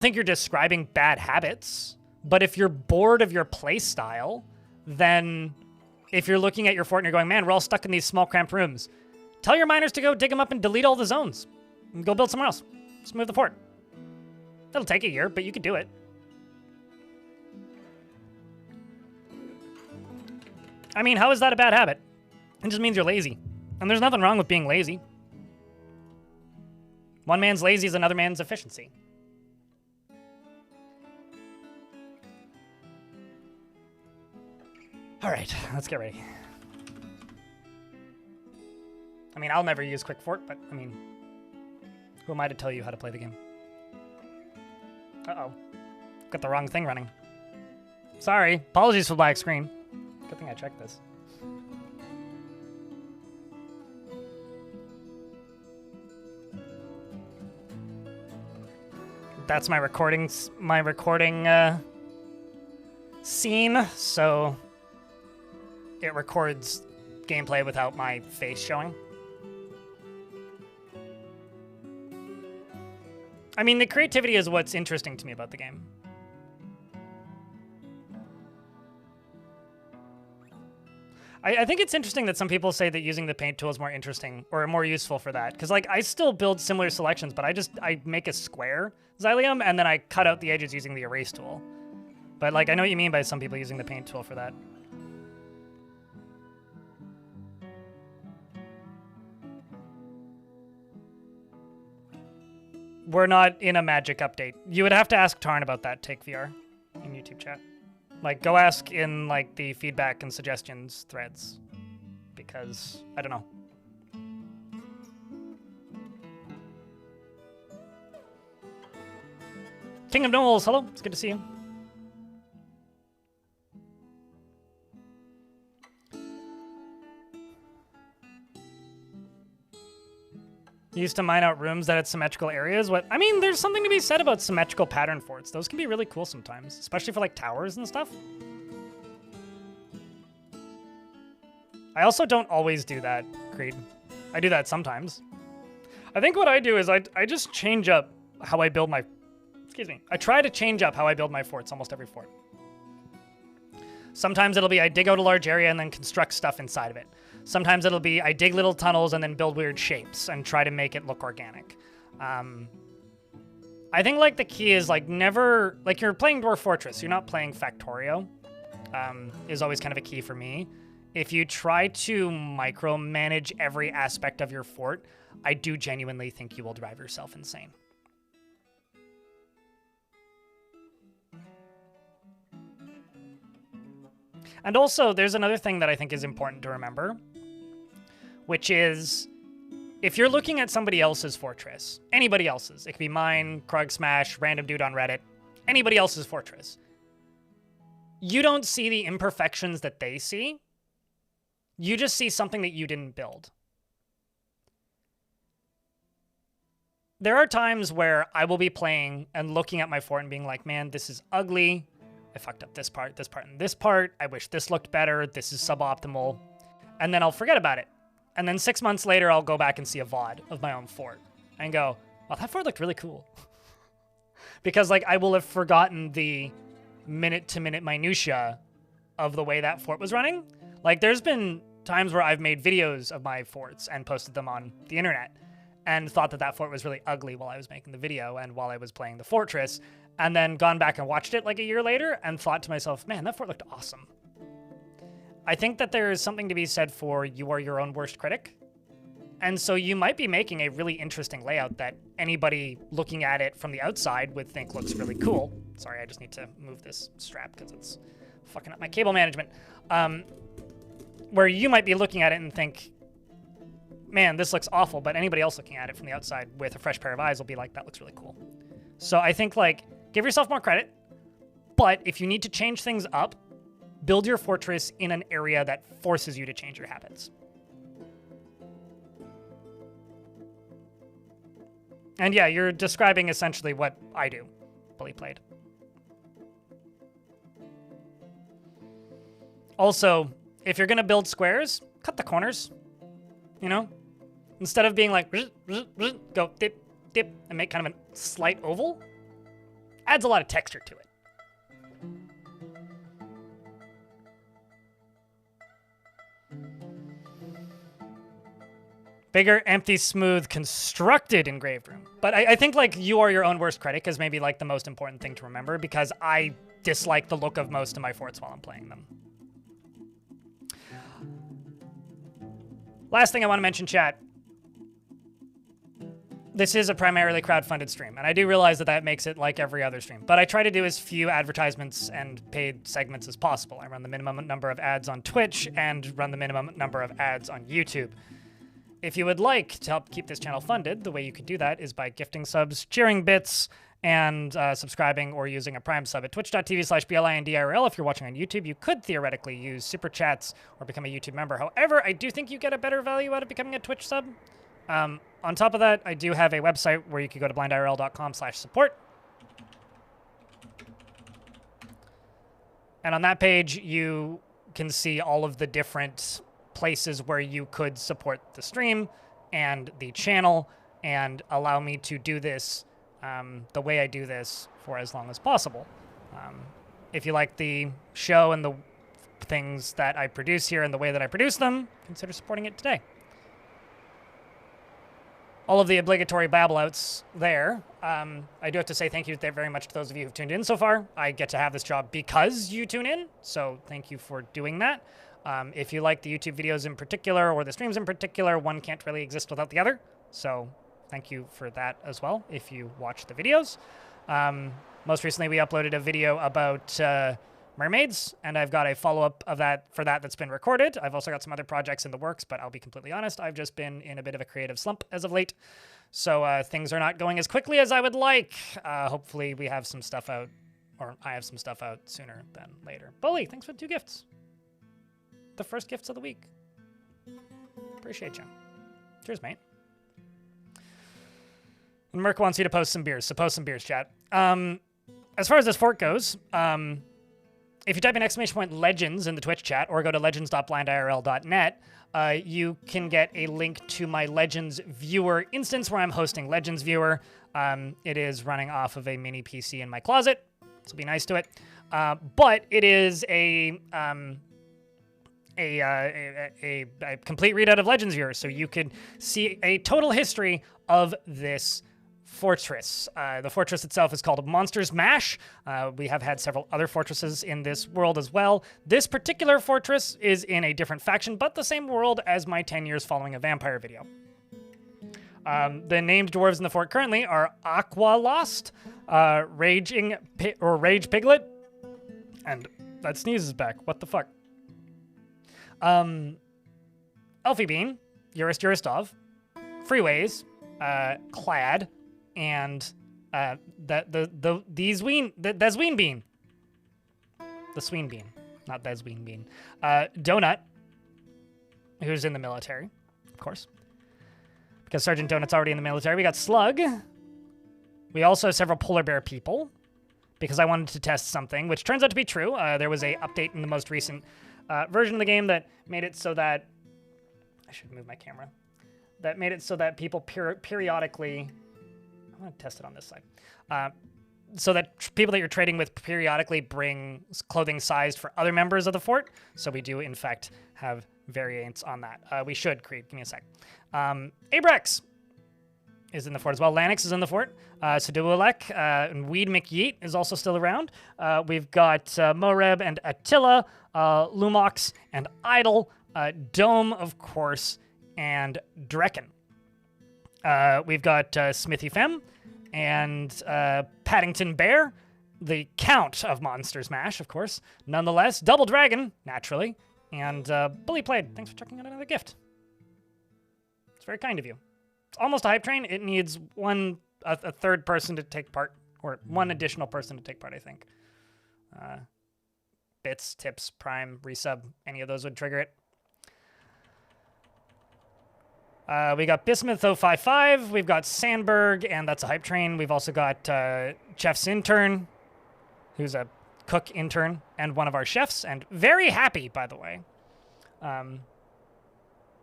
think you're describing bad habits, but if you're bored of your play style, then if you're looking at your fort and you're going, man, we're all stuck in these small cramped rooms, tell your miners to go dig them up and delete all the zones and go build somewhere else. Just move the fort. That'll take a year, but you could do it. I mean, how is that a bad habit? It just means you're lazy. And there's nothing wrong with being lazy. One man's lazy is another man's efficiency. All right, let's get ready. I mean, I'll never use Quick Fort, but I mean, who am I to tell you how to play the game? Uh-oh. Got the wrong thing running. Sorry. Apologies for black screen. Good thing I checked this. That's my recording scene, so it records gameplay without my face showing. I mean, the creativity is what's interesting to me about the game. I think it's interesting that some people say that using the paint tool is more interesting or more useful for that. Because, like, I still build similar selections, but I make a square xylium, and then I cut out the edges using the erase tool. But, like, I know what you mean by some people using the paint tool for that. We're not in a magic update. You would have to ask Tarn about that, Take VR, in YouTube chat. Like, go ask in, like, the feedback and suggestions threads. Because, I don't know. King of Knowles, hello. It's good to see you. Used to mine out rooms that had symmetrical areas. What? I mean, there's something to be said about symmetrical pattern forts. Those can be really cool sometimes, especially for like towers and stuff. I also don't always do that, Creed. I do that sometimes. I think what I do is I just change up how I build my... Excuse me. I try to change up how I build my forts, almost every fort. Sometimes it'll be I dig out a large area and then construct stuff inside of it. Sometimes it'll be I dig little tunnels and then build weird shapes and try to make it look organic. I think like the key is like never, like you're playing Dwarf Fortress, you're not playing Factorio, is always kind of a key for me. If you try to micromanage every aspect of your fort, I do genuinely think you will drive yourself insane. And also, there's another thing that I think is important to remember, which is if you're looking at somebody else's fortress, anybody else's, it could be mine, Krug Smash, random dude on Reddit, anybody else's fortress, you don't see the imperfections that they see. You just see something that you didn't build. There are times where I will be playing and looking at my fort and being like, man, this is ugly. I fucked up this part, and this part. I wish this looked better. This is suboptimal. And then I'll forget about it. And then 6 months later, I'll go back and see a VOD of my own fort and go, wow, that fort looked really cool. Because like I will have forgotten the minute-to-minute minutia of the way that fort was running. Like there's been times where I've made videos of my forts and posted them on the internet and thought that that fort was really ugly while I was making the video and while I was playing the fortress, and then gone back and watched it like a year later and thought to myself, man, that fort looked awesome. I think that there is something to be said for you are your own worst critic. And so you might be making a really interesting layout that anybody looking at it from the outside would think looks really cool. Sorry, I just need to move this strap because it's fucking up my cable management. Where you might be looking at it and think, man, this looks awful, but anybody else looking at it from the outside with a fresh pair of eyes will be like, that looks really cool. So I think, like, give yourself more credit, but if you need to change things up, build your fortress in an area that forces you to change your habits. And yeah, you're describing essentially what I do, Bully Played. Also, if you're going to build squares, cut the corners, you know? Instead of being like, go dip, dip, and make kind of a slight oval. adds a lot of texture to it. Bigger, empty, smooth, constructed engraved room. But I think like you are your own worst critic is maybe like the most important thing to remember, because I dislike the look of most of my forts while I'm playing them. Last thing I want to mention, chat. This is a primarily crowdfunded stream, and I do realize that that makes it like every other stream, but I try to do as few advertisements and paid segments as possible. I run the minimum number of ads on Twitch and run the minimum number of ads on YouTube. If you would like to help keep this channel funded, the way you could do that is by gifting subs, cheering bits, and subscribing or using a Prime sub at twitch.tv/BLINDIRL. If you're watching on YouTube, you could theoretically use super chats or become a YouTube member. However, I do think you get a better value out of becoming a Twitch sub. On top of that, I do have a website where you can go to blindirl.com/support. And on that page, you can see all of the different places where you could support the stream and the channel and allow me to do this the way I do this for as long as possible. If you like the show and the things that I produce here and the way that I produce them, consider supporting it today. All of the obligatory babble outs there. I do have to say thank you very much to those of you who've tuned in so far. I get to have this job because you tune in, so thank you for doing that. If you like the YouTube videos in particular or the streams in particular, one can't really exist without the other. So thank you for that as well if you watch the videos. Most recently, we uploaded a video about mermaids, and I've got a follow-up of that that's been recorded. I've also got some other projects in the works, but I'll be completely honest, I've just been in a bit of a creative slump as of late. So things are not going as quickly as I would like. Hopefully we have some stuff out, or I have some stuff out sooner than later. Bully, thanks for the 2 gifts. The first gifts of the week. Appreciate you. Cheers, mate. And Merc wants you to post some beers, so post some beers, chat. As far as this fort goes, if you type in !legends in the Twitch chat or go to legends.blindirl.net, you can get a link to my Legends Viewer instance where I'm hosting Legends Viewer. It is running off of a mini PC in my closet, so be nice to it. But it is a complete readout of Legends Viewer, so you could see a total history of this fortress. The fortress itself is called Monstermesh. We have had several other fortresses in this world as well. This particular fortress is in a different faction, but the same world as my 10 years following a vampire video. The named dwarves in the fort currently are Aqua Lost, Rage Piglet, and that sneeze is back. What the fuck? Elfie Bean, Yuristov, Freeways, Clad, and the Zween Bean. The Sween Bean, not the Zween Bean. Donut, who's in the military, of course. Because Sergeant Donut's already in the military. We got Slug. We also have several polar bear people, because I wanted to test something, which turns out to be true. There was a update in the most recent version of the game that made it so that... I should move my camera. That made it so that people periodically... I'm going to test it on this side. So that people that you're trading with periodically bring clothing sized for other members of the fort. So we do, in fact, have variants on that. We should, Creed. Give me a sec. Abrex is in the fort as well. Lanix is in the fort. Sadualek and Weed McYeet is also still around. We've got Moreb and Attila, Lumox and Idle, Dome, of course, and Drekken. We've got Smithy Fem and Paddington Bear, the Count of Monstermesh, of course. Nonetheless, Double Dragon, naturally, and Bully Played. Thanks for checking out another gift. It's very kind of you. It's almost a hype train. It needs a third person to take part, or one additional person to take part, I think. Bits, tips, prime, resub, any of those would trigger it. We got Bismuth055, we've got Sandberg, and that's a hype train. We've also got Chef's Intern, who's a cook intern, and one of our chefs, and very happy, by the way. Man,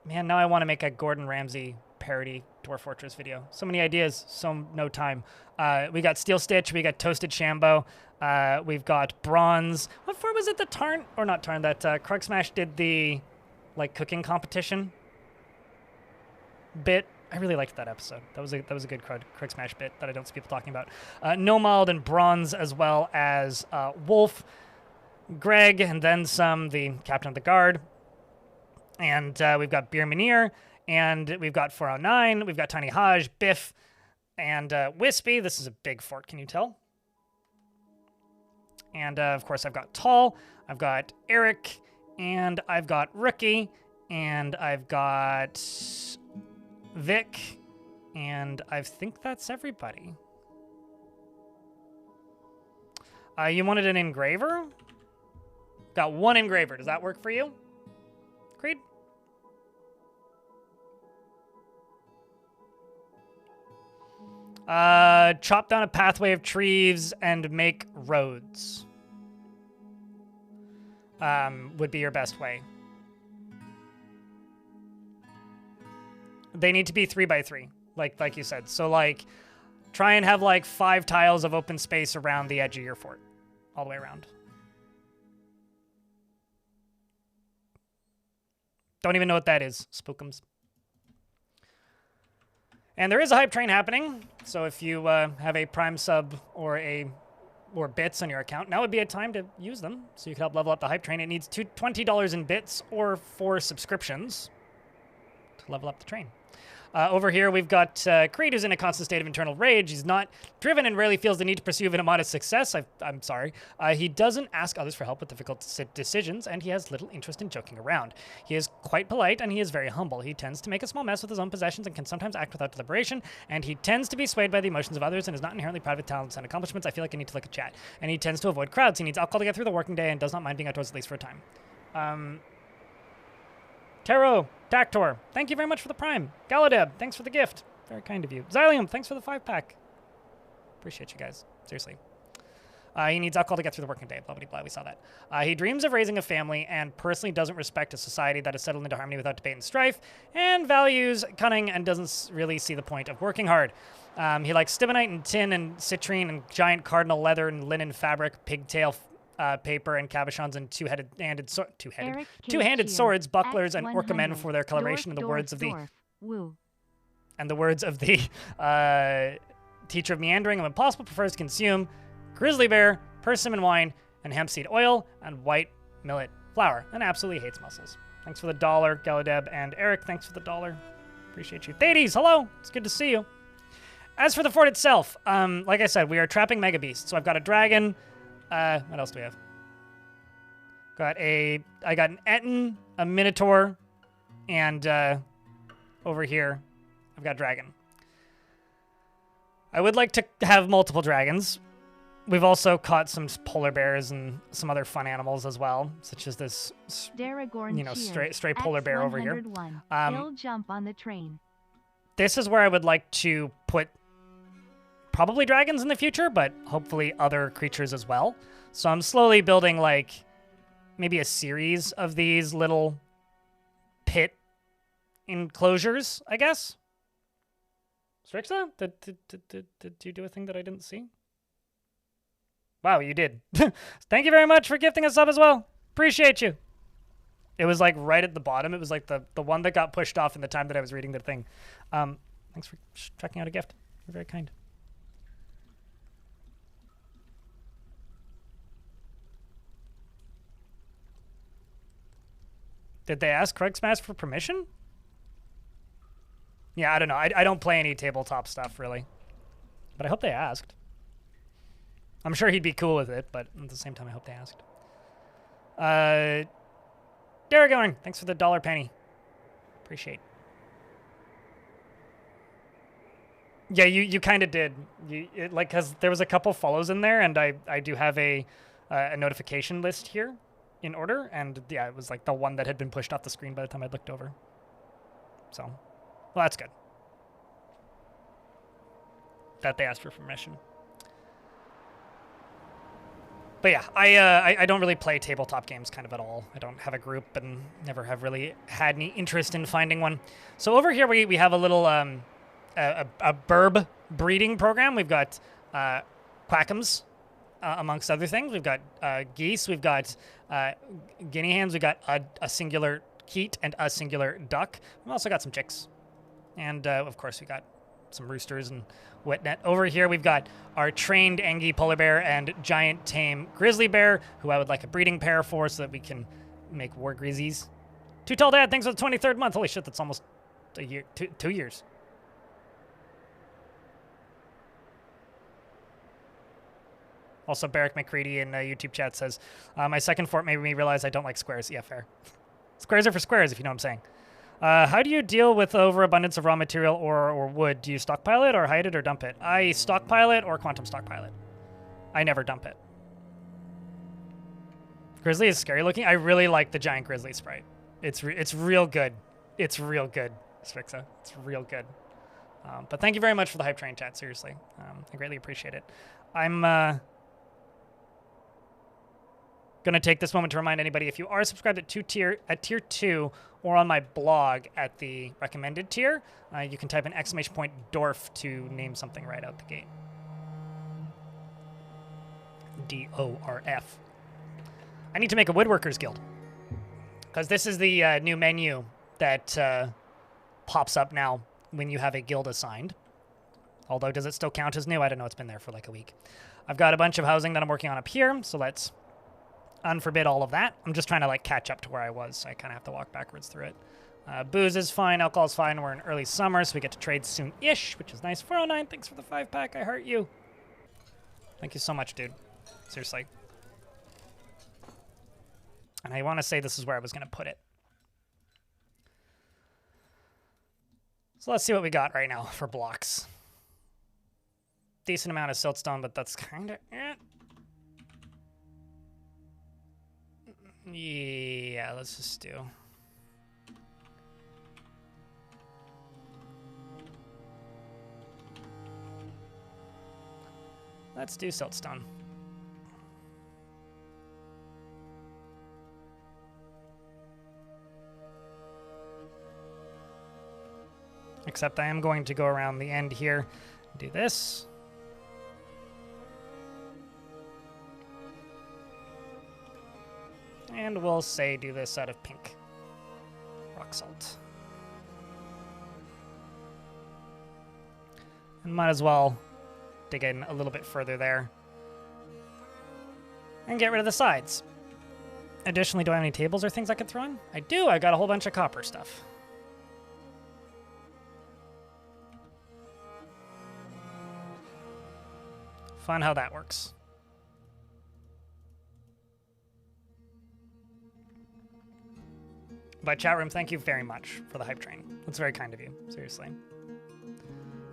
now I want to make a Gordon Ramsay parody Dwarf Fortress video. So many ideas, so no time. We got Steel Stitch, we got Toasted Shambo, we've got Bronze. What for was it that Tarn, or not Tarn, that Krug Smash did the, like, cooking competition bit? I really liked that episode. That was a good Krug Smash bit that I don't see people talking about. Nomald and Bronze, as well as Wolf, Greg, and then some, the Captain of the Guard. And we've got Beer Menier, and we've got 409, we've got Tiny Haj, Biff, and Wispy. This is a big fort, can you tell? And, of course, I've got Tall, I've got Eric, and I've got Rookie, and I've got Vic, and I think that's everybody. You wanted an engraver? Got one engraver. Does that work for you? Creed? Chop down a pathway of trees and make roads. Would be your best way. They need to be 3x3, like you said. So, like, try and have, like, 5 tiles of open space around the edge of your fort. All the way around. Don't even know what that is. Spookums. And there is a hype train happening. So if you have a Prime sub or bits on your account, now would be a time to use them. So you can help level up the hype train. It needs $20 in bits or 4 subscriptions to level up the train. Over here, we've got Creed, who's in a constant state of internal rage. He's not driven and rarely feels the need to pursue even a modest success. I'm sorry. He doesn't ask others for help with difficult decisions, and he has little interest in joking around. He is quite polite, and he is very humble. He tends to make a small mess with his own possessions and can sometimes act without deliberation, and he tends to be swayed by the emotions of others and is not inherently proud of his talents and accomplishments. I feel like I need to look at chat. And he tends to avoid crowds. He needs alcohol to get through the working day and does not mind being outdoors at least for a time. Taro, Tactor, thank you very much for the Prime. Galadeb, thanks for the gift. Very kind of you. Xylium, thanks for the 5-pack. Appreciate you guys. Seriously. He needs alcohol to get through the working day. Blah, blah, blah. We saw that. He dreams of raising a family and personally doesn't respect a society that is settled into harmony without debate and strife, and values cunning and doesn't really see the point of working hard. He likes stibonite and tin and citrine and giant cardinal leather and linen fabric, pigtail paper and cabochons and two-handed swords, bucklers, and orcamen for their coloration in the words of the teacher of meandering and when possible prefers to consume grizzly bear, persimmon wine, and hemp seed oil and white millet flour, and absolutely hates mussels. Thanks for the $1, Galadeb, and Eric, thanks for the $1. Appreciate you. Thades, hello! It's good to see you. As for the fort itself, like I said, we are trapping mega beasts. So I've got a dragon. What else do we have? I got an Etten, a Minotaur, and over here, I've got a dragon. I would like to have multiple dragons. We've also caught some polar bears and some other fun animals as well, such as this, stray polar bear over here. He'll jump on the train. This is where I would like to put probably dragons in the future, but hopefully other creatures as well. So I'm slowly building, like, maybe a series of these little pit enclosures, I guess. Strixa, did you do a thing that I didn't see? Wow, you did. Thank you very much for gifting us up as well. Appreciate you. It was, like, right at the bottom. It was, like, the one that got pushed off in the time that I was reading the thing. Thanks for checking out a gift. You're very kind. Did they ask Krug Smash for permission? Yeah, I don't know. I don't play any tabletop stuff, really. But I hope they asked. I'm sure he'd be cool with it, but at the same time, I hope they asked. Daragorn, thanks for the $1 penny. Appreciate. Yeah, you kind of did. Because there was a couple follows in there, and I do have a notification list here in order, and yeah, it was like the one that had been pushed off the screen by the time I looked over. So, well, that's good. That they asked for permission. But yeah, I don't really play tabletop games kind of at all. I don't have a group and never have really had any interest in finding one. So over here we have a little a burb breeding program. We've got quackums, amongst other things. We've got geese. We've got guinea hens. We've got a singular keet and a singular duck. We've also got some chicks. And of course we got some roosters and whatnot. Over here we've got our trained Angie polar bear and giant tame grizzly bear, who I would like a breeding pair for so that we can make war grizzlies. Too Tall Dad, thanks for the 23rd month. Holy shit, that's almost a year, 2 years. Also, Barrick McCready in YouTube chat says, my second fort made me realize I don't like squares. Yeah, fair. Squares are for squares, if you know what I'm saying. How do you deal with overabundance of raw material or wood? Do you stockpile it or hide it or dump it? I stockpile it or quantum stockpile it. I never dump it. Grizzly is scary looking. I really like the giant grizzly sprite. It's real good. It's real good, Sfixa. It's real good. But thank you very much for the hype train chat, seriously. I greatly appreciate it. I'm gonna take this moment to remind anybody, if you are subscribed at tier 2 or on my blog at the recommended tier, you can type an !Dwarf to name something right out the gate. DORF. I need to make a woodworkers guild, because this is the new menu that pops up now when you have a guild assigned. Although, does it still count as new? I don't know. It's been there for like a week. I've got a bunch of housing that I'm working on up here, so let's unforbid all of that. I'm just trying to like catch up to where I was, so I kind of have to walk backwards through it. Booze is fine, alcohol is fine. We're in early summer, so we get to trade soon-ish, which is nice. 409, thanks for the 5-pack. I heart you. Thank you so much, dude. Seriously. And I want to say this is where I was going to put it. So let's see what we got right now for blocks. Decent amount of siltstone, but that's kind of it. Yeah, let's just do. Let's do siltstone. Except I am going to go around the end here, do this. And we'll say do this out of pink rock salt. And might as well dig in a little bit further there. And get rid of the sides. Additionally, do I have any tables or things I could throw in? I do, I got a whole bunch of copper stuff. Fun how that works. But chat room, thank you very much for the hype train. That's very kind of you, seriously.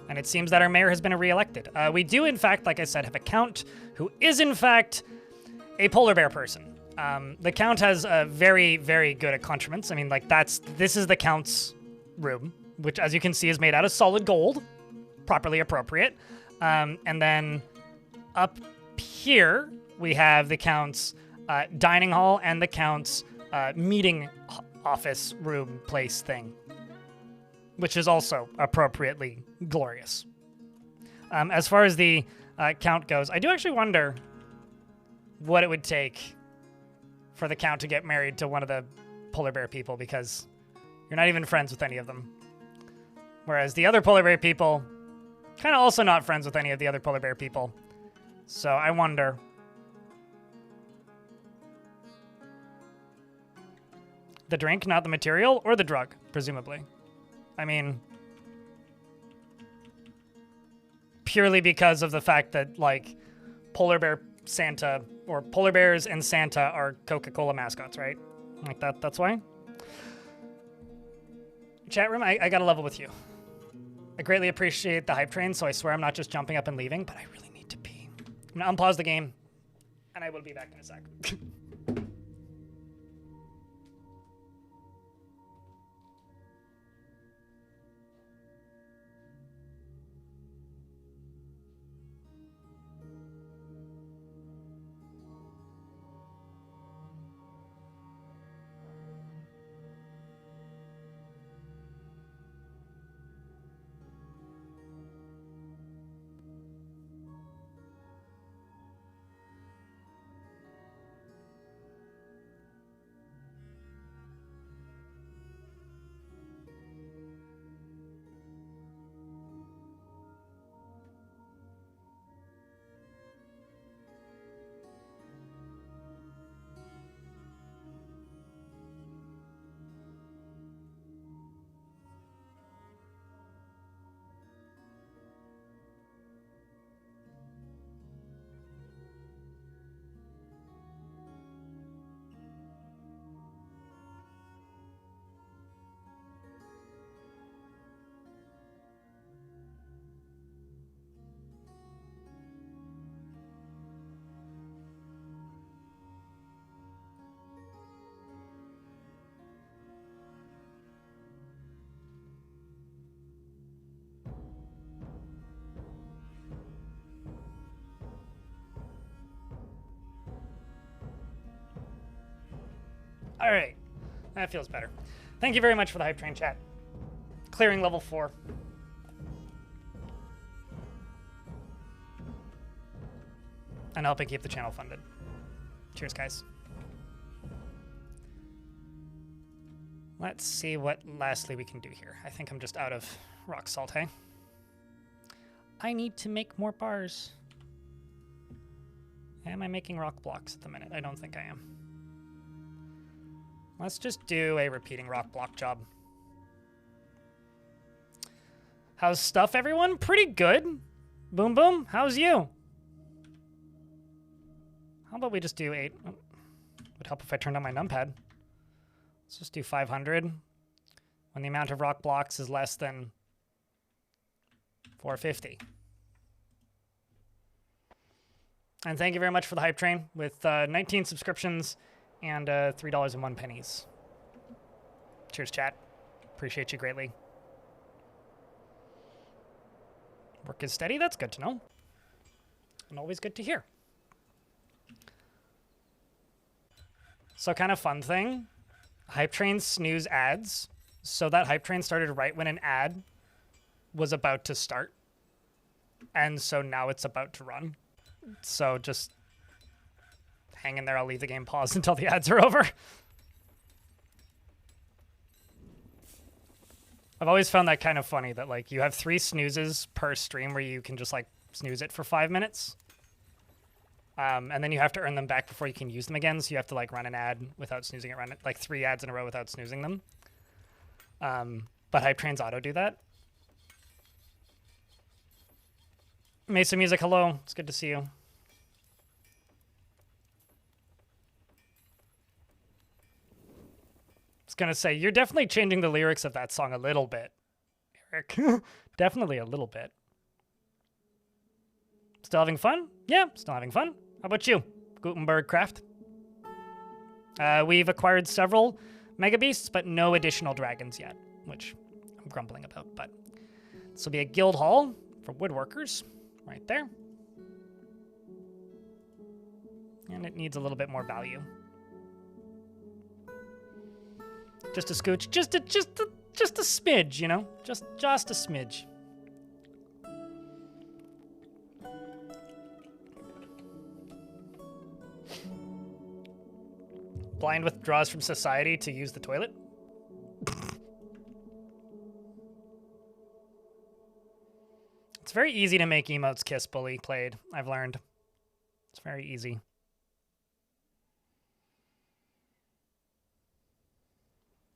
And it seems that our mayor has been reelected. We do, in fact, like I said, have a count who is, in fact, a polar bear person. The count has very, very good accoutrements. I mean, like, this is the count's room, which, as you can see, is made out of solid gold, properly appropriate. And then up here, we have the count's dining hall and the count's meeting office room place thing, which is also appropriately glorious. As far as the count goes, I do actually wonder what it would take for the count to get married to one of the polar bear people, because you're not even friends with any of them. Whereas the other polar bear people, kind of also not friends with any of the other polar bear people. So I wonder. The drink, not the material, or the drug, presumably. I mean, purely because of the fact that, like, polar bear Santa, or polar bears and Santa are Coca-Cola mascots, right? Like that's why. Chat room, I got to level with you. I greatly appreciate the hype train, so I swear I'm not just jumping up and leaving, but I really need to pee. I'm going to unpause the game, and I will be back in a sec. All right. That feels better. Thank you very much for the hype train chat. Clearing level 4. And helping keep the channel funded. Cheers, guys. Let's see what lastly we can do here. I think I'm just out of rock salt, hey? I need to make more bars. Am I making rock blocks at the minute? I don't think I am. Let's just do a repeating rock block job. How's stuff, everyone? Pretty good. Boom Boom, how's you? How about we just do 8? Oh, would help if I turned on my numpad. Let's just do 500 when the amount of rock blocks is less than 450. And thank you very much for the hype train with 19 subscriptions and $3.01. Cheers, chat. Appreciate you greatly. Work is steady. That's good to know. And always good to hear. So kind of fun thing. Hype train snooze ads. So that hype train started right when an ad was about to start. And so now it's about to run. So just hang in there. I'll leave the game paused until the ads are over. I've always found that kind of funny that like you have 3 snoozes per stream where you can just like snooze it for 5 minutes. And then you have to earn them back before you can use them again. So you have to like run an ad without snoozing it, run it like 3 ads in a row without snoozing them. But hype trains auto do that. Mesa Music, hello. It's good to see you. I was gonna say, you're definitely changing the lyrics of that song a little bit, Eric. Definitely a little bit. Still having fun? Yeah, still having fun. How about you, Gutenberg Craft? We've acquired several Mega Beasts, but no additional dragons yet, which I'm grumbling about. But this will be a guild hall for woodworkers. Right there. And it needs a little bit more value. Just a scooch, just a smidge, you know? Just a smidge. Blind withdraws from society to use the toilet. It's very easy to make emotes kiss bully played, I've learned. It's very easy.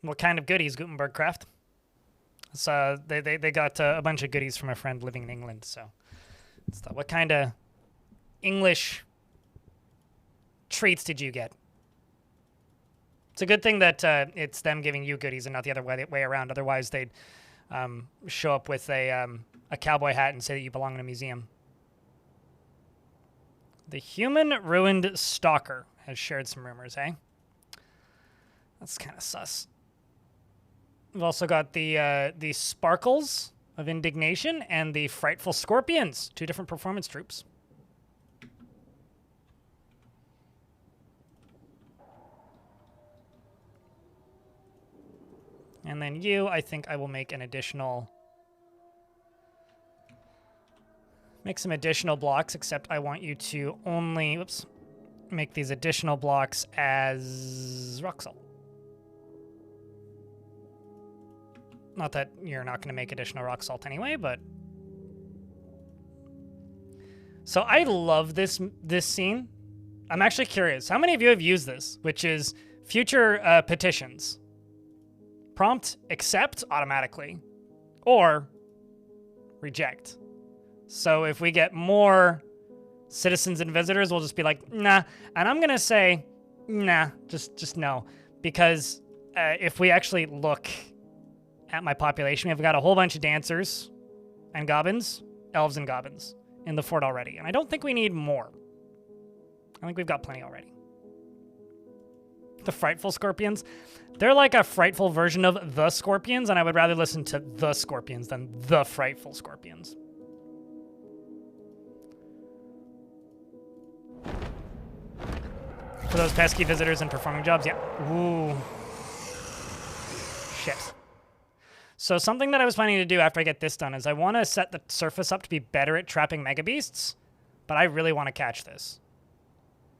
What kind of goodies, Gutenberg Craft? So they got a bunch of goodies from a friend living in England, so what kind of English treats did you get? It's a good thing that it's them giving you goodies and not the other way around. Otherwise, they'd show up with a cowboy hat and say that you belong in a museum. The human ruined stalker has shared some rumors, eh? That's kind of sus. We've also got the Sparkles of Indignation and the Frightful Scorpions, 2 different performance troops. And then you, I think I will make an additional... Make some additional blocks, except I want you to only... Whoops. Make these additional blocks as rock salt. Not that you're not going to make additional rock salt anyway, but... So I love this scene. I'm actually curious. How many of you have used this? Which is future petitions. Prompt accept automatically. Or reject. So if we get more citizens and visitors, we'll just be like, nah. And I'm going to say, nah, just no. Because if we actually look at my population, we've got a whole bunch of dancers and goblins, elves and goblins in the fort already. And I don't think we need more. I think we've got plenty already. The Frightful Scorpions. They're like a frightful version of the Scorpions, and I would rather listen to the Scorpions than the Frightful Scorpions. For those pesky visitors and performing jobs, yeah. Ooh. Shit. So something that I was planning to do after I get this done is I want to set the surface up to be better at trapping mega beasts, but I really want to catch this.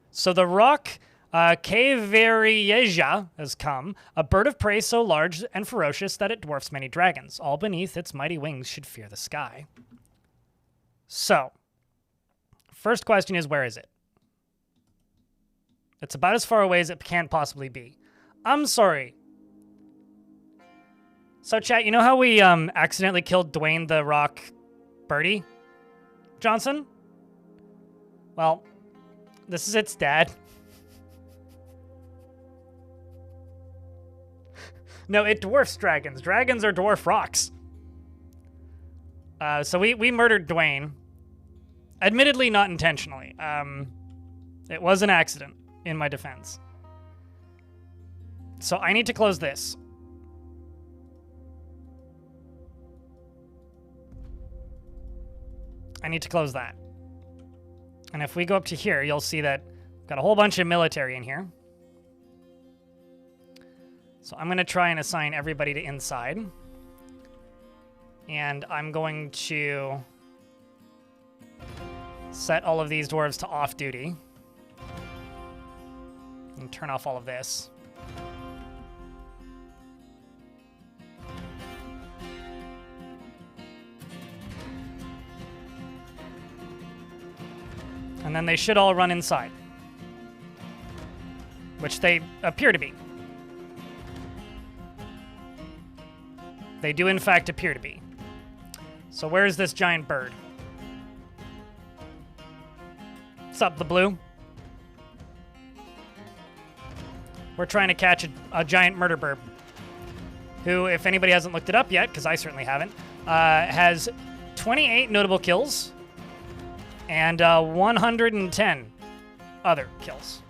So the rock Caverieja has come, a bird of prey so large and ferocious that it dwarfs many dragons. All beneath its mighty wings should fear the sky. So, first question is, where is it? It's about as far away as it can possibly be. I'm sorry. So, chat, you know how we accidentally killed Dwayne the Rock Birdie Johnson? Well, this is its dad. No, it dwarfs dragons. Dragons are dwarf rocks. So we murdered Dwayne. Admittedly, not intentionally. It was an accident, in my defense. So I need to close this. I need to close that. And if we go up to here, you'll see that we've got a whole bunch of military in here. So I'm going to try and assign everybody to inside. And I'm going to set all of these dwarves to off duty. And turn off all of this. And then they should all run inside. Which they appear to be. They do, in fact, appear to be. So where's this giant bird? What's up, the blue? We're trying to catch a giant murder bird. Who, if anybody hasn't looked it up yet, because I certainly haven't, has 28 notable kills and 110 other kills.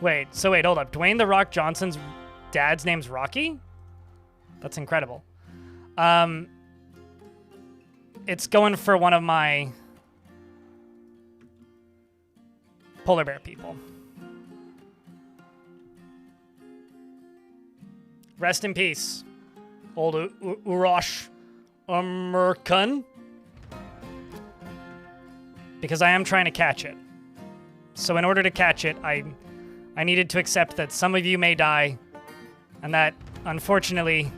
Wait, hold up. Dwayne The Rock Johnson's dad's name's Rocky? That's incredible. It's going for one of my polar bear people. Rest in peace, old Urosh American. Because I am trying to catch it. So in order to catch it, I needed to accept that some of you may die, and that, unfortunately,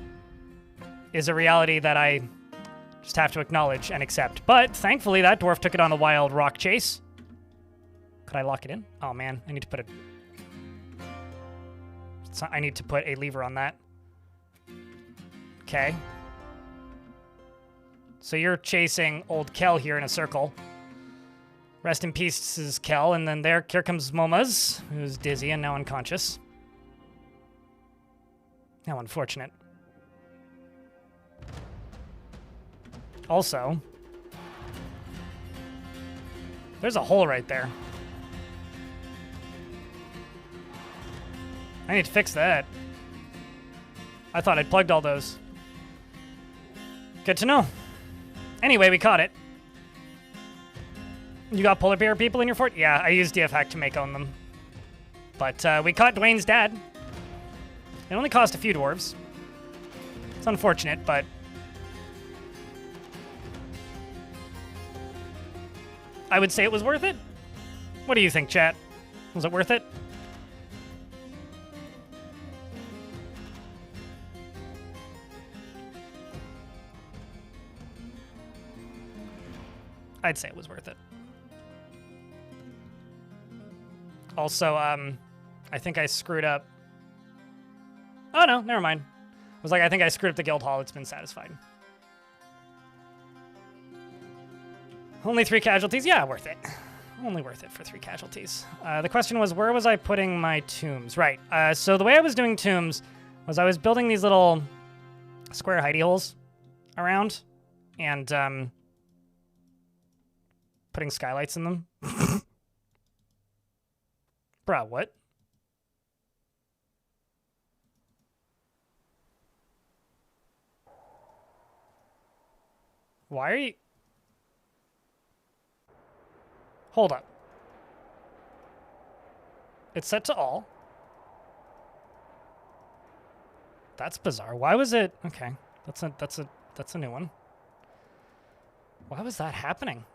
is a reality that I just have to acknowledge and accept. But, thankfully, that dwarf took it on a wild rock chase. Could I lock it in? Oh, man, I need to put a lever on that. Okay. So you're chasing old Kel here in a circle. Rest in peace is Kel, and then here comes Momas, who's dizzy and now unconscious. How unfortunate. Also, there's a hole right there. I need to fix that. I thought I'd plugged all those. Good to know. Anyway, we caught it. You got polar bear people in your fort? Yeah, I used DF hack to make on them. But we caught Dwayne's dad. It only cost a few dwarves. It's unfortunate, but I would say it was worth it. What do you think, chat? Was it worth it? I'd say it was worth it. Also, I think I screwed up. Oh, no, never mind. I was like, I think I screwed up the guild hall. It's been satisfied. Only 3 casualties? Yeah, worth it. Only worth it for 3 casualties. The question was, where was I putting my tombs? Right. So the way I was doing tombs was I was building these little square hidey holes around and putting skylights in them. Bruh, what? Why are you... Hold up. It's set to all. That's bizarre. Why was it? Okay, that's a new one. Why was that happening?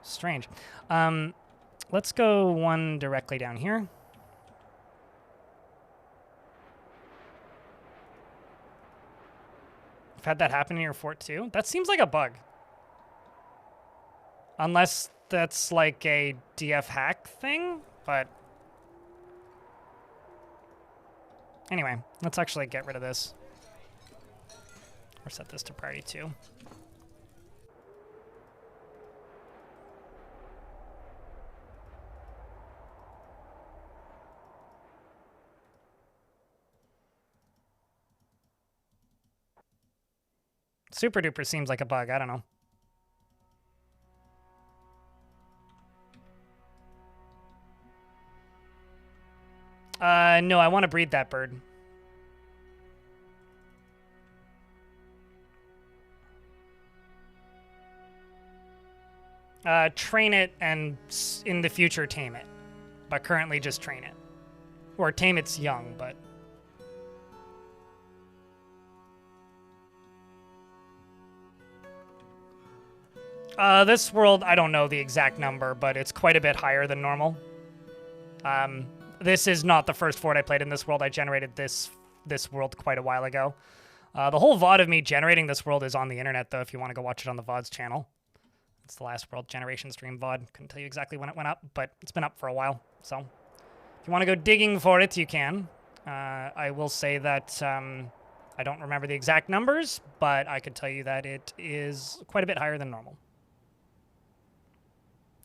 Strange. Let's go one directly down here. I've had that happen in your fort too. That seems like a bug. Unless that's like a DF hack thing, but anyway, let's actually get rid of this. Or set this to priority 2. Super duper seems like a bug. I don't know. No, I want to breed that bird. Train it and in the future tame it. But currently just train it. Or tame its young, but... this world, I don't know the exact number, but it's quite a bit higher than normal. This is not the first fort I played in this world. I generated this world quite a while ago. The whole VOD of me generating this world is on the internet, though, if you want to go watch it on the VOD's channel. It's the last world generation stream VOD. Couldn't tell you exactly when it went up, but it's been up for a while. So if you want to go digging for it, you can. I will say that I don't remember the exact numbers, but I could tell you that it is quite a bit higher than normal.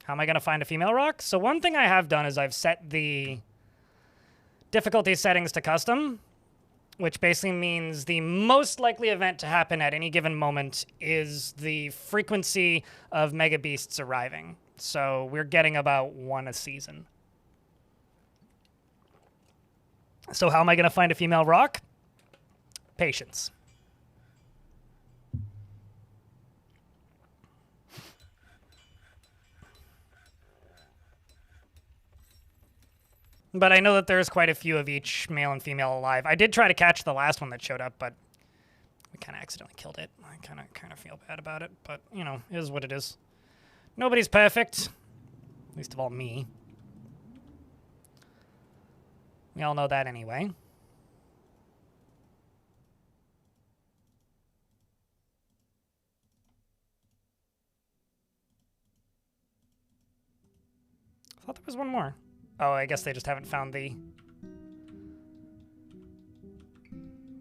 How am I going to find a female rock? So one thing I have done is I've set the difficulty settings to custom, which basically means the most likely event to happen at any given moment is the frequency of mega beasts arriving. So we're getting about 1 a season. So how am I going to find a female rock? Patience. But I know that there's quite a few of each male and female alive. I did try to catch the last one that showed up, but we kind of accidentally killed it. I kind of feel bad about it, but, you know, it is what it is. Nobody's perfect. Least of all me. We all know that anyway. I thought there was one more. Oh, I guess they just haven't found the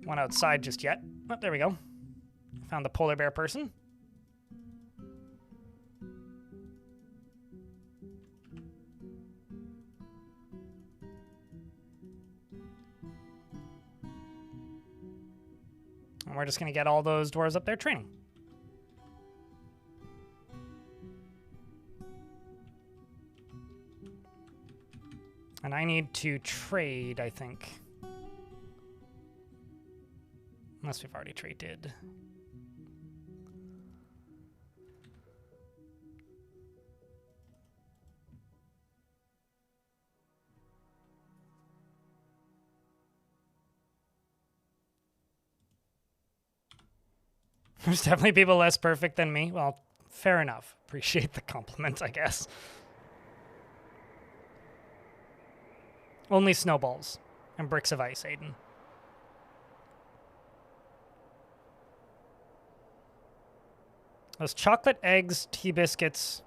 one outside just yet. Oh, there we go. Found the polar bear person. And we're just going to get all those dwarves up there training. And I need to trade, I think. Unless we've already traded. There's definitely people less perfect than me. Well, fair enough. Appreciate the compliment, I guess. Only snowballs and bricks of ice, Aiden. Those chocolate eggs, tea biscuits.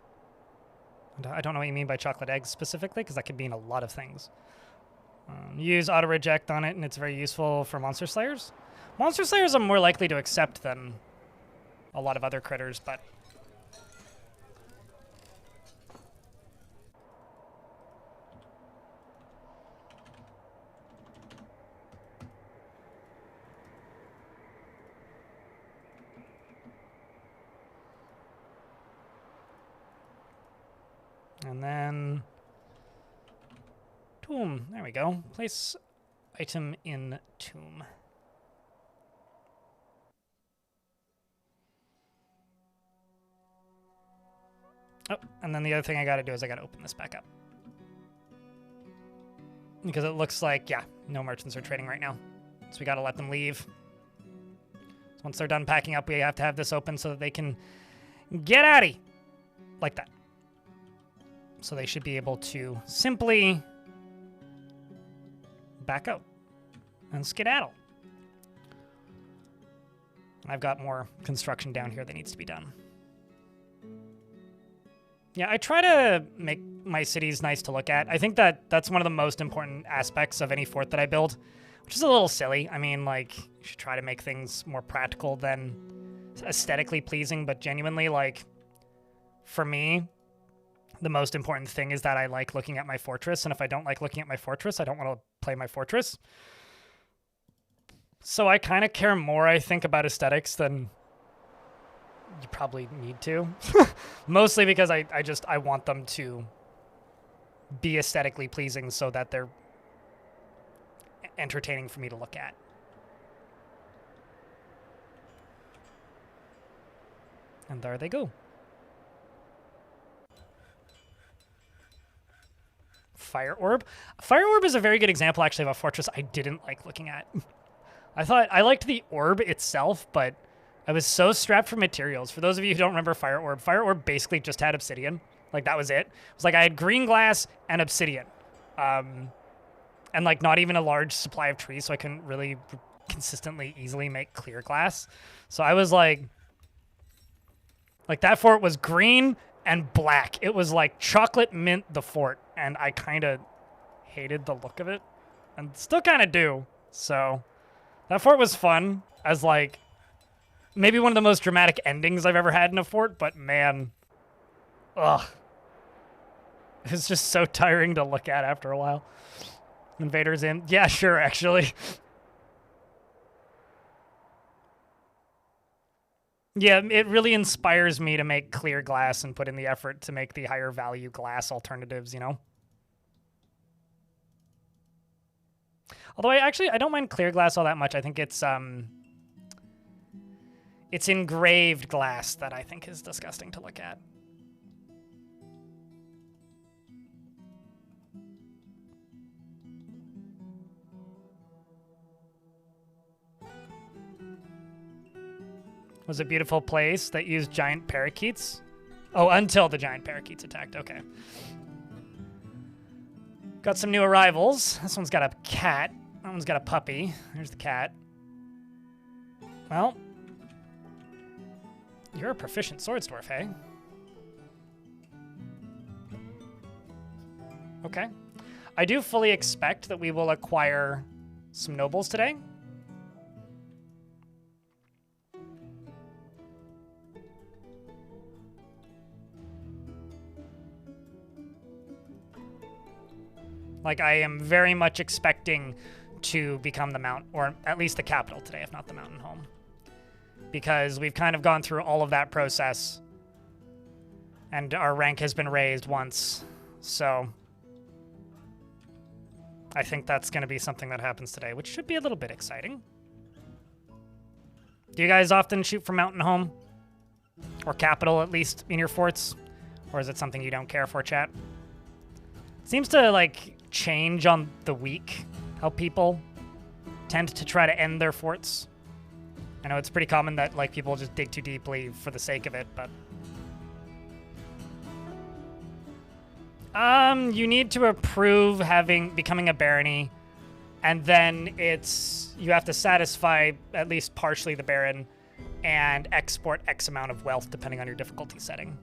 I don't know what you mean by chocolate eggs specifically, because that could mean a lot of things. Use auto reject on it, and it's very useful for monster slayers. Monster slayers are more likely to accept than a lot of other critters, but and then tomb. There we go. Place item in tomb. Oh, and then the other thing I got to do is I got to open this back up. Because it looks like, yeah, no merchants are trading right now. So we got to let them leave. So once they're done packing up, we have to have this open so that they can get out of here. Like that. So they should be able to simply back out and skedaddle. I've got more construction down here that needs to be done. Yeah, I try to make my cities nice to look at. I think that that's one of the most important aspects of any fort that I build, which is a little silly. I mean, like, you should try to make things more practical than aesthetically pleasing, but genuinely, like, for me, the most important thing is that I like looking at my fortress, and if I don't like looking at my fortress, I don't want to play my fortress. So I kind of care more, I think, about aesthetics than you probably need to. Mostly because I want them to be aesthetically pleasing so that they're entertaining for me to look at. And there they go. Fire Orb. Fire Orb is a very good example, actually, of a fortress I didn't like looking at. I liked the orb itself, but I was so strapped for materials. For those of you who don't remember Fire Orb basically just had obsidian. Like, that was it. It was like I had green glass and obsidian. And, like, not even a large supply of trees, so I couldn't really consistently easily make clear glass. So I was like, that fort was green and black. It was like chocolate mint the fort, and I kind of hated the look of it, and still kind of do. So that fort was fun as, like, maybe one of the most dramatic endings I've ever had in a fort, but man, ugh. It's just so tiring to look at after a while. Invaders in. Yeah, sure, actually. Yeah, it really inspires me to make clear glass and put in the effort to make the higher value glass alternatives, you know? Although I don't mind clear glass all that much. I think it's engraved glass that I think is disgusting to look at. Was a beautiful place that used giant parakeets. Oh, until the giant parakeets attacked. Okay. Got some new arrivals. This one's got a cat. That one's got a puppy. There's the cat. Well, you're a proficient swords dwarf, hey? Okay. I do fully expect that we will acquire some nobles today. Like, I am very much expecting to become the mount, or at least the capital today, if not the mountain home. Because we've kind of gone through all of that process, and our rank has been raised once, so I think that's going to be something that happens today, which should be a little bit exciting. Do you guys often shoot for mountain home? Or capital, at least, in your forts? Or is it something you don't care for, chat? It seems to, like, change on the week how people tend to try to end their forts. I know it's pretty common that, like, people just dig too deeply for the sake of it, but you need to approve becoming a barony, and then you have to satisfy at least partially the baron and export X amount of wealth depending on your difficulty setting.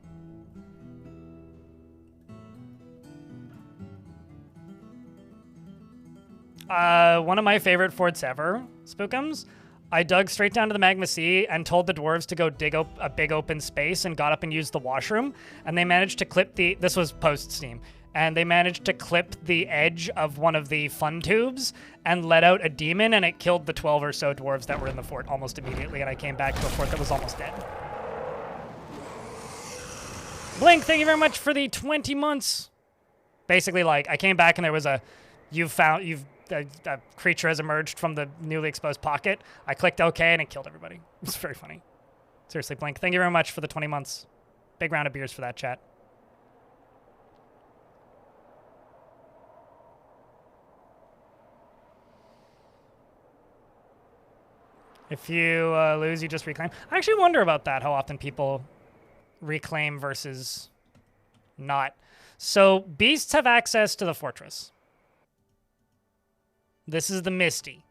One of my favorite forts ever, Spookums. I dug straight down to the Magma Sea and told the dwarves to go dig up a big open space and got up and used the washroom. And they managed to clip this was post-Steam, and they managed to clip the edge of one of the fun tubes and let out a demon, and it killed the 12 or so dwarves that were in the fort almost immediately, and I came back to a fort that was almost dead. Blink, thank you very much for the 20 months. Basically, like, I came back and there was a creature has emerged from the newly exposed pocket. I clicked OK and it killed everybody. It was very funny. Seriously, Blink, thank you very much for the 20 months. Big round of beers for that, chat. If you lose, you just reclaim. I actually wonder about that, how often people reclaim versus not. So beasts have access to the fortress. This is the Misty.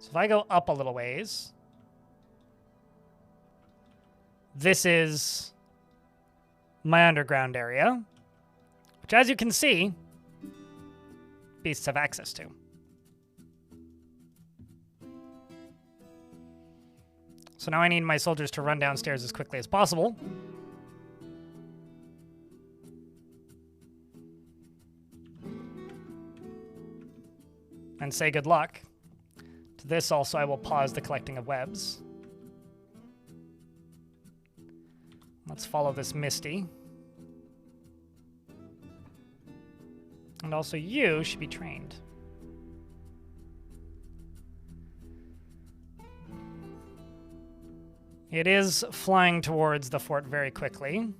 So if I go up a little ways, this is my underground area, which, as you can see, beasts have access to. So now I need my soldiers to run downstairs as quickly as possible. And say good luck. To this also, I will pause the collecting of webs. Let's follow this Misty. And also you should be trained. It is flying towards the fort very quickly.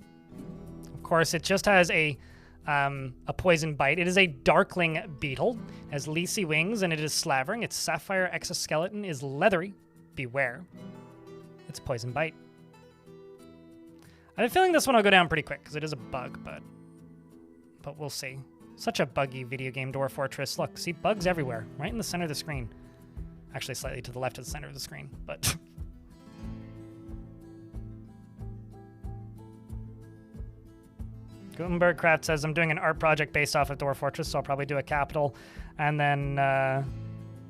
Of course, it just has a poison bite. It is a darkling beetle. It has leafy wings, and it is slavering. Its sapphire exoskeleton is leathery. Beware. It's poison bite. I have a feeling this one will go down pretty quick, because it is a bug, but we'll see. Such a buggy video game Dwarf Fortress. Look, see bugs everywhere, right in the center of the screen. Actually, slightly to the left of the center of the screen, but... Gutenberg Craft says, I'm doing an art project based off of Dwarf Fortress, so I'll probably do a capital and then a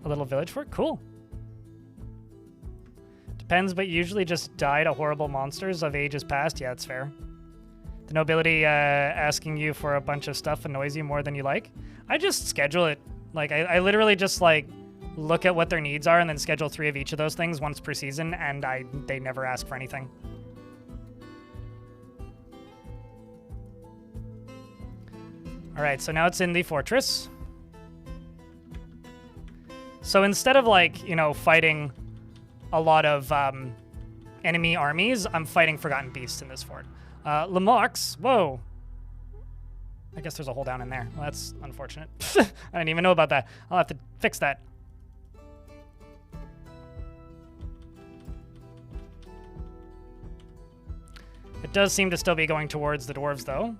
little village for it. Cool. Depends, but usually just die to horrible monsters of ages past. Yeah, that's fair. The nobility asking you for a bunch of stuff annoys you more than you like. I just schedule it. Like, I literally just, like, look at what their needs are and then schedule 3 of each of those things once per season, and they never ask for anything. All right, so now it's in the fortress. So instead of, like, you know, fighting a lot of enemy armies, I'm fighting Forgotten Beasts in this fort. Lamox, whoa. I guess there's a hole down in there. Well, that's unfortunate. I didn't even know about that. I'll have to fix that. It does seem to still be going towards the dwarves, though.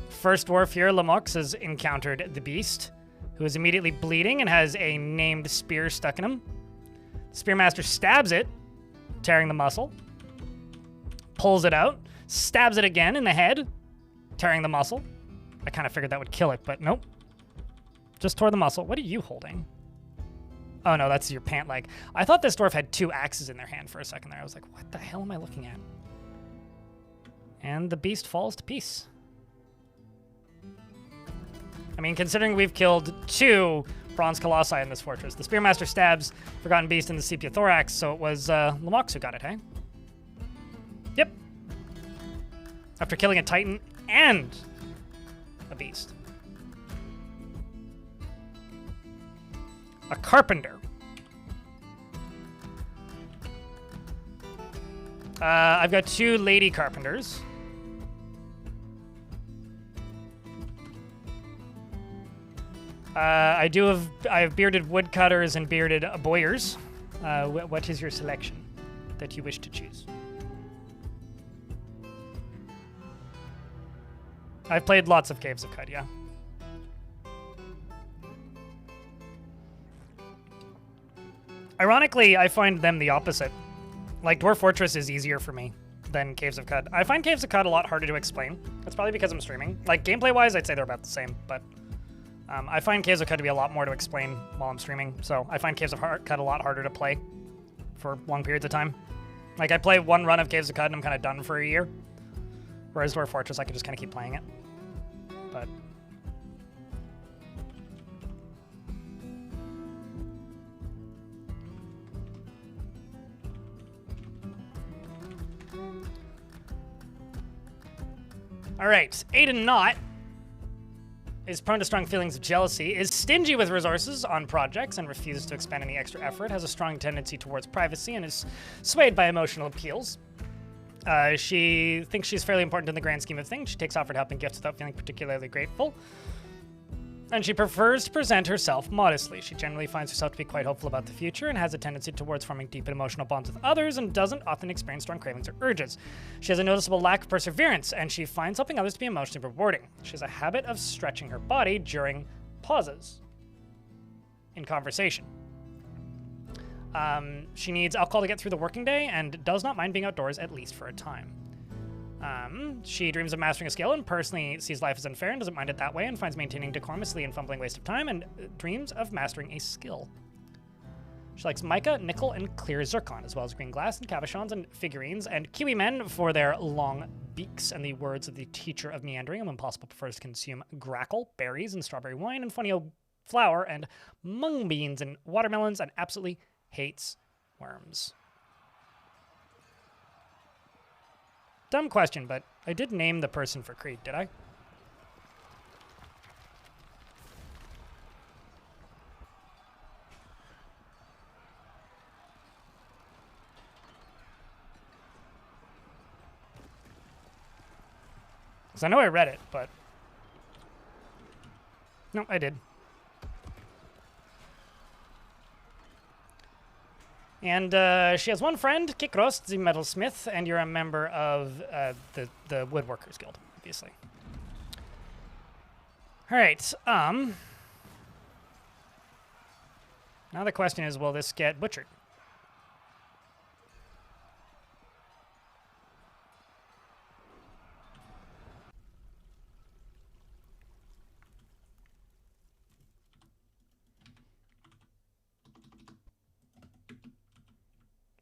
First dwarf here, Lamox, has encountered the beast, who is immediately bleeding and has a named spear stuck in him. The Spearmaster stabs it, tearing the muscle, pulls it out, stabs it again in the head, tearing the muscle. I kind of figured that would kill it, but nope. Just tore the muscle. What are you holding? Oh no, that's your pant leg. I thought this dwarf had 2 axes in their hand for a second there. I was like, what the hell am I looking at? And the beast falls to peace. I mean, considering we've killed 2 bronze colossi in this fortress. The Spearmaster stabs Forgotten Beast in the sepia thorax, so it was Lamox who got it, hey? Yep. After killing a titan and a beast. A carpenter. I've got 2 lady carpenters. I have bearded woodcutters and bearded bowyers. What is your selection that you wish to choose? I've played lots of Caves of Cud, yeah. Ironically, I find them the opposite. Like, Dwarf Fortress is easier for me than Caves of Cud. I find Caves of Cud a lot harder to explain. That's probably because I'm streaming. Like, gameplay-wise, I'd say they're about the same, but... I find Caves of Cud to be a lot more to explain while I'm streaming, so I find Caves of Cud a lot harder to play for long periods of time. Like, I play 1 run of Caves of Cud and I'm kind of done for a year, whereas Dwarf Fortress, I can just kind of keep playing it. But... All right, Aiden Knott is prone to strong feelings of jealousy, is stingy with resources on projects and refuses to expend any extra effort, has a strong tendency towards privacy, and is swayed by emotional appeals. She thinks she's fairly important in the grand scheme of things. She takes offered help and gifts without feeling particularly grateful. And she prefers to present herself modestly. She generally finds herself to be quite hopeful about the future and has a tendency towards forming deep and emotional bonds with others and doesn't often experience strong cravings or urges. She has a noticeable lack of perseverance, and she finds helping others to be emotionally rewarding. She has a habit of stretching her body during pauses in conversation. She needs alcohol to get through the working day and does not mind being outdoors, at least for a time. She dreams of mastering a skill and personally sees life as unfair and doesn't mind it that way and finds maintaining decorum a silly and fumbling waste of time and dreams of mastering a skill. She likes mica, nickel, and clear zircon, as well as green glass and cabochons and figurines and kiwi men for their long beaks and the words of the teacher of meandering, and when possible prefers to consume grackle, berries, and strawberry wine and funny old flour and mung beans and watermelons and absolutely hates worms. Dumb question, but I did name the person for Creed, did I? Because I know I read it, but... No, I did. And she has one friend, Kikros, the metalsmith, and you're a member of the Woodworkers Guild, obviously. All right. Now the question is, will this get butchered?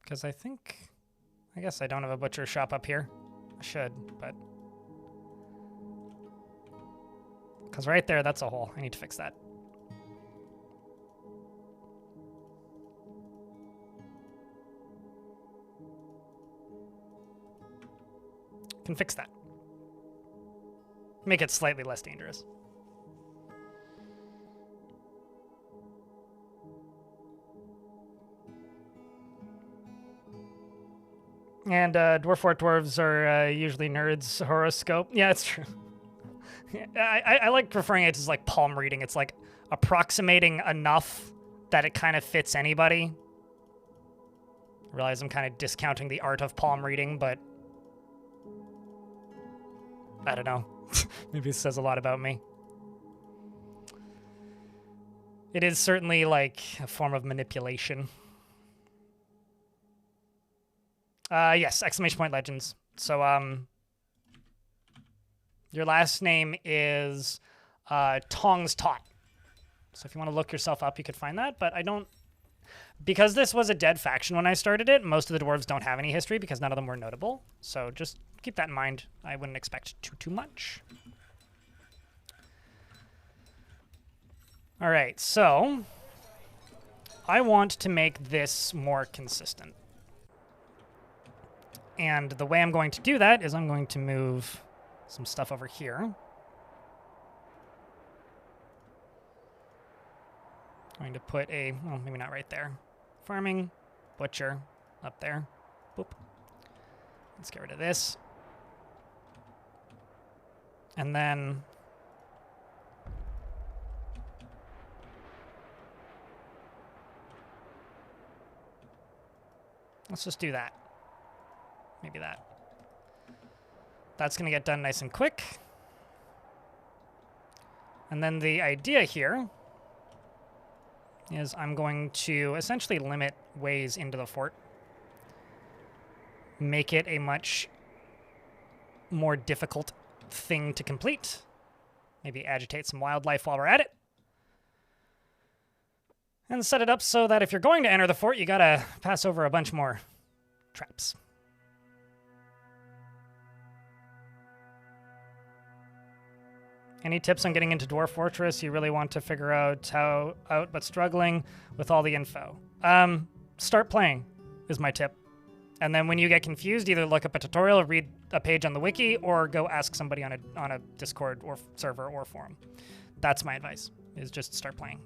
Because I guess I don't have a butcher shop up here. I should, but... Because right there, that's a hole. I need to fix that. Can fix that. Make it slightly less dangerous. And Dwarf Fort Dwarves are usually nerds. Horoscope. Yeah, it's true. I like preferring it as like palm reading. It's like approximating enough that it kind of fits anybody. I realize I'm kind of discounting the art of palm reading, but I don't know. Maybe it says a lot about me. It is certainly like a form of manipulation. Yes, exclamation point legends. So, your last name is Tongs Tot. So if you want to look yourself up, you could find that. But I don't... Because this was a dead faction when I started it, most of the dwarves don't have any history because none of them were notable. So just keep that in mind. I wouldn't expect too much. All right, so I want to make this more consistent. And the way I'm going to do that is I'm going to move some stuff over here. I'm going to put a, well, maybe not right there. Farming, butcher, up there. Boop. Let's get rid of this. And then let's just do that. Maybe that. That's going to get done nice and quick. And then the idea here is I'm going to essentially limit ways into the fort. Make it a much more difficult thing to complete. Maybe agitate some wildlife while we're at it. And set it up so that if you're going to enter the fort, you gotta pass over a bunch more traps. Any tips on getting into Dwarf Fortress? You really want to figure out how out but struggling with all the info. Start playing is my tip. And then when you get confused, either look up a tutorial, read a page on the wiki, or go ask somebody on a Discord or server or forum. That's my advice, is just start playing.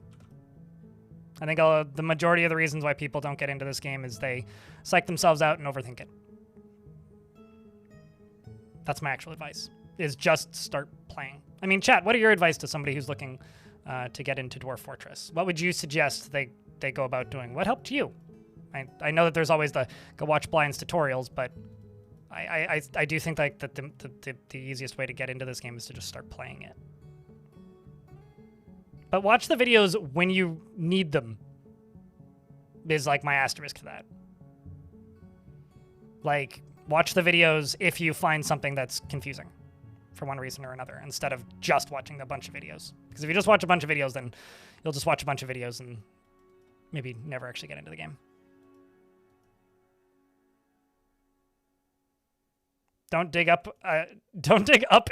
I think the majority of the reasons why people don't get into this game is they psych themselves out and overthink it. That's my actual advice, is just start playing. I mean, chat, what are your advice to somebody who's looking to get into Dwarf Fortress? What would you suggest they go about doing? What helped you? I know that there's always the go watch Blind's tutorials, but I do think like that the easiest way to get into this game is to just start playing it. But watch the videos when you need them is like my asterisk to that. Like, watch the videos if you find something that's confusing for one reason or another, instead of just watching a bunch of videos. Because if you just watch a bunch of videos, then you'll just watch a bunch of videos and maybe never actually get into the game. Don't dig up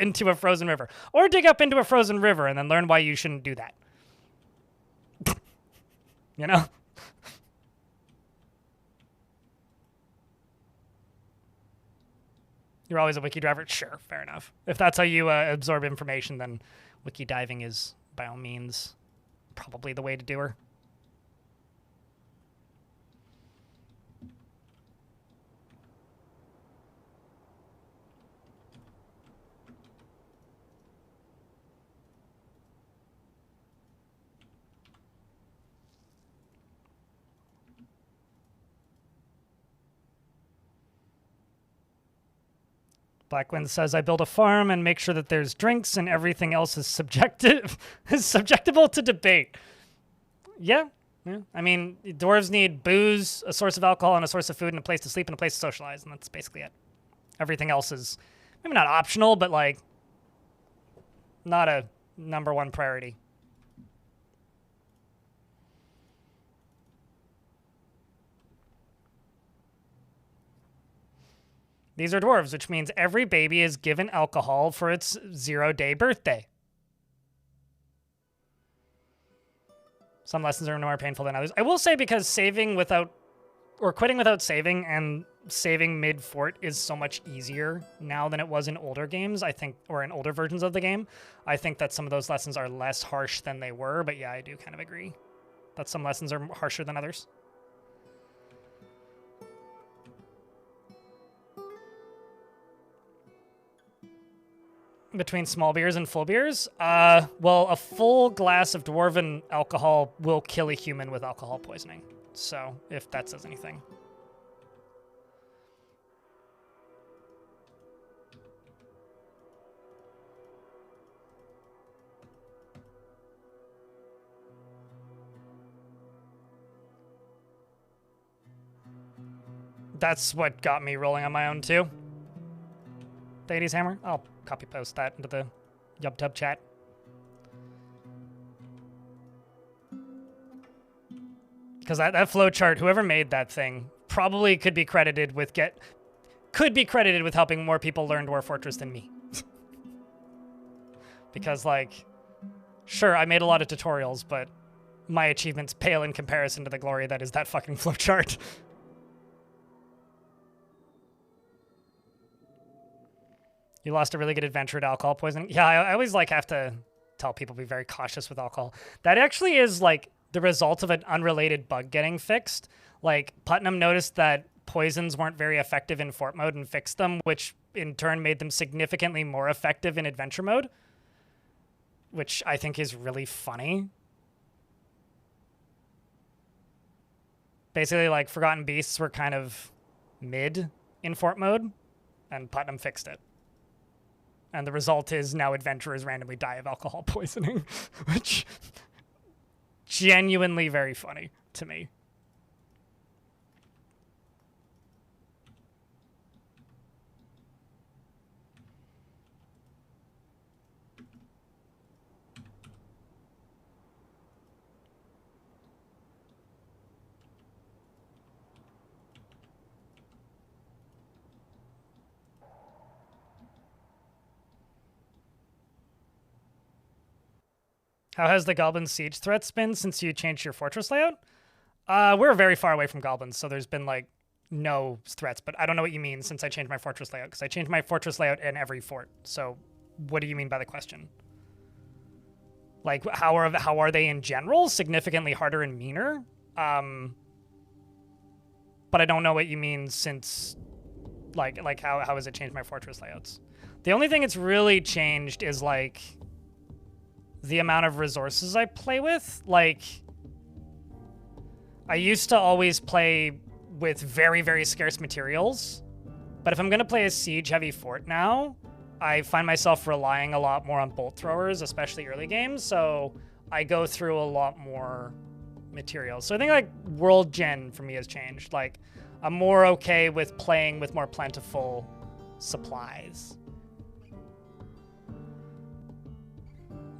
into a frozen river. Or dig up into a frozen river and then learn why you shouldn't do that. You know? You're always a wiki driver? Sure, fair enough. If that's how you absorb information, then wiki diving is, by all means, probably the way to do her. Blackwind says, I build a farm and make sure that there's drinks and everything else is subjectable to debate. Yeah. I mean, dwarves need booze, a source of alcohol, and a source of food, and a place to sleep, and a place to socialize, and that's basically it. Everything else is maybe not optional, but like not a #1 priority. These are dwarves, which means every baby is given alcohol for its 0-day birthday. Some lessons are more painful than others. I will say, because saving without, or quitting without saving and saving mid-fort is so much easier now than it was in older games, I think, or in older versions of the game. I think that some of those lessons are less harsh than they were, but yeah, I do kind of agree that some lessons are harsher than others. Between small beers and full beers? Well, a full glass of dwarven alcohol will kill a human with alcohol poisoning. So, if that says anything. That's what got me rolling on my own, too. The 80s hammer? I'll copy post that into the YubTub chat. Because that flowchart, whoever made that thing, probably could be credited with helping more people learn Dwarf Fortress than me. Because, like, sure, I made a lot of tutorials, but my achievements pale in comparison to the glory that is that fucking flowchart. You lost a really good adventure to alcohol poisoning. Yeah, I always like have to tell people be very cautious with alcohol. That actually is like the result of an unrelated bug getting fixed. Like Putnam noticed that poisons weren't very effective in fort mode and fixed them, which in turn made them significantly more effective in adventure mode, which I think is really funny. Basically, like Forgotten Beasts were kind of mid in fort mode, and Putnam fixed it. And the result is now adventurers randomly die of alcohol poisoning, which genuinely very funny to me. How has the Goblin siege threats been since you changed your fortress layout? We're very far away from goblins, so there's been like no threats, but I don't know what you mean since I changed my fortress layout, because I changed my fortress layout in every fort. So what do you mean by the question? Like, how are they in general? Significantly harder and meaner? But I don't know what you mean since, like how has it changed my fortress layouts? The only thing it's really changed is like the amount of resources I play with. Like, I used to always play with very, very scarce materials, but if I'm going to play a siege-heavy fort now, I find myself relying a lot more on bolt throwers, especially early games, so I go through a lot more materials. So I think, like, world gen for me has changed. Like, I'm more okay with playing with more plentiful supplies.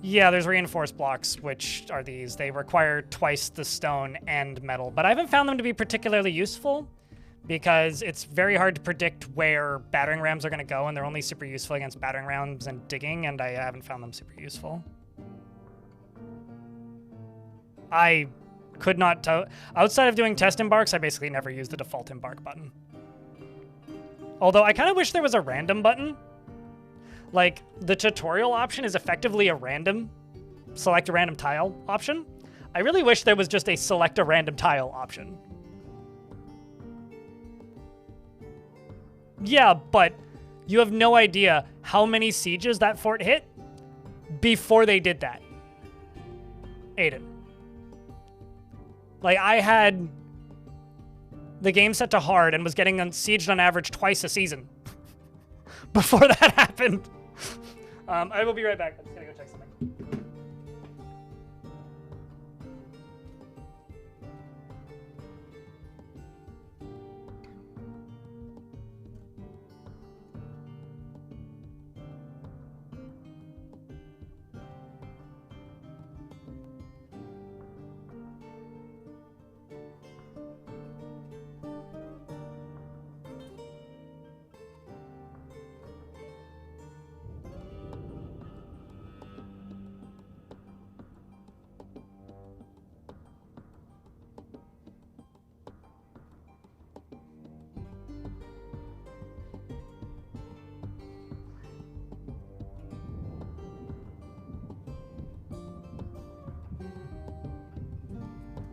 Yeah, there's reinforced blocks, which are these. They require twice the stone and metal, but I haven't found them to be particularly useful because it's very hard to predict where battering rams are going to go, and they're only super useful against battering rams and digging, and I haven't found them super useful. I could not outside of doing test embarks, I basically never use the default embark button. Although I kind of wish there was a random button. Like, the tutorial option is effectively a random, select a random tile option. I really wish there was just a select a random tile option. Yeah, but you have no idea how many sieges that fort hit before they did that. Aiden. Like, I had the game set to hard and was getting sieged on average twice a season before that happened. I will be right back. I'm just gonna go check something.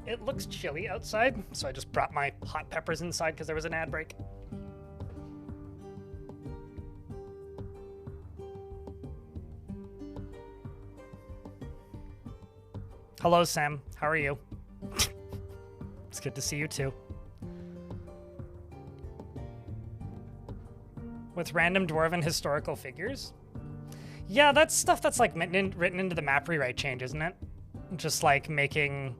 It looks chilly outside, so I just brought my hot peppers inside because there was an ad break. Hello, Sam. How are you? It's good to see you, too. With random dwarven historical figures? Yeah, that's stuff that's, like, written into the map rewrite change, isn't it? Just, like, making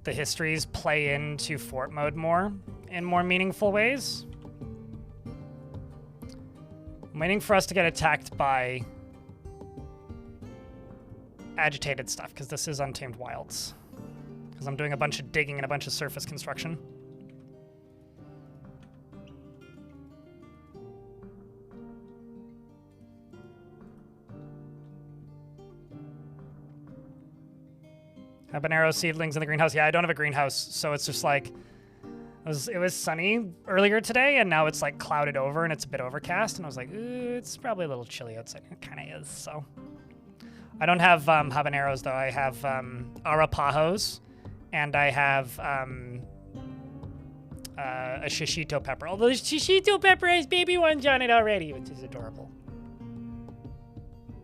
the histories play into fort mode more in more meaningful ways. I'm waiting for us to get attacked by agitated stuff, because this is Untamed Wilds. Because I'm doing a bunch of digging and a bunch of surface construction. Habanero seedlings in the greenhouse. Yeah, I don't have a greenhouse, so it's just like it was sunny earlier today, and now it's like clouded over and it's a bit overcast, and I was like, it's probably a little chilly outside. It kind of is. So I don't have habaneros though. I have arapajos, and I have a shishito pepper. Although the shishito pepper has baby ones on it already, which is adorable.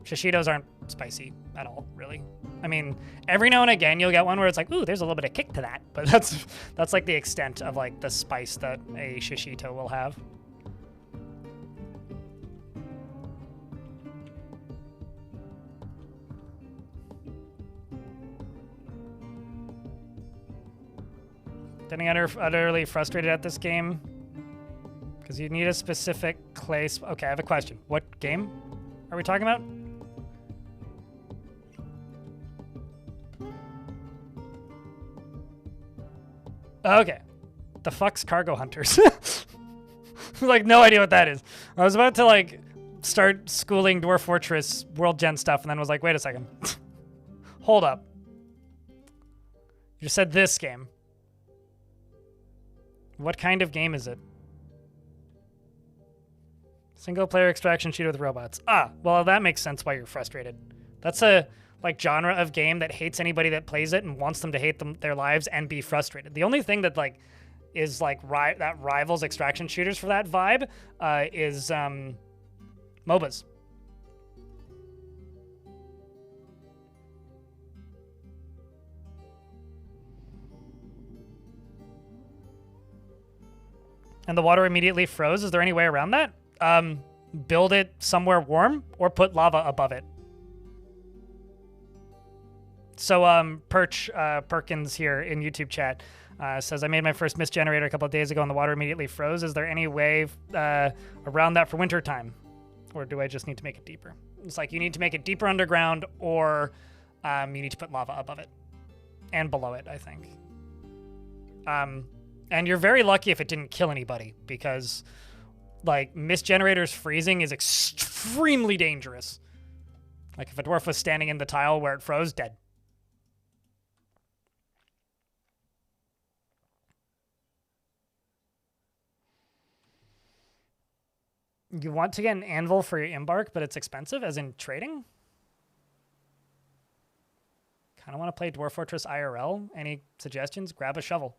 Shishitos aren't spicy at all, really. I mean, every now and again you'll get one where it's like, ooh, there's a little bit of kick to that, but that's like the extent of like the spice that a shishito will have. Getting utterly frustrated at this game because you need a specific clay. Okay, I have a question. What game are we talking about? Okay. The fuck's Cargo Hunters? Like, no idea what that is. I was about to, like, start schooling Dwarf Fortress World Gen stuff, and then was like, wait a second. Hold up. You said this game. What kind of game is it? Single-player extraction shooter with robots. Ah, well, that makes sense why you're frustrated. That's a like genre of game that hates anybody that plays it and wants them to hate their lives and be frustrated. The only thing that like is like that rivals extraction shooters for that vibe is MOBAs. and the water immediately froze. Is there any way around that? Build it somewhere warm or put lava above it. So Perkins here in YouTube chat says, I made my first mist generator a couple of days ago and the water immediately froze. Is there any way around that for winter time? Or do I just need to make it deeper? It's like you need to make it deeper underground, or you need to put lava above it and below it, I think. And you're very lucky if it didn't kill anybody, because like mist generators freezing is extremely dangerous. Like if a dwarf was standing in the tile where it froze, dead. You want to get an anvil for your embark, but it's expensive, as in trading? Kind of want to play Dwarf Fortress IRL. Any suggestions? Grab a shovel.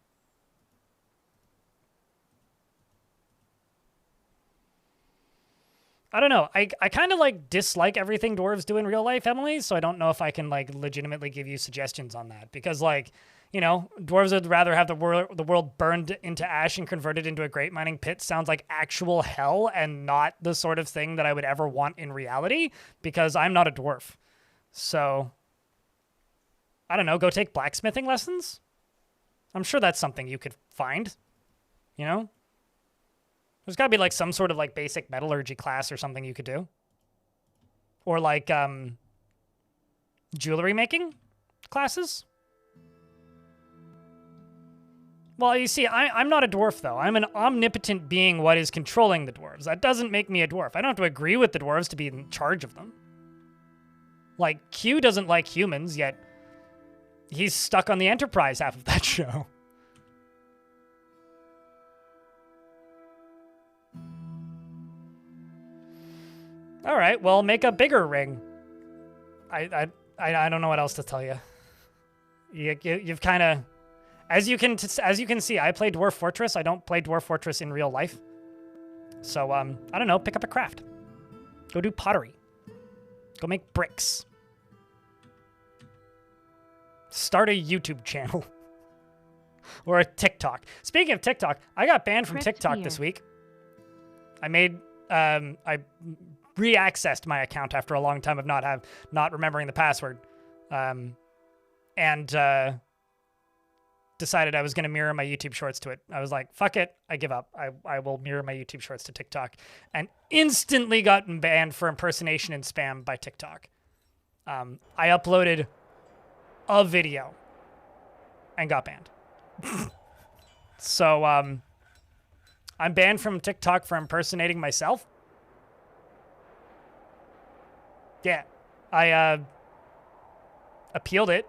I don't know. I kind of like dislike everything dwarves do in real life, Emily, so I don't know if I can like legitimately give you suggestions on that, because like, you know, dwarves would rather have the world burned into ash and converted into a great mining pit. Sounds like actual hell and not the sort of thing that I would ever want in reality, because I'm not a dwarf. So I don't know, go take blacksmithing lessons? I'm sure that's something you could find, you know? There's got to be like some sort of like basic metallurgy class or something you could do. Or like jewelry making classes. Well, you see, I'm not a dwarf, though. I'm an omnipotent being what is controlling the dwarves. That doesn't make me a dwarf. I don't have to agree with the dwarves to be in charge of them. Like, Q doesn't like humans, yet he's stuck on the Enterprise half of that show. All right, well, make a bigger ring. I don't know what else to tell you. You've kind of, as you can see, I play Dwarf Fortress. I don't play Dwarf Fortress in real life. So I don't know. Pick up a craft. Go do pottery. Go make bricks. Start a YouTube channel or a TikTok. Speaking of TikTok, I got banned from TikTok this week. I made I re-accessed my account after a long time of not remembering the password, and decided I was going to mirror my YouTube Shorts to it. I was like, fuck it, I give up. I will mirror my YouTube Shorts to TikTok, and instantly got banned for impersonation and spam by TikTok. I uploaded a video and got banned. So I'm banned from TikTok for impersonating myself. Yeah, I appealed it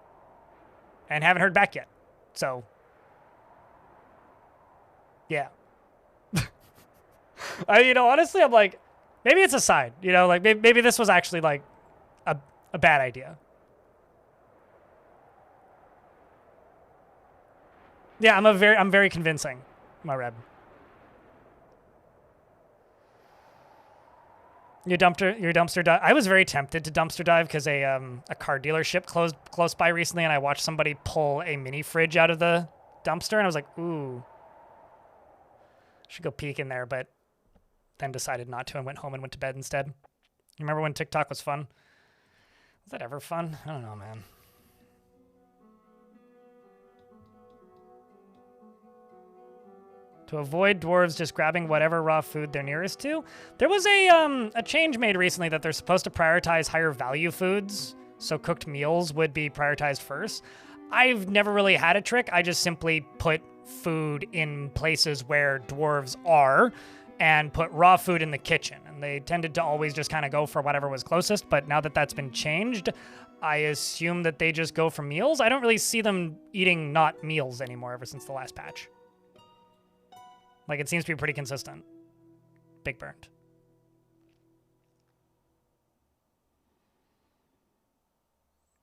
and haven't heard back yet. So, yeah. Honestly, I'm like, maybe it's a sign. Like maybe this was actually like a bad idea. Yeah, I'm very convincing, my reb. Your dumpster dive. I was very tempted to dumpster dive because a car dealership closed close by recently, and I watched somebody pull a mini fridge out of the dumpster, and I was like, ooh, should go peek in there, but then decided not to and went home and went to bed instead. You remember when TikTok was fun? Was that ever fun? I don't know, man. To avoid dwarves just grabbing whatever raw food they're nearest to. There was a change made recently that they're supposed to prioritize higher value foods, so cooked meals would be prioritized first. I've never really had a trick. I just simply put food in places where dwarves are and put raw food in the kitchen. And they tended to always just kind of go for whatever was closest, but now that that's been changed, I assume that they just go for meals. I don't really see them eating not meals anymore ever since the last patch. Like, it seems to be pretty consistent. Big burned.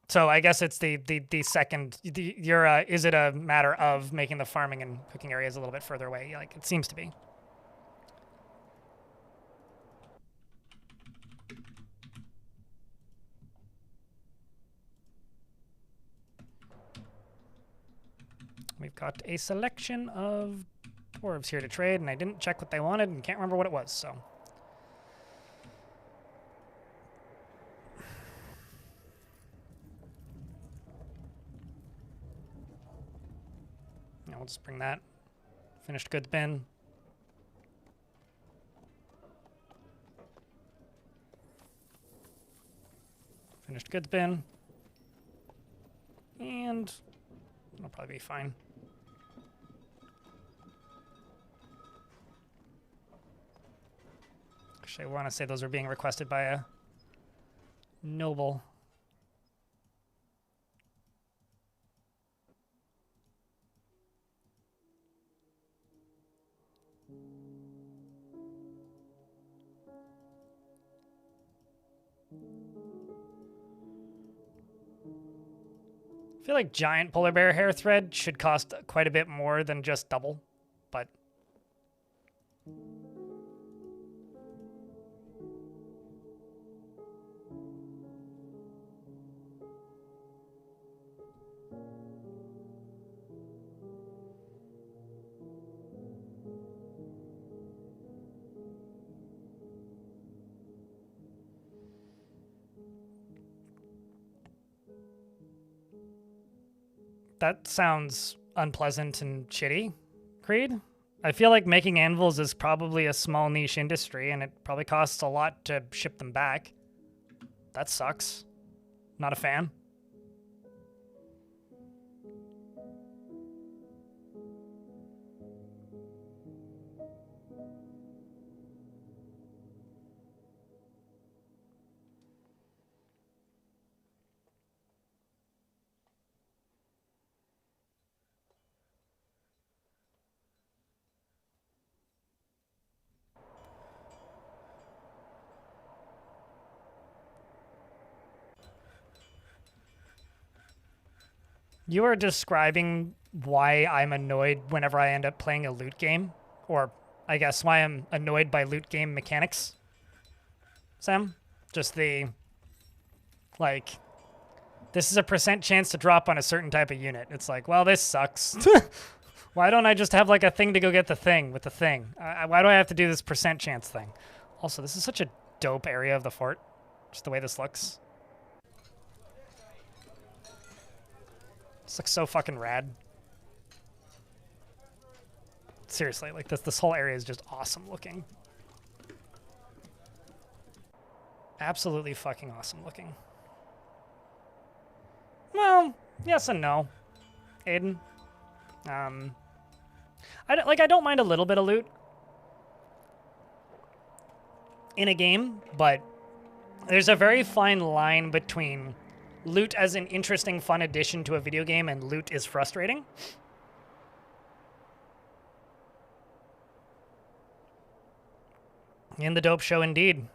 So I guess it's the second. Is it a matter of making the farming and cooking areas a little bit further away? Like, it seems to be. We've got a selection of Dwarves here to trade, and I didn't check what they wanted and can't remember what it was, so. Yeah, we'll just bring that. Finished goods bin. Finished goods bin. And it'll probably be fine. Actually, I want to say those are being requested by a noble. I feel like giant polar bear hair thread should cost quite a bit more than just double, but that sounds unpleasant and shitty, Creed. I feel like making anvils is probably a small niche industry, and it probably costs a lot to ship them back. That sucks. Not a fan. You are describing why I'm annoyed whenever I end up playing a loot game, or I guess why I'm annoyed by loot game mechanics, Sam. Just the, like, this is a % chance to drop on a certain type of unit. It's like, well, this sucks. Why don't I just have, like, a thing to go get the thing with the thing? Why do I have to do this % chance thing? Also, this is such a dope area of the fort, just the way this looks. This looks so fucking rad. Seriously, like this whole area is just awesome looking. Absolutely fucking awesome looking. Well, yes and no, Aiden. I don't mind a little bit of loot in a game, but there's a very fine line between loot as an interesting, fun addition to a video game and loot is frustrating. In the dope show, indeed.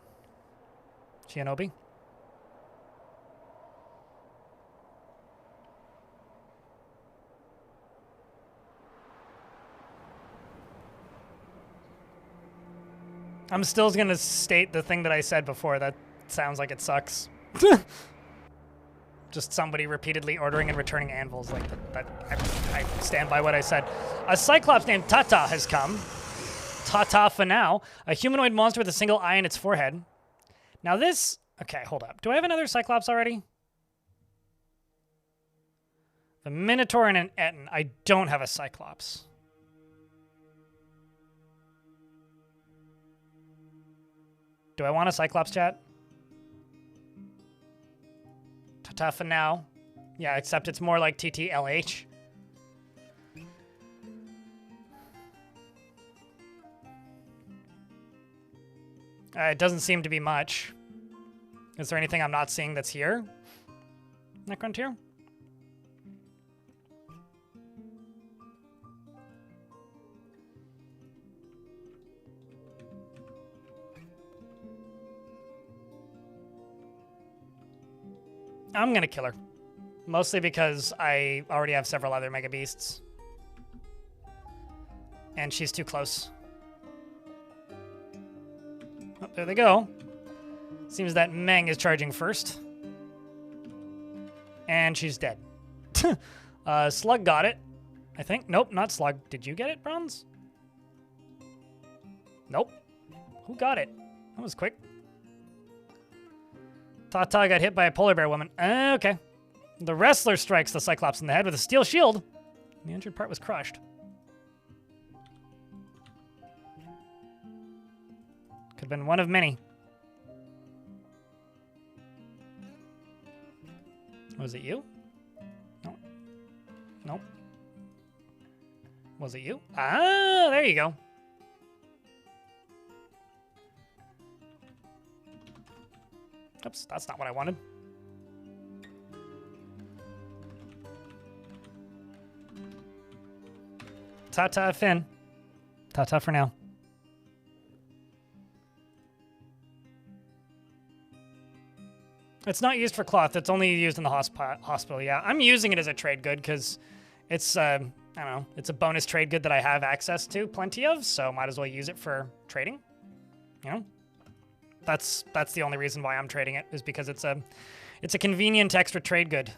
Shinobi. I'm still going to state the thing that I said before. That sounds like it sucks. Just somebody repeatedly ordering and returning anvils. Like I stand by what I said. A Cyclops named Tata has come. Tata for now. A humanoid monster with a single eye in its forehead. Now this... Okay, hold up. Do I have another Cyclops already? The Minotaur and an Etten. I don't have a Cyclops. Do I want a Cyclops, chat? Ta-ta for now. Yeah, except it's more like TTLH. It doesn't seem to be much. Is there anything I'm not seeing that's here? Necrontier? I'm gonna kill her. Mostly because I already have several other Mega Beasts. And she's too close. Oh, there they go. Seems that Meng is charging first. And she's dead. Slug got it, I think. Nope, not Slug. Did you get it, Bronze? Nope. Who got it? That was quick. Tata got hit by a polar bear woman. Okay. The wrestler strikes the Cyclops in the head with a steel shield. The injured part was crushed. Could have been one of many. Was it you? No. Nope. Was it you? Ah, there you go. Oops, that's not what I wanted. Ta-ta, Finn. Ta-ta for now. It's not used for cloth. It's only used in the hospital. Yeah, I'm using it as a trade good because it's, I don't know, it's a bonus trade good that I have access to plenty of, so might as well use it for trading. You know, that's the only reason why I'm trading it, is because it's a convenient extra trade good.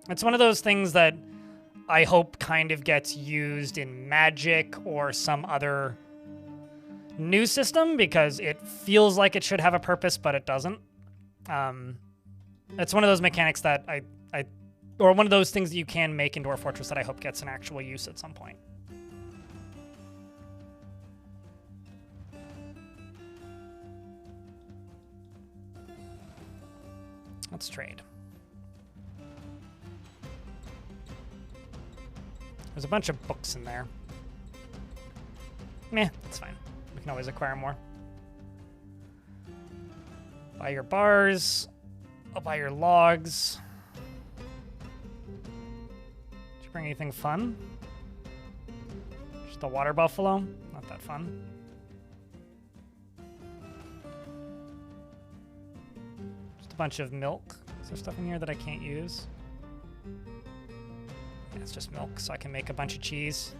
It's one of those things that I hope kind of gets used in Magic or some other new system, because it feels like it should have a purpose, but it doesn't. It's one of those mechanics that or one of those things that you can make in Dwarf Fortress that I hope gets an actual use at some point. Let's trade. There's a bunch of books in there. Meh, that's fine. We can always acquire more. Buy your bars. I'll buy your logs. Did you bring anything fun? Just a water buffalo? Not that fun. Just a bunch of milk. Is there stuff in here that I can't use? Yeah, it's just milk, so I can make a bunch of cheese.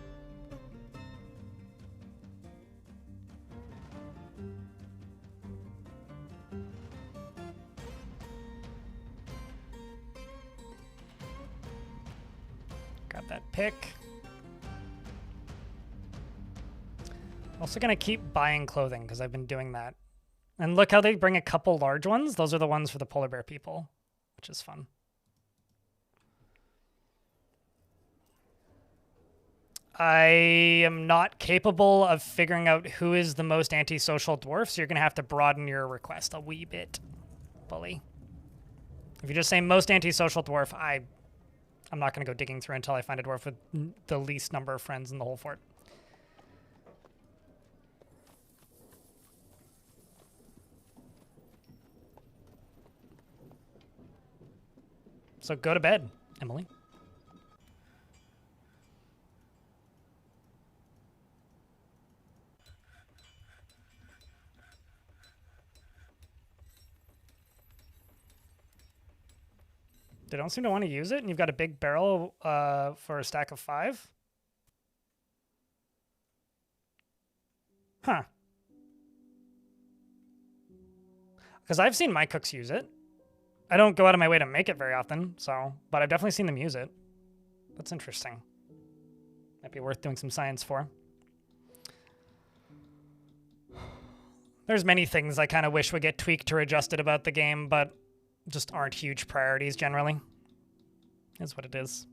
Grab that pick. Also gonna keep buying clothing because I've been doing that. And look how they bring a couple large ones. Those are the ones for the polar bear people, which is fun. I am not capable of figuring out who is the most antisocial dwarf, so you're going to have to broaden your request a wee bit, bully. If you just say most antisocial dwarf, I'm not going to go digging through until I find a dwarf with the least number of friends in the whole fort. So go to bed, Emily. They don't seem to want to use it, and you've got a big barrel for a stack of 5? Huh. Because I've seen my cooks use it. I don't go out of my way to make it very often, but I've definitely seen them use it. That's interesting. Might be worth doing some science for. There's many things I kind of wish would get tweaked or adjusted about the game, but just aren't huge priorities generally. Is what it is.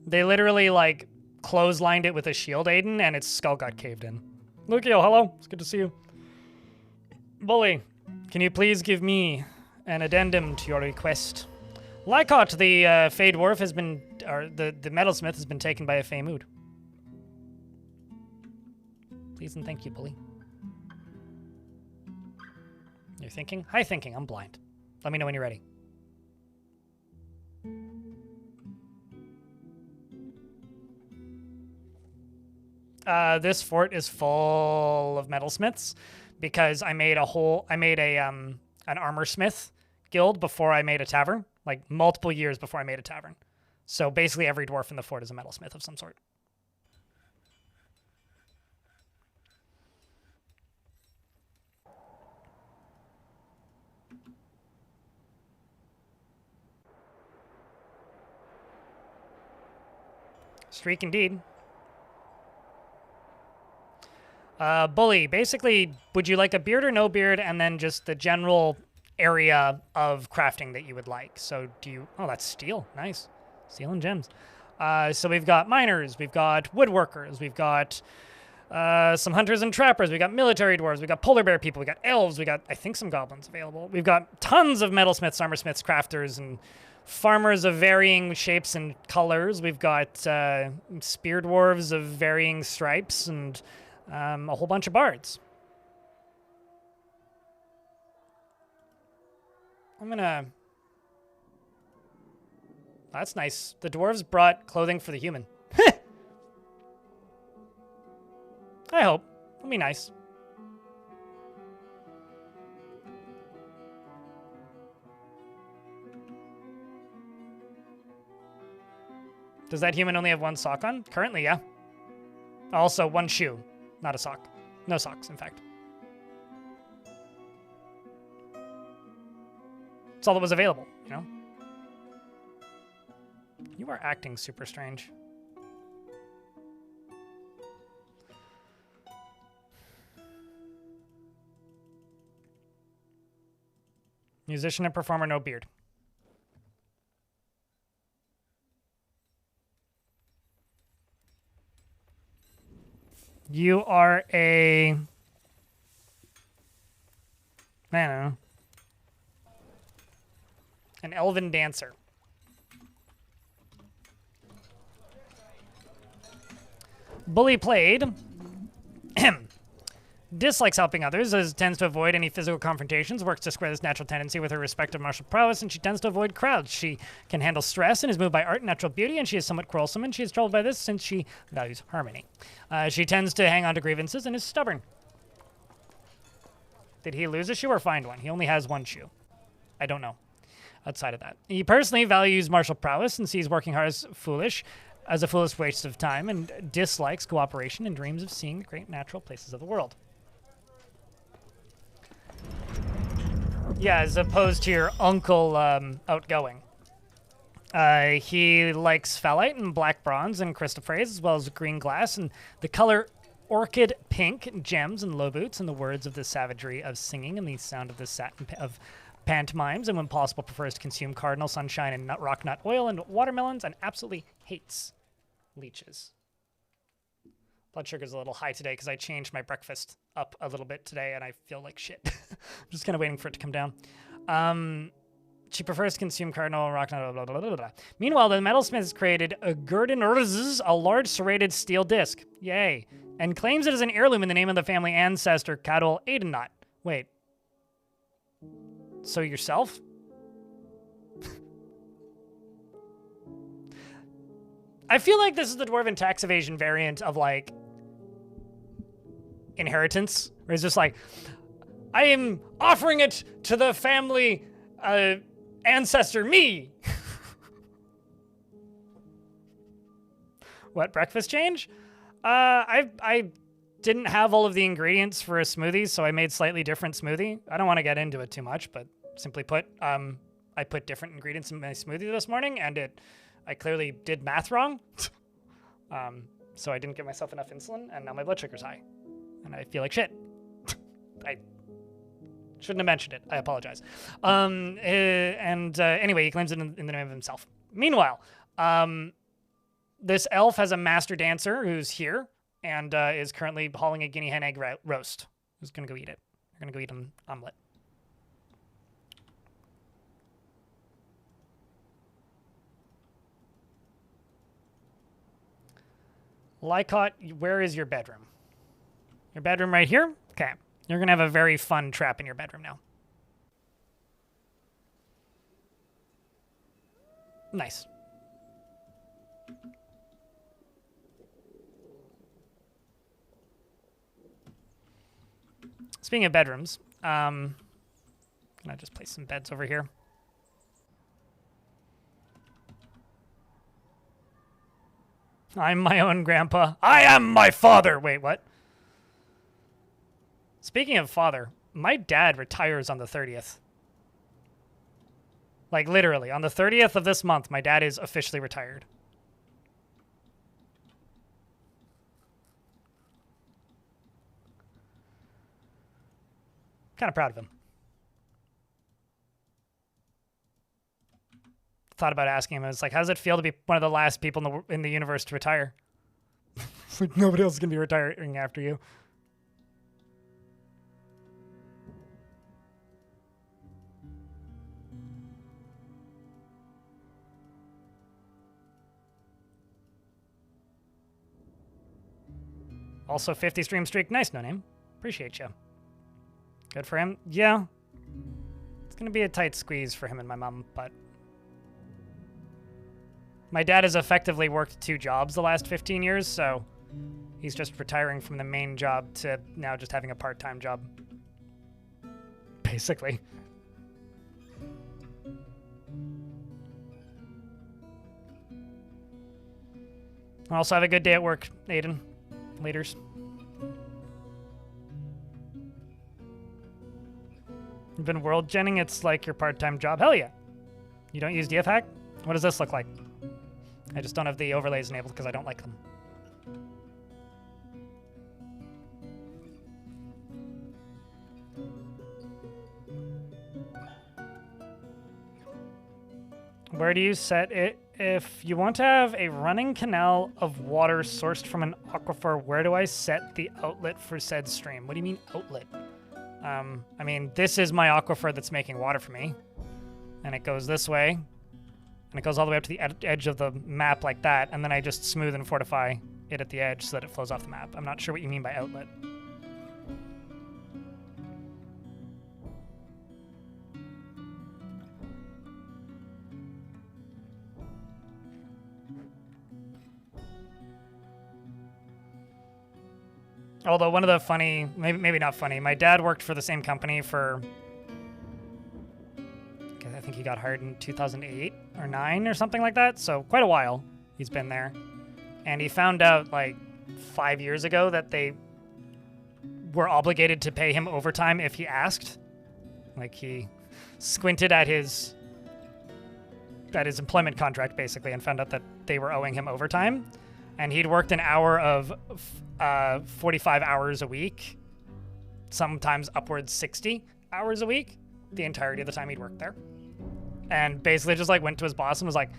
They literally, like, clotheslined it with a shield, Aiden, and its skull got caved in. Lucio, hello. It's good to see you. Bully, can you please give me an addendum to your request? Lycott, the Fey Dwarf, has been, or the metalsmith has been taken by a Fey mood. Please and thank you, Bully. You're thinking? Hi, thinking. I'm blind. Let me know when you're ready. This fort is full of metalsmiths because I made an armor smith guild before I made a tavern, like multiple years before I made a tavern. So basically every dwarf in the fort is a metalsmith of some sort. Streak indeed. Bully, basically, would you like a beard or no beard, and then just the general area of crafting that you would like. So do you... Oh, that's steel. Nice. Steel and gems. So we've got miners, we've got woodworkers, we've got some hunters and trappers, we've got military dwarves, we've got polar bear people, we've got elves, we got, I think, some goblins available. We've got tons of metalsmiths, armorsmiths, crafters, and farmers of varying shapes and colors. We've got spear dwarves of varying stripes and a whole bunch of bards. I'm gonna... That's nice. The dwarves brought clothing for the human. I hope. It'll be nice. Does that human only have one sock on? Currently, yeah. Also, one shoe. Not a sock. No socks, in fact. It's all that was available, you know? You are acting super strange. Musician and performer, no beard. You are a... I don't know. An elven dancer. Bully played. Dislikes helping others, as tends to avoid any physical confrontations, works to square this natural tendency with her respective martial prowess, and she tends to avoid crowds. She can handle stress and is moved by art and natural beauty, and she is somewhat quarrelsome, and she is troubled by this since she values harmony. She tends to hang on to grievances and is stubborn. Did he lose a shoe or find one? He only has one shoe. I don't know. Outside of that, he personally values martial prowess and sees working hard as a foolish waste of time, and dislikes cooperation and dreams of seeing the great natural places of the world. Yeah, as opposed to your uncle outgoing. He likes phalite and black bronze and crystophrase, as well as green glass, and the color orchid pink, gems and low boots, and the words of the savagery of singing and the sound of the satin of pantomimes, and when possible prefers to consume cardinal sunshine and rock nut oil and watermelons, and absolutely hates leeches. Blood sugar's a little high today because I changed my breakfast up a little bit today and I feel like shit. I'm just kind of waiting for it to come down. She prefers to consume cardinal rock nut, blah, blah, blah, blah. Meanwhile, the metalsmith has created a Gurdin, a large serrated steel disc. Yay. And claims it as an heirloom in the name of the family ancestor, Cadol Aidenot. Wait. So yourself? I feel like this is the Dwarven tax evasion variant of, like, inheritance. Where it's just like, I am offering it to the family ancestor, me. What, breakfast change? I didn't have all of the ingredients for a smoothie, so I made slightly different smoothie. I don't want to get into it too much, but simply put, I put different ingredients in my smoothie this morning, and I clearly did math wrong. So I didn't give myself enough insulin, and now my blood sugar's high. And I feel like shit. I shouldn't have mentioned it. I apologize. Anyway, he claims it in the name of himself. Meanwhile, this elf has a master dancer who's here and is currently hauling a guinea hen egg roast. Who's going to go eat it? We're going to go eat an omelet. Lycott, where is your bedroom? Your bedroom right here? Okay. You're going to have a very fun trap in your bedroom now. Nice. Speaking of bedrooms, can I just place some beds over here? I'm my own grandpa. I am my father! Wait, what? Speaking of father, my dad retires on the 30th. Like, literally, on the 30th of this month, my dad is officially retired. Kind of proud of him. Thought about asking him. It's like, how does it feel to be one of the last people in the universe to retire? It's like nobody else is going to be retiring after you. Also 50 stream streak. Nice, No Name. Appreciate you. Good for him. Yeah. It's going to be a tight squeeze for him and my mom, but... My dad has effectively worked 2 jobs the last 15 years, so he's just retiring from the main job to now just having a part-time job. Basically. Also have a good day at work, Aiden. Laters. You've been world genning, it's like your part-time job. Hell yeah. You don't use DF hack? What does this look like? I just don't have the overlays enabled because I don't like them. Where do you set it? If you want to have a running canal of water sourced from an aquifer, where do I set the outlet for said stream? What do you mean outlet? I mean, this is my aquifer that's making water for me. And it goes this way. And it goes all the way up to the edge of the map like that. And then I just smooth and fortify it at the edge so that it flows off the map. I'm not sure what you mean by outlet. Although one of the funny, maybe not funny, my dad worked for the same company for, I think he got hired in 2008 or 9 or something like that. So quite a while he's been there. And he found out like 5 years ago that they were obligated to pay him overtime if he asked. Like he squinted at his employment contract basically and found out that they were owing him overtime. And he'd worked an hour of 45 hours a week, sometimes upwards 60 hours a week, the entirety of the time he'd worked there. And basically just like went to his boss and was like,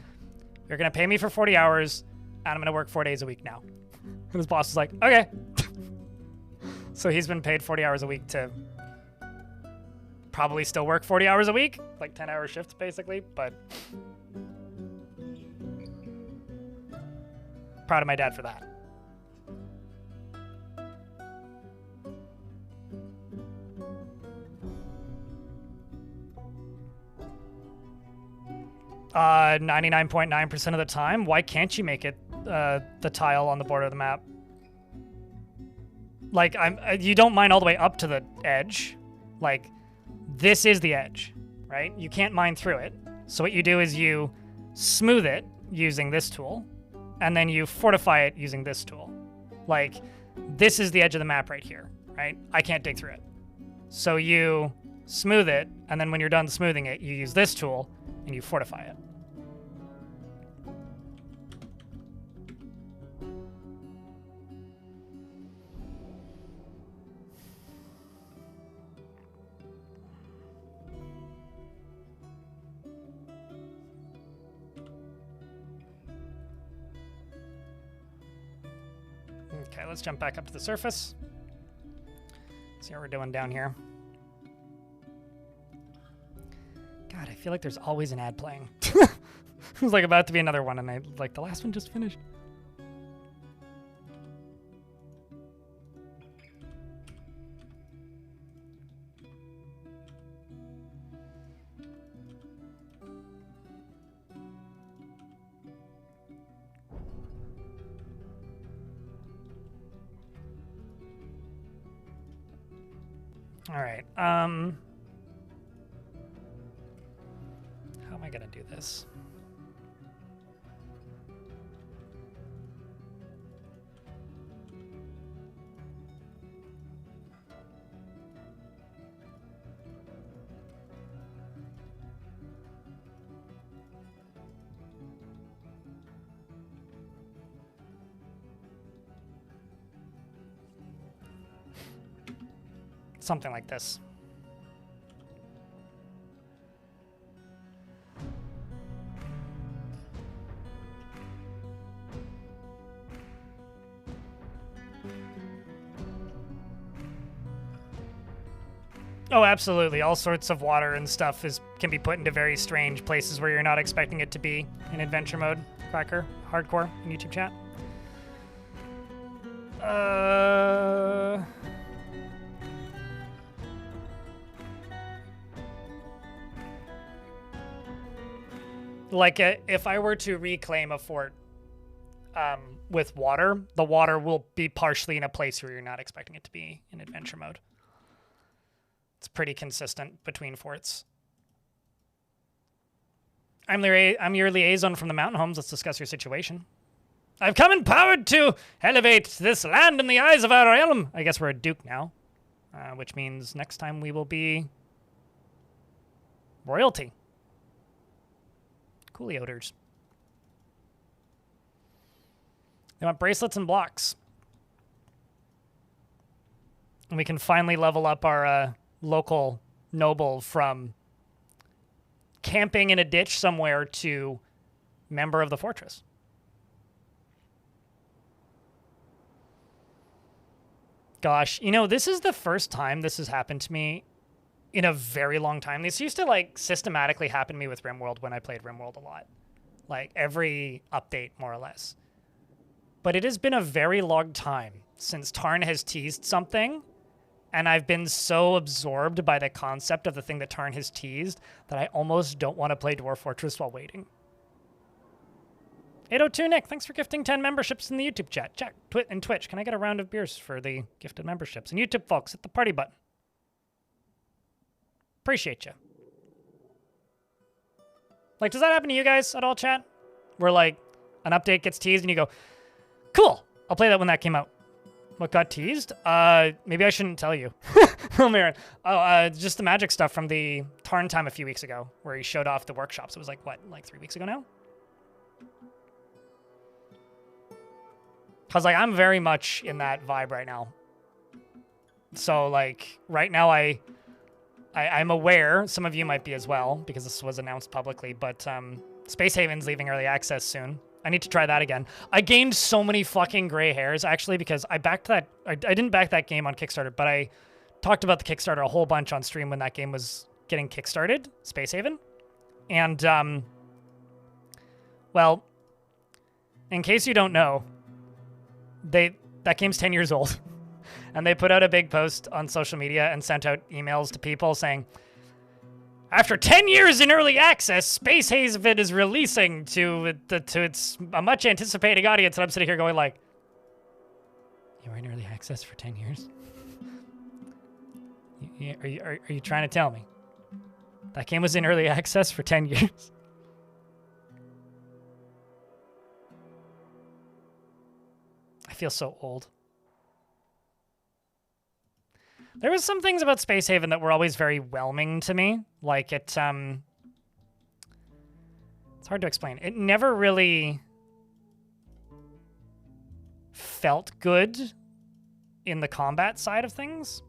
you're going to pay me for 40 hours and I'm going to work 4 days a week now. And his boss was like, okay. So he's been paid 40 hours a week to probably still work 40 hours a week, like 10-hour shifts basically, but proud of my dad for that. 99.9% of the time. Why can't you make it the tile on the border of the map? Like, you don't mine all the way up to the edge. Like, this is the edge, right? You can't mine through it. So what you do is you smooth it using this tool, and then you fortify it using this tool. Like, this is the edge of the map right here, right? I can't dig through it. So you smooth it, and then when you're done smoothing it, you use this tool, and you fortify it. Okay, let's jump back up to the surface. See how we're doing down here. God, I feel like there's always an ad playing. It was like about to be another one, and the last one just finished. All right. How am I gonna do this? Something like this. Oh, absolutely. All sorts of water and stuff can be put into very strange places where you're not expecting it to be in adventure mode. Cracker, hardcore in YouTube chat. Like, if I were to reclaim a fort with water, the water will be partially in a place where you're not expecting it to be in adventure mode. It's pretty consistent between forts. I'm your liaison from the mountain homes. Let's discuss your situation. I've come empowered to elevate this land in the eyes of our realm. I guess we're a duke now, which means next time we will be royalty. Coolie odors. They want bracelets and blocks. And we can finally level up our local noble from camping in a ditch somewhere to member of the fortress. Gosh, you know, this is the first time this has happened to me in a very long time. This used to, like, systematically happen to me with RimWorld when I played RimWorld a lot. Like, every update, more or less. But it has been a very long time since Tarn has teased something, and I've been so absorbed by the concept of the thing that Tarn has teased that I almost don't want to play Dwarf Fortress while waiting. 802 Nick, thanks for gifting 10 memberships in the YouTube chat. Chat and Twitch, can I get a round of beers for the gifted memberships? And YouTube folks, hit the party button. Appreciate you. Like, does that happen to you guys at all, chat? Where, like, an update gets teased and you go, cool, I'll play that when that came out. What got teased? Maybe I shouldn't tell you. Oh, Marin. Oh, just the magic stuff from the Tarn time a few weeks ago where he showed off the workshops. It was like, what, like 3 weeks ago now? Because, like, I'm very much in that vibe right now. So, like, right now I'm aware, some of you might be as well, because this was announced publicly, but Space Haven's leaving early access soon. I need to try that again. I gained so many fucking gray hairs, actually, because I backed that... I didn't back that game on Kickstarter, but I talked about the Kickstarter a whole bunch on stream when that game was getting kickstarted, Space Haven. And, well, in case you don't know, that game's 10 years old. And they put out a big post on social media and sent out emails to people saying, after 10 years in early access, Space Haven is releasing to its a much anticipated audience. And I'm sitting here going like, you were in early access for 10 years? Are you trying to tell me that game was in early access for 10 years? I feel so old. There was some things about Space Haven that were always very whelming to me. Like, it's hard to explain. It never really felt good in the combat side of things,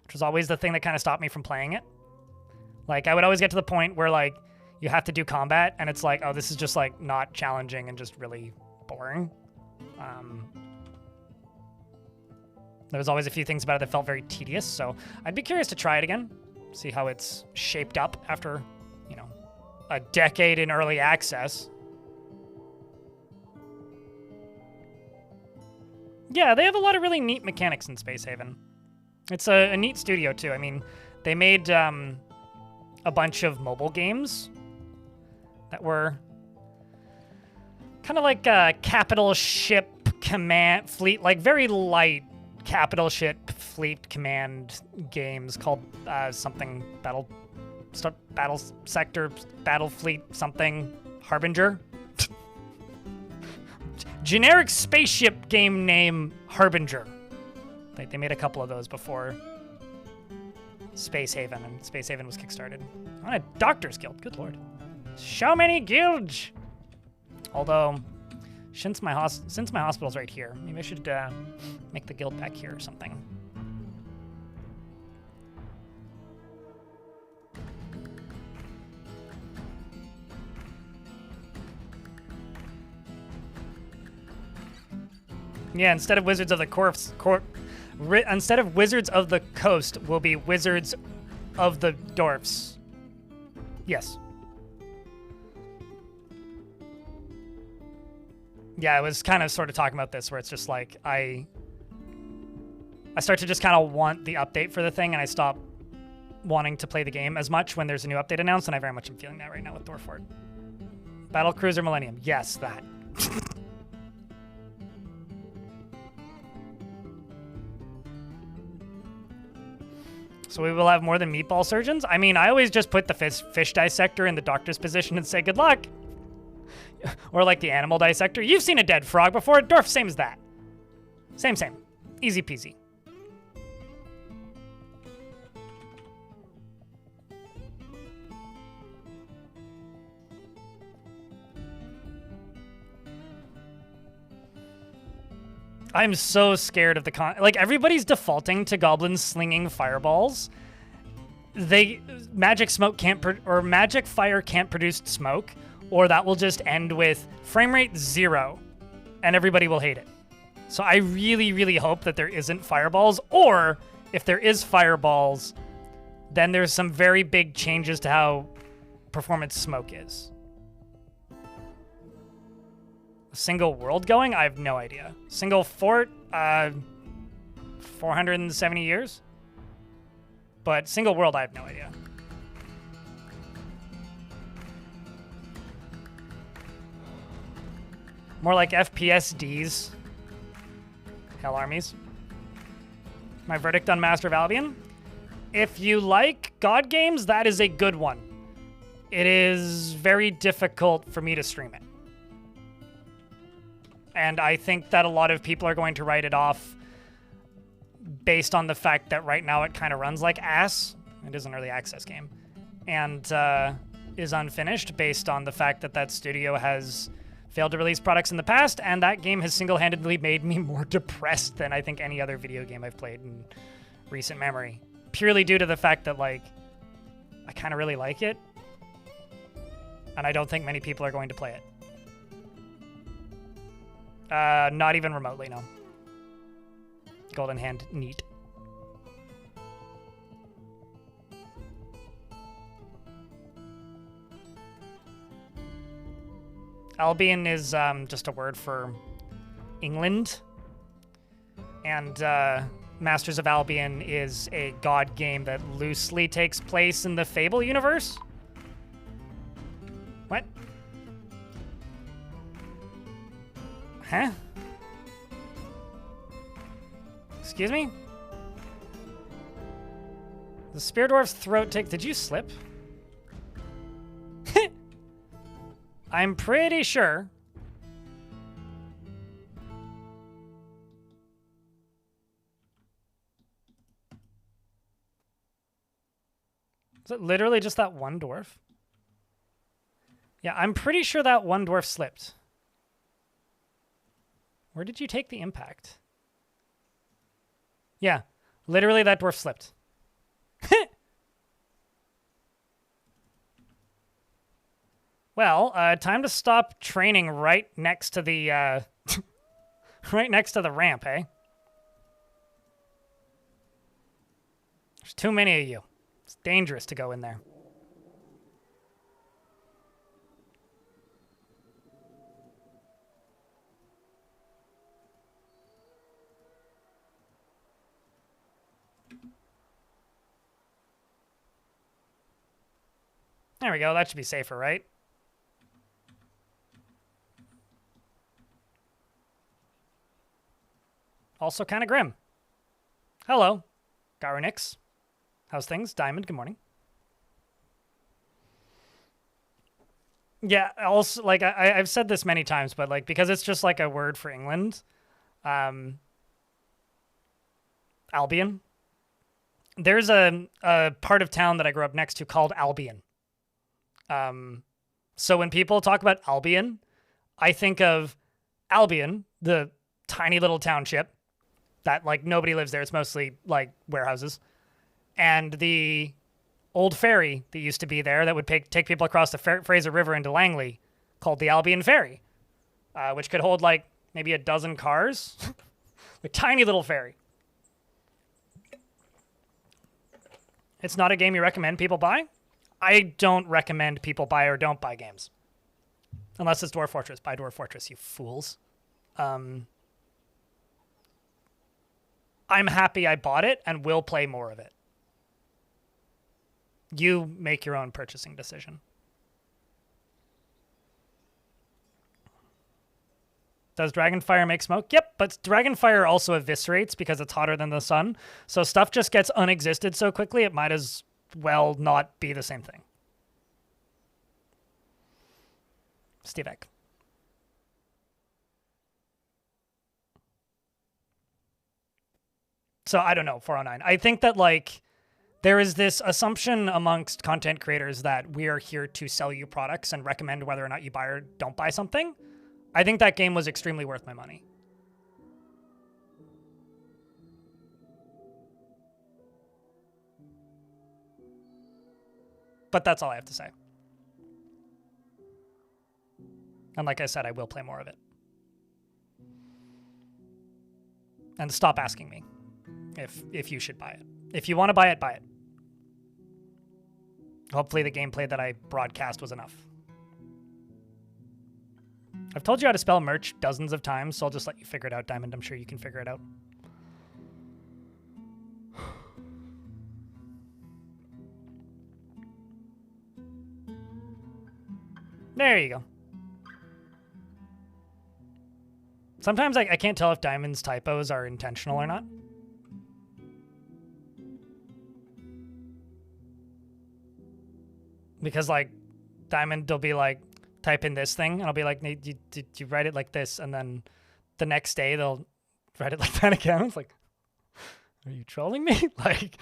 which was always the thing that kind of stopped me from playing it. Like, I would always get to the point where, like, you have to do combat, and it's like, oh, this is just, like, not challenging and just really boring. There was always a few things about it that felt very tedious, so I'd be curious to try it again, see how it's shaped up after, you know, a decade in early access. Yeah, they have a lot of really neat mechanics in Space Haven. It's a neat studio, too. I mean, they made a bunch of mobile games that were kind of like capital ship command fleet, like very light capital ship fleet command games called something battle sector battle fleet something Harbinger. Generic spaceship game name Harbinger. They made a couple of those before Space Haven, and Space Haven was kickstarted. On a Doctor's Guild, good lord. So many guilds! Although, since my hospital's right here, maybe I should make the guild back here or something. Yeah, instead of Wizards of the Instead of Wizards of the Coast, will be Wizards of the Dwarfs. Yes. Yeah, I was kind of sort of talking about this, where it's just like I start to just kind of want the update for the thing, and I stop wanting to play the game as much when there's a new update announced, and I very much am feeling that right now with Dwarf Fort. Battle Cruiser Millennium. Yes, that. So we will have more than meatball surgeons? I mean, I always just put the fish dissector in the doctor's position and say good luck. Or like the animal dissector. You've seen a dead frog before. Dwarf, same as that. Same. Easy peasy. I'm so scared of the like everybody's defaulting to goblins slinging fireballs. Magic fire can't produce smoke, or that will just end with frame rate 0 and everybody will hate it. So I really, really hope that there isn't fireballs, or if there is fireballs, then there's some very big changes to how performance smoke is. Single world going? I have no idea. Single fort? 470 years? But single world, I have no idea. More like FPSDs. Hell armies. My verdict on Master of Albion? If you like God games, that is a good one. It is very difficult for me to stream it. And I think that a lot of people are going to write it off based on the fact that right now it kind of runs like ass. It is an early access game. And is unfinished based on the fact that that studio has failed to release products in the past, and that game has single-handedly made me more depressed than I think any other video game I've played in recent memory. Purely due to the fact that, like, I kind of really like it, and I don't think many people are going to play it. Not even remotely, no. Golden Hand, neat. Albion is just a word for England. And Masters of Albion is a god game that loosely takes place in the Fable universe. What? Huh? Excuse me? The Spear Dwarf's throat take... Did you slip? I'm pretty sure. Is it literally just that one dwarf? Yeah, I'm pretty sure that one dwarf slipped. Where did you take the impact? Yeah, literally that dwarf slipped. Well, time to stop training right next to the right next to the ramp, eh? There's too many of you. It's dangerous to go in there. There we go. That should be safer, right? Also kind of grim. Hello, Garunix. How's things? Diamond, good morning. Yeah, also, like, I've said this many times, but, like, because it's just, like, a word for England, Albion. There's a part of town that I grew up next to called Albion. So when people talk about Albion, I think of Albion, the tiny little township that, like, nobody lives there. It's mostly, like, warehouses. And the old ferry that used to be there that would take people across the Fraser River into Langley, called the Albion Ferry, which could hold, like, maybe a dozen cars. A tiny little ferry. It's not a game you recommend people buy? I don't recommend people buy or don't buy games. Unless it's Dwarf Fortress. Buy Dwarf Fortress, you fools. I'm happy I bought it and will play more of it. You make your own purchasing decision. Does Dragonfire make smoke? Yep, but Dragonfire also eviscerates because it's hotter than the sun. So stuff just gets unexisted so quickly, it might as well not be the same thing. Stevek. So I don't know, 409. I think that like there is this assumption amongst content creators that we are here to sell you products and recommend whether or not you buy or don't buy something. I think that game was extremely worth my money. But that's all I have to say. And like I said, I will play more of it. And stop asking me if you should buy it. If you want to buy it, buy it. Hopefully the gameplay that I broadcast was enough. I've told you how to spell merch dozens of times, so I'll just let you figure it out, Diamond. I'm sure you can figure it out. There you go. Sometimes I can't tell if Diamond's typos are intentional or not. Because, like, Diamond will be like, type in this thing, and I'll be like, did you write it like this? And then the next day they'll write it like that again. It's like, are you trolling me? Like,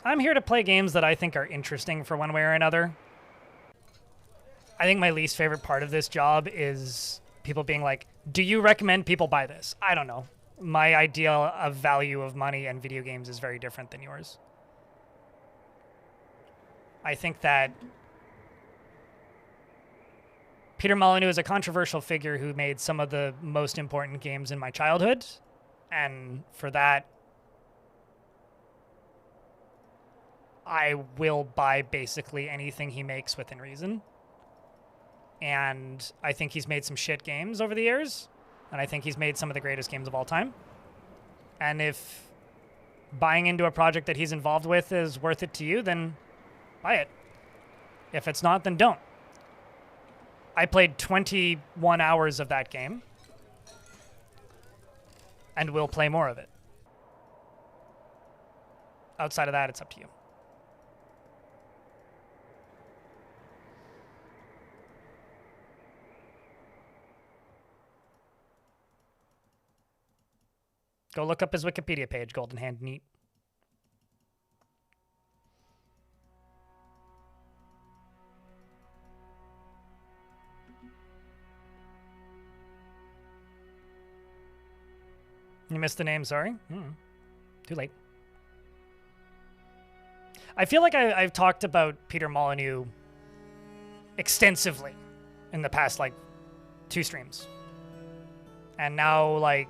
I'm here to play games that I think are interesting for one way or another. I think my least favorite part of this job is people being like, do you recommend people buy this? I don't know. My idea of value of money and video games is very different than yours. I think that Peter Molyneux is a controversial figure who made some of the most important games in my childhood. And for that, I will buy basically anything he makes within reason. And I think he's made some shit games over the years. And I think he's made some of the greatest games of all time. And if buying into a project that he's involved with is worth it to you, then buy it. If it's not, then don't. I played 21 hours of that game. And will play more of it. Outside of that, it's up to you. Go look up his Wikipedia page, Golden Hand Neat. You missed the name, sorry. Too late. I feel like I've talked about Peter Molyneux extensively in the past, like, 2 streams. And now, like,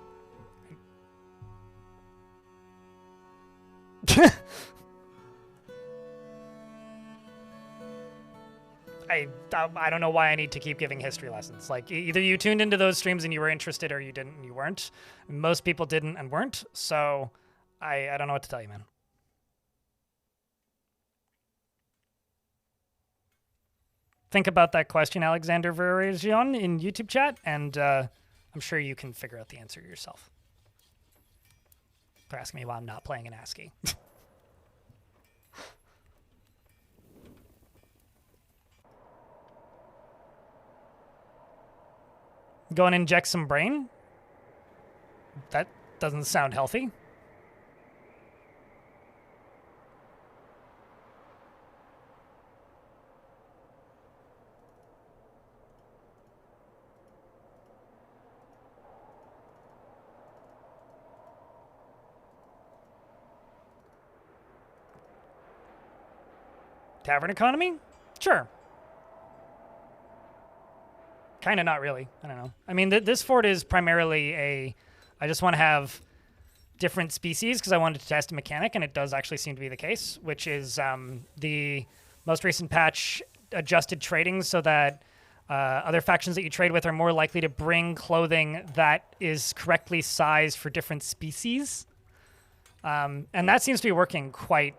I don't know why I need to keep giving history lessons. Like, either you tuned into those streams and you were interested, or you didn't and you weren't. Most people didn't and weren't, so I don't know what to tell you, man. Think about that question, Alexander Verregion, in YouTube chat, and I'm sure you can figure out the answer yourself. They're asking me why I'm not playing an ASCII. Go and inject some brain? That doesn't sound healthy. Tavern economy? Sure. Kind of not really. I don't know. I mean, this fort is primarily I just want to have different species because I wanted to test a mechanic, and it does actually seem to be the case, which is the most recent patch adjusted trading so that other factions that you trade with are more likely to bring clothing that is correctly sized for different species. And that seems to be working quite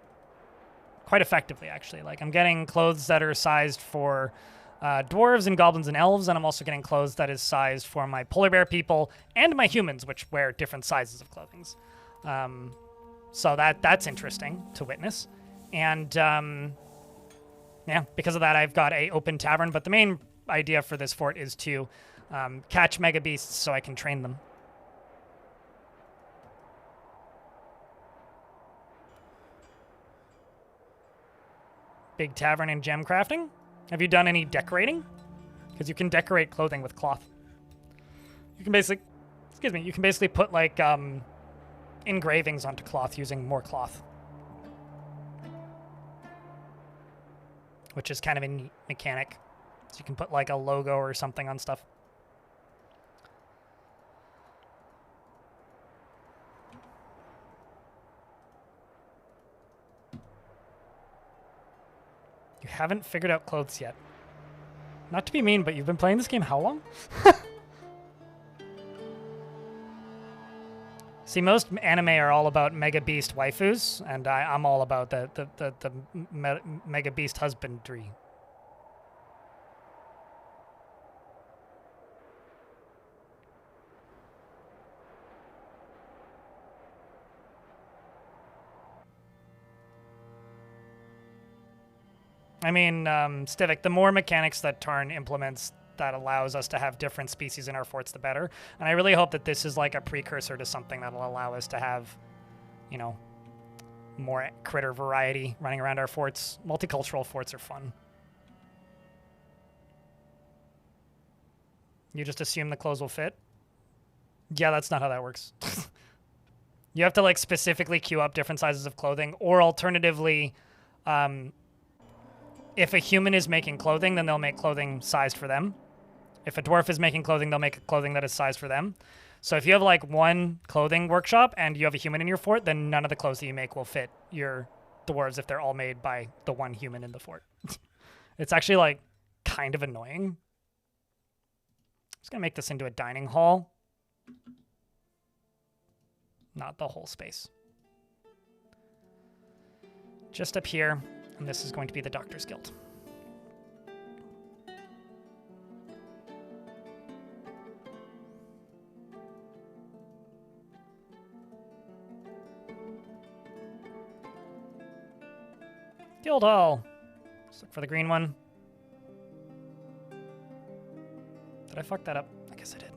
effectively, actually. Like, I'm getting clothes that are sized for dwarves and goblins and elves, and I'm also getting clothes that is sized for my polar bear people and my humans, which wear different sizes of clothing. So that's interesting to witness. And yeah, because of that, I've got a open tavern, but the main idea for this fort is to catch mega beasts so I can train them. Big tavern and gem crafting. Have you done any decorating? Because you can decorate clothing with cloth. You can basically, you can basically put like engravings onto cloth using more cloth, which is kind of a neat mechanic. So you can put like a logo or something on stuff. You haven't figured out clothes yet. Not to be mean, but you've been playing this game how long? See, most anime are all about Mega Beast waifus, and I'm all about the Mega Beast husbandry. I mean, Stivik, the more mechanics that Tarn implements that allows us to have different species in our forts, the better. And I really hope that this is like a precursor to something that'll allow us to have, you know, more critter variety running around our forts. Multicultural forts are fun. You just assume the clothes will fit? Yeah, that's not how that works. You have to like specifically queue up different sizes of clothing, or alternatively, if a human is making clothing, then they'll make clothing sized for them. If a dwarf is making clothing, they'll make clothing that is sized for them. So if you have like one clothing workshop and you have a human in your fort, then none of the clothes that you make will fit your dwarves if they're all made by the one human in the fort. It's actually like kind of annoying. I'm just gonna make this into a dining hall. Not the whole space. Just up here. And this is going to be the Doctor's Guild. Guild Hall. Let's look for the green one. Did I fuck that up? I guess I did.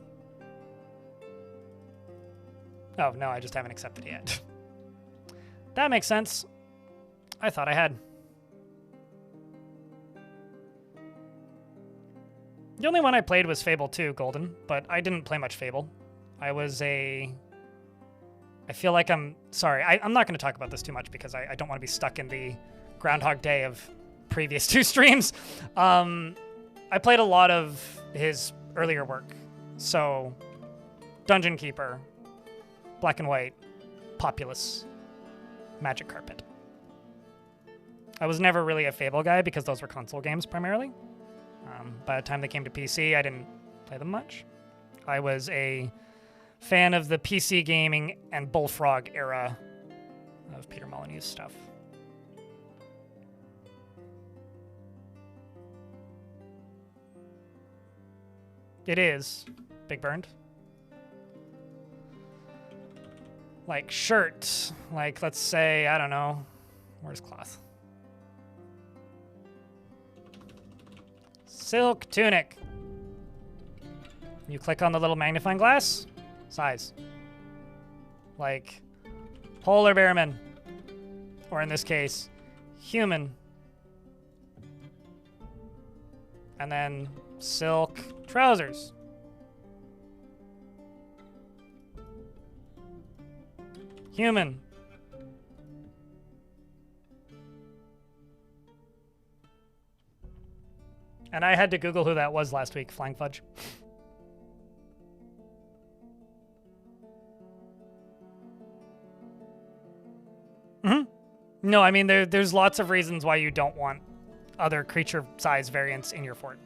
Oh, no, I just haven't accepted it yet. That makes sense. I thought I had. The only one I played was Fable 2, Golden, but I didn't play much Fable. I feel like sorry, I'm not going to talk about this too much because I don't want to be stuck in the Groundhog Day of previous two streams. I played a lot of his earlier work. So, Dungeon Keeper, Black and White, Populous, Magic Carpet. I was never really a Fable guy because those were console games primarily. By the time they came to PC, I didn't play them much. I was a fan of the PC gaming and Bullfrog era of Peter Molyneux's stuff. It is Big Burned. Like shirt, like let's say, I don't know, where's cloth? Silk tunic. You click on the little magnifying glass, size. Like polar bearman, or in this case, human. And then silk trousers. Human. And I had to Google who that was last week, Flying Fudge. No, I mean, there's lots of reasons why you don't want other creature size variants in your fort.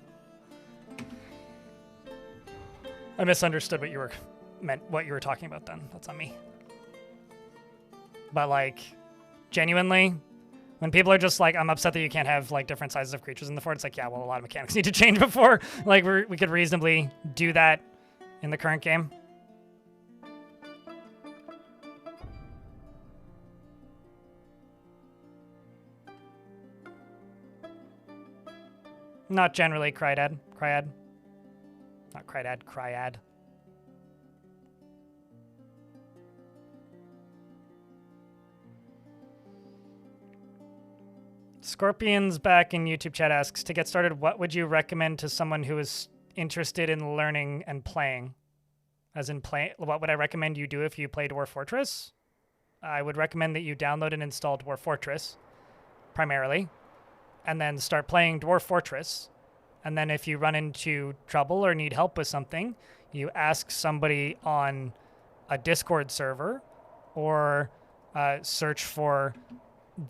I misunderstood what you were talking about then. That's on me. But like, genuinely, when people are just like, I'm upset that you can't have like different sizes of creatures in the fort, it's like, yeah, well, a lot of mechanics need to change before like we could reasonably do that in the current game. Not generally, Cryad. Not Cryad. Scorpion's back in YouTube chat asks, to get started, what would you recommend to someone who is interested in learning and playing? As in what would I recommend you do if you play Dwarf Fortress? I would recommend that you download and install Dwarf Fortress, primarily, and then start playing Dwarf Fortress. And then if you run into trouble or need help with something, you ask somebody on a Discord server or search for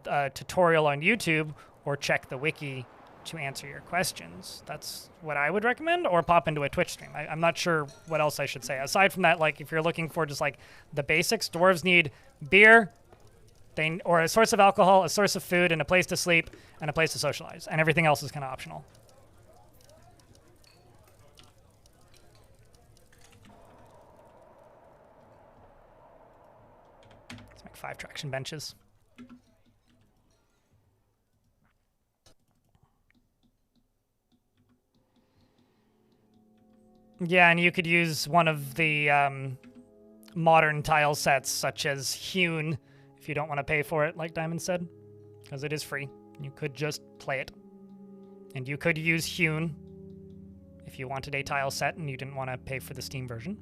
a tutorial on YouTube or check the wiki to answer your questions. That's what I would recommend, or pop into a Twitch stream. I'm not sure what else I should say. Aside from that, like if you're looking for just like the basics, dwarves need beer, or a source of alcohol, a source of food, and a place to sleep, and a place to socialize. And everything else is kind of optional. Let's make 5 traction benches. Yeah, and you could use one of the modern tile sets, such as Hewn, if you don't want to pay for it, like Diamond said, because it is free. You could just play it. And you could use Hewn if you wanted a tile set and you didn't want to pay for the Steam version.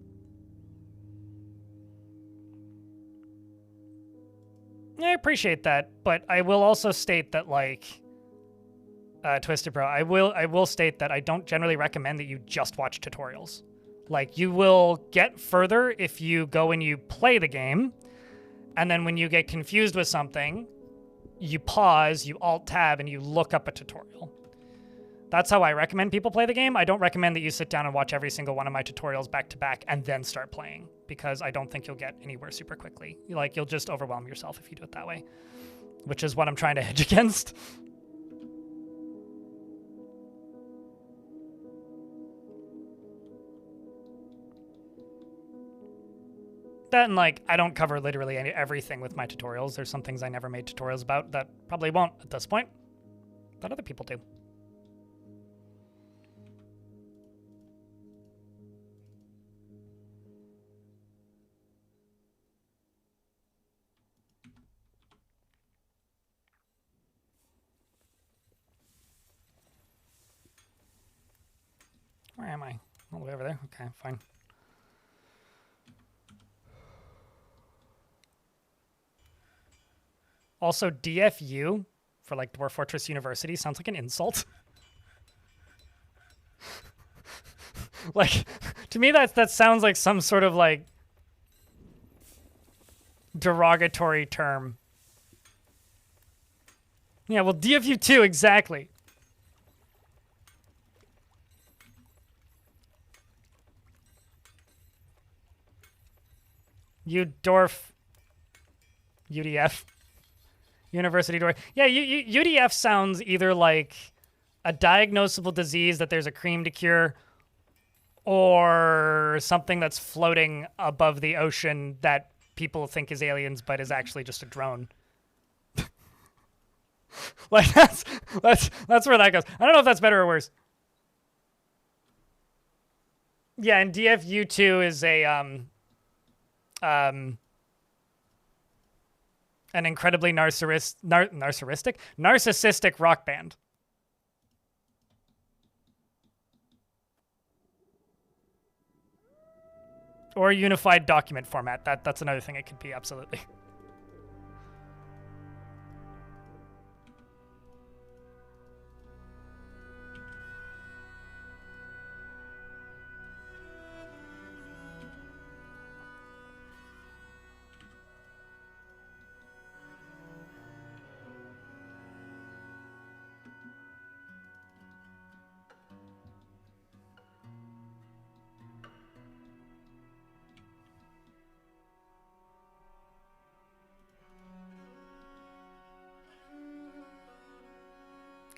I appreciate that, but I will also state that, like, Twisted Pro, I will state that I don't generally recommend that you just watch tutorials. Like, you will get further if you go and you play the game, and then when you get confused with something, you pause, you Alt-Tab, and you look up a tutorial. That's how I recommend people play the game. I don't recommend that you sit down and watch every single one of my tutorials back to back and then start playing, because I don't think you'll get anywhere super quickly. Like, you'll just overwhelm yourself if you do it that way, which is what I'm trying to hedge against. That, and like, I don't cover literally everything with my tutorials. There's some things I never made tutorials about that probably won't at this point, but other people do. Where am I? All the way over there? Okay, fine. Also, DFU for like Dwarf Fortress University sounds like an insult. Like, to me, that sounds like some sort of like derogatory term. Yeah, well, DFU too, exactly. Dwarf UDF. University Dwarf. Yeah, UDF sounds either like a diagnosable disease that there's a cream to cure, or something that's floating above the ocean that people think is aliens but is actually just a drone. Like, that's where that goes. I don't know if that's better or worse. Yeah, and DFU2 is a an incredibly narcissistic rock band. Or unified document format. That's another thing it could be, absolutely.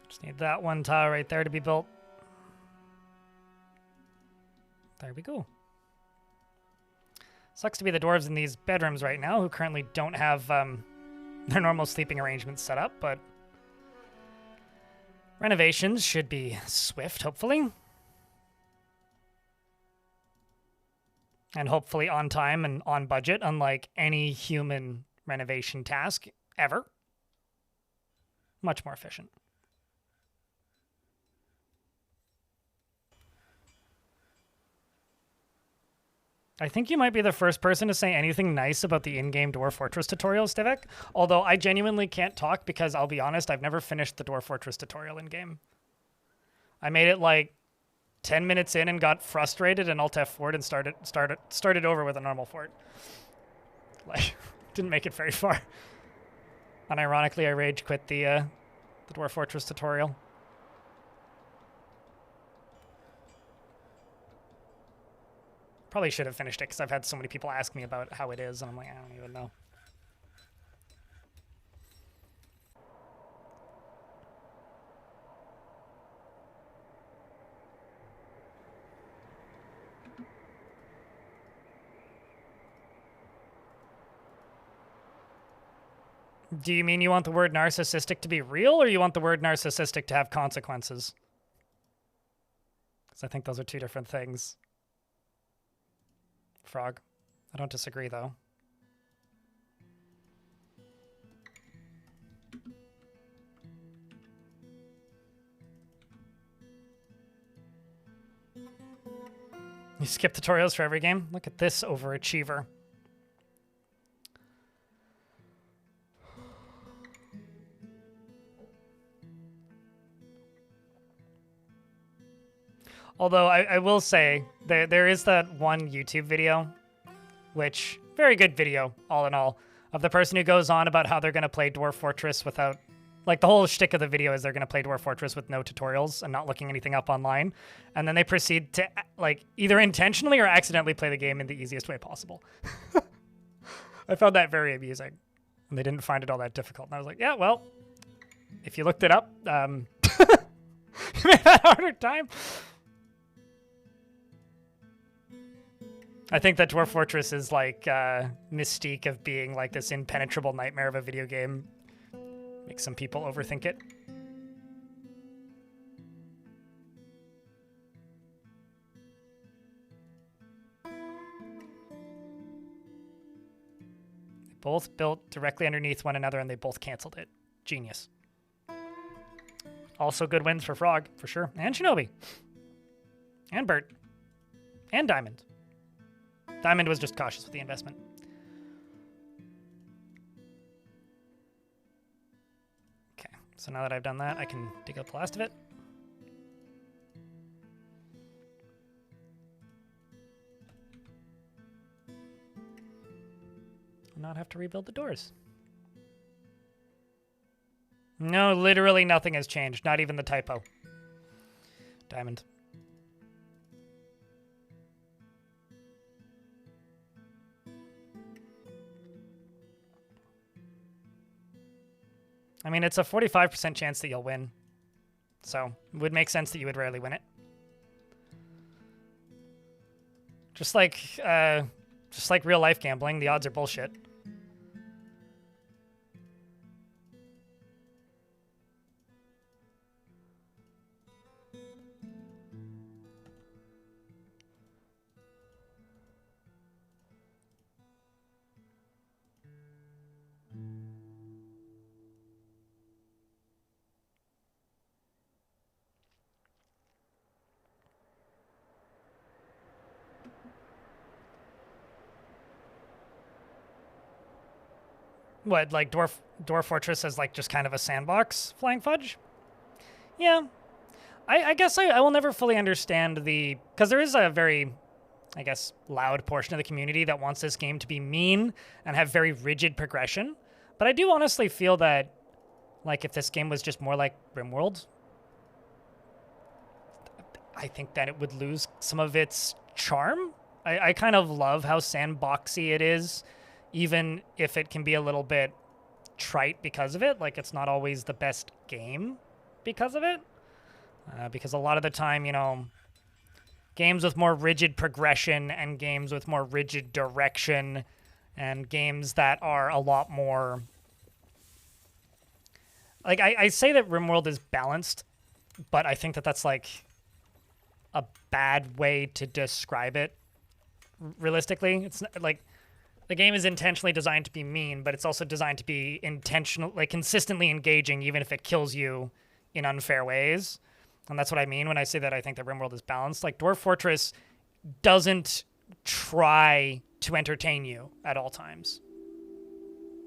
Just need that one tile right there to be built. There we go. Sucks to be the dwarves in these bedrooms right now who currently don't have their normal sleeping arrangements set up, but renovations should be swift, hopefully. And hopefully on time and on budget, unlike any human renovation task ever. Much more efficient. I think you might be the first person to say anything nice about the in-game Dwarf Fortress tutorial, Stivek. Although I genuinely can't talk because I'll be honest, I've never finished the Dwarf Fortress tutorial in-game. I made it like 10 minutes in and got frustrated and Alt F4'd and started over with a normal fort. Like, didn't make it very far. Unironically, I rage quit the Dwarf Fortress tutorial. Probably should have finished it because I've had so many people ask me about how it is, and I'm like, I don't even know. Do you mean you want the word narcissistic to be real, or you want the word narcissistic to have consequences? Because I think those are two different things. Frog. I don't disagree, though. You skip tutorials for every game? Look at this overachiever. Although I will say, there is that one YouTube video, which, very good video, all in all, of the person who goes on about how they're going to play Dwarf Fortress without, like, the whole shtick of the video is they're going to play Dwarf Fortress with no tutorials and not looking anything up online. And then they proceed to, like, either intentionally or accidentally play the game in the easiest way possible. I found that very amusing. And they didn't find it all that difficult. And I was like, yeah, well, if you looked it up, you may have a harder time. I think that Dwarf Fortress is like mystique of being like this impenetrable nightmare of a video game. Makes some people overthink it. They both built directly underneath one another and they both canceled it. Genius. Also good wins for Frog, for sure. And Shinobi. And Bert. And Diamond. Diamond was just cautious with the investment. Okay, so now that I've done that, I can dig up the last of it. And not have to rebuild the doors. No, literally nothing has changed, not even the typo. Diamond. I mean, it's a 45% chance that you'll win. So, it would make sense that you would rarely win it. Just like real life gambling, the odds are bullshit. What, like Dwarf Fortress as like just kind of a sandbox flying fudge? Yeah. I guess I will never fully understand because there is a very, I guess, loud portion of the community that wants this game to be mean and have very rigid progression. But I do honestly feel that, like, if this game was just more like RimWorld, I think that it would lose some of its charm. I kind of love how sandboxy it is, even if it can be a little bit trite because of it. Like, it's not always the best game because of it. Because a lot of the time, you know, games with more rigid progression and games with more rigid direction and games that are a lot more... Like, I say that RimWorld is balanced, but I think that that's, like, a bad way to describe it realistically. It's like, the game is intentionally designed to be mean, but it's also designed to be intentional, like, consistently engaging, even if it kills you in unfair ways. And that's what I mean when I say that I think that RimWorld is balanced. Like, Dwarf Fortress doesn't try to entertain you at all times.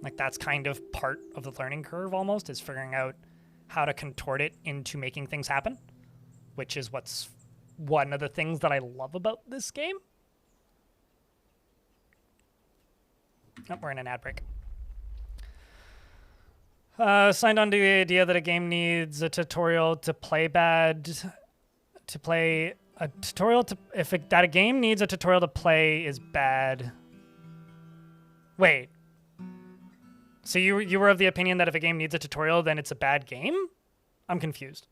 Like, that's kind of part of the learning curve almost, is figuring out how to contort it into making things happen, which is what's one of the things that I love about this game. Oh, we're in an ad break. Signed on to the idea that a game needs a tutorial to play bad. To play a tutorial to... that a game needs a tutorial to play is bad. Wait. So you were of the opinion that if a game needs a tutorial, then it's a bad game? I'm confused.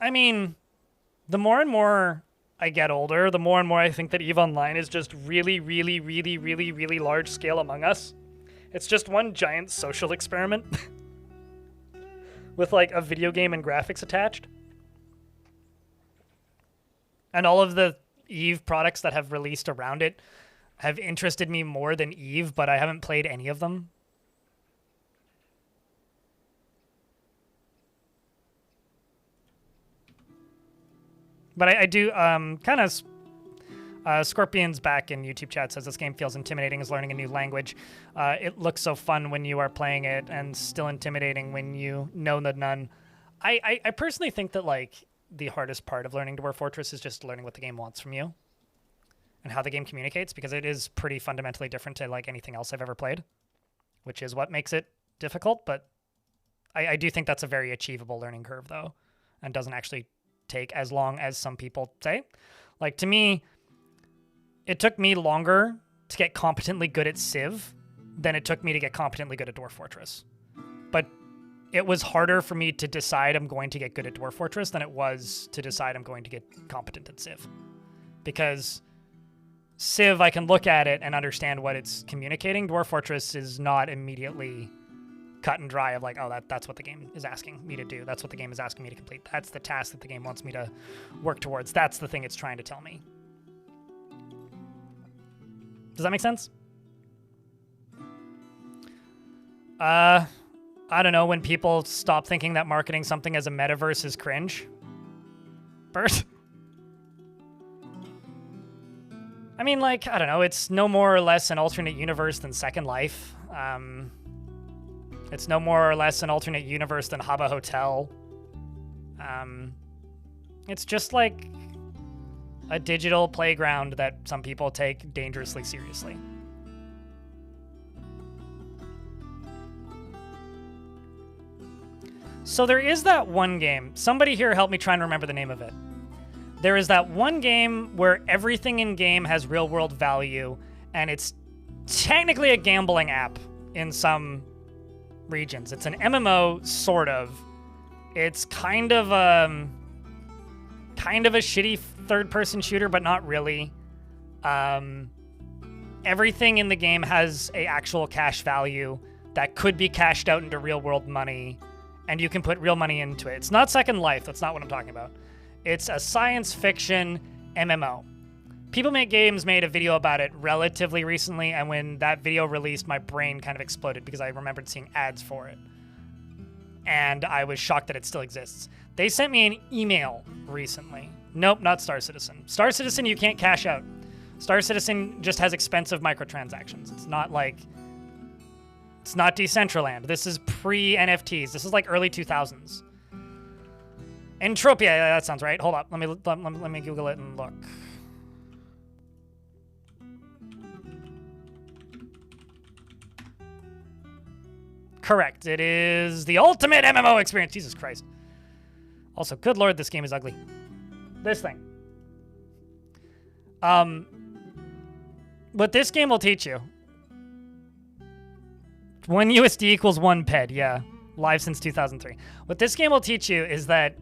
I mean, the more and more I get older, the more and more I think that EVE Online is just really, really, really, really, really large scale Among Us. It's just one giant social experiment with like a video game and graphics attached. And all of the EVE products that have released around it have interested me more than EVE, but I haven't played any of them. But I do kind of... Scorpion's back in YouTube chat says this game feels intimidating as learning a new language. It looks so fun when you are playing it and still intimidating when you know the none. I personally think that like the hardest part of learning Dwarf Fortress is just learning what the game wants from you and how the game communicates, because it is pretty fundamentally different to like anything else I've ever played, which is what makes it difficult. But I do think that's a very achievable learning curve though, and doesn't actually take as long as some people say. Like, to me, it took me longer to get competently good at Civ than it took me to get competently good at Dwarf Fortress. But it was harder for me to decide I'm going to get good at Dwarf Fortress than it was to decide I'm going to get competent at Civ. Because Civ, I can look at it and understand what it's communicating. Dwarf Fortress is not immediately cut and dry of like, oh, that's what the game is asking me to do. That's what the game is asking me to complete. That's the task that the game wants me to work towards. That's the thing it's trying to tell me. Does that make sense? I don't know, when people stop thinking that marketing something as a metaverse is cringe. Bert? I mean, like, I don't know, it's no more or less an alternate universe than Second Life. It's no more or less an alternate universe than Habba Hotel. It's just like a digital playground that some people take dangerously seriously. So there is that one game. Somebody here help me try and remember the name of it. There is that one game where everything in game has real world value, and it's technically a gambling app in some regions. It's an MMO, sort of. It's kind of a shitty third-person shooter, but not really. Everything in the game has a actual cash value that could be cashed out into real-world money, and you can put real money into it. It's not Second Life. That's not what I'm talking about. It's a science fiction MMO. People Make Games made a video about it relatively recently, and when that video released, my brain kind of exploded because I remembered seeing ads for it. And I was shocked that it still exists. They sent me an email recently. Nope, not Star Citizen. Star Citizen, you can't cash out. Star Citizen just has expensive microtransactions. It's not like... It's not Decentraland. This is pre-NFTs. This is like early 2000s. Entropia, yeah, that sounds right. Hold up, let me Google it and look. Correct, it is the ultimate MMO experience. Jesus Christ. Also, good lord, this game is ugly. This thing. What this game will teach you. 1 USD equals 1 PED, yeah. Live since 2003. What this game will teach you is that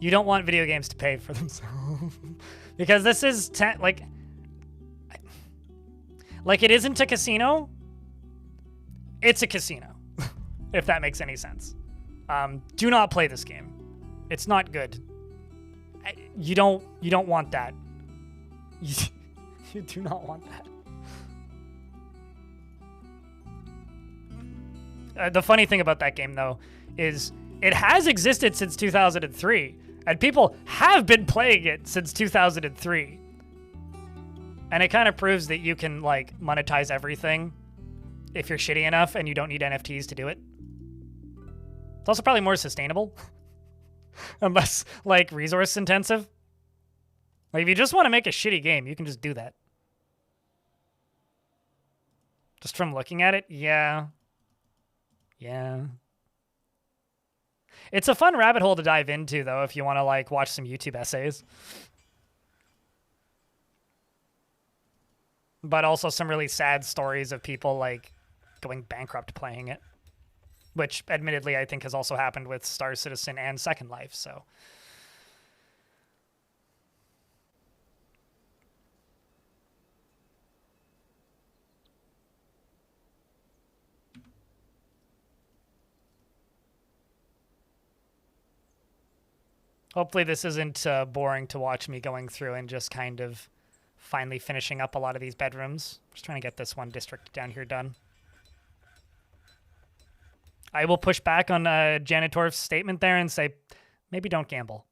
you don't want video games to pay for themselves. Because this is, like it isn't a casino. It's a casino, if that makes any sense. Do not play this game. It's not good. You don't want that. You do not want that. The funny thing about that game, though, is it has existed since 2003, and people have been playing it since 2003. And it kind of proves that you can, like, monetize everything if you're shitty enough and you don't need NFTs to do it. It's also probably more sustainable and less, like, resource intensive. Like, if you just want to make a shitty game, you can just do that. Just from looking at it, yeah. Yeah. It's a fun rabbit hole to dive into, though, if you want to, like, watch some YouTube essays. But also some really sad stories of people, like, going bankrupt playing it. Which, admittedly, I think has also happened with Star Citizen and Second Life, so... Hopefully this isn't boring to watch me going through and just kind of finally finishing up a lot of these bedrooms. Just trying to get this one district down here done. I will push back on Janet Dwarf's statement there and say, maybe don't gamble.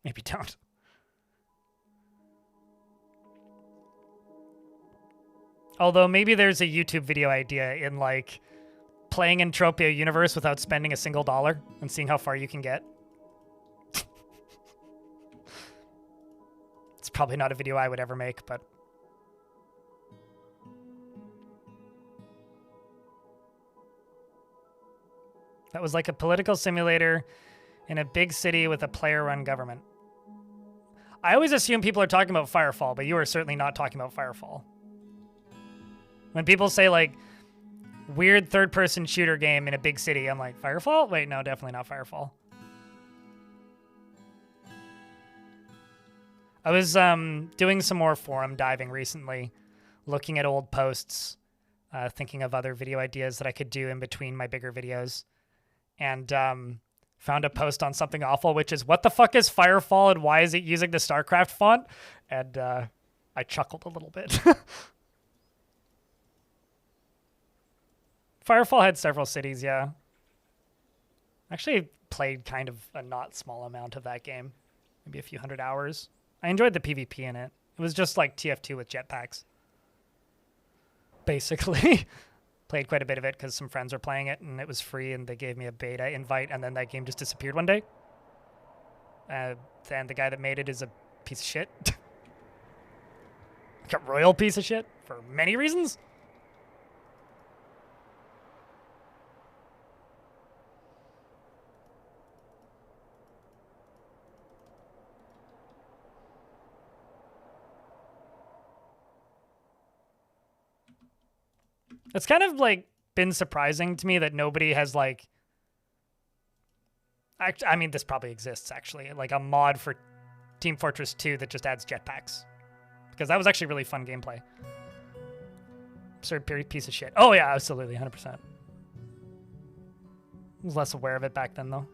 Maybe don't. Although maybe there's a YouTube video idea in, like, playing Entropia Universe without spending a single dollar and seeing how far you can get. It's probably not a video I would ever make, but... That was like a political simulator in a big city with a player-run government. I always assume people are talking about Firefall, but you are certainly not talking about Firefall. When people say, like, weird third-person shooter game in a big city, I'm like, Firefall? Wait, no, definitely not Firefall. I was doing some more forum diving recently, looking at old posts, thinking of other video ideas that I could do in between my bigger videos, and found a post on Something Awful, which is, what the fuck is Firefall and why is it using the StarCraft font? And I chuckled a little bit. Firefall had several cities, yeah. Actually played kind of a not small amount of that game, maybe a few hundred hours. I enjoyed the PvP in it. It was just like TF2 with jetpacks. Basically. Played quite a bit of it because some friends were playing it and it was free and they gave me a beta invite and then that game just disappeared one day. And the guy that made it is a piece of shit. Like a royal piece of shit for many reasons. It's kind of, like, been surprising to me that nobody has, like... I mean, this probably exists, actually. Like, a mod for Team Fortress 2 that just adds jetpacks. Because that was actually really fun gameplay. Absurd piece of shit. Oh, yeah, absolutely, 100%. I was less aware of it back then, though.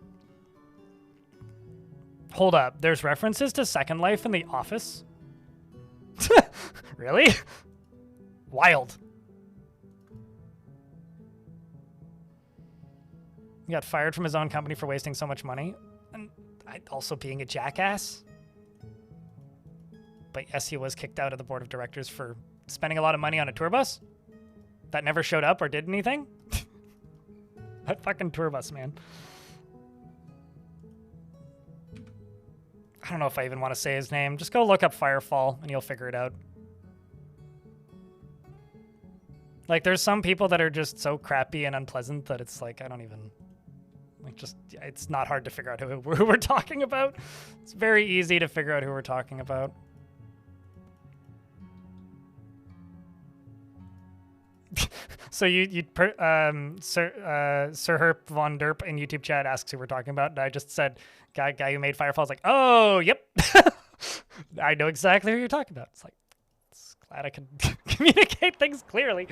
Hold up. There's references to Second Life in The Office? Really? Wild. He got fired from his own company for wasting so much money. And also being a jackass. But yes, he was kicked out of the board of directors for spending a lot of money on a tour bus that never showed up or did anything. That fucking tour bus, man. I don't know if I even want to say his name. Just go look up Firefall and you'll figure it out. Like, there's some people that are just so crappy and unpleasant that it's like, I don't even... Like, just, it's not hard to figure out who we're talking about. It's very easy to figure out who we're talking about. So Sir Herp Von Derp in YouTube chat asks who we're talking about, and I just said guy who made Firefall's like, oh, yep. I know exactly who you're talking about. It's like, glad I can communicate things clearly.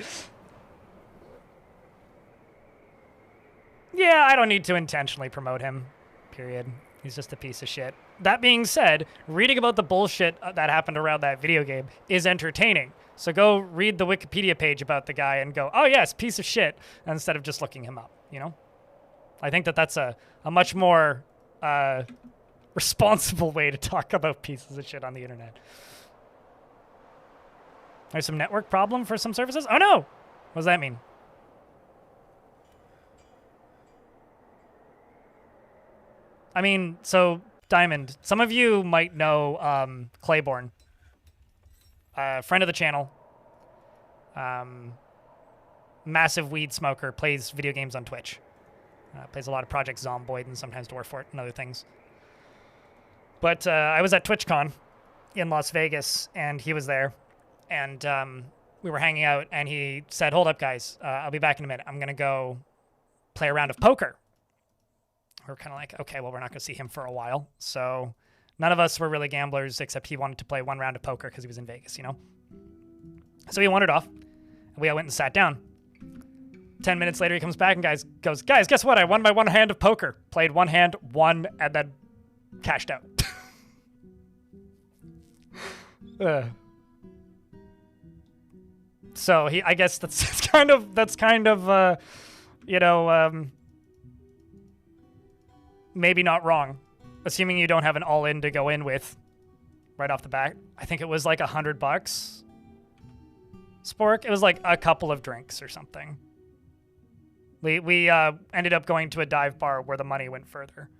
Yeah, I don't need to intentionally promote him, period. He's just a piece of shit. That being said, reading about the bullshit that happened around that video game is entertaining. So go read the Wikipedia page about the guy and go, oh yes, piece of shit, instead of just looking him up, you know? I think that that's a much more responsible way to talk about pieces of shit on the internet. There's some network problem for some services? Oh no! What does that mean? I mean, so, Diamond, some of you might know Claiborne. Friend of the channel. Massive weed smoker, plays video games on Twitch. Plays a lot of Project Zomboid and sometimes Dwarf and other things. But I was at TwitchCon in Las Vegas, and he was there. And we were hanging out, and he said, hold up, guys. I'll be back in a minute. I'm going to go play a round of poker. We're kind of like, okay, well, we're not going to see him for a while. So none of us were really gamblers, except he wanted to play one round of poker because he was in Vegas, you know? So he wandered off. And we all went and sat down. 10 minutes later, he comes back and goes, guys, guess what? I won my one hand of poker. Played one hand, won, and then cashed out. So I guess that's kind of, you know, maybe not wrong, assuming you don't have an all-in to go in with right off the bat. I think it was like $100. Spork, it was like a couple of drinks or something. We ended up going to a dive bar where the money went further.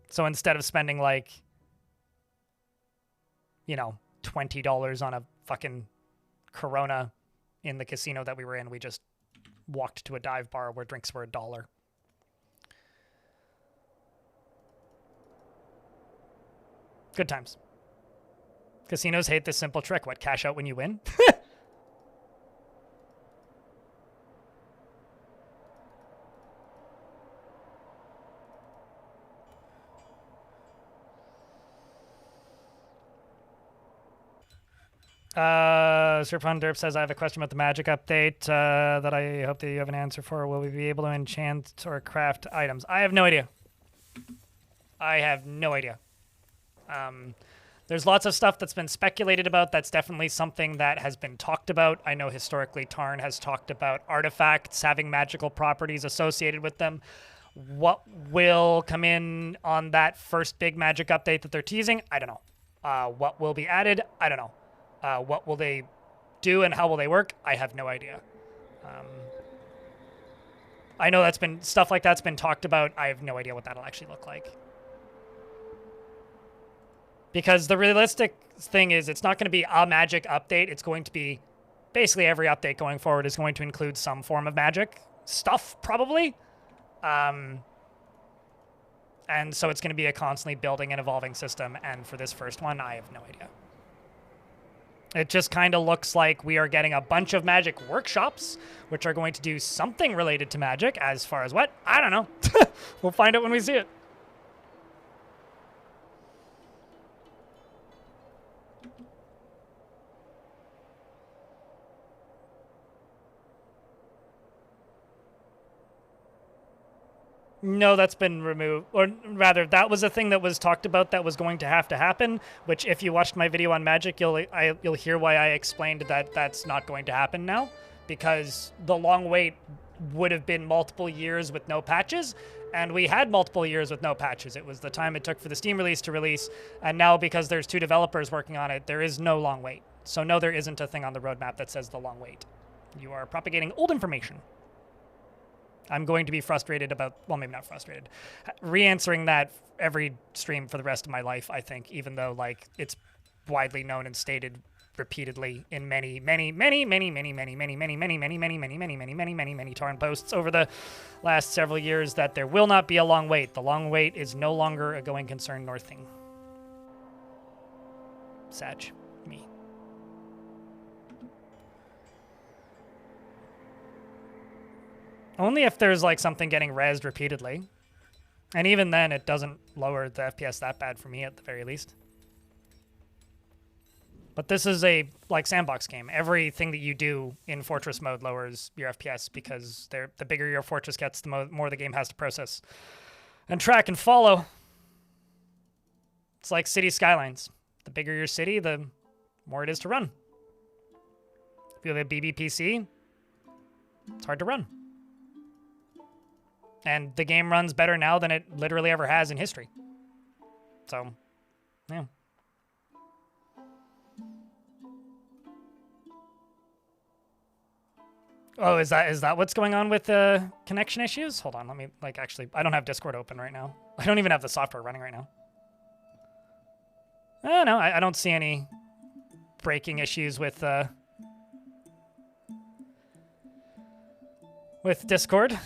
So instead of spending like, you know, $20 on a fucking Corona in the casino that we were in, we just walked to a dive bar where drinks were $1. Good times. Casinos hate this simple trick. What, cash out when you win? Sir Fun Derp says, I have a question about the magic update that I hope that you have an answer for. Will we be able to enchant or craft items? I have no idea. I have no idea. There's lots of stuff that's been speculated about. That's definitely something that has been talked about. I know historically Tarn has talked about artifacts having magical properties associated with them. What will come in on that first big magic update that they're teasing? I don't know. What will be added? I don't know. What will they do and how will they work? I have no idea. I know stuff like that's been talked about. I have no idea what that'll actually look like. Because the realistic thing is it's not going to be a magic update. It's going to be basically every update going forward is going to include some form of magic stuff, probably. And so it's going to be a constantly building and evolving system. And for this first one, I have no idea. It just kind of looks like we are getting a bunch of magic workshops, which are going to do something related to magic. As far as what? I don't know. We'll find out when we see it. No, that's been removed. Or rather, that was a thing that was talked about that was going to have to happen, which if you watched my video on magic, you'll hear why I explained that that's not going to happen now, because the long wait would have been multiple years with no patches, and we had multiple years with no patches. It was the time it took for the Steam release to release, and now because there's 2 developers working on it, there is no long wait. So no, there isn't a thing on the roadmap that says the long wait. You are propagating old information. I'm going to be frustrated about, well, maybe not frustrated, re-answering that every stream for the rest of my life, I think, even though, like, it's widely known and stated repeatedly in many Tarn posts over the last several years that there will not be a long wait. The long wait is no longer a going concern nor thing. Sag. Me. Only if there's like something getting rezzed repeatedly. And even then, it doesn't lower the FPS that bad for me at the very least. But this is a like sandbox game. Everything that you do in fortress mode lowers your FPS because the bigger your fortress gets, the more the game has to process and track and follow. It's like city skylines. The bigger your city, the more it is to run. If you have a BBPC, it's hard to run. And the game runs better now than it literally ever has in history. So, yeah. Oh, is that what's going on with the connection issues? Hold on, let me, like, actually, I don't have Discord open right now. I don't even have the software running right now. Oh, no, I don't see any breaking issues with Discord.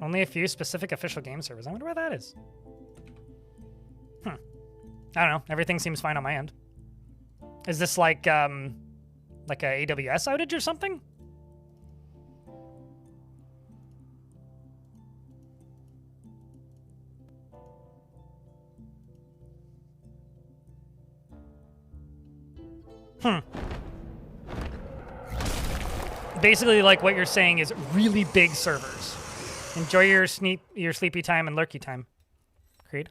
Only a few specific official game servers. I wonder where that is. I don't know. Everything seems fine on my end. Is this like a AWS outage or something? Basically, like what you're saying is really big servers. Enjoy your sleepy time and lurky time. Creed.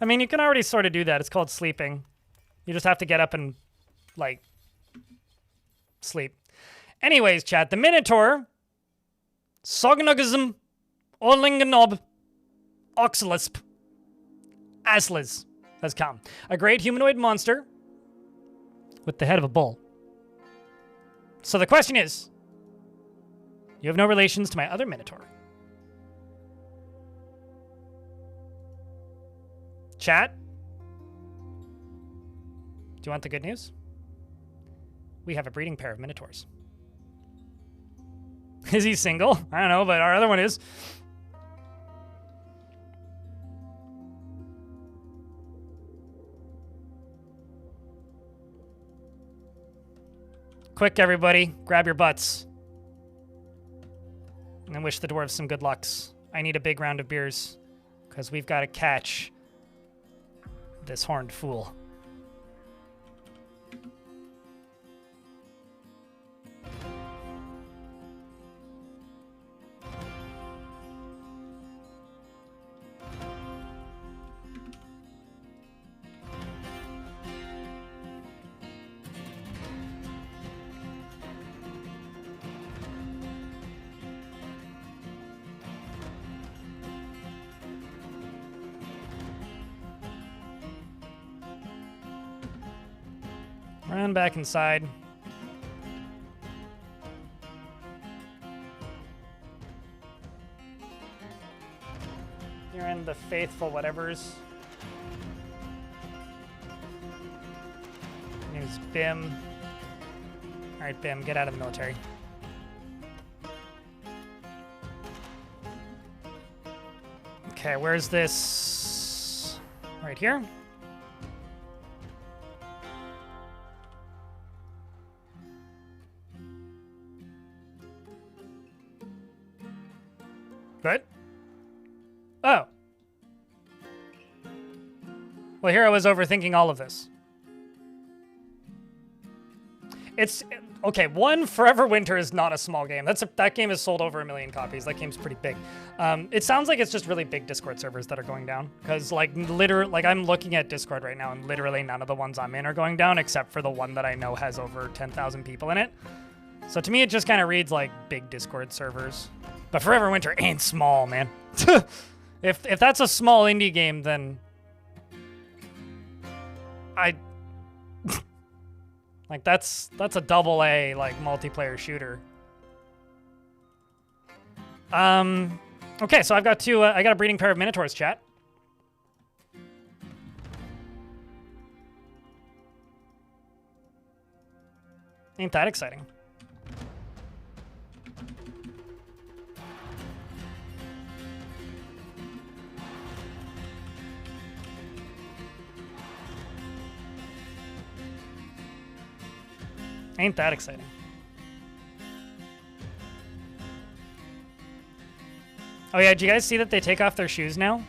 I mean, you can already sort of do that. It's called sleeping. You just have to get up and, like, sleep. Anyways, chat, the Minotaur, Sognogism, Orlinganob, Oxalisp, Aslis has come. A great humanoid monster with the head of a bull. So the question is, you have no relations to my other Minotaur. Chat? Do you want the good news? We have a breeding pair of Minotaurs. Is he single? I don't know, but our other one is. Quick, everybody. Grab your butts. And wish the dwarves some good lucks. I need a big round of beers, because we've got to catch this horned fool. Run back inside. You're in the faithful whatevers. News Bim. Alright, Bim, get out of the military. Okay, where's this? Right here? Good. Oh. Well, here I was overthinking all of this. It's okay. One, Forever Winter is not a small game. That game has sold over 1 million copies. That game's pretty big. It sounds like it's just really big Discord servers that are going down. Because like I'm looking at Discord right now, and literally none of the ones I'm in are going down, except for the one that I know has over 10,000 people in it. So to me, it just kind of reads like big Discord servers. But Forever Winter ain't small, man. If that's a small indie game, then I like that's a double A like multiplayer shooter. Okay, so I've got two. I got a breeding pair of Minotaurs, chat. Ain't that exciting? Ain't that exciting? Oh yeah, did you guys see that they take off their shoes now?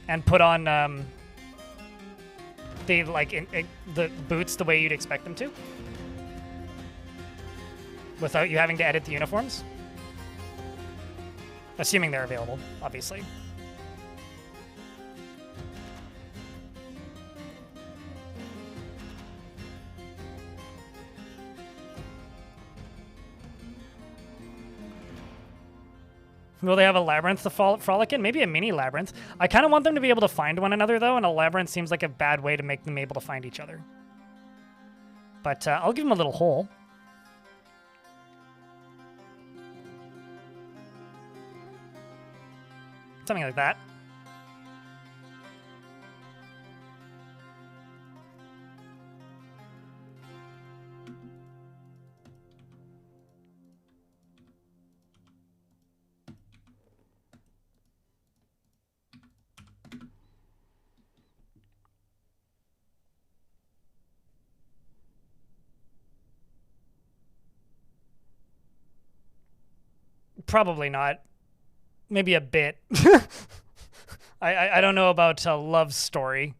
And put on the the boots the way you'd expect them to? Without you having to edit the uniforms? Assuming they're available, obviously. Will they have a labyrinth to frolic in? Maybe a mini labyrinth. I kind of want them to be able to find one another, though, and a labyrinth seems like a bad way to make them able to find each other. But I'll give them a little hole. Something like that. Probably not. Maybe a bit. I don't know about a love story.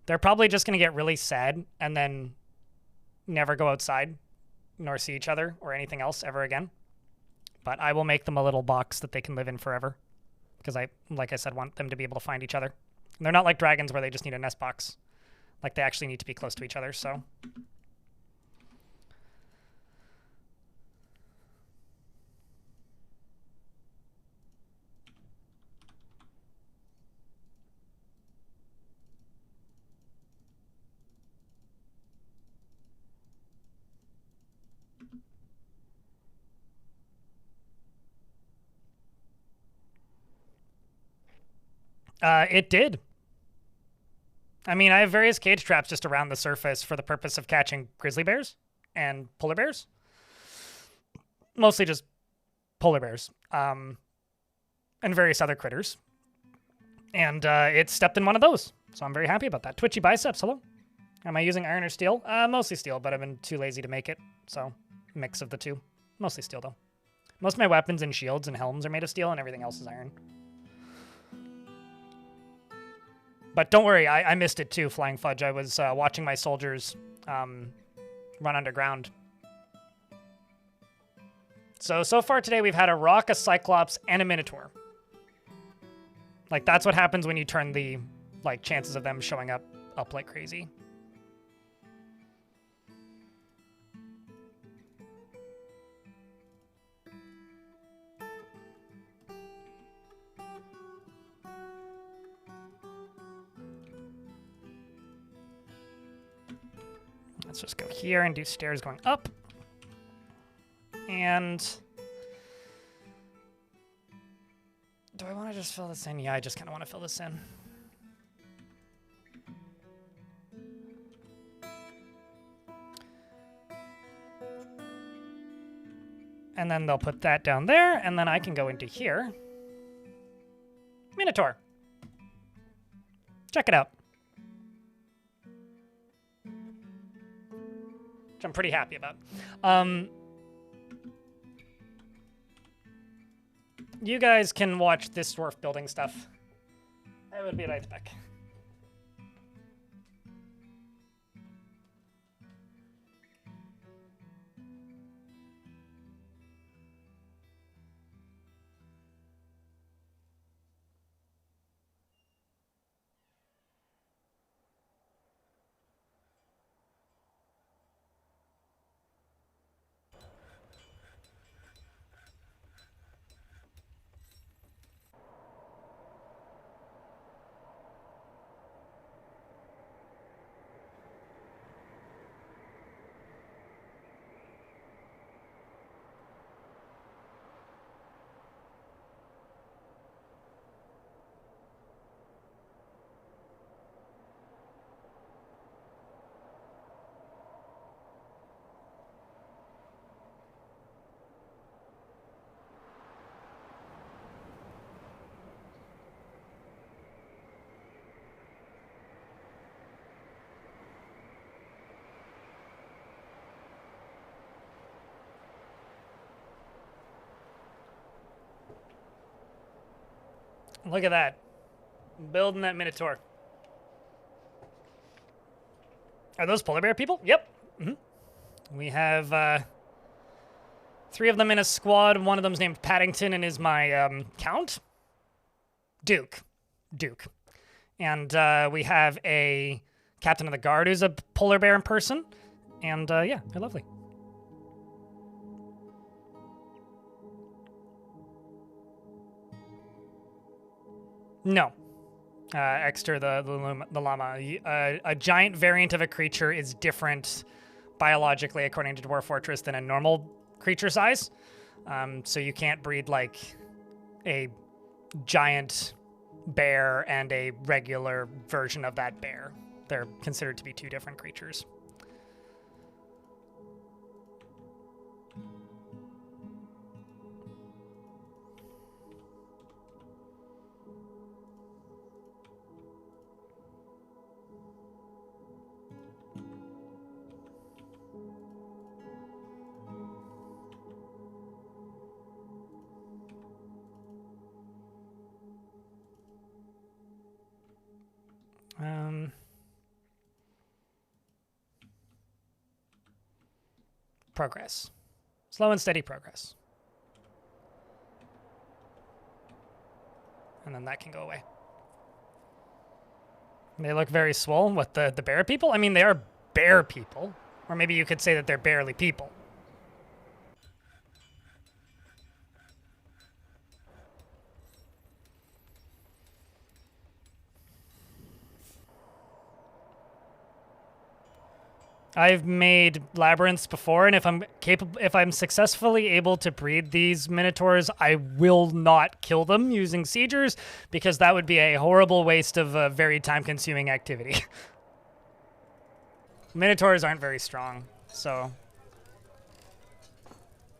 They're probably just going to get really sad and then never go outside nor see each other or anything else ever again. But I will make them a little box that they can live in forever because I, like I said, want them to be able to find each other. And they're not like dragons where they just need a nest box. Like they actually need to be close to each other, so... It did. I mean, I have various cage traps just around the surface for the purpose of catching grizzly bears and polar bears. Mostly just polar bears. And various other critters. And it stepped in one of those. So I'm very happy about that. Twitchy biceps, hello. Am I using iron or steel? Mostly steel, but I've been too lazy to make it. So, mix of the two. Mostly steel, though. Most of my weapons and shields and helms are made of steel, and everything else is iron. But don't worry, I missed it too, Flying Fudge. I was watching my soldiers run underground. So far today we've had a rock, a cyclops, and a minotaur. Like, that's what happens when you turn the, like, chances of them showing up like crazy. Let's just go here and do stairs going up. And do I want to just fill this in? Yeah, I just kind of want to fill this in. And then they'll put that down there, and then I can go into here. Minotaur. Check it out. Which I'm pretty happy about. You guys can watch this dwarf building stuff. I will be right back. Look at that. Building that Minotaur. Are those polar bear people? Yep. We have 3 of them in a squad. One of them's named Paddington and is my count. Duke. And we have a captain of the guard who's a polar bear in person. And yeah, they're lovely. No. Exter, the llama. A giant variant of a creature is different biologically, according to Dwarf Fortress, than a normal creature size. So you can't breed like a giant bear and a regular version of that bear. They're considered to be 2 different creatures. Progress. Slow and steady progress. And then that can go away. They look very swole. What, the bear people? I mean, they are bear people. Or maybe you could say that they're barely people. I've made labyrinths before, and if I'm successfully able to breed these minotaurs, I will not kill them using siegers, because that would be a horrible waste of a very time-consuming activity. Minotaurs aren't very strong, so...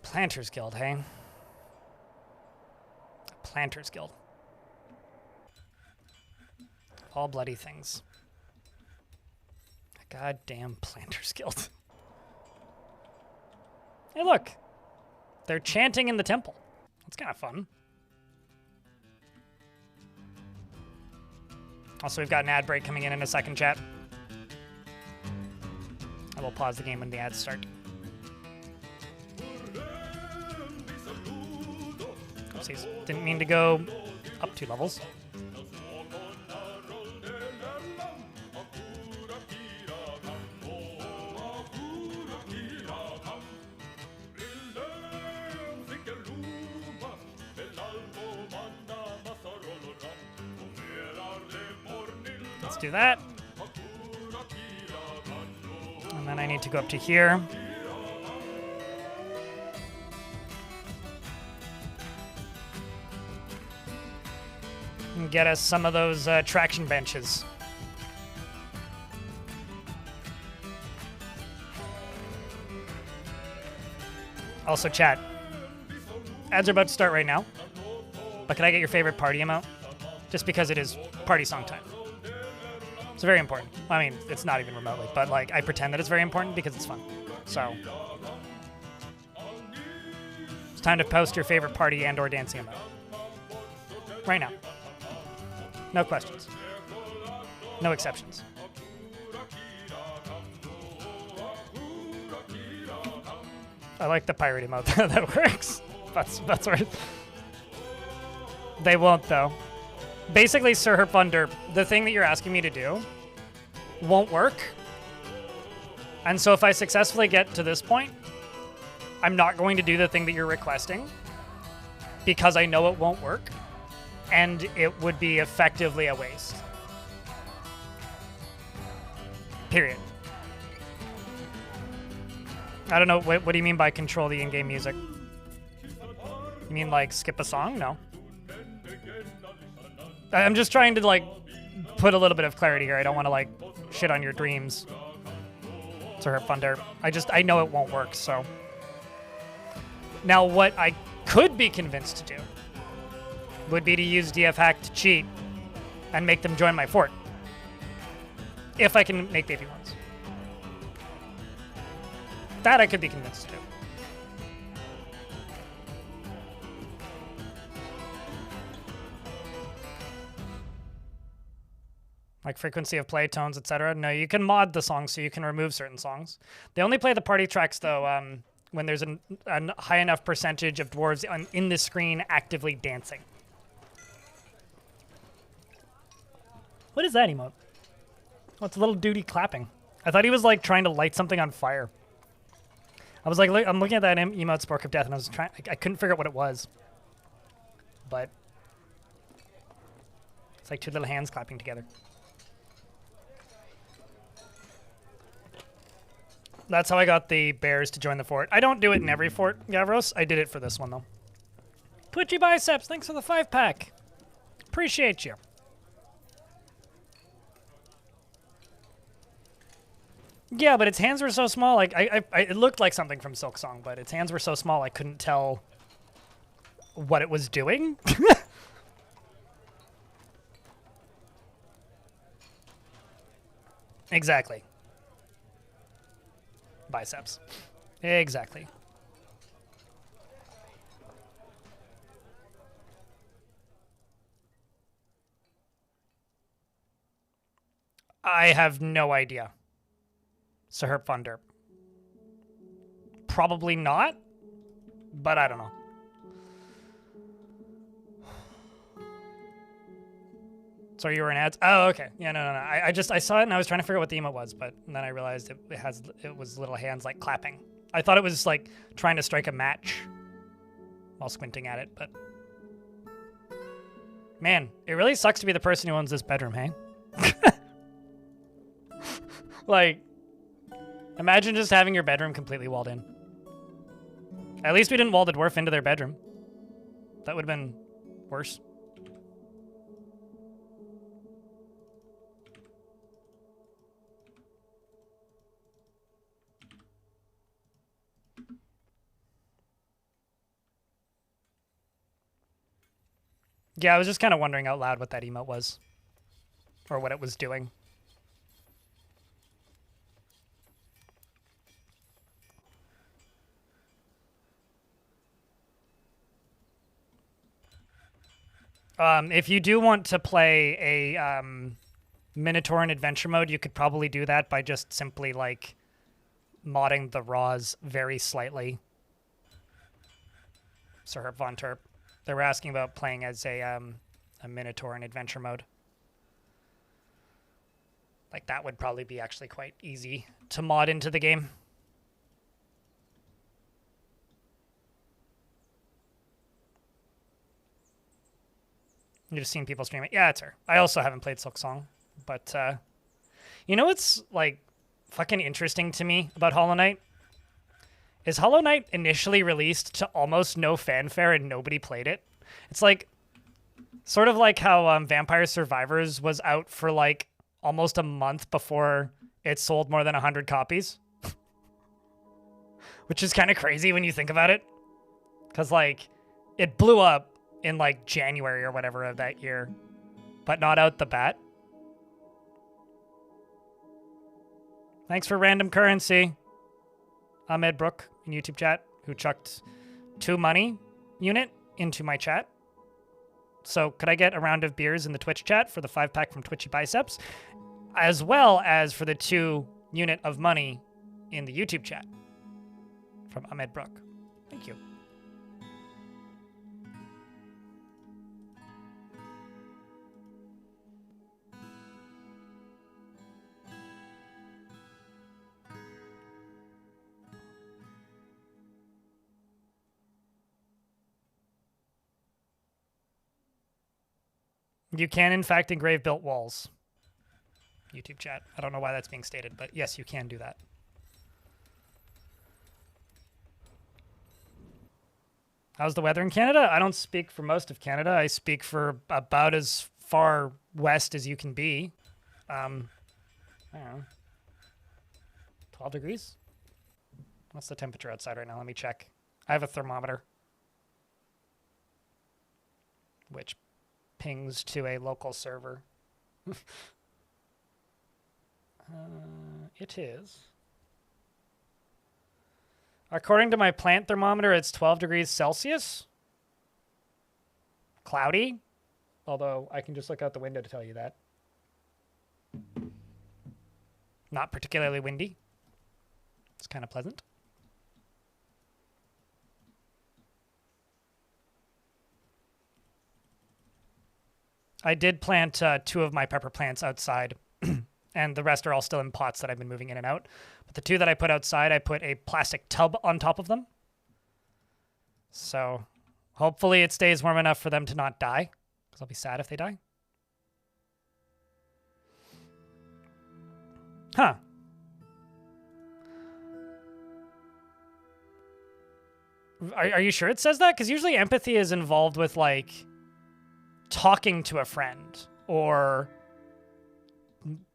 Planters Guild, hey? Planters Guild. All bloody things. Goddamn Planters Guild. Hey, look. They're chanting in the temple. That's kind of fun. Also, we've got an ad break coming in a second, chat. I will pause the game when the ads start. Oopsies. Didn't mean to go up 2 levels. Let's do that. And then I need to go up to here. And get us some of those traction benches. Also, chat. Ads are about to start right now. But can I get your favorite party amount? Just because it is party song time. It's very important. I mean, it's not even remotely, but like I pretend that it's very important because it's fun. So it's time to post your favorite party and or dancing amount. Right now. No questions. No exceptions. I like the pirate emote. That works. That's where they won't though. Basically, Sir Herfunder, the thing that you're asking me to do won't work. And so if I successfully get to this point, I'm not going to do the thing that you're requesting because I know it won't work and it would be effectively a waste. Period. I don't know, what do you mean by control the in-game music? You mean like skip a song? No. I'm just trying to like put a little bit of clarity here. I don't want to like shit on your dreams. To her funder. I know it won't work, so. Now what I could be convinced to do would be to use DF hack to cheat and make them join my fort. If I can make baby ones. That I could be convinced to do. Like frequency of play, tones, etc. No, you can mod the songs so you can remove certain songs. They only play the party tracks though when there's a high enough percentage of dwarves in the screen actively dancing. What is that emote? Oh, it's a little duty clapping. I thought he was like trying to light something on fire. I was like, I'm looking at that emote Spork of Death and I couldn't figure out what it was. But it's like two little hands clapping together. That's how I got the bears to join the fort. I don't do it in every fort, Gavros. I did it for this one, though. Twitchy Biceps, thanks for the 5-pack. Appreciate you. Yeah, but its hands were so small. Like it looked like something from Silk Song, but its hands were so small I couldn't tell what it was doing. Exactly. Biceps. Exactly. I have no idea. Sir Herp Von Derp. Probably not, but I don't know. So you were in ads? Oh, okay. Yeah, no. I saw it and I was trying to figure out what the emote was, but then I realized it was little hands like clapping. I thought it was like trying to strike a match while squinting at it, but man, it really sucks to be the person who owns this bedroom, hey? Like, imagine just having your bedroom completely walled in. At least we didn't wall the dwarf into their bedroom. That would have been worse. Yeah, I was just kind of wondering out loud what that emote was. Or what it was doing. If you do want to play a Minotaur in adventure mode, you could probably do that by just simply, like, modding the raws very slightly. Sir Herp Von Terp. They were asking about playing as a Minotaur in adventure mode. Like, that would probably be actually quite easy to mod into the game. You've just seen people stream it. Yeah, it's her. I also haven't played Silk Song. But, you know what's, like, fucking interesting to me about Hollow Knight? Is Hollow Knight initially released to almost no fanfare and nobody played it? It's like, sort of like how Vampire Survivors was out for, like, almost a month before it sold more than 100 copies. Which is kind of crazy when you think about it. Because, like, it blew up in, like, January or whatever of that year. But not out the bat. Thanks for random currency. Ahmed Brook in YouTube chat, who chucked 2 money unit into my chat. So could I get a round of beers in the Twitch chat for the 5-pack from Twitchy Biceps, as well as for the 2 unit of money in the YouTube chat from Ahmed Brook. Thank you. You can, in fact, engrave built walls. YouTube chat. I don't know why that's being stated, but yes, you can do that. How's the weather in Canada? I don't speak for most of Canada. I speak for about as far west as you can be. I don't know. 12 degrees? What's the temperature outside right now? Let me check. I have a thermometer, which pings to a local server. It is. According to my plant thermometer, it's 12 degrees Celsius. Cloudy. Although I can just look out the window to tell you that. not particularly windy. It's kind of pleasant. I did plant 2 of my pepper plants outside, and the rest are all still in pots that I've been moving in and out. But the 2 that I put outside, I put a plastic tub on top of them. So hopefully it stays warm enough for them to not die, because I'll be sad if they die. Huh. Are you sure it says that? Because usually empathy is involved with, like, talking to a friend or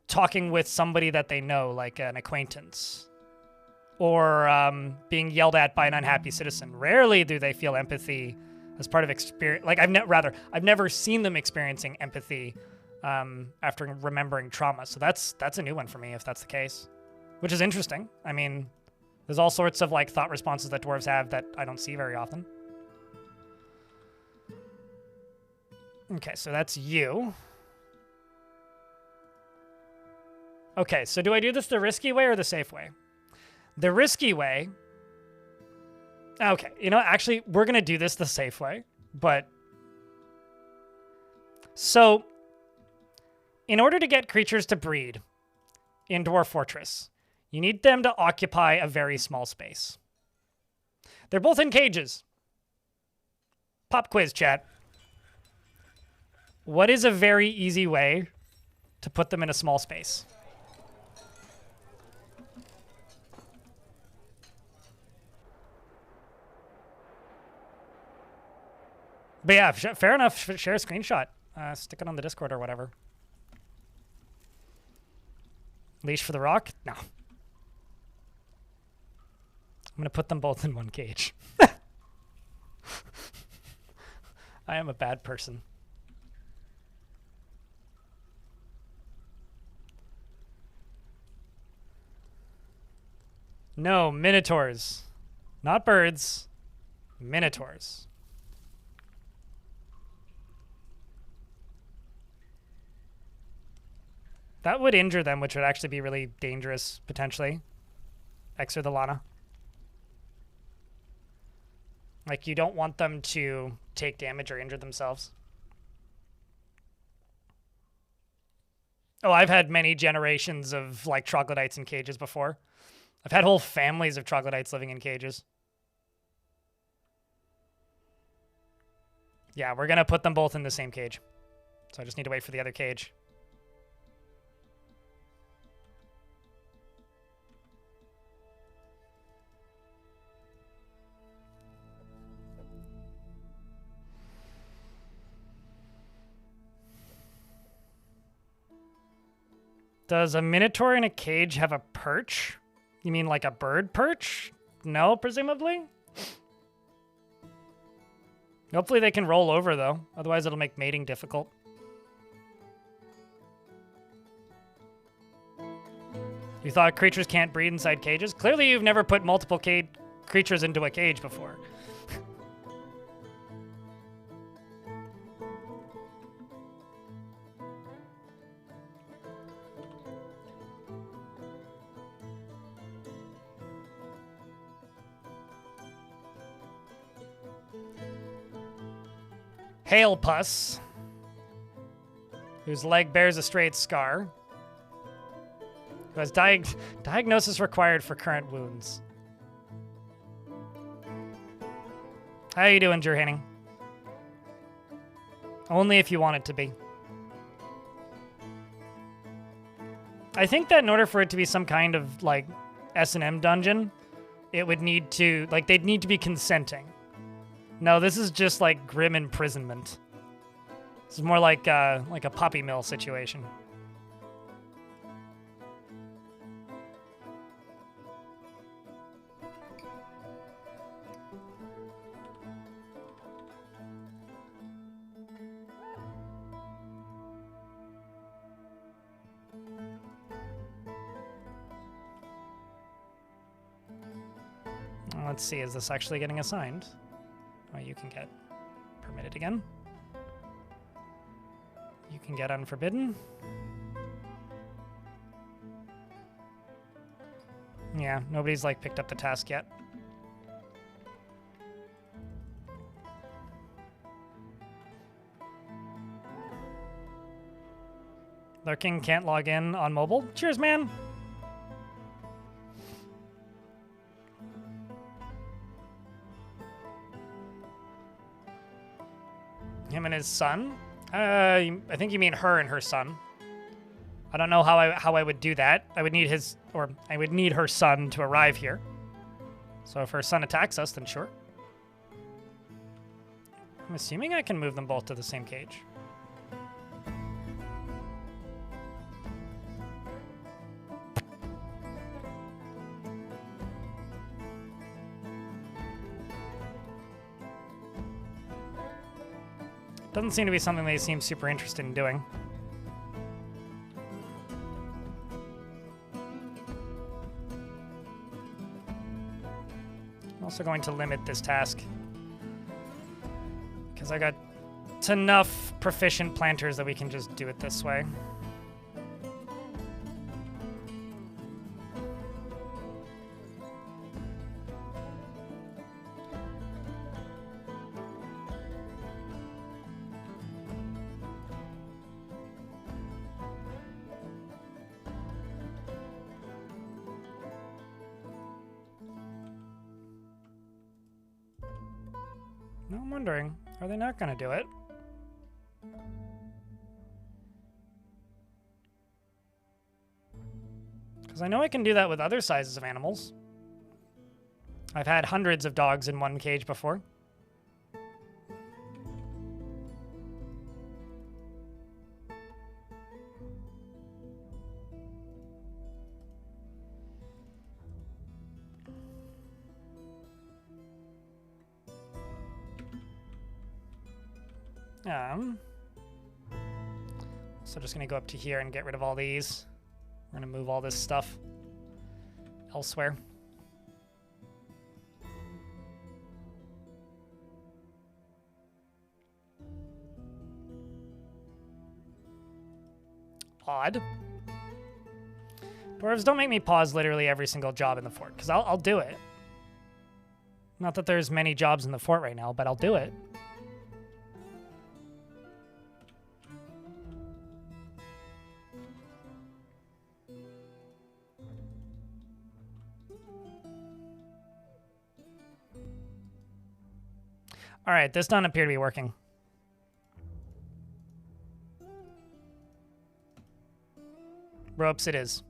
talking with somebody that they know, like an acquaintance, or being yelled at by an unhappy citizen. Rarely do they feel empathy as part of experience. Like, I've never seen them experiencing empathy after remembering trauma. So that's a new one for me if that's the case, which is interesting. I mean, there's all sorts of like thought responses that dwarves have that I don't see very often. Okay, so that's you. Okay, so do I do this the risky way or the safe way? The risky way... Okay, you know, actually, we're going to do this the safe way, but... So, in order to get creatures to breed in Dwarf Fortress, you need them to occupy a very small space. They're both in cages. Pop quiz, chat. What is a very easy way to put them in a small space? But yeah, fair enough. Share a screenshot. Stick it on the Discord or whatever. Leash for the rock? No. I'm going to put them both in one cage. I am a bad person. No, minotaurs. Not birds. Minotaurs. That would injure them, which would actually be really dangerous, potentially. Exer the Lana. Like, you don't want them to take damage or injure themselves. Oh, I've had many generations of, like, troglodytes in cages before. I've had whole families of troglodytes living in cages. Yeah, we're going to put them both in the same cage. So I just need to wait for the other cage. Does a minotaur in a cage have a perch? You mean like a bird perch? No, presumably? Hopefully they can roll over, though. Otherwise, it'll make mating difficult. You thought creatures can't breed inside cages? Clearly, you've never put multiple creatures into a cage before. Hail Puss, whose leg bears a straight scar, who has diagnosis required for current wounds. How you doing, Jerhanning? Only if you want it to be. I think that in order for it to be some kind of, like, S&M dungeon, it would need to, like, they'd need to be consenting. No, this is just like grim imprisonment. This is more like a puppy mill situation. Let's see, is this actually getting assigned? Oh, you can get permitted again. You can get unforbidden. Yeah, nobody's like picked up the task yet. Lurking can't log in on mobile. Cheers, man. Him and his son? I think you mean her and her son. I don't know how I would do that. I would need her son to arrive here. So if her son attacks us, then sure. I'm assuming I can move them both to the same cage. Doesn't seem to be something they seem super interested in doing. I'm also going to limit this task because I got enough proficient planters that we can just do it this way. No, I'm wondering, are they not going to do it? Because I know I can do that with other sizes of animals. I've had hundreds of dogs in one cage before. So just gonna go up to here and get rid of all these. We're gonna move all this stuff elsewhere. Odd. Dwarves, don't make me pause literally every single job in the fort, because I'll do it. Not that there's many jobs in the fort right now, but I'll do it. All right, this doesn't appear to be working. Ropes it is.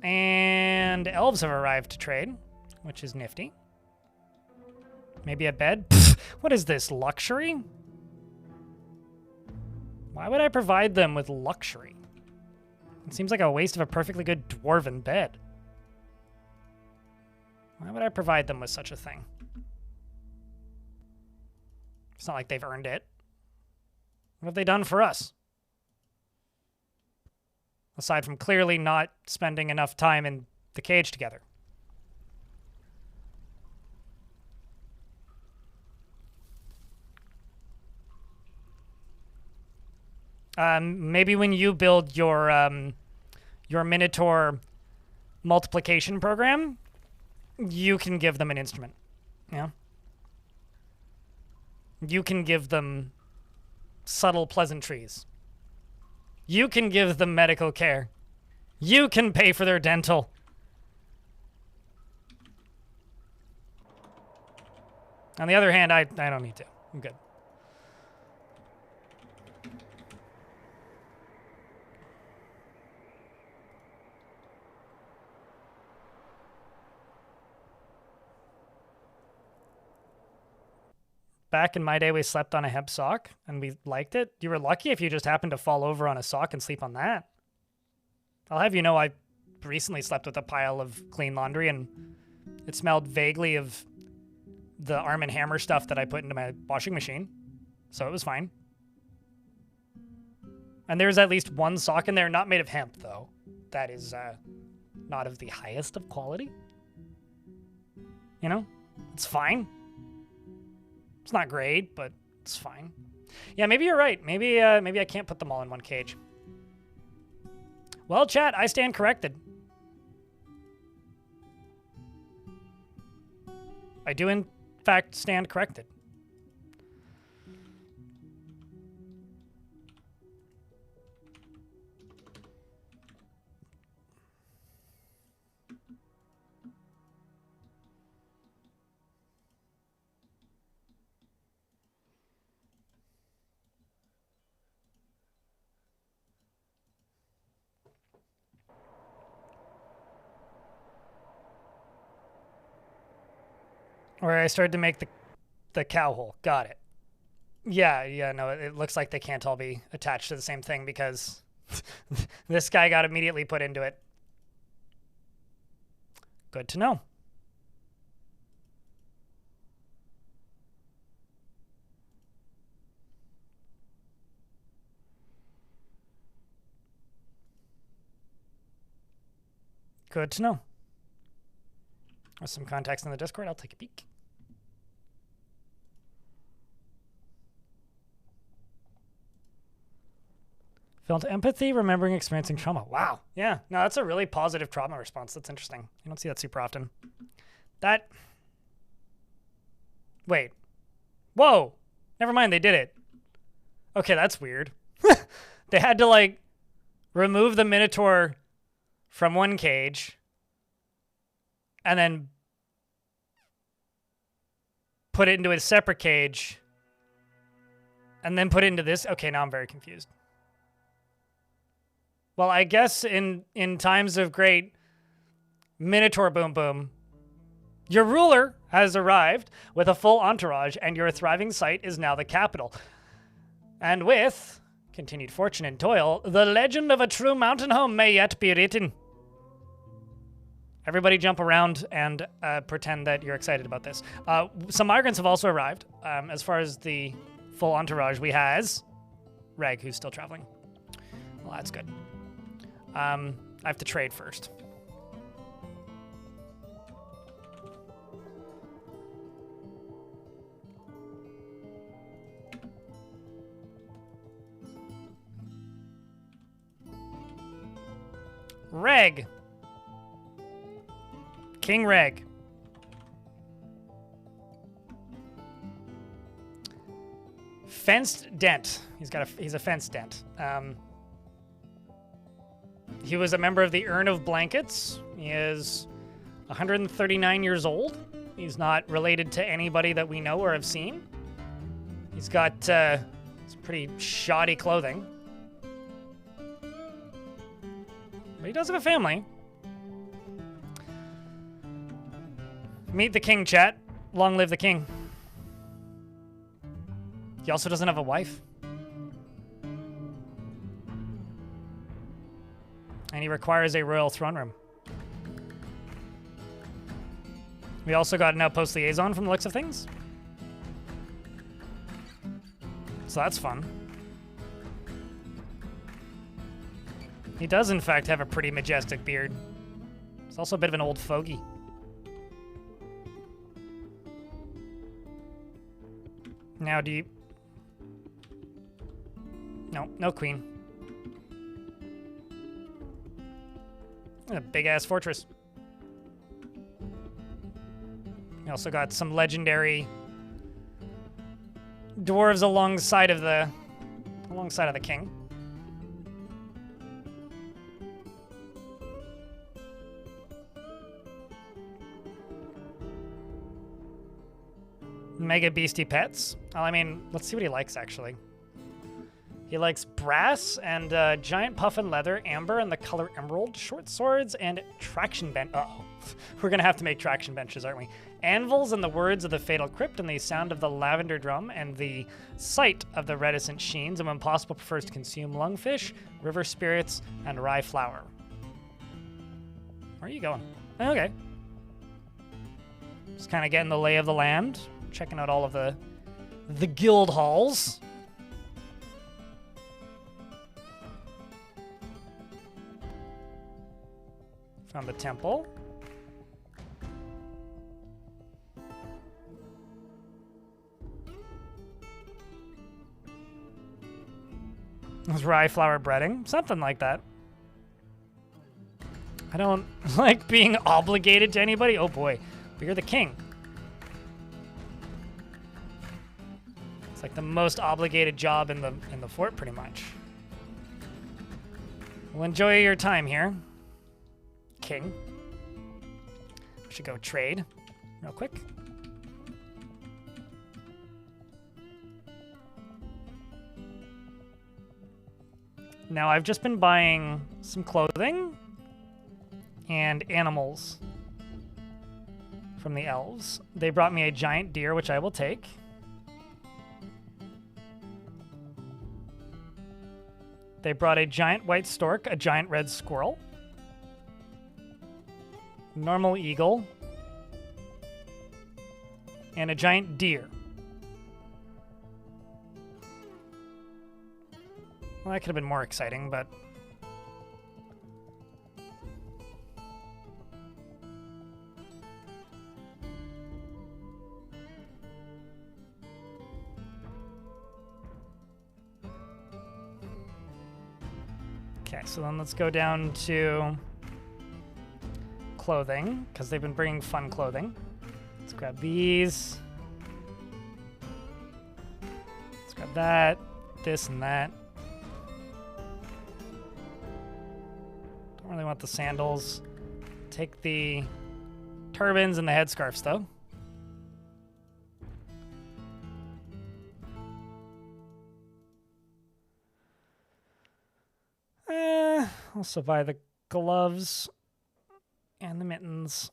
And elves have arrived to trade, which is nifty. Maybe a bed? Pfft, what is this, luxury? Why would I provide them with luxury? It seems like a waste of a perfectly good dwarven bed. Why would I provide them with such a thing? It's not like they've earned it. What have they done for us? Aside from clearly not spending enough time in the cage together. Maybe when you build your Minotaur multiplication program, you can give them an instrument. Yeah. You can give them subtle pleasantries. You can give them medical care. You can pay for their dental. On the other hand, I don't need to. I'm good. Back in my day, we slept on a hemp sock, and we liked it. You were lucky if you just happened to fall over on a sock and sleep on that. I'll have you know I recently slept with a pile of clean laundry, and it smelled vaguely of the Arm & Hammer stuff that I put into my washing machine, so it was fine. And there's at least one sock in there, not made of hemp, though. That is not of the highest of quality. You know? It's fine. It's not great, but it's fine. Yeah, maybe you're right. Maybe I can't put them all in one cage. Well, chat, I stand corrected. I do, in fact, stand corrected. Where I started to make the cow hole. Got it. Yeah, no, it looks like they can't all be attached to the same thing because this guy got immediately put into it. Good to know. Good to know. With some context in the Discord, I'll take a peek. Felt empathy, remembering experiencing trauma. Wow. Yeah. No, that's a really positive trauma response. That's interesting. You don't see that super often. Wait. Whoa. Never mind. They did it. Okay, that's weird. They had to, like, remove the Minotaur from one cage and then put it into a separate cage and then put it into this. Okay, now I'm very confused. Well, I guess in times of great Minotaur boom boom, your ruler has arrived with a full entourage, and your thriving site is now the capital. And with continued fortune and toil, the legend of a true mountain home may yet be written. Everybody jump around and pretend that you're excited about this. Some migrants have also arrived. As far as the full entourage, we has Reg, who's still traveling. Well, that's good. I have to trade first. Reg. King Reg. Fenced dent. He's a fenced dent. He was a member of the Urn of Blankets. He is 139 years old. He's not related to anybody that we know or have seen. He's got some pretty shoddy clothing. But he does have a family. Meet the king, chat. Long live the king. He also doesn't have a wife. And he requires a royal throne room. We also got an outpost liaison from the looks of things. So that's fun. He does, in fact, have a pretty majestic beard. He's also a bit of an old fogey. Now, do you... No queen. A big-ass fortress. We also got some legendary dwarves alongside of the king. Mega beastie pets. Well, I mean, let's see what he likes, actually. He likes brass and giant puffin leather, amber and the color emerald, short swords, and traction bench. Uh-oh. We're going to have to make traction benches, aren't we? Anvils and the words of the fatal crypt and the sound of the lavender drum and the sight of the reticent sheens, and when possible prefers to consume lungfish, river spirits, and rye flour. Where are you going? Okay. Just kind of getting the lay of the land, checking out all of the guild halls. Found the temple. It was rye flour breading. Something like that. I don't like being obligated to anybody. Oh boy, but you're the king. It's like the most obligated job in the fort, pretty much. Well, enjoy your time here, king. We should go trade real quick. Now, I've just been buying some clothing and animals from the elves. They brought me a giant deer, which I will take. They brought a giant white stork, a giant red squirrel, normal eagle, and a giant deer. Well, that could have been more exciting, but... Okay, so then let's go down to clothing, because they've been bringing fun clothing. Let's grab these. Let's grab that, this, and that. Don't really want the sandals. Take the turbans and the headscarves, though. Also buy the gloves and the mittens.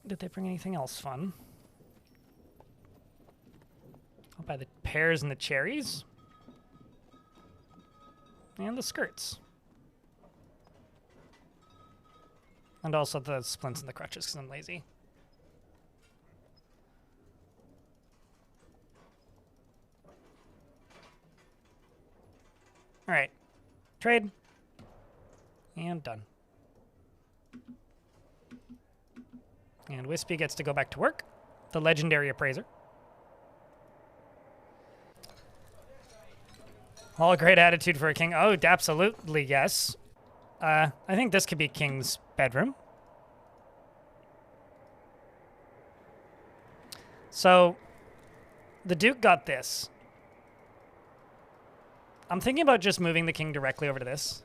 Did they bring anything else fun? I'll buy the pears and the cherries. And the skirts. And also the splints and the crutches, because I'm lazy. Alright. Trade. And done. And Wispy gets to go back to work. The legendary appraiser. All a great attitude for a king. Oh, absolutely, yes. I think this could be King's bedroom. So, the Duke got this. I'm thinking about just moving the king directly over to this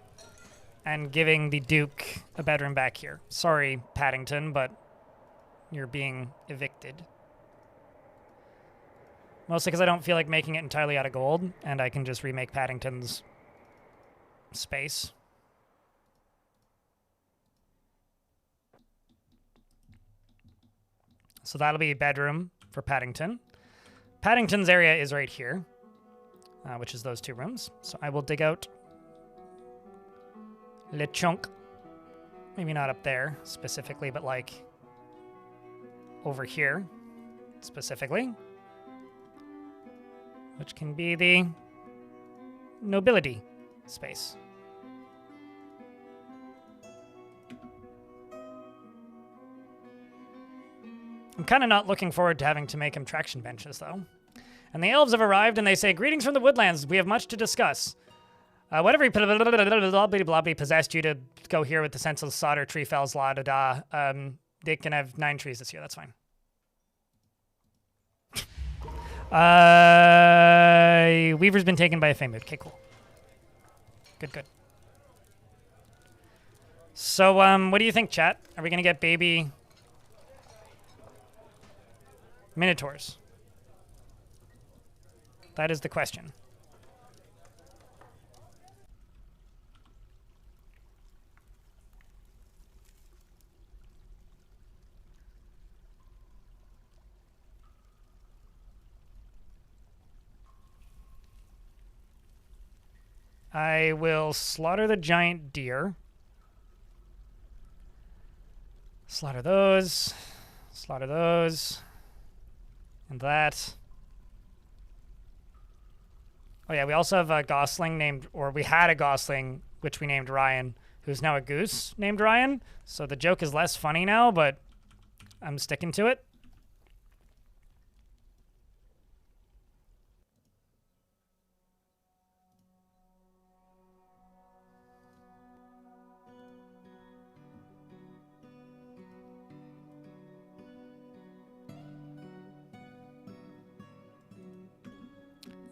and giving the Duke a bedroom back here. Sorry, Paddington, but you're being evicted. Mostly because I don't feel like making it entirely out of gold, and I can just remake Paddington's space. So that'll be a bedroom for Paddington. Paddington's area is right here, which is those two rooms. So I will dig out Le Chunk. Maybe not up there specifically, but like over here specifically, which can be the nobility space. I'm kind of not looking forward to having to make him traction benches, though. And the elves have arrived, and they say, "Greetings from the woodlands. We have much to discuss. Whatever he possessed you to go here with the senseless slaughter, tree fells, la da da. They can have 9 trees this year. That's fine." Weaver's been taken by a Famood. Okay, cool. Good, good. So, what do you think, chat? Are we gonna get baby Minotaurs? That is the question. I will slaughter the giant deer. Slaughter those. Slaughter those. And that. Oh yeah, we also have a gosling named, or we had a gosling, which we named Ryan, who's now a goose named Ryan. So the joke is less funny now, but I'm sticking to it.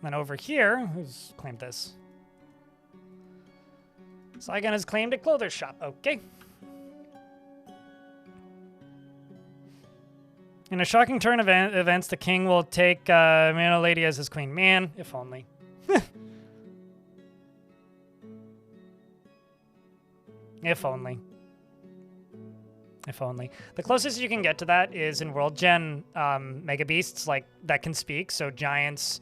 Then over here, who's claimed this? Saigon has claimed a clothes shop. Okay. In a shocking turn of events, the king will take Mana Lady as his queen. Man, if only. If only. If only. The closest you can get to that is in World Gen Mega Beasts like that can speak. So giants,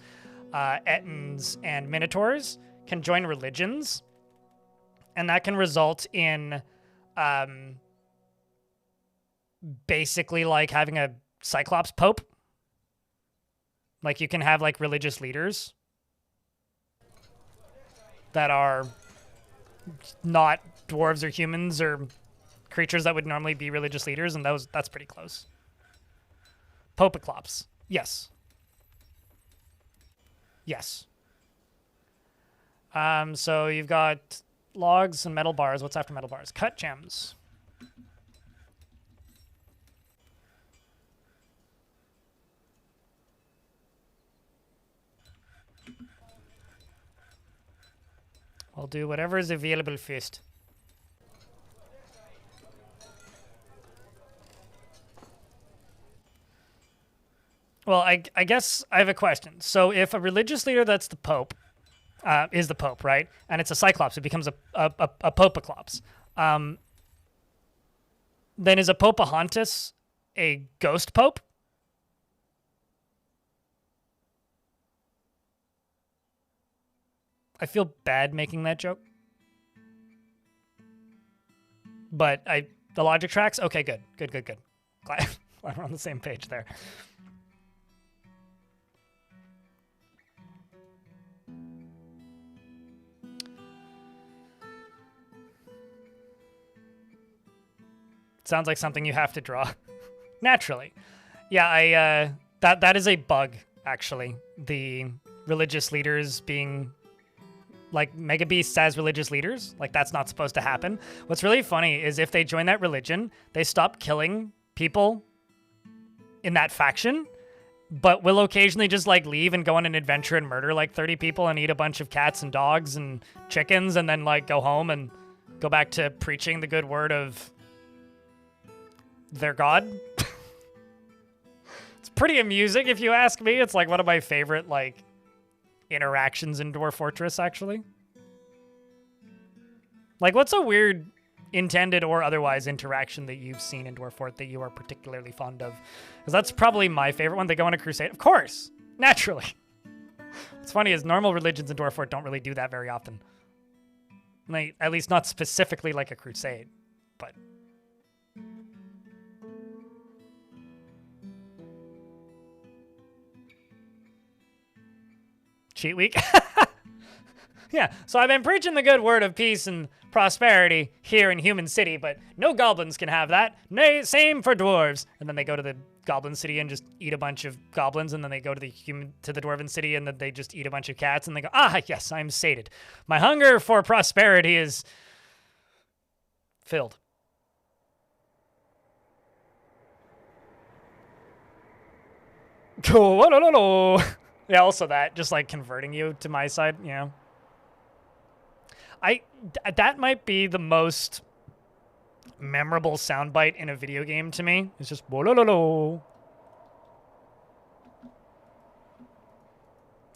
Ettins, and Minotaurs can join religions. And that can result in basically like having a Cyclops Pope. Like you can have like religious leaders that are not dwarves or humans or creatures that would normally be religious leaders, and that's pretty close. Popoclops. Yes. Yes. So you've got logs and metal bars. What's after metal bars? Cut gems. I'll do whatever is available first. Well, I guess I have a question. So if a religious leader that's the Pope is the Pope, right? And it's a Cyclops, it becomes a Popoclops. Then is a Pocahontas a ghost Pope? I feel bad making that joke. But the logic tracks? Okay, good. Glad we're on the same page there. Sounds like something you have to draw. Naturally. Yeah, that is a bug, actually. The religious leaders being like Mega Beasts as religious leaders. Like that's not supposed to happen. What's really funny is if they join that religion, they stop killing people in that faction, but will occasionally just like leave and go on an adventure and murder like 30 people and eat a bunch of cats and dogs and chickens and then like go home and go back to preaching the good word of their god. It's pretty amusing if you ask me. It's like one of my favorite like interactions in Dwarf Fortress, actually. Like, what's a weird intended or otherwise interaction that you've seen in Dwarf Fort that you are particularly fond of? Because that's probably my favorite one. They go on a crusade. Of course, naturally. What's funny is normal religions in Dwarf Fort don't really do that very often. Like, at least not specifically like a crusade, but... Cheat week? Yeah, so I've been preaching the good word of peace and prosperity here in Human City, but no goblins can have that. Nay, same for dwarves. And then they go to the Goblin City and just eat a bunch of goblins, and then they go to the Dwarven City and then they just eat a bunch of cats, and they go, ah, yes, I'm sated. My hunger for prosperity is filled. Cool. Yeah, also that, just like converting you to my side, you know. That might be the most memorable soundbite in a video game to me. It's just wolololo.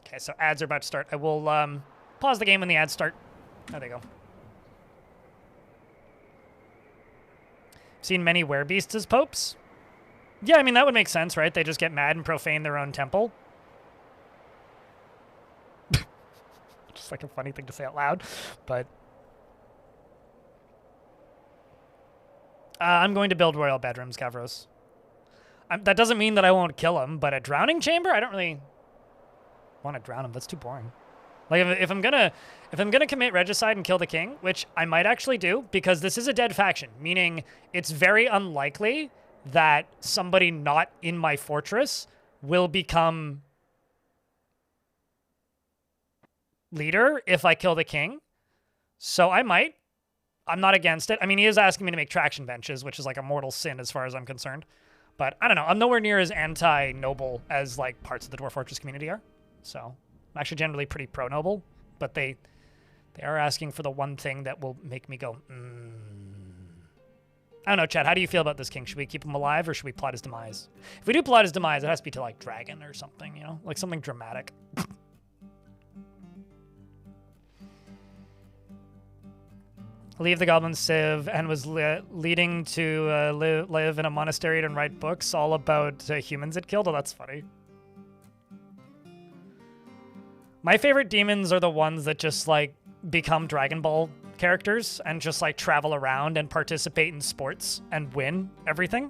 Okay, so ads are about to start. I will pause the game when the ads start. There they go. Seen many werebeasts as popes? Yeah, I mean, that would make sense, right? They just get mad and profane their own temple. Just like a funny thing to say out loud, but... I'm going to build royal bedrooms, Gavros. That doesn't mean that I won't kill him, but a drowning chamber? I don't really want to drown him. That's too boring. Like, if I'm gonna commit regicide and kill the king, which I might actually do, because this is a dead faction, meaning it's very unlikely that somebody not in my fortress will become leader if I kill the king. So I might. I'm not against it. I mean, he is asking me to make traction benches, which is like a mortal sin as far as I'm concerned. But I don't know. I'm nowhere near as anti-noble as like parts of the Dwarf Fortress community are. So I'm actually generally pretty pro-noble, but they are asking for the one thing that will make me go, I don't know, Chad, how do you feel about this king? Should we keep him alive or should we plot his demise? If we do plot his demise, it has to be to, like, dragon or something, you know? Like, something dramatic. Leave the goblin civ and was leading to live in a monastery and write books all about humans it killed. Oh, that's funny. My favorite demons are the ones that just, like, become Dragon Ball characters and just, like, travel around and participate in sports and win everything.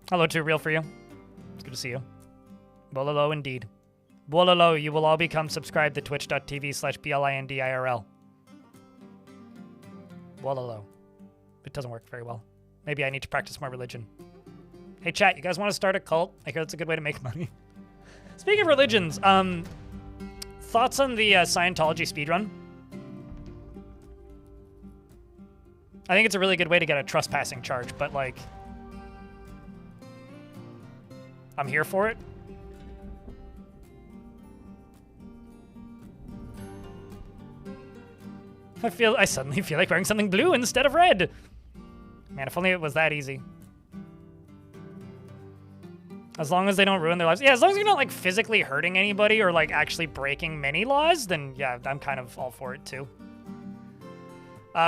Hello, Too Real for you. It's good to see you. Bololo indeed. Bololo, you will all become subscribed to twitch.tv/BLINDIRL. Bololo. It doesn't work very well. Maybe I need to practice more religion. Hey, chat, you guys want to start a cult? I hear that's a good way to make money. Speaking of religions, thoughts on the Scientology speedrun? I think it's a really good way to get a trespassing charge, but, like, I'm here for it. I suddenly feel like wearing something blue instead of red. Man, if only it was that easy. As long as they don't ruin their lives. Yeah, as long as you're not, like, physically hurting anybody or, like, actually breaking many laws, then, yeah, I'm kind of all for it, too.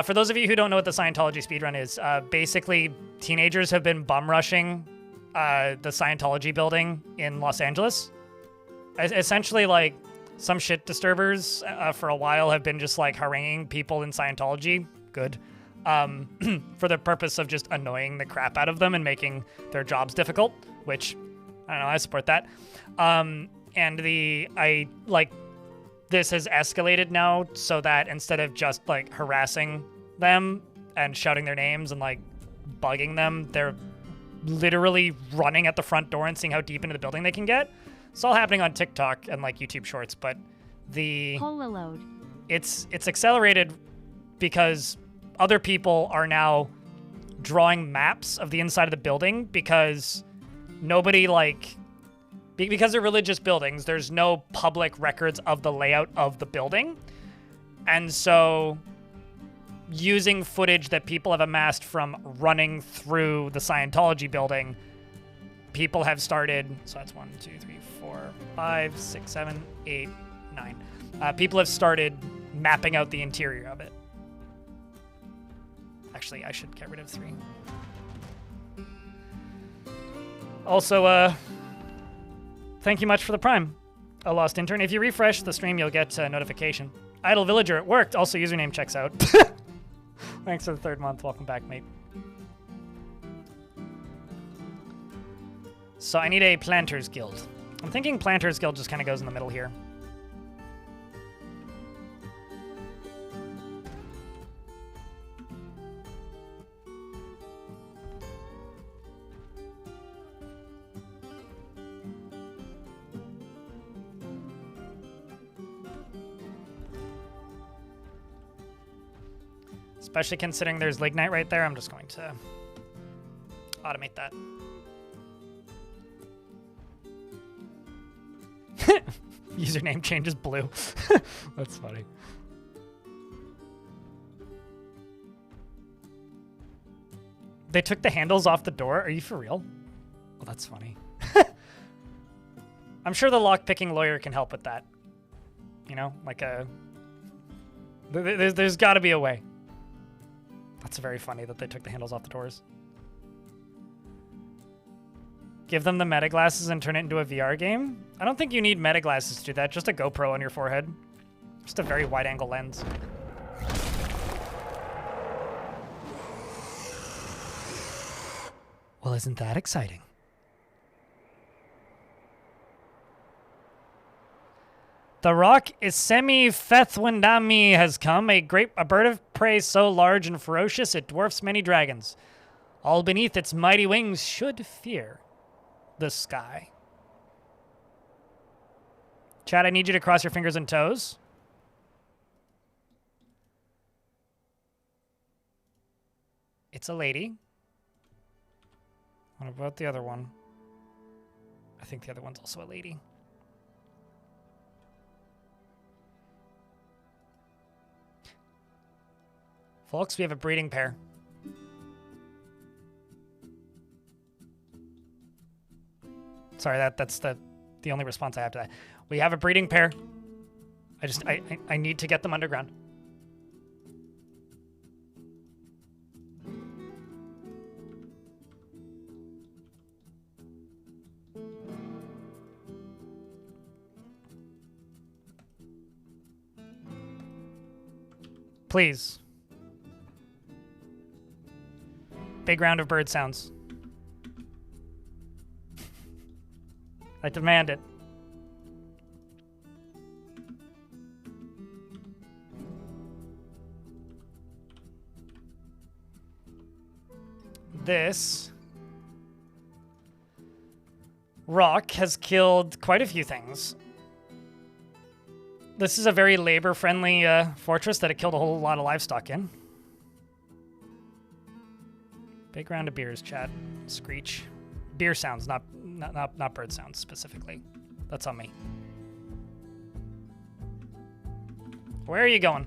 For those of you who don't know what the Scientology speedrun is, basically, teenagers have been bum rushing the Scientology building in Los Angeles. Essentially, like, some shit disturbers for a while have been just, like, haranguing people in Scientology. Good. For the purpose of just annoying the crap out of them and making their jobs difficult, which, I don't know, I support that. This has escalated now so that instead of just, like, harassing them and shouting their names and, like, bugging them, they're literally running at the front door and seeing how deep into the building they can get. It's all happening on TikTok and, like, YouTube Shorts, but it's accelerated because other people are now drawing maps of the inside of the building because nobody, like... Because they're religious buildings, there's no public records of the layout of the building. And so using footage that people have amassed from running through the Scientology building, people have started... So that's 1, 2, 3, 4, 5, 6, 7, 8, 9. People have started mapping out the interior of it. Actually, I should get rid of 3. Also, thank you much for the Prime, a lost intern. If you refresh the stream, you'll get a notification. Idle Villager, it worked. Also, username checks out. Thanks for the 3rd month. Welcome back, mate. So I need a Planters Guild. I'm thinking Planters Guild just kind of goes in the middle here. Especially considering there's Lignite right there, I'm just going to automate that. Username changes blue. That's funny. They took the handles off the door? Are you for real? Oh, that's funny. I'm sure the lockpicking lawyer can help with that. You know, like a... There's got to be a way. That's very funny that they took the handles off the doors. Give them the meta glasses and turn it into a VR game? I don't think you need meta glasses to do that. Just a GoPro on your forehead. Just a very wide-angle lens. Well, isn't that exciting? The rock Isemi Fethwindami has come, a bird of prey so large and ferocious it dwarfs many dragons. All beneath its mighty wings should fear the sky. Chad, I need you to cross your fingers and toes. It's a lady. What about the other one? I think the other one's also a lady. Folks, we have a breeding pair. Sorry, that's the only response I have to that. We have a breeding pair. I need to get them underground. Please. Big round of bird sounds. I demand it. This rock has killed quite a few things. This is a very labor-friendly fortress that it killed a whole lot of livestock in. Big round of beers, chat. Screech. Beer sounds, not bird sounds specifically. That's on me. Where are you going?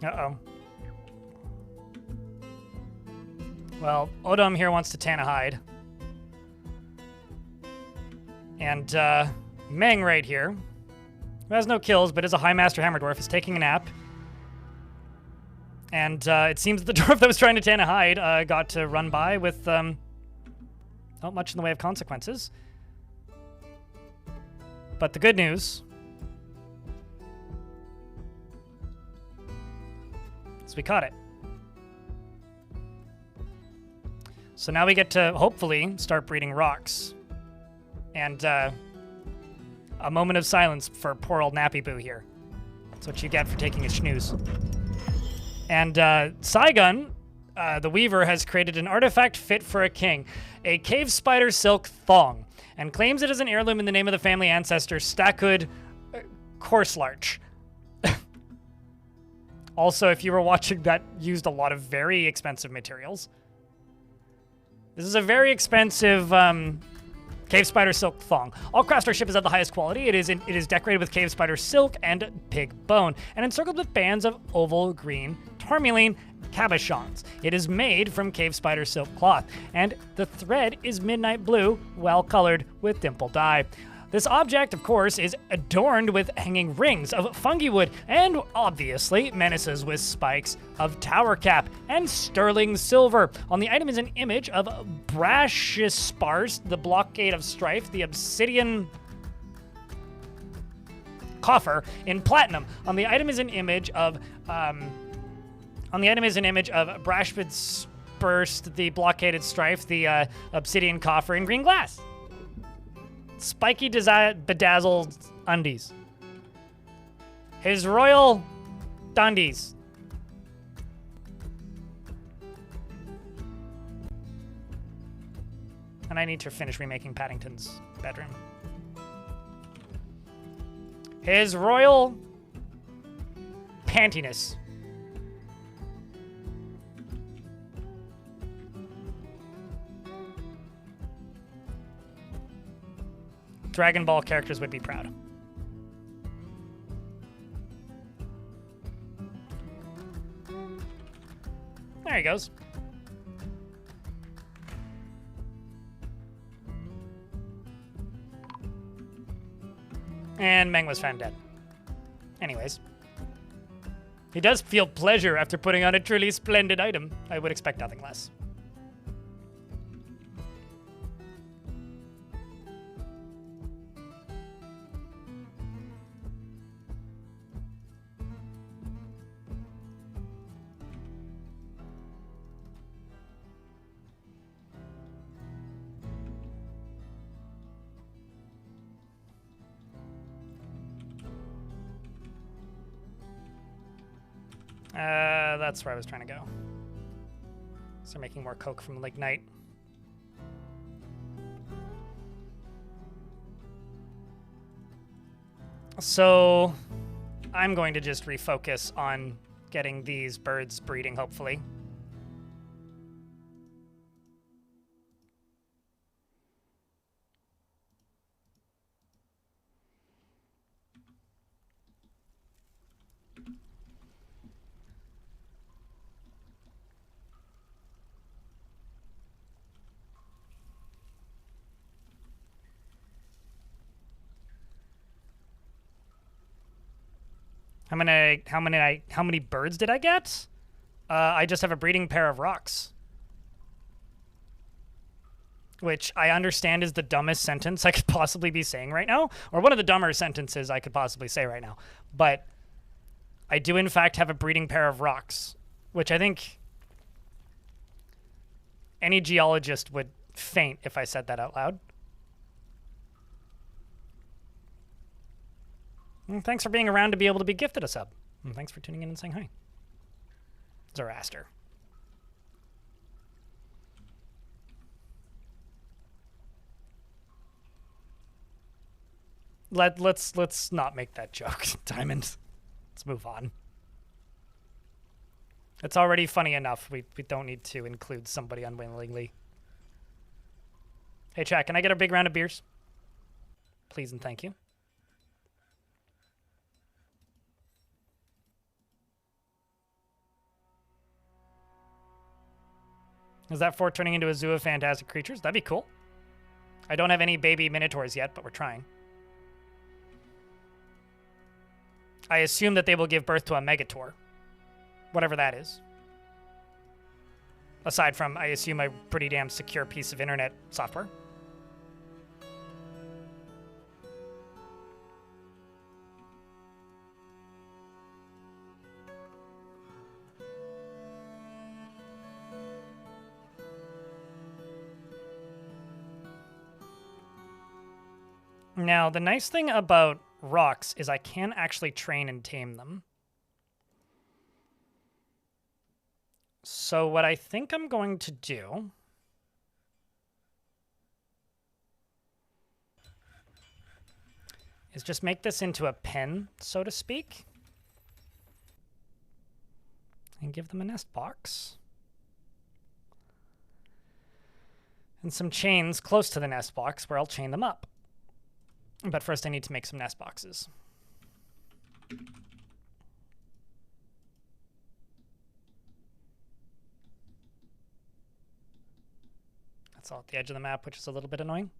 Uh-oh. Well, Odom here wants to tan a hide. And Meng right here, who has no kills but is a High Master Hammer Dwarf, is taking a nap. And it seems that the dwarf that was trying to tan a hide got to run by with not much in the way of consequences. But the good news is we caught it. So now we get to hopefully start breeding rocks. And a moment of silence for poor old Nappy Boo here. That's what you get for taking a snooze. And Saigon, the Weaver, has created an artifact fit for a king, a cave spider silk thong, and claims it as an heirloom in the name of the family ancestor Stackhood Corselarch. Also, if you were watching, that used a lot of very expensive materials. This is a very expensive cave spider silk thong. All craftsmanship is of the highest quality. It is decorated with cave spider silk and pig bone, and encircled with bands of oval green tourmaline cabochons. It is made from cave spider silk cloth, and the thread is midnight blue, well colored with dimple dye. This object, of course, is adorned with hanging rings of fungi wood and, obviously, menaces with spikes of tower cap and sterling silver. On the item is an image of Brachyspars, the blockade of strife, the obsidian coffer in platinum. On the item is an image of Brachyspars, the blockaded strife, the obsidian coffer in green glass. Spiky bedazzled undies. His royal dundies. And I need to finish remaking Paddington's bedroom. His royal pantiness. Dragon Ball characters would be proud. There he goes. And Meng was found dead. Anyways. He does feel pleasure after putting on a truly splendid item. I would expect nothing less. That's where I was trying to go. So they're making more coke from lignite. So I'm going to just refocus on getting these birds breeding, hopefully. How many birds did I get? I just have a breeding pair of rocks. Which I understand is the dumbest sentence I could possibly be saying right now, or one of the dumber sentences I could possibly say right now. But I do in fact have a breeding pair of rocks, which I think any geologist would faint if I said that out loud. And thanks for being around to be able to be gifted a sub. And thanks for tuning in and saying hi. Zoroaster. Let's not make that joke, Diamond. Let's move on. It's already funny enough. We don't need to include somebody unwillingly. Hey, chat, can I get a big round of beers? Please and thank you. Is that fort turning into a zoo of fantastic creatures? That'd be cool. I don't have any baby minotaurs yet, but we're trying. I assume that they will give birth to a megator. Whatever that is. Aside from, I assume, a pretty damn secure piece of internet software. Now, the nice thing about rocks is I can actually train and tame them. So what I think I'm going to do is just make this into a pen, so to speak, and give them a nest box. And some chains close to the nest box where I'll chain them up. But first I need to make some nest boxes. That's all at the edge of the map, which is a little bit annoying.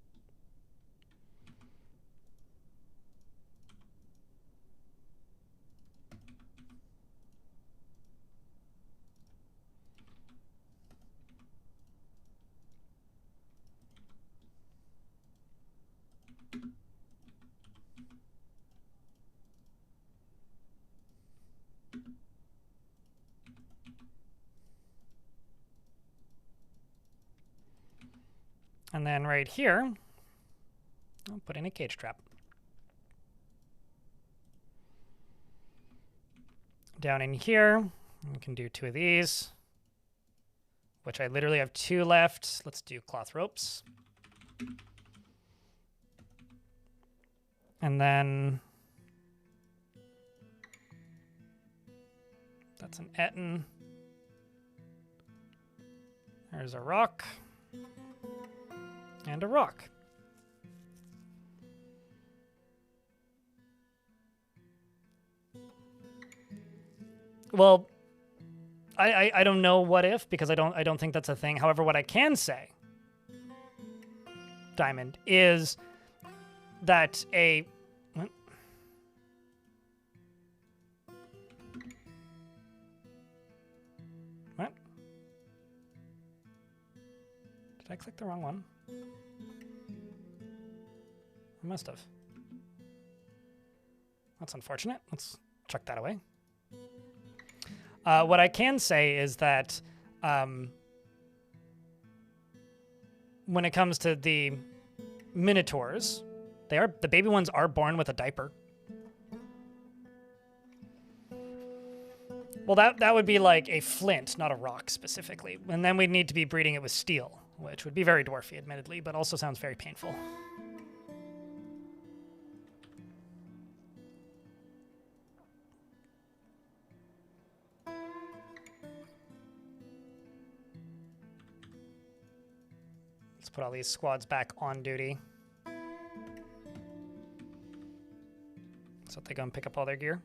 And then right here, I'll put in a cage trap. Down in here, we can do 2 of these, which I literally have 2 left. Let's do cloth ropes. And then that's an Etten. There's a rock. And a rock. Well, I don't know what if, because I don't think that's a thing. However, what I can say, Diamond, is that a what? Did I click the wrong one? I must have. That's unfortunate. Let's chuck that away. What I can say is that when it comes to the minotaurs, the baby ones are born with a diaper. Well, that would be like a flint, not a rock specifically. And then we'd need to be breeding it with steel, which would be very dwarfy, admittedly, but also sounds very painful. Let's put all these squads back on duty. So they go and pick up all their gear.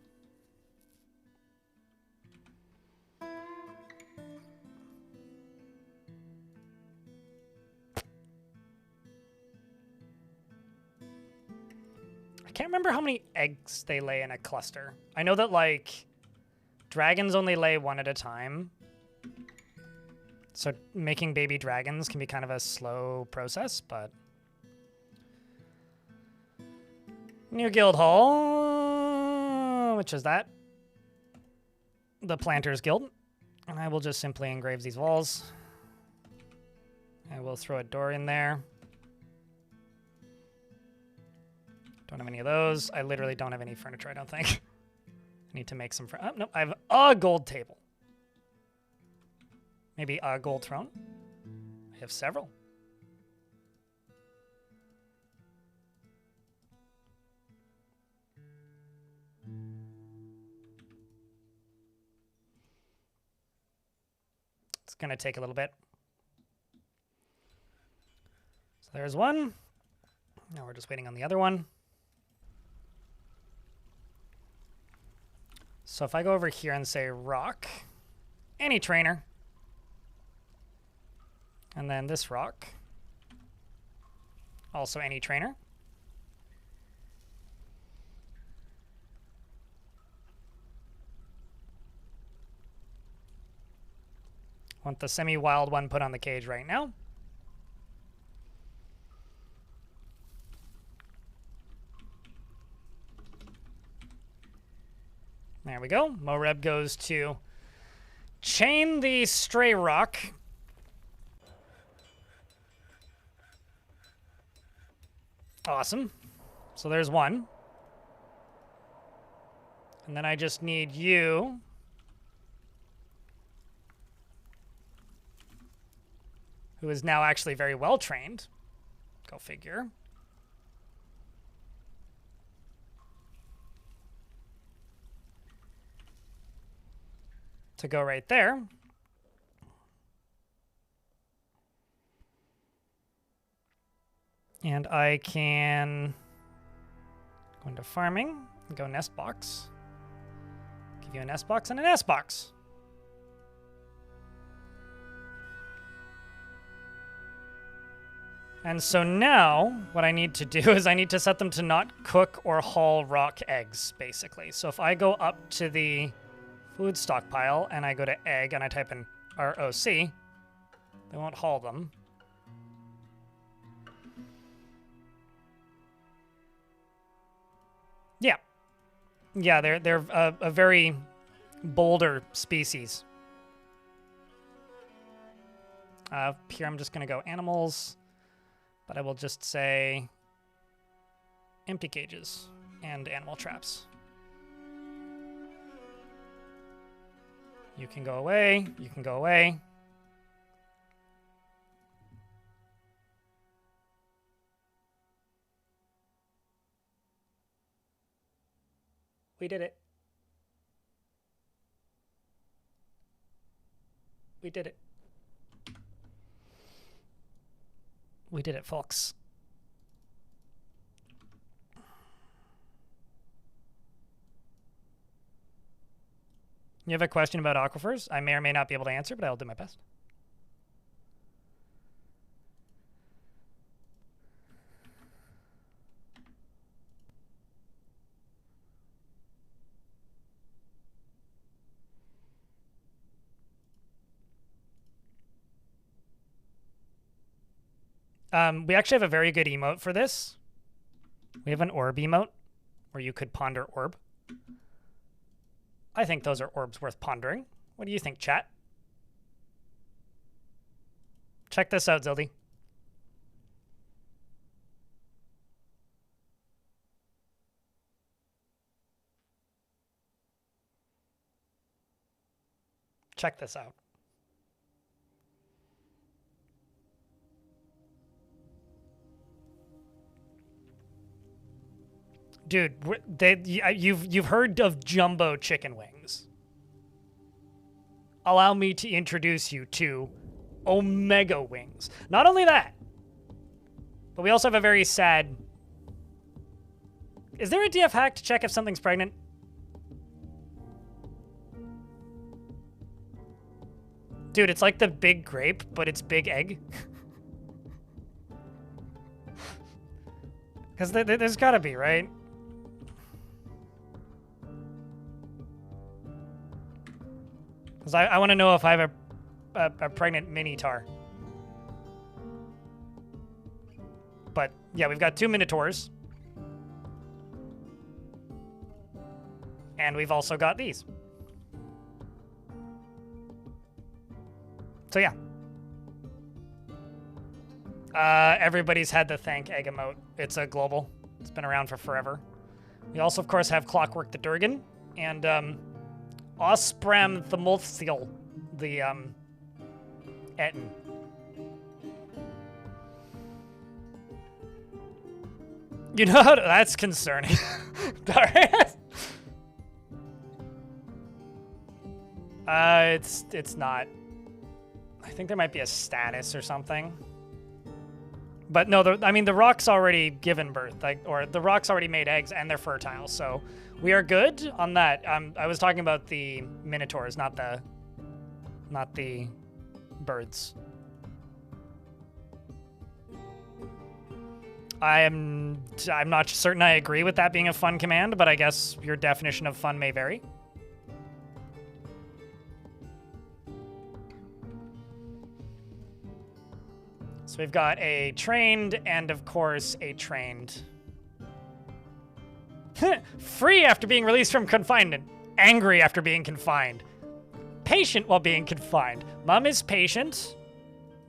I can't remember how many eggs they lay in a cluster. I know that, like, dragons only lay one at a time. So making baby dragons can be kind of a slow process, but... New guild hall, which is that? The Planters Guild. And I will just simply engrave these walls. I will throw a door in there. Don't have any of those. I literally don't have any furniture, I don't think. I need to make some... Oh, no, I have a gold table. Maybe a gold throne. I have several. It's going to take a little bit. So there's one. Now we're just waiting on the other one. So if I go over here and say rock, any trainer, and then this rock, also any trainer. Want the semi-wild one put on the cage right now. There we go. Moreb goes to chain the stray rock. Awesome. So there's one. And then I just need you who is now actually very well trained. Go figure. To go right there. And I can go into farming, go nest box. Give you a nest box and a nest box. And so now what I need to do is I need to set them to not cook or haul rock eggs, basically. So if I go up to the food stockpile and I go to egg and I type in ROC, they won't haul them. Yeah. Yeah, they're a very bolder species. Here I'm just going to go animals, but I will just say empty cages and animal traps. You can go away. You can go away. We did it. We did it. We did it, folks. You have a question about aquifers? I may or may not be able to answer, but I'll do my best. We actually have a very good emote for this. We have an orb emote where you could ponder orb. I think those are orbs worth pondering. What do you think, chat? Check this out, Zildy. Check this out. Dude, you've heard of jumbo chicken wings. Allow me to introduce you to Omega Wings. Not only that, but we also have a very sad... Is there a DF hack to check if something's pregnant? Dude, it's like the big grape, but it's big egg. Because there's gotta be, right? Because I want to know if I have a pregnant mini-tar. But, yeah, we've got 2 Minotaurs. And we've also got these. So, yeah. Everybody's had the thank egg emote. It's a global. It's been around for forever. We also, of course, have Clockwork the Durgan. And, Osprem the Multhsil, the, Etten. You know how to, that's concerning. It's not. I think there might be a status or something. But no, I mean, the rock's already given birth, like, or the rock's already made eggs and they're fertile, so we are good on that. I was talking about the minotaurs, not the birds. I'm not certain I agree with that being a fun command, but I guess your definition of fun may vary. So we've got a trained and, of course, a trained. Free after being released from confinement. Angry after being confined. Patient while being confined. Mom is patient.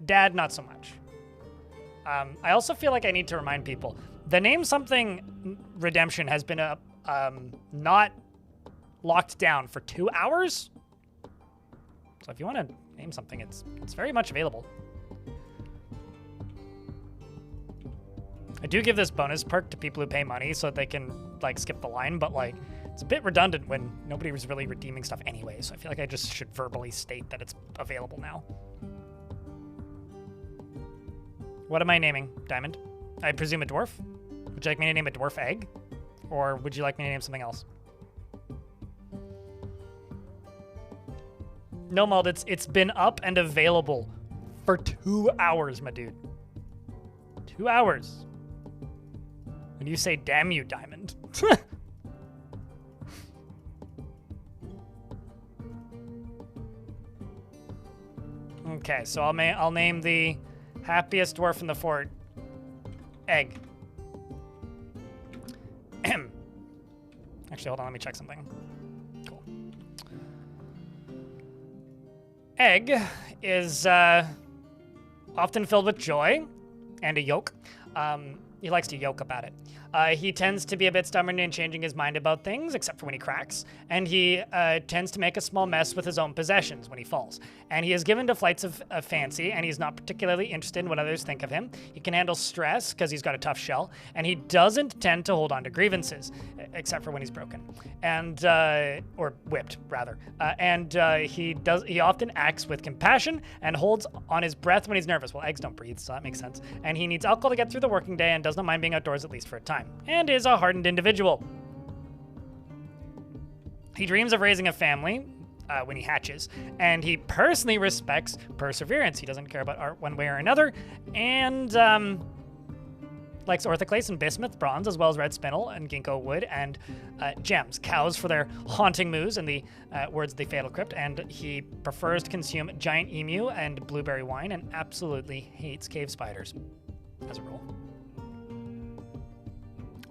Dad, not so much. I also feel like I need to remind people. The Name Something redemption has been not locked down for 2 hours. So if you want to name something, it's very much available. I do give this bonus perk to people who pay money so that they can, like, skip the line, but, like, it's a bit redundant when nobody was really redeeming stuff anyway, so I feel like I just should verbally state that it's available now. What am I naming, Diamond? I presume a dwarf? Would you like me to name a dwarf egg? Or would you like me to name something else? No, Mald, it's been up and available for 2 hours, my dude. 2 hours. When you say, damn you, Diamond. Okay, so I'll name the happiest dwarf in the fort Egg. Actually, hold on, let me check something. Cool. Egg is often filled with joy and a yolk. He likes to yoke about it. He tends to be a bit stubborn in changing his mind about things, except for when he cracks. And he tends to make a small mess with his own possessions when he falls. And he is given to flights of fancy, and he's not particularly interested in what others think of him. He can handle stress, because he's got a tough shell. And he doesn't tend to hold on to grievances, except for when he's broken. And, or whipped, rather. He often acts with compassion and holds on his breath when he's nervous. Well, eggs don't breathe, so that makes sense. And he needs alcohol to get through the working day and does not mind being outdoors at least for a time. And is a hardened individual. He dreams of raising a family when he hatches, and he personally respects perseverance. He doesn't care about art one way or another, and likes orthoclase and bismuth, bronze, as well as red spinel and ginkgo wood, and gems, cows for their haunting moos, and the words of the Fatal Crypt, and he prefers to consume giant emu and blueberry wine, and absolutely hates cave spiders, as a rule.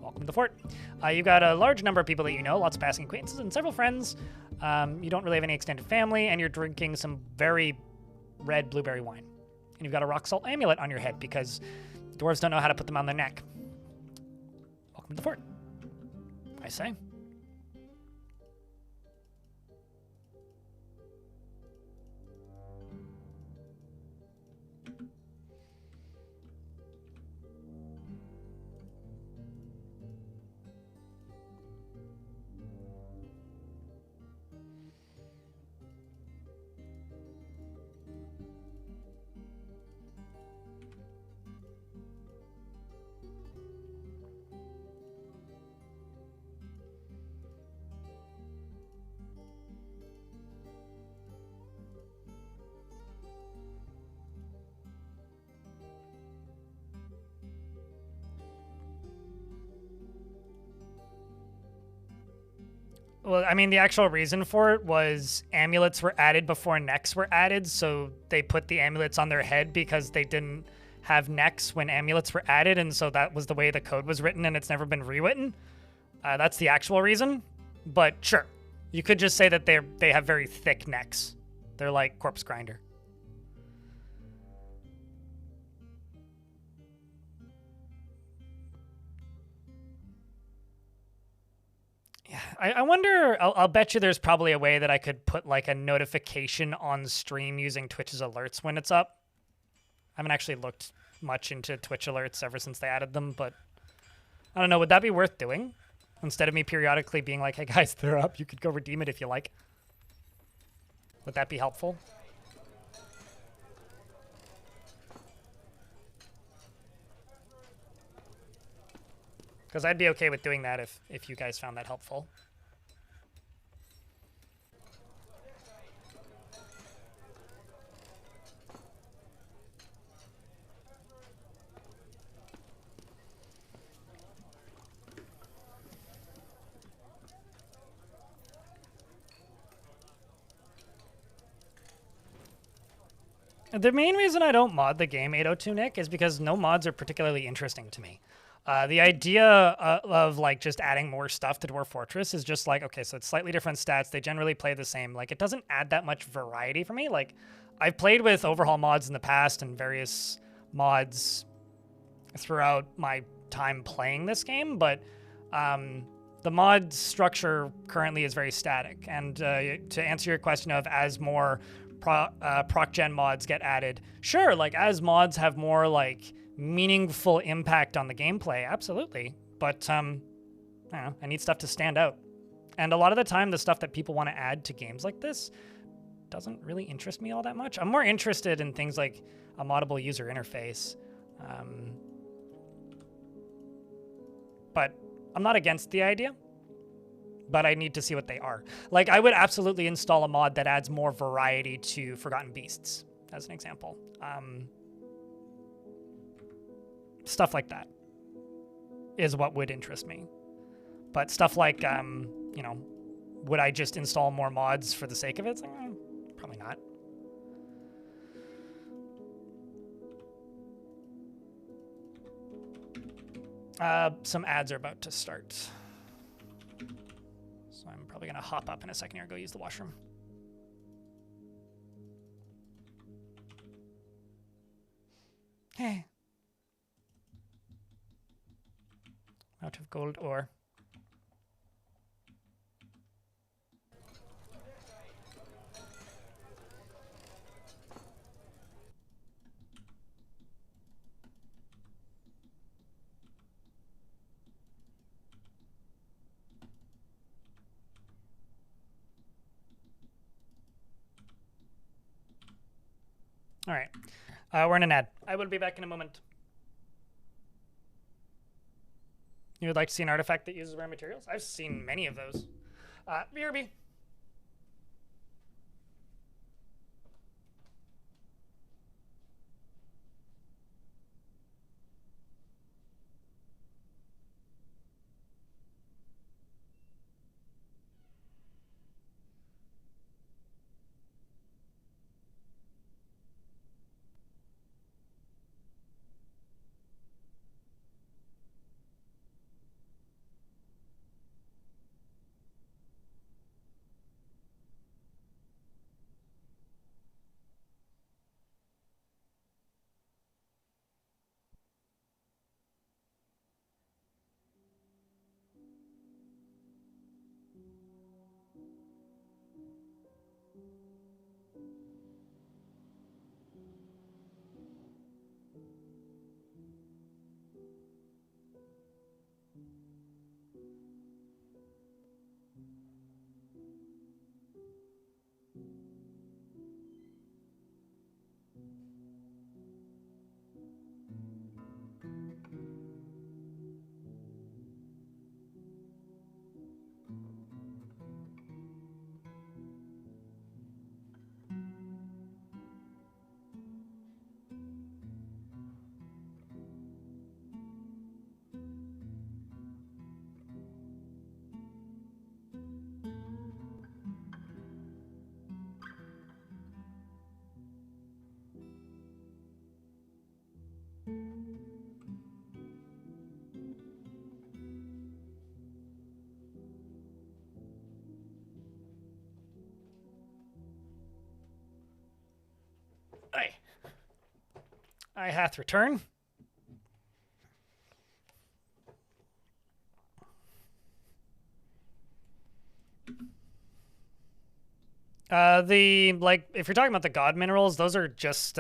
Welcome to the fort. You've got a large number of people that you know, lots of passing acquaintances, and several friends. You don't really have any extended family, and you're drinking some very red blueberry wine. And you've got a rock salt amulet on your head because dwarves don't know how to put them on their neck. Welcome to the fort, I say. Well, I mean, the actual reason for it was amulets were added before necks were added, so they put the amulets on their head because they didn't have necks when amulets were added, and so that was the way the code was written, and it's never been rewritten. That's the actual reason. But sure, you could just say that they have very thick necks. They're like corpse grinder. Yeah, I wonder. I'll bet you there's probably a way that I could put like a notification on stream using Twitch's alerts when it's up. I haven't actually looked much into Twitch alerts ever since they added them, but I don't know. Would that be worth doing? Instead of me periodically being like, hey guys, they're up. You could go redeem it if you like. Would that be helpful? Because I'd be okay with doing that if you guys found that helpful. The main reason I don't mod the game 802 Nick is because no mods are particularly interesting to me. The idea of like just adding more stuff to Dwarf Fortress is just like, okay, so it's slightly different stats. They generally play the same. Like it doesn't add that much variety for me. Like I've played with overhaul mods in the past and various mods throughout my time playing this game, but the mod structure currently is very static. And to answer your question of as more proc gen mods get added, sure, like as mods have more like meaningful impact on the gameplay, absolutely, but I don't know, I need stuff to stand out, and a lot of the time the stuff that people want to add to games like this doesn't really interest me all that much. I'm more interested in things like a moddable user interface, but I'm not against the idea, but I need to see what they are. Like, I would absolutely install a mod that adds more variety to Forgotten Beasts, as an example. Stuff like that is what would interest me. But stuff like, you know, would I just install more mods for the sake of it? It's like, probably not. Some ads are about to start. So I'm probably going to hop up in a second here and go use the washroom. Hey. Out of gold ore. All right. We're in an ad. I will be back in a moment. You would like to see an artifact that uses rare materials? I've seen many of those. BRB. I hath return. If you're talking about the god minerals, those are just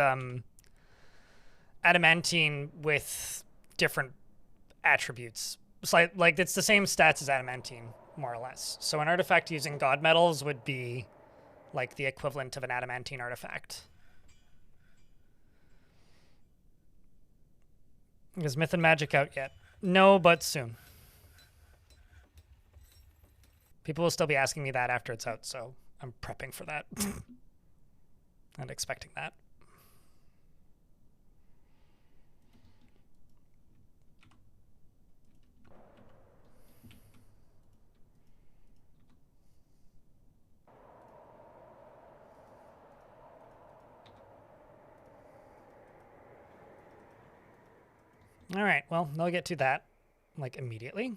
adamantine with different attributes. It's like it's the same stats as adamantine, more or less. So an artifact using god metals would be like the equivalent of an adamantine artifact. Is Myth and Magic out yet? No, but soon. People will still be asking me that after it's out, so I'm prepping for that. And expecting that. All right, well, they'll get to that, like, immediately.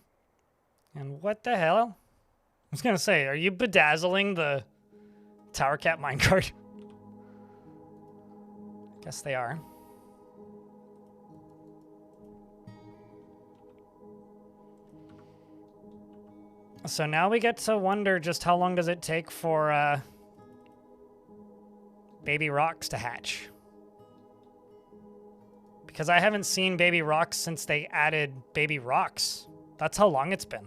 And what the hell? I was gonna say, are you bedazzling the Tower Cap minecart? Guess they are. So now we get to wonder just how long does it take for baby rocks to hatch. Because I haven't seen baby rocks since they added baby rocks. That's how long it's been.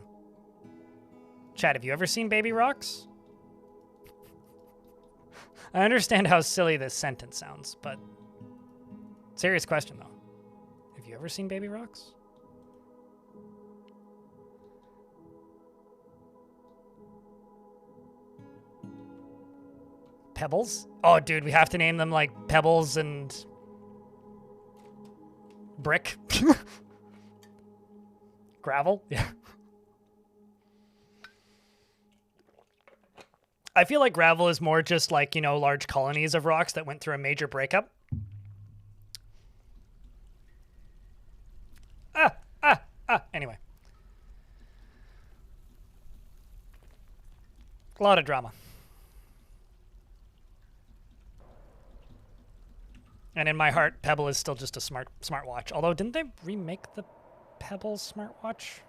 Chad, have you ever seen baby rocks? I understand how silly this sentence sounds, but serious question though. Have you ever seen baby rocks? Pebbles? Oh, dude, we have to name them like Pebbles and Brick. Gravel? Yeah. I feel like gravel is more just like, you know, large colonies of rocks that went through a major breakup. Anyway. A lot of drama. And in my heart, Pebble is still just a smartwatch. Although, didn't they remake the Pebble smartwatch?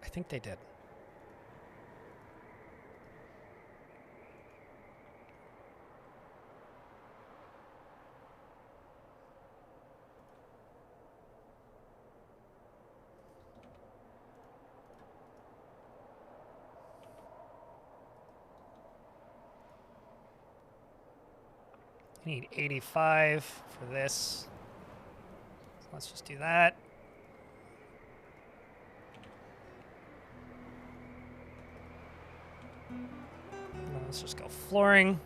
I think they did. I need 85 for this. So let's just do that. Let's just go flooring.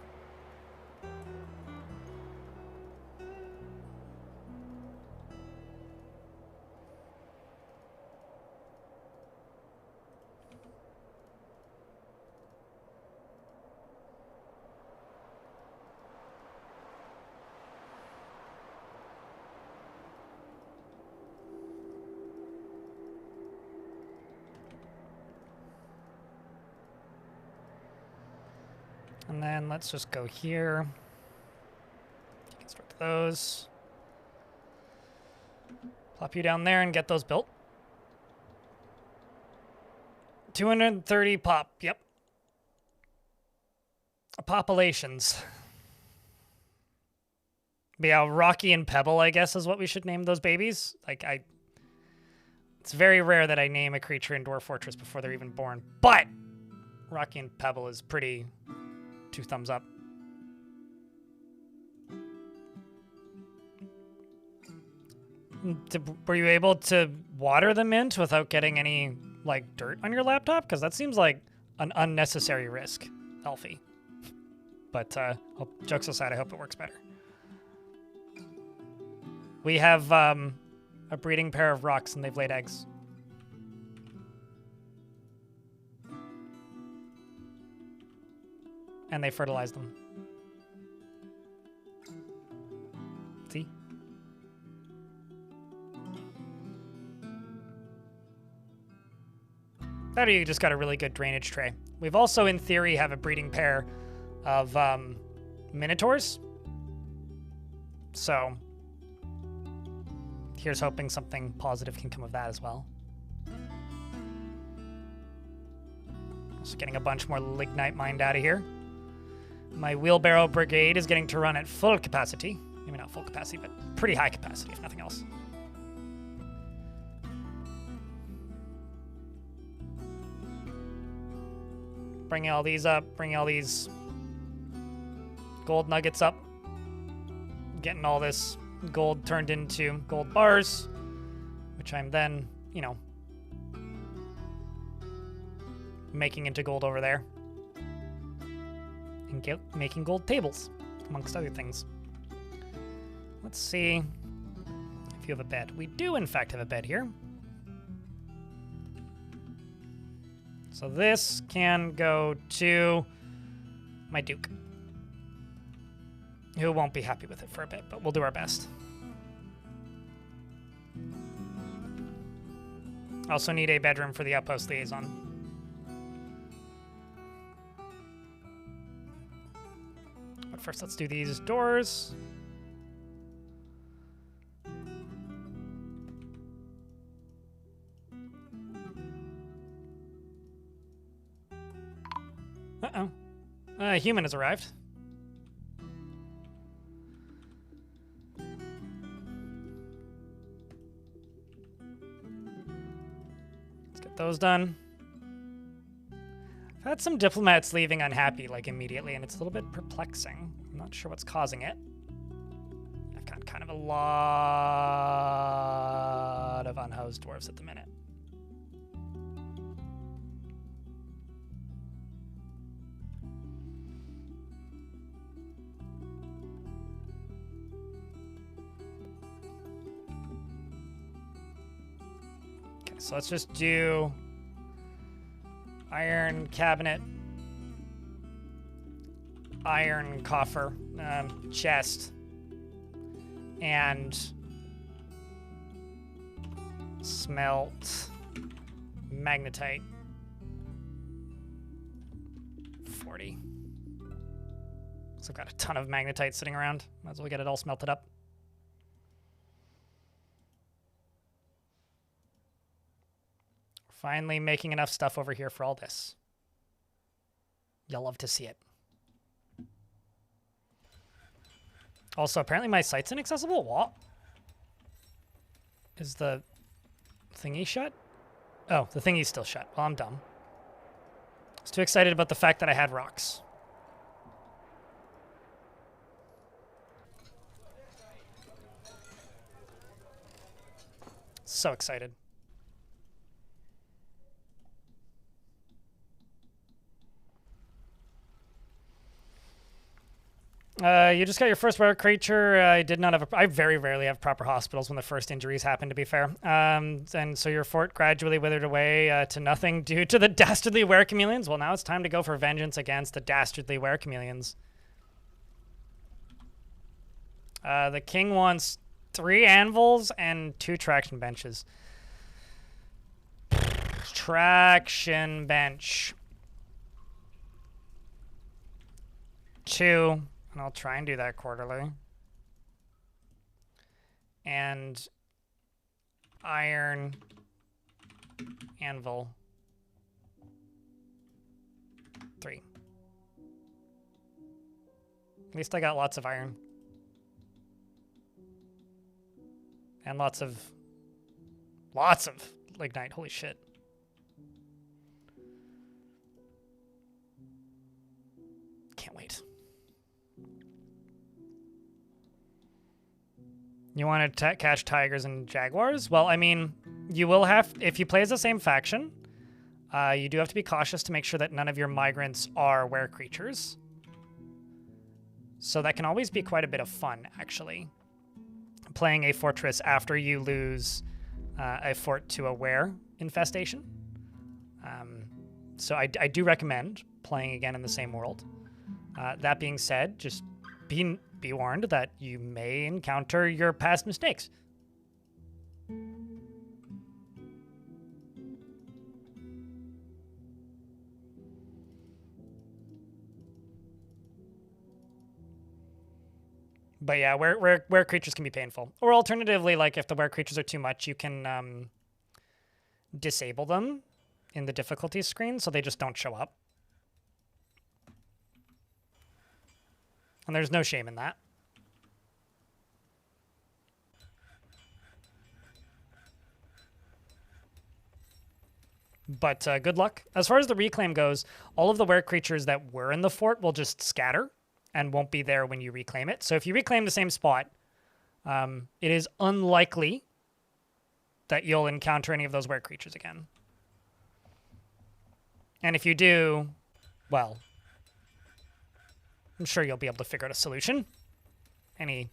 And then let's just go here. Construct those. Plop you down there and get those built. 230 pop, yep. Populations. But yeah, Rocky and Pebble, I guess, is what we should name those babies. It's very rare that I name a creature in Dwarf Fortress before they're even born. But Rocky and Pebble is pretty... 2 thumbs up. Were you able to water the mint without getting any, like, dirt on your laptop? Because that seems like an unnecessary risk, Elfie. But, jokes aside, I hope it works better. We have, a breeding pair of rocks, and they've laid eggs. And they fertilize them. See? That or you just got a really good drainage tray. We've also, in theory, have a breeding pair of Minotaurs. So here's hoping something positive can come of that as well. Just getting a bunch more lignite mined out of here. My wheelbarrow brigade is getting to run at full capacity. Maybe not full capacity, but pretty high capacity, if nothing else. Bringing all these up, bringing all these gold nuggets up. Getting all this gold turned into gold bars, which I'm then, you know, making into gold over there. And making gold tables, amongst other things. Let's see if you have a bed. We do, in fact, have a bed here. So this can go to my Duke, who won't be happy with it for a bit, but we'll do our best. Also need a bedroom for the outpost liaison. But first, let's do these doors. Uh-oh. A human has arrived. Let's get those done. I've had some diplomats leaving unhappy, like, immediately, and it's a little bit perplexing. I'm not sure what's causing it. I've got kind of a lot of unhoused dwarves at the minute. Okay, so let's just do iron cabinet, iron coffer, chest, and smelt magnetite. 40. So I've got a ton of magnetite sitting around. Might as well get it all smelted up. Finally making enough stuff over here for all this. You'll love to see it. Also, apparently my site's inaccessible. What? Is the thingy shut? Oh, the thingy's still shut. Well, I'm dumb. I was too excited about the fact that I had rocks. So excited. You just got your first rare creature. I did not have I very rarely have proper hospitals when the first injuries happen, to be fair. And so your fort gradually withered away to nothing due to the dastardly were-chameleons. Well, now it's time to go for vengeance against the dastardly were-chameleons. The king wants 3 anvils and 2 traction benches. Traction bench. 2. And I'll try and do that quarterly. And iron anvil 3. At least I got lots of iron. And lots of lignite. Holy shit. Can't wait. You want to catch tigers and jaguars? Well, I mean, you will have, if you play as the same faction, you do have to be cautious to make sure that none of your migrants are were creatures. So that can always be quite a bit of fun, actually. Playing a fortress after you lose a fort to a were infestation. So I do recommend playing again in the same world. That being said, just be warned that you may encounter your past mistakes. But yeah, where creatures can be painful. Or alternatively, like if the where creatures are too much, you can disable them in the difficulty screen so they just don't show up. And there's no shame in that. But good luck. As far as the reclaim goes, all of the were creatures that were in the fort will just scatter and won't be there when you reclaim it. So if you reclaim the same spot, it is unlikely that you'll encounter any of those were creatures again. And if you do, well, I'm sure you'll be able to figure out a solution. Any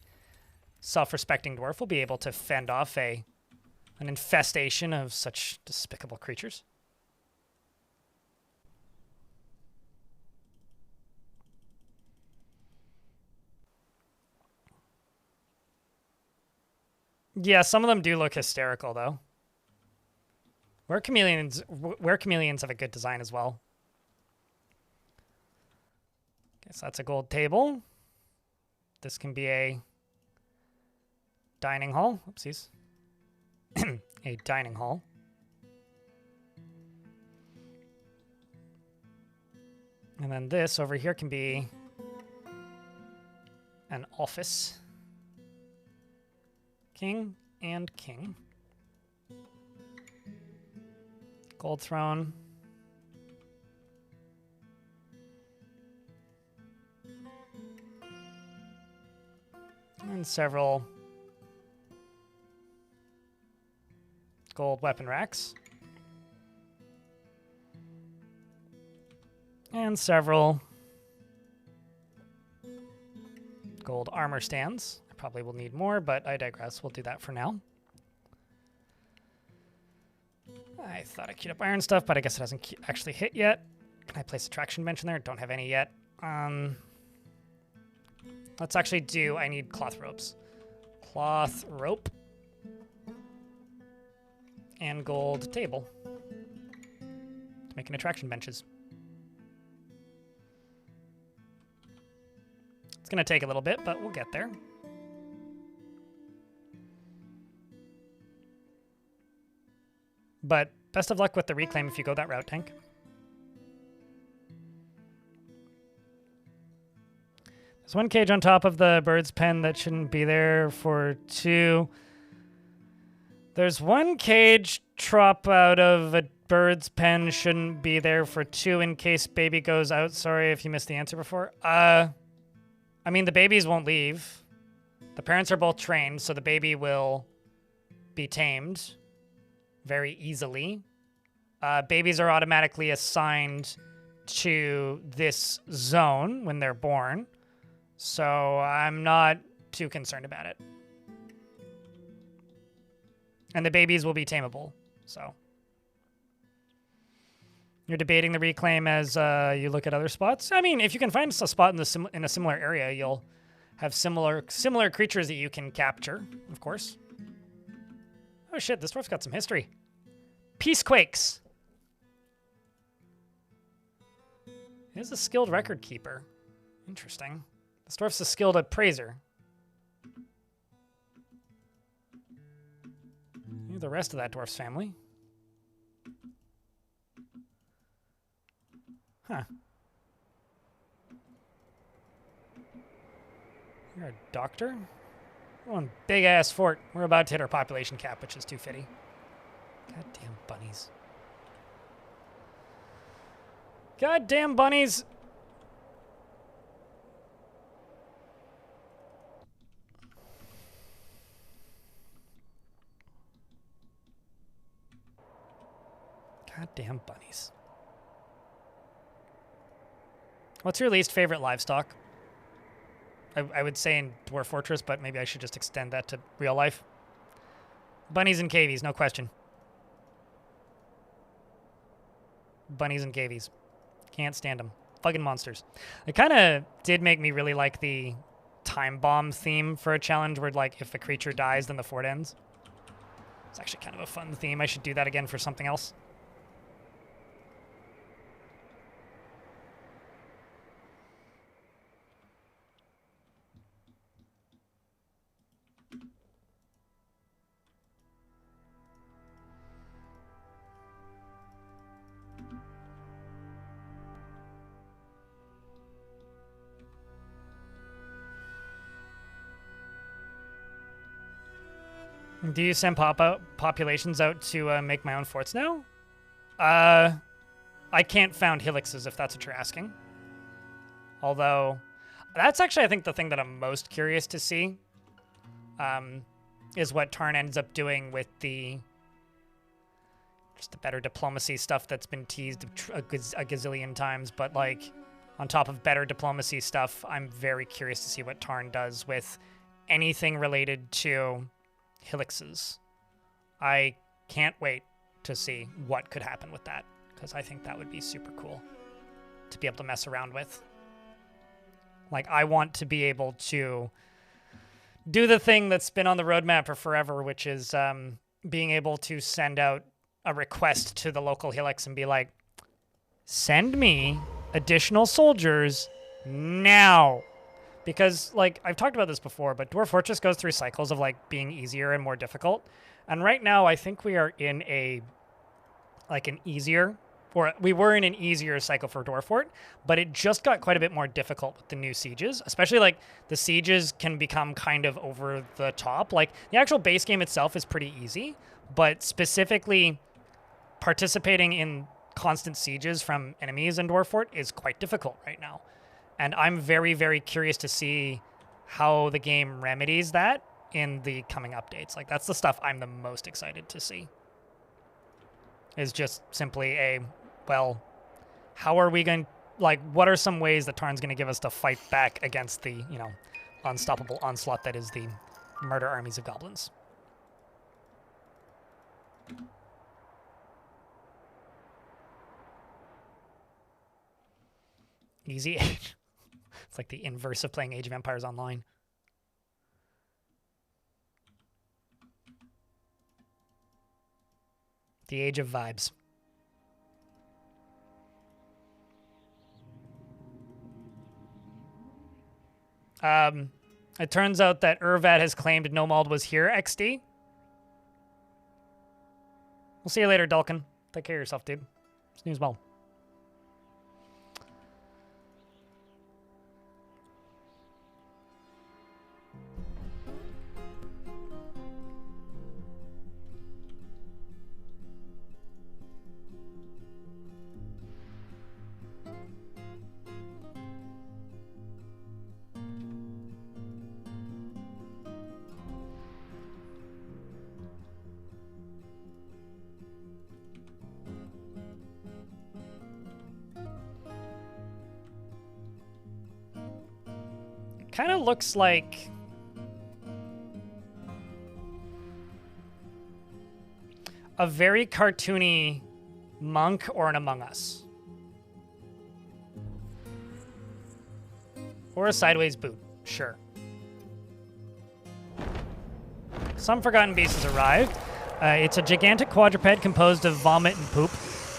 self-respecting dwarf will be able to fend off an infestation of such despicable creatures. Yeah, some of them do look hysterical, though. Were chameleons have a good design as well. Okay, so that's a gold table. This can be a dining hall. Oopsies. A dining hall. And then this over here can be an office. King and king. Gold throne. And several gold weapon racks. And several gold armor stands. I probably will need more, but I digress. We'll do that for now. I thought I queued up iron stuff, but I guess it hasn't actually hit yet. Can I place a traction bench in there? Don't have any yet. Let's actually do, I need cloth ropes. Cloth rope. And gold table. To make an attraction benches. It's going to take a little bit, but we'll get there. But best of luck with the reclaim if you go that route, Tank. There's one cage on top of the bird's pen that shouldn't be there for 2. There's one cage drop out of a bird's pen shouldn't be there for 2 in case baby goes out. Sorry if you missed the answer before. I mean, the babies won't leave. The parents are both trained, so the baby will be tamed very easily. Babies are automatically assigned to this zone when they're born, so I'm not too concerned about it. And the babies will be tameable, so. You're debating the reclaim as you look at other spots? I mean, if you can find a spot in a similar area, you'll have similar creatures that you can capture, of course. Oh shit, this dwarf's got some history. Peacequakes. He's a skilled record keeper. Interesting. This dwarf's a skilled appraiser. You're the rest of that dwarf's family. Huh. You're a doctor? One big-ass fort. We're about to hit our population cap, which is 250. Goddamn bunnies. Goddamn bunnies! Goddamn bunnies. What's your least favorite livestock? I would say in Dwarf Fortress, but maybe I should just extend that to real life. Bunnies and cavies, no question. Bunnies and cavies. Can't stand them. Fucking monsters. It kind of did make me really like the time bomb theme for a challenge where, like, if a creature dies, then the fort ends. It's actually kind of a fun theme. I should do that again for something else. Do you send populations out to make my own forts now? I can't found helixes if that's what you're asking. Although, that's actually, I think, the thing that I'm most curious to see is what Tarn ends up doing with just the better diplomacy stuff that's been teased a gazillion times. But, like, on top of better diplomacy stuff, I'm very curious to see what Tarn does with anything related to helixes. I can't wait to see what could happen with that, because I think that would be super cool to be able to mess around with. Like, I want to be able to do the thing that's been on the roadmap for forever, which is being able to send out a request to the local helix and be like, send me additional soldiers now. Because, like, I've talked about this before, but Dwarf Fortress goes through cycles of, like, being easier and more difficult. And right now, I think we are in we were in an easier cycle for Dwarf Fort, but it just got quite a bit more difficult with the new sieges. Especially, like, the sieges can become kind of over the top. Like, the actual base game itself is pretty easy, but specifically participating in constant sieges from enemies in Dwarf Fort is quite difficult right now. And I'm very, very curious to see how the game remedies that in the coming updates. Like, that's the stuff I'm the most excited to see. Is just simply well, how are we going, like, what are some ways that Tarn's going to give us to fight back against the, unstoppable onslaught that is the murder armies of goblins? Easy Age. It's like the inverse of playing Age of Empires Online. The Age of Vibes. It turns out that Urvat has claimed Nomald was here, XD. We'll see you later, Dulcan. Take care of yourself, dude. Snooze well. Kind of looks like a very cartoony monk or an Among Us. Or a sideways boot, sure. Some forgotten beast has arrived. It's a gigantic quadruped composed of vomit and poop,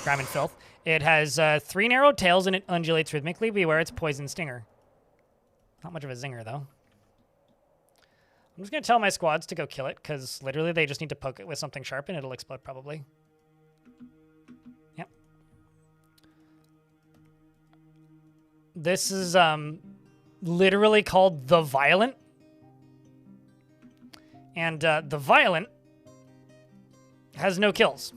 grime and filth. It has 3 narrow tails and it undulates rhythmically. Beware its poison stinger. Not much of a zinger, though. I'm just going to tell my squads to go kill it, because literally they just need to poke it with something sharp and it'll explode, probably. Yep. This is literally called the Violent. And the Violent has no kills.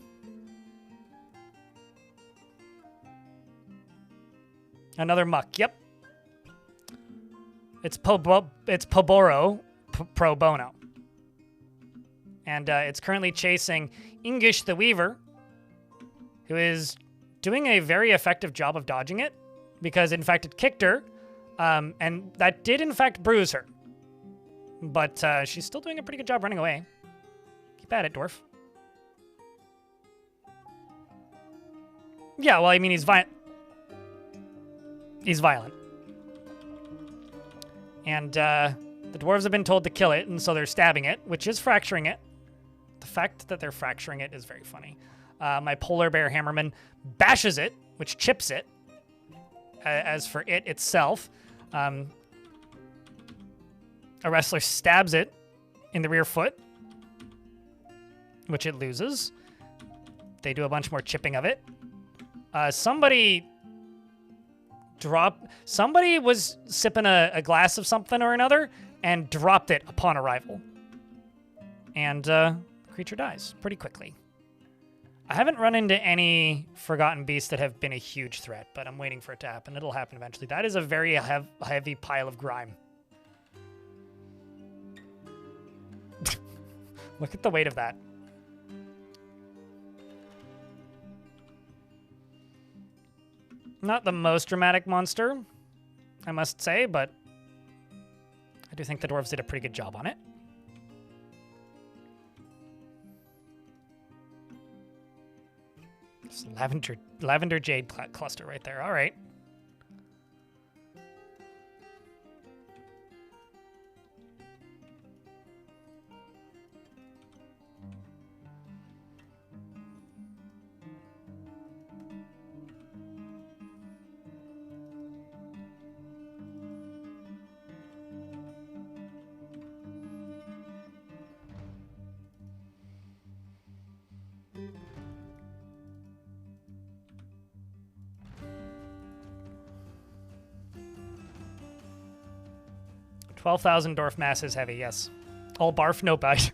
Another muck, yep. It's Poboro pro bono. And it's currently chasing Ingish the Weaver, who is doing a very effective job of dodging it, because in fact it kicked her, and that did in fact bruise her. But she's still doing a pretty good job running away. Keep at it, Dwarf. Yeah, well, I mean, he's violent. He's violent. And the dwarves have been told to kill it, and so they're stabbing it, which is fracturing it. The fact that they're fracturing it is very funny. My polar bear hammerman bashes it, which chips it. As for it itself, a wrestler stabs it in the rear foot, which it loses. They do a bunch more chipping of it. Somebody was sipping a glass of something or another and dropped it upon arrival. and the creature dies pretty quickly. I haven't run into any Forgotten Beasts that have been a huge threat, but I'm waiting for it to happen. It'll happen eventually. That is a very heavy pile of grime. Look at the weight of that. Not the most dramatic monster, I must say, but I do think the dwarves did a pretty good job on it. Just lavender jade cluster right there. All right. $12,000 dwarf mass is heavy, yes. All barf, no bite.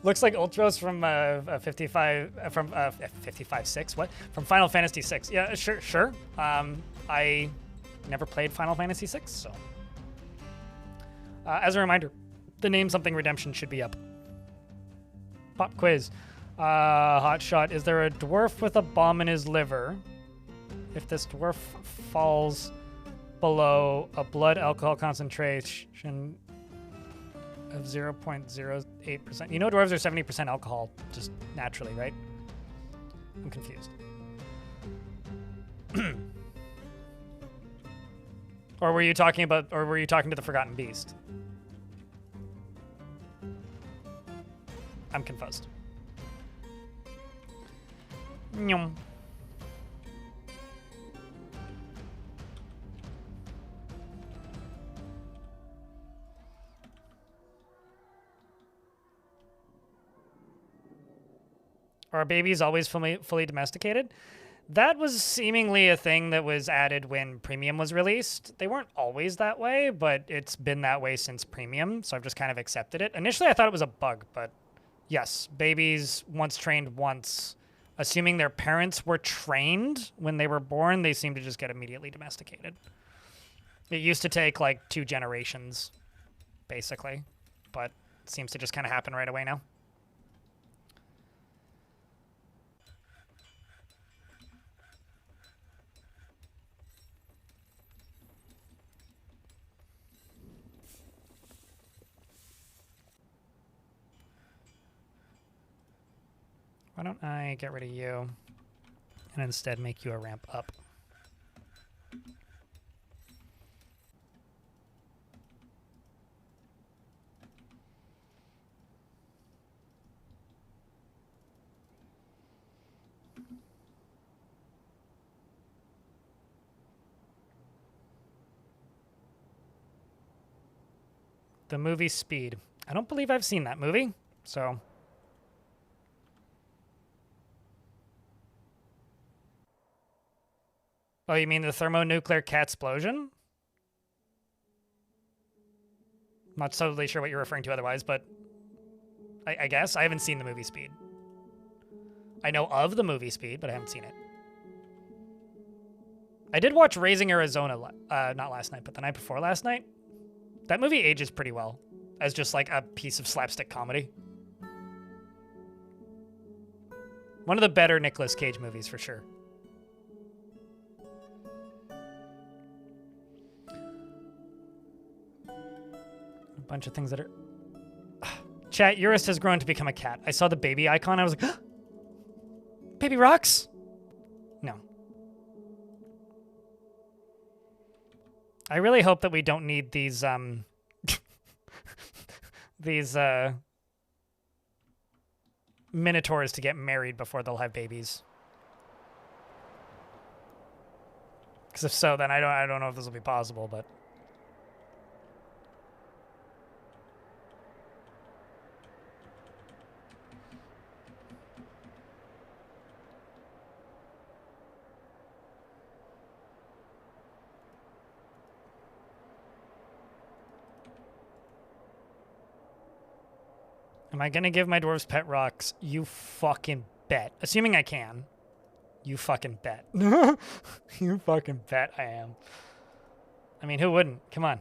Looks like Ultros from 55-6. What? From Final Fantasy 6. Yeah, sure. I never played Final Fantasy 6, so. As a reminder, the Name Something Redemption should be up. Pop quiz. Hot shot. Is there a dwarf with a bomb in his liver? If this dwarf falls below a blood alcohol concentration of 0.08%. You know dwarves are 70% alcohol, just naturally, right? I'm confused. Or were you talking to the Forgotten Beast? I'm confused. Nyum. Are babies always fully domesticated? That was seemingly a thing that was added when Premium was released. They weren't always that way, but it's been that way since Premium, so I've just kind of accepted it. Initially, I thought it was a bug, but yes, babies, once trained once, assuming their parents were trained when they were born, they seem to just get immediately domesticated. It used to take like 2 generations, basically, but it seems to just kind of happen right away now. Why don't I get rid of you and instead make you a ramp up? The movie Speed. I don't believe I've seen that movie, so... Oh, you mean the thermonuclear catsplosion? Not totally sure what you're referring to otherwise, but I guess. I haven't seen the movie Speed. I know of the movie Speed, but I haven't seen it. I did watch Raising Arizona, not last night, but the night before last night. That movie ages pretty well as just like a piece of slapstick comedy. One of the better Nicolas Cage movies for sure. A bunch of things that are... Chat, Eurus has grown to become a cat. I saw the baby icon. I was like, baby rocks? No. I really hope that we don't need these, these, minotaurs to get married before they'll have babies. Because if so, then I don't know if this will be possible, but... Am I gonna give my dwarves pet rocks? You fucking bet. Assuming I can. You fucking bet. You fucking bet I am. I mean, who wouldn't? Come on.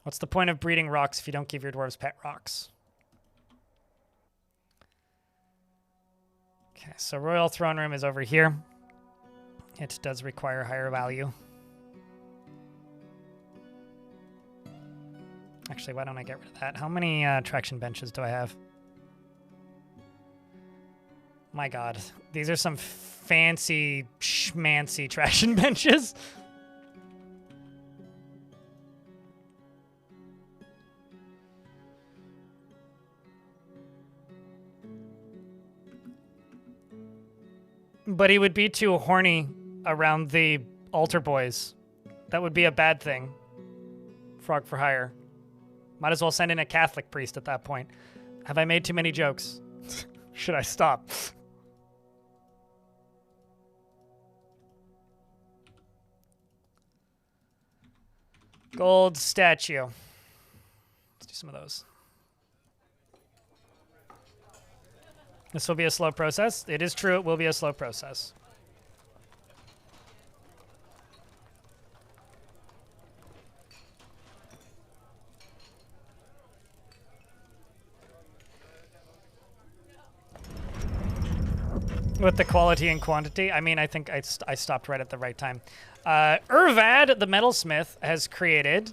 What's the point of breeding rocks if you don't give your dwarves pet rocks? Okay, so Royal Throne Room is over here. It does require higher value. Actually, why don't I get rid of that? How many traction benches do I have? My god. These are some fancy, schmancy traction benches. But he would be too horny around the altar boys. That would be a bad thing. Frog for hire. Might as well send in a Catholic priest at that point. Have I made too many jokes? Should I stop? Gold statue. Let's do some of those. This will be a slow process. It is true, it will be a slow process. With the quality and quantity, I mean, I think I stopped right at the right time. Urvad, the metalsmith, has created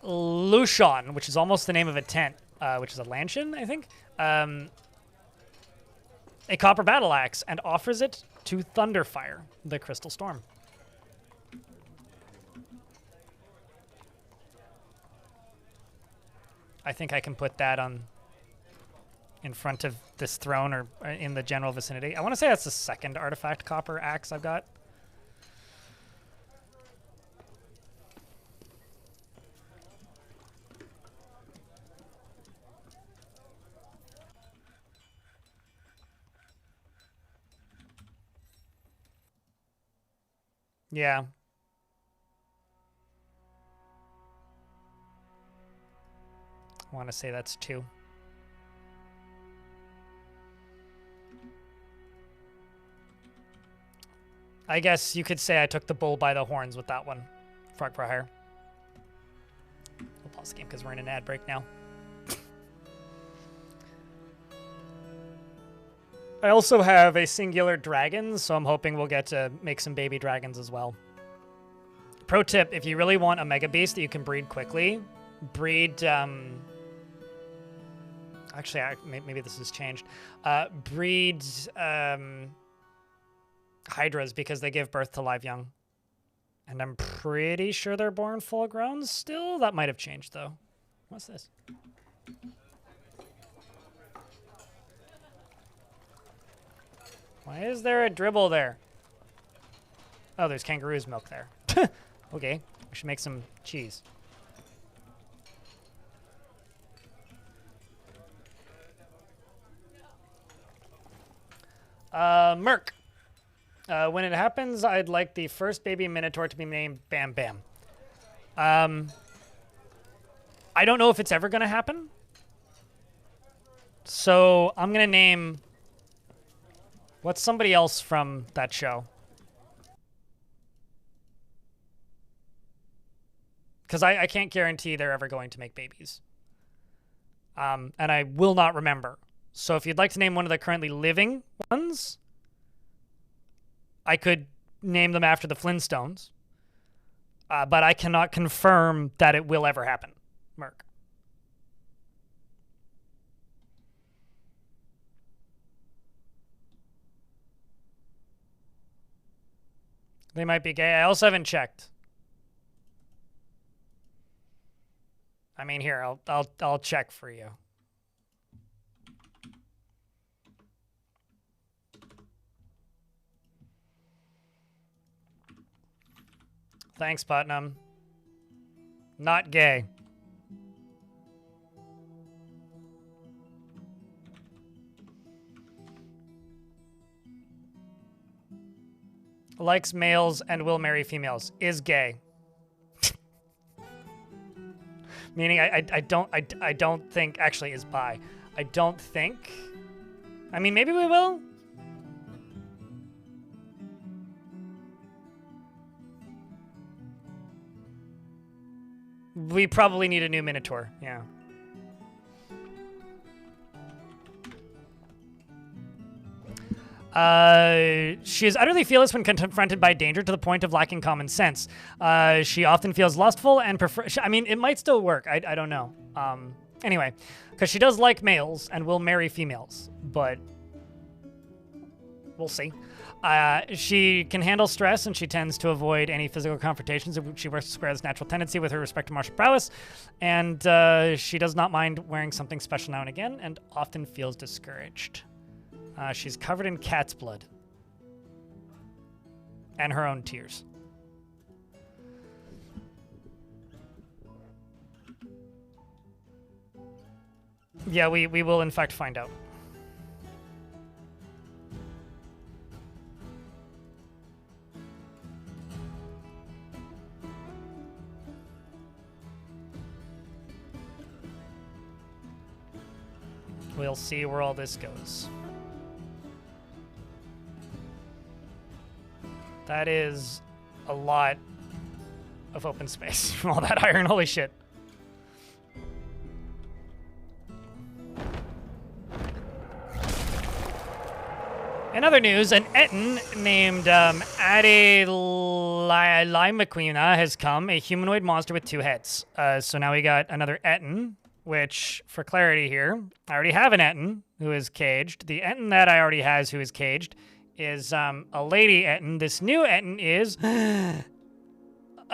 Lushon, which is almost the name of a tent, which is a lantern, I think. A copper battle axe, and offers it to Thunderfire, the crystal storm. I think I can put that on in front of this throne or in the general vicinity. I want to say that's the second artifact copper axe I've got. Yeah. I want to say that's 2. I guess you could say I took the bull by the horns with that one. Frog for hire. We'll pause the game because we're in an ad break now. I also have a singular dragon, so I'm hoping we'll get to make some baby dragons as well. Pro tip, if you really want a mega beast that you can breed quickly, breed... actually, maybe this has changed. Breed hydras because they give birth to live young. And I'm pretty sure they're born full grown still. That might have changed, though. What's this? Why is there a dribble there? Oh, there's kangaroo's milk there. Okay, we should make some cheese. Merc. When it happens, I'd like the first baby minotaur to be named Bam Bam. I don't know if it's ever going to happen. So I'm going to name... What's somebody else from that show? Because I can't guarantee they're ever going to make babies. And I will not remember. So if you'd like to name one of the currently living ones, I could name them after the Flintstones. But I cannot confirm that it will ever happen. Merc. They might be gay. I also haven't checked. I mean, here, I'll check for you. Thanks, Putnam. Not gay. Likes males and will marry females. Is gay. Meaning I don't think actually is bi. I don't think. I mean, maybe we will. We probably need a new Minotaur. Yeah. She is utterly fearless when confronted by danger to the point of lacking common sense. She often feels lustful and I mean, it might still work. I don't know. Anyway, because she does like males and will marry females, but we'll see. She can handle stress and she tends to avoid any physical confrontations. She works to square this natural tendency with her respect to martial prowess, and she does not mind wearing something special now and again and often feels discouraged. She's covered in cat's blood. And her own tears. Yeah, we will in fact find out. We'll see where all this goes. That is a lot of open space from all that iron. Holy shit. In other news, an Etten named Adelimaquina has come, a humanoid monster with 2 heads. So now we got another Etten, which, for clarity here, I already have an Etten who is caged. The Etten that I already has who is caged is a lady Etten. This new Etten is a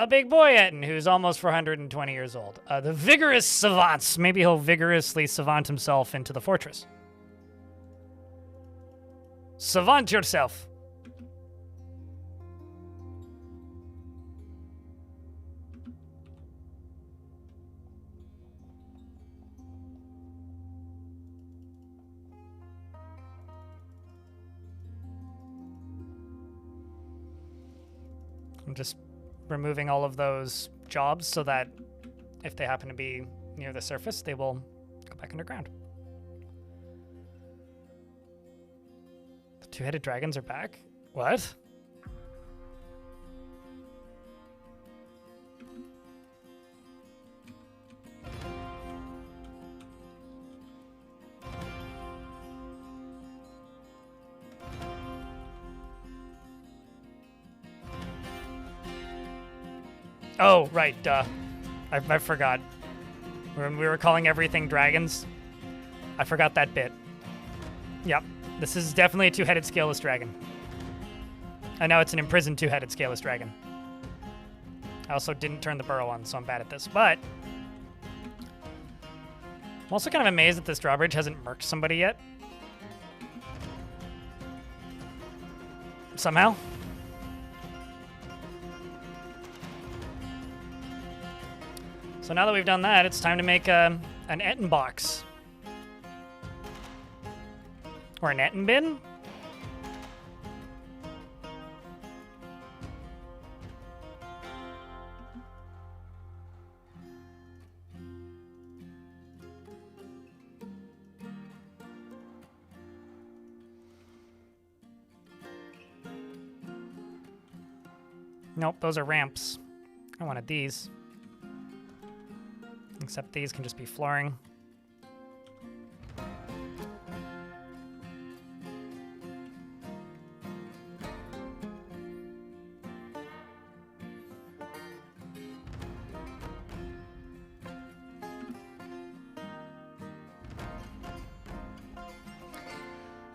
big boy Etten who's almost 420 years old. The vigorous savants. Maybe he'll vigorously savant himself into the fortress. Savant yourself. I'm just removing all of those jobs so that if they happen to be near the surface, they will go back underground. The 2-headed dragons are back? What? Oh, right, duh. I forgot. When we were calling everything dragons, I forgot that bit. Yep, this is definitely a 2-headed scaleless dragon. I know it's an imprisoned 2-headed scaleless dragon. I also didn't turn the burrow on, so I'm bad at this, but I'm also kind of amazed that this drawbridge hasn't murked somebody yet. Somehow. So now that we've done that, it's time to make an Etten box. Or an Etten bin? Nope, those are ramps. I wanted these. Except these can just be flooring.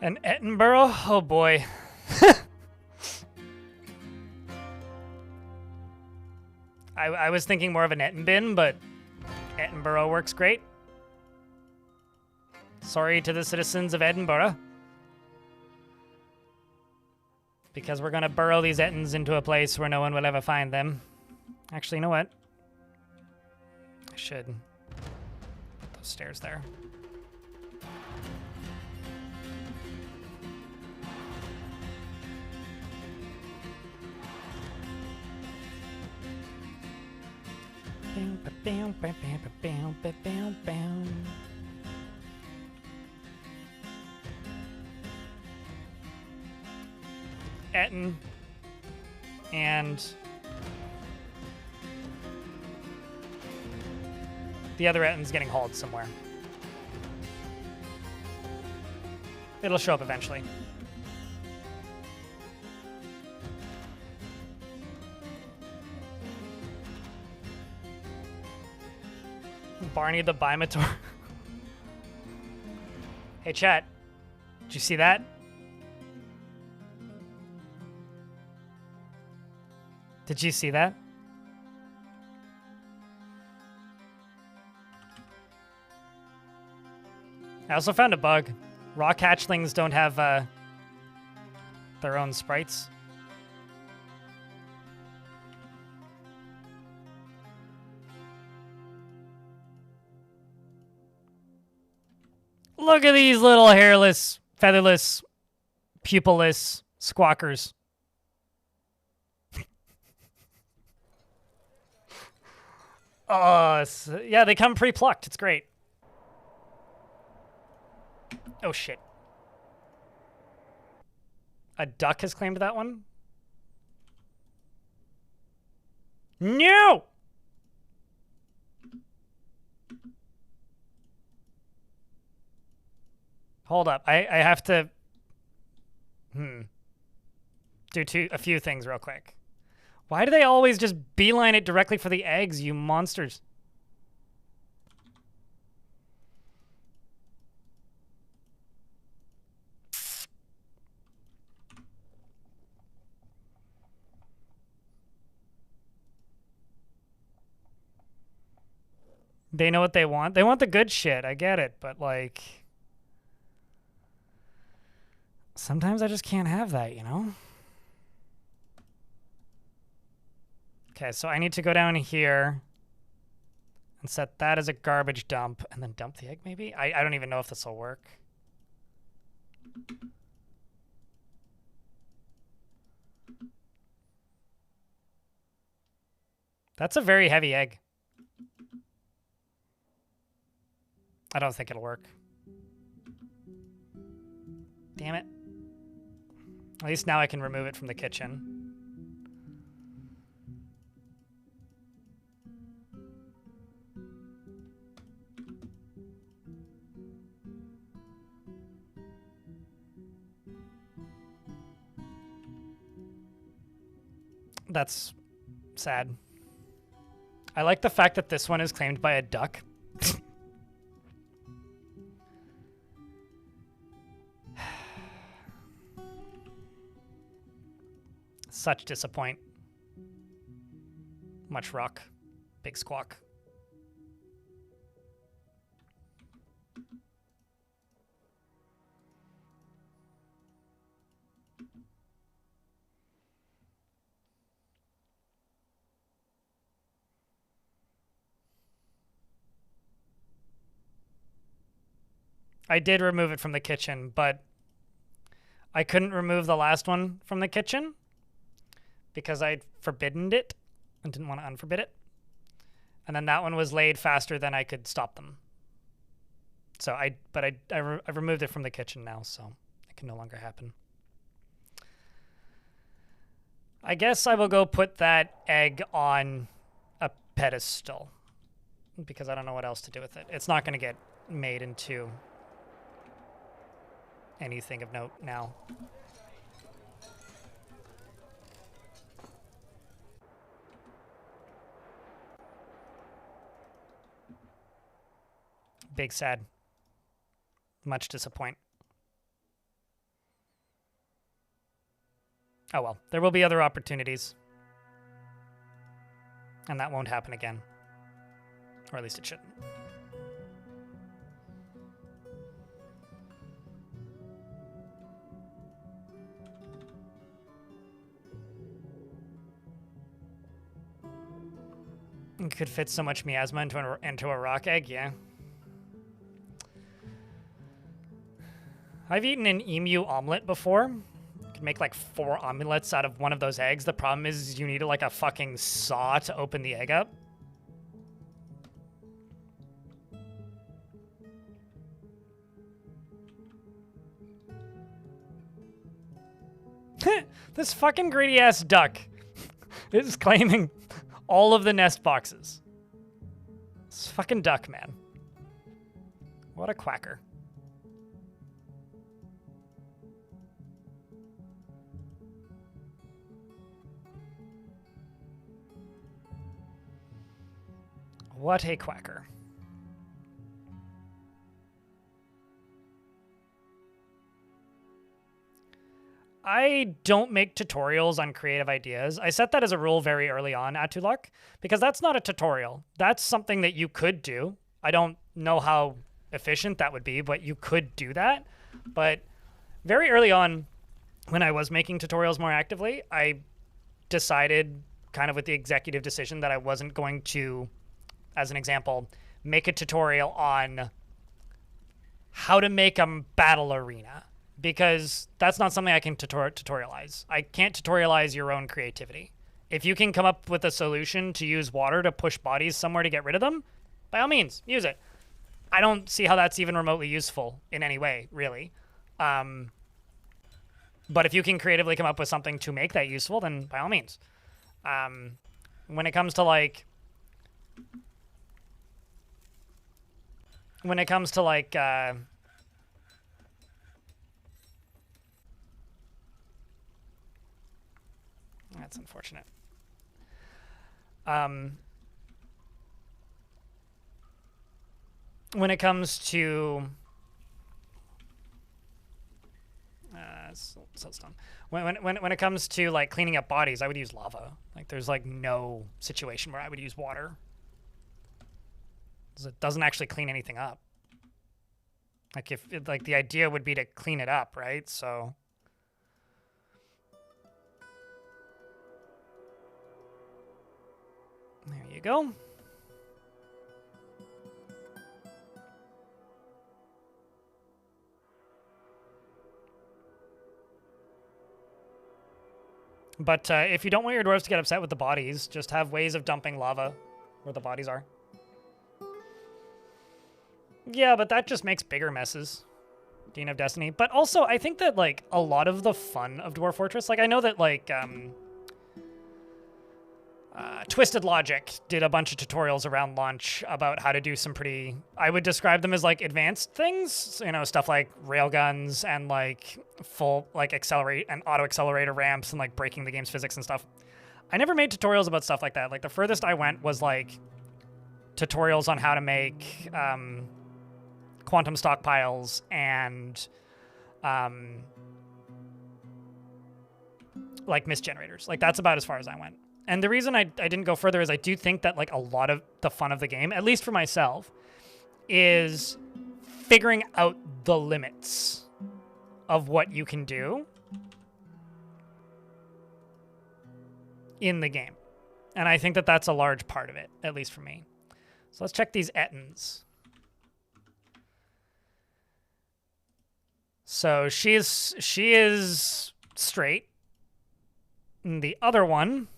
An Edinburgh? Oh boy. I was thinking more of an Etten bin, but Edinburgh works great. Sorry to the citizens of Edinburgh. Because we're gonna burrow these Ettins into a place where no one will ever find them. Actually, you know what? I should put those stairs there. Etten. And the other Etten's getting hauled somewhere. It'll show up eventually. Barney the Bimator. Hey, chat. Did you see that? Did you see that? I also found a bug. Rock hatchlings don't have their own sprites. Look at these little hairless, featherless, pupilless squawkers. Oh, yeah, they come pre-plucked. It's great. Oh, shit. A duck has claimed that one? No! Hold up. I have to do a few things real quick. Why do they always just beeline it directly for the eggs, you monsters? They know what they want. They want the good shit. I get it, but like sometimes I just can't have that, you know? Okay, so I need to go down here and set that as a garbage dump and then dump the egg maybe? I don't even know if this will work. That's a very heavy egg. I don't think it'll work. Damn it. At least now I can remove it from the kitchen. That's sad. I like the fact that this one is claimed by a duck. Such disappoint. Much rock. Big squawk. I did remove it from the kitchen, but I couldn't remove the last one from the kitchen because I'd forbidden it and didn't want to unforbid it. And then that one was laid faster than I could stop them. So I removed it from the kitchen now, so it can no longer happen. I guess I will go put that egg on a pedestal because I don't know what else to do with it. It's not going to get made into anything of note now. Big sad. Much disappoint. Oh well, there will be other opportunities. And that won't happen again. Or at least it shouldn't. You could fit so much miasma into a rock egg, yeah. I've eaten an emu omelet before. You could make like 4 omelets out of one of those eggs. The problem is you need like a fucking saw to open the egg up. This fucking greedy ass duck is claiming all of the nest boxes. This fucking duck, man. What a quacker. What a quacker. I don't make tutorials on creative ideas. I set that as a rule very early on at Tuluk because that's not a tutorial. That's something that you could do. I don't know how efficient that would be, but you could do that. But very early on, when I was making tutorials more actively, I decided kind of with the executive decision that I wasn't going to, as an example, make a tutorial on how to make a battle arena. Because that's not something I can tutorialize. I can't tutorialize your own creativity. If you can come up with a solution to use water to push bodies somewhere to get rid of them, by all means, use it. I don't see how that's even remotely useful in any way, really. But if you can creatively come up with something to make that useful, then by all means. When it comes to like... That's unfortunate. When it comes to when it comes to like cleaning up bodies, I would use lava. Like there's like no situation where I would use water. It doesn't actually clean anything up. Like if like the idea would be to clean it up, right? So there you go. But if you don't want your dwarves to get upset with the bodies, just have ways of dumping lava where the bodies are. Yeah, but that just makes bigger messes. Dean of Destiny. But also, I think that, like, a lot of the fun of Dwarf Fortress, like, I know that, like, Twisted Logic did a bunch of tutorials around launch about how to do some pretty, I would describe them as, like, advanced things. You know, stuff like railguns and, like, full, like, accelerate and auto-accelerator ramps and, like, breaking the game's physics and stuff. I never made tutorials about stuff like that. Like, the furthest I went was, like, tutorials on how to make, quantum stockpiles and, like, mist generators. Like, that's about as far as I went. And the reason I didn't go further is I do think that, like, a lot of the fun of the game, at least for myself, is figuring out the limits of what you can do in the game. And I think that that's a large part of it, at least for me. So let's check these Ettins. So she is straight. And the other one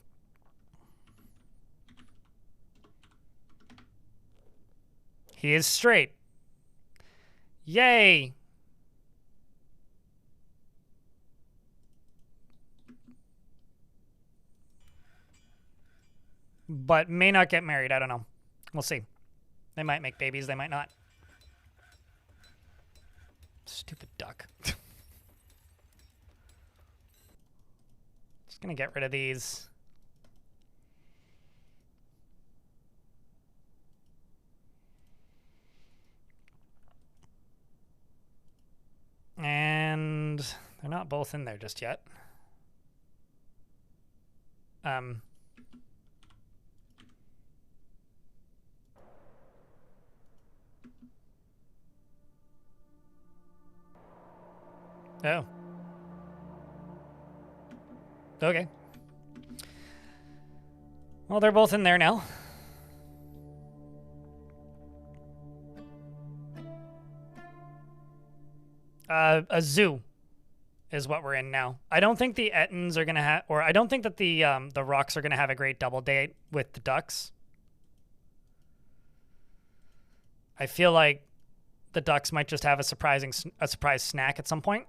he is straight. Yay. But may not get married. I don't know. We'll see. They might make babies. They might not. Stupid duck. Just gonna get rid of these. And they're not both in there just yet. Oh. Okay. Well, they're both in there now. A zoo is what we're in now. I don't think the Ettins are gonna have, or I don't think that the rocks are gonna have a great double date with the ducks. I feel like the ducks might just have a surprise snack at some point.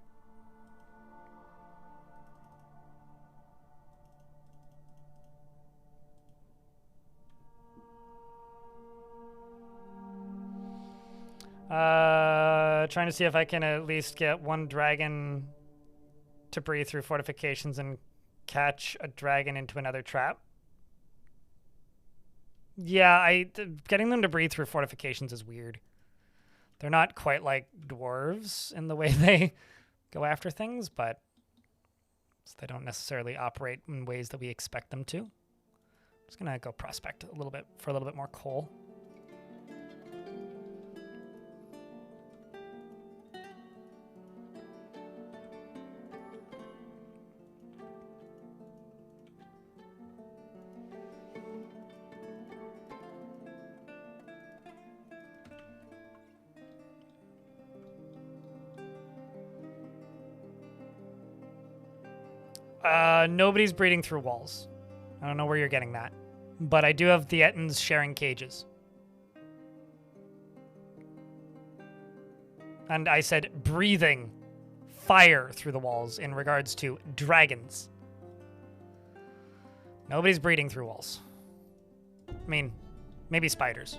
Trying to see if I can at least get one dragon to breathe through fortifications and catch a dragon into another trap. Yeah, getting them to breathe through fortifications is weird. They're not quite like dwarves in the way they go after things, but they don't necessarily operate in ways that we expect them to. I'm just gonna go prospect a little bit for a little bit more coal. Nobody's breeding through walls. I don't know where you're getting that. But I do have the Ettins sharing cages. And I said breathing fire through the walls in regards to dragons. Nobody's breeding through walls. I mean, maybe spiders.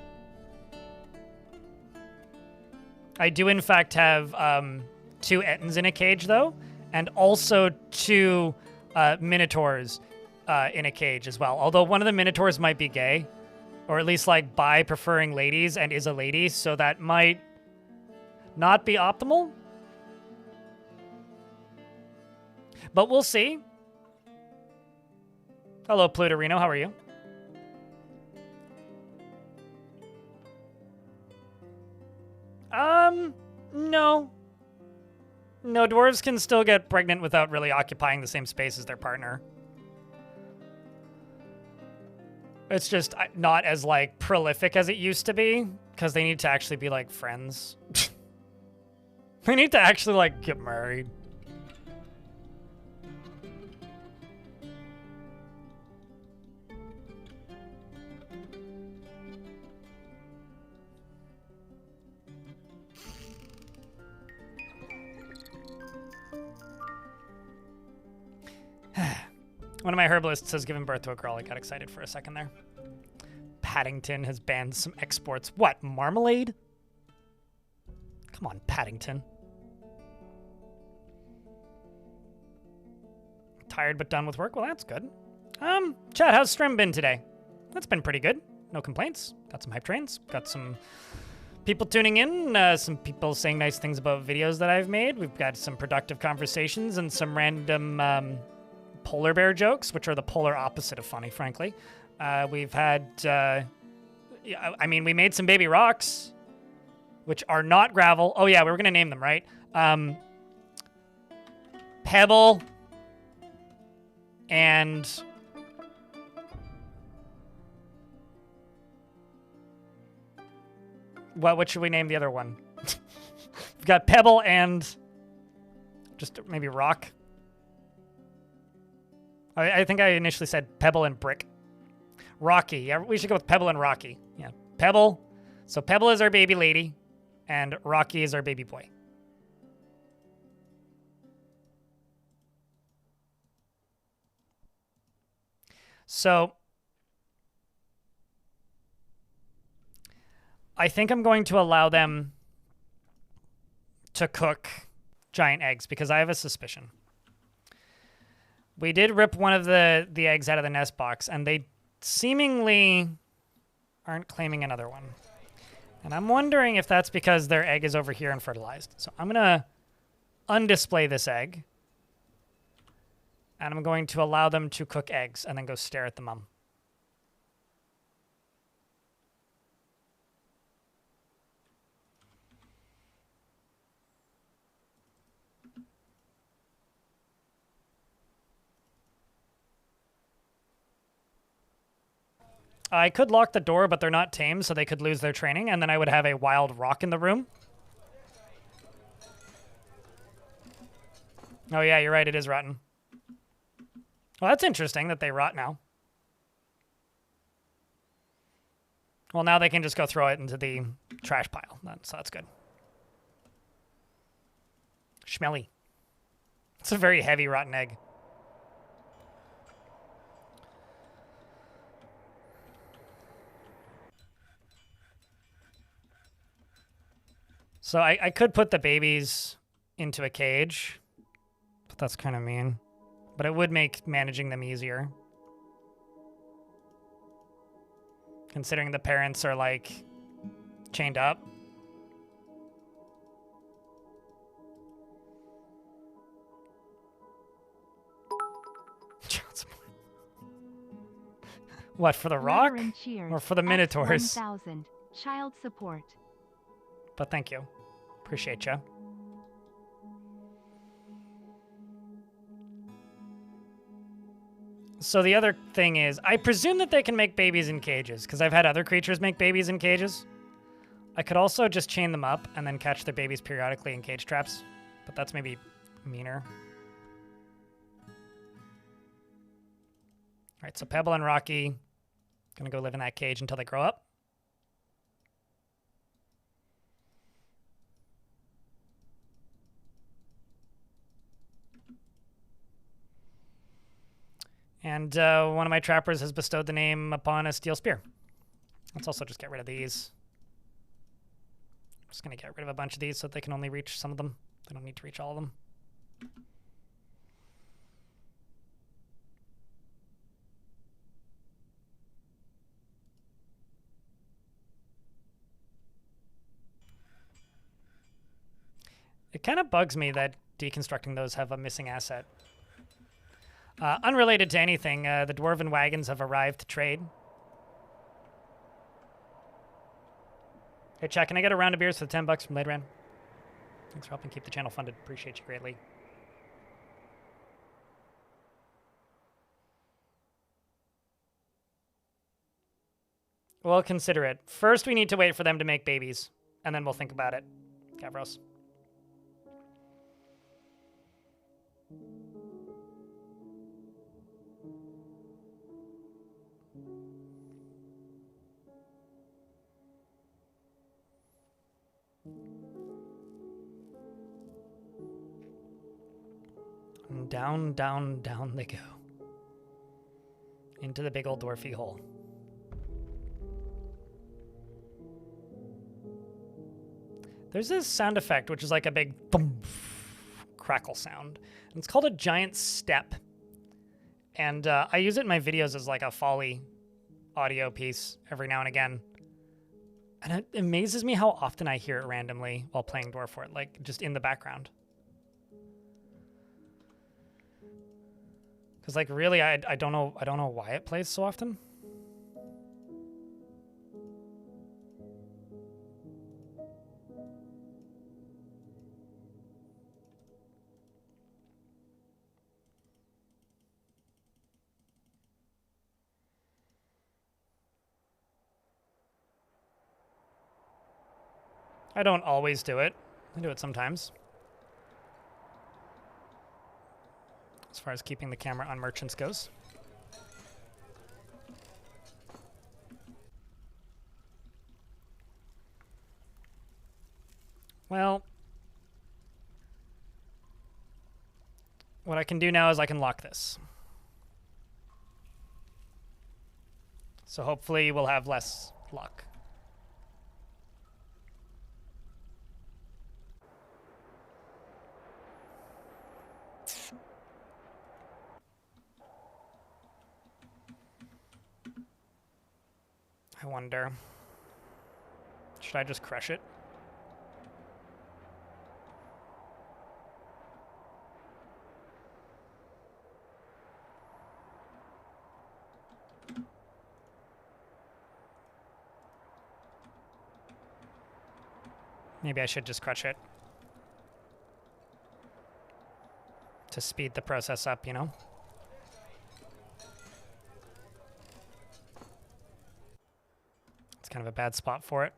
I do, in fact, have 2 Ettins in a cage, though, and also 2 Minotaurs in a cage as well. Although one of the Minotaurs might be gay, or at least like bi preferring ladies and is a lady, so that might not be optimal. But we'll see. Hello, Plutorino. How are you? No. No, dwarves can still get pregnant without really occupying the same space as their partner. It's just not as, like, prolific as it used to be, because they need to actually be, like, friends. They need to actually, like, get married. One of my herbalists has given birth to a girl. I got excited for a second there. Paddington has banned some exports. What, marmalade? Come on, Paddington. Tired but done with work? Well, that's good. Chat, how's stream been today? That's been pretty good. No complaints. Got some hype trains. Got some people tuning in. Some people saying nice things about videos that I've made. We've got some productive conversations and some random polar bear jokes, which are the polar opposite of funny, frankly. We've had, I mean, we made some baby rocks, which are not gravel. Oh yeah, we were going to name them, right? Pebble and what should we name the other one? We've got Pebble and just maybe Rock. I think I initially said Pebble and Brick. Rocky. Yeah, we should go with Pebble and Rocky. Yeah, Pebble. So Pebble is our baby lady, and Rocky is our baby boy. So I think I'm going to allow them to cook giant eggs because I have a suspicion. We did rip one of the eggs out of the nest box, and they seemingly aren't claiming another one. And I'm wondering if that's because their egg is over here and fertilized. So I'm going to undisplay this egg. And I'm going to allow them to cook eggs and then go stare at the mum. I could lock the door, but they're not tame, so they could lose their training, and then I would have a wild rock in the room. Oh yeah, you're right, it is rotten. Well, that's interesting that they rot now. Well, now they can just go throw it into the trash pile, so that's good. Schmelly. It's a very heavy rotten egg. So I could put the babies into a cage, but that's kind of mean. But it would make managing them easier. Considering the parents are, like, chained up. What, for the rock? Or for the minotaurs? 1,000. Child support. But thank you. Appreciate you. So the other thing is, I presume that they can make babies in cages, because I've had other creatures make babies in cages. I could also just chain them up and then catch their babies periodically in cage traps, but that's maybe meaner. All right, so Pebble and Rocky gonna go live in that cage until they grow up. And one of my trappers has bestowed the name upon a steel spear. Let's also just get rid of these. I'm just going to get rid of a bunch of these so that they can only reach some of them. They don't need to reach all of them. It kind of bugs me that deconstructing those have a missing asset. Unrelated to anything, the Dwarven wagons have arrived to trade. Hey, Chuck, can I get a round of beers for the 10 bucks from Laidran? Thanks for helping keep the channel funded. Appreciate you greatly. We'll consider it. First, we need to wait for them to make babies, and then we'll think about it. Gavros. And down, down, down they go. Into the big old dwarfy hole. There's this sound effect, which is like a big boom, crackle sound. And it's called a giant step. And I use it in my videos as like a Foley audio piece every now and again. And it amazes me how often I hear it randomly while playing Dwarf Fort, like just in the background. Because like really, I don't know why it plays so often. I don't always do it. I do it sometimes. As far as keeping the camera on merchants goes. Well, what I can do now is I can lock this. So hopefully we'll have less luck. I wonder, should I just crush it? Maybe I should just crush it to speed the process up, you know? Kind of a bad spot for it.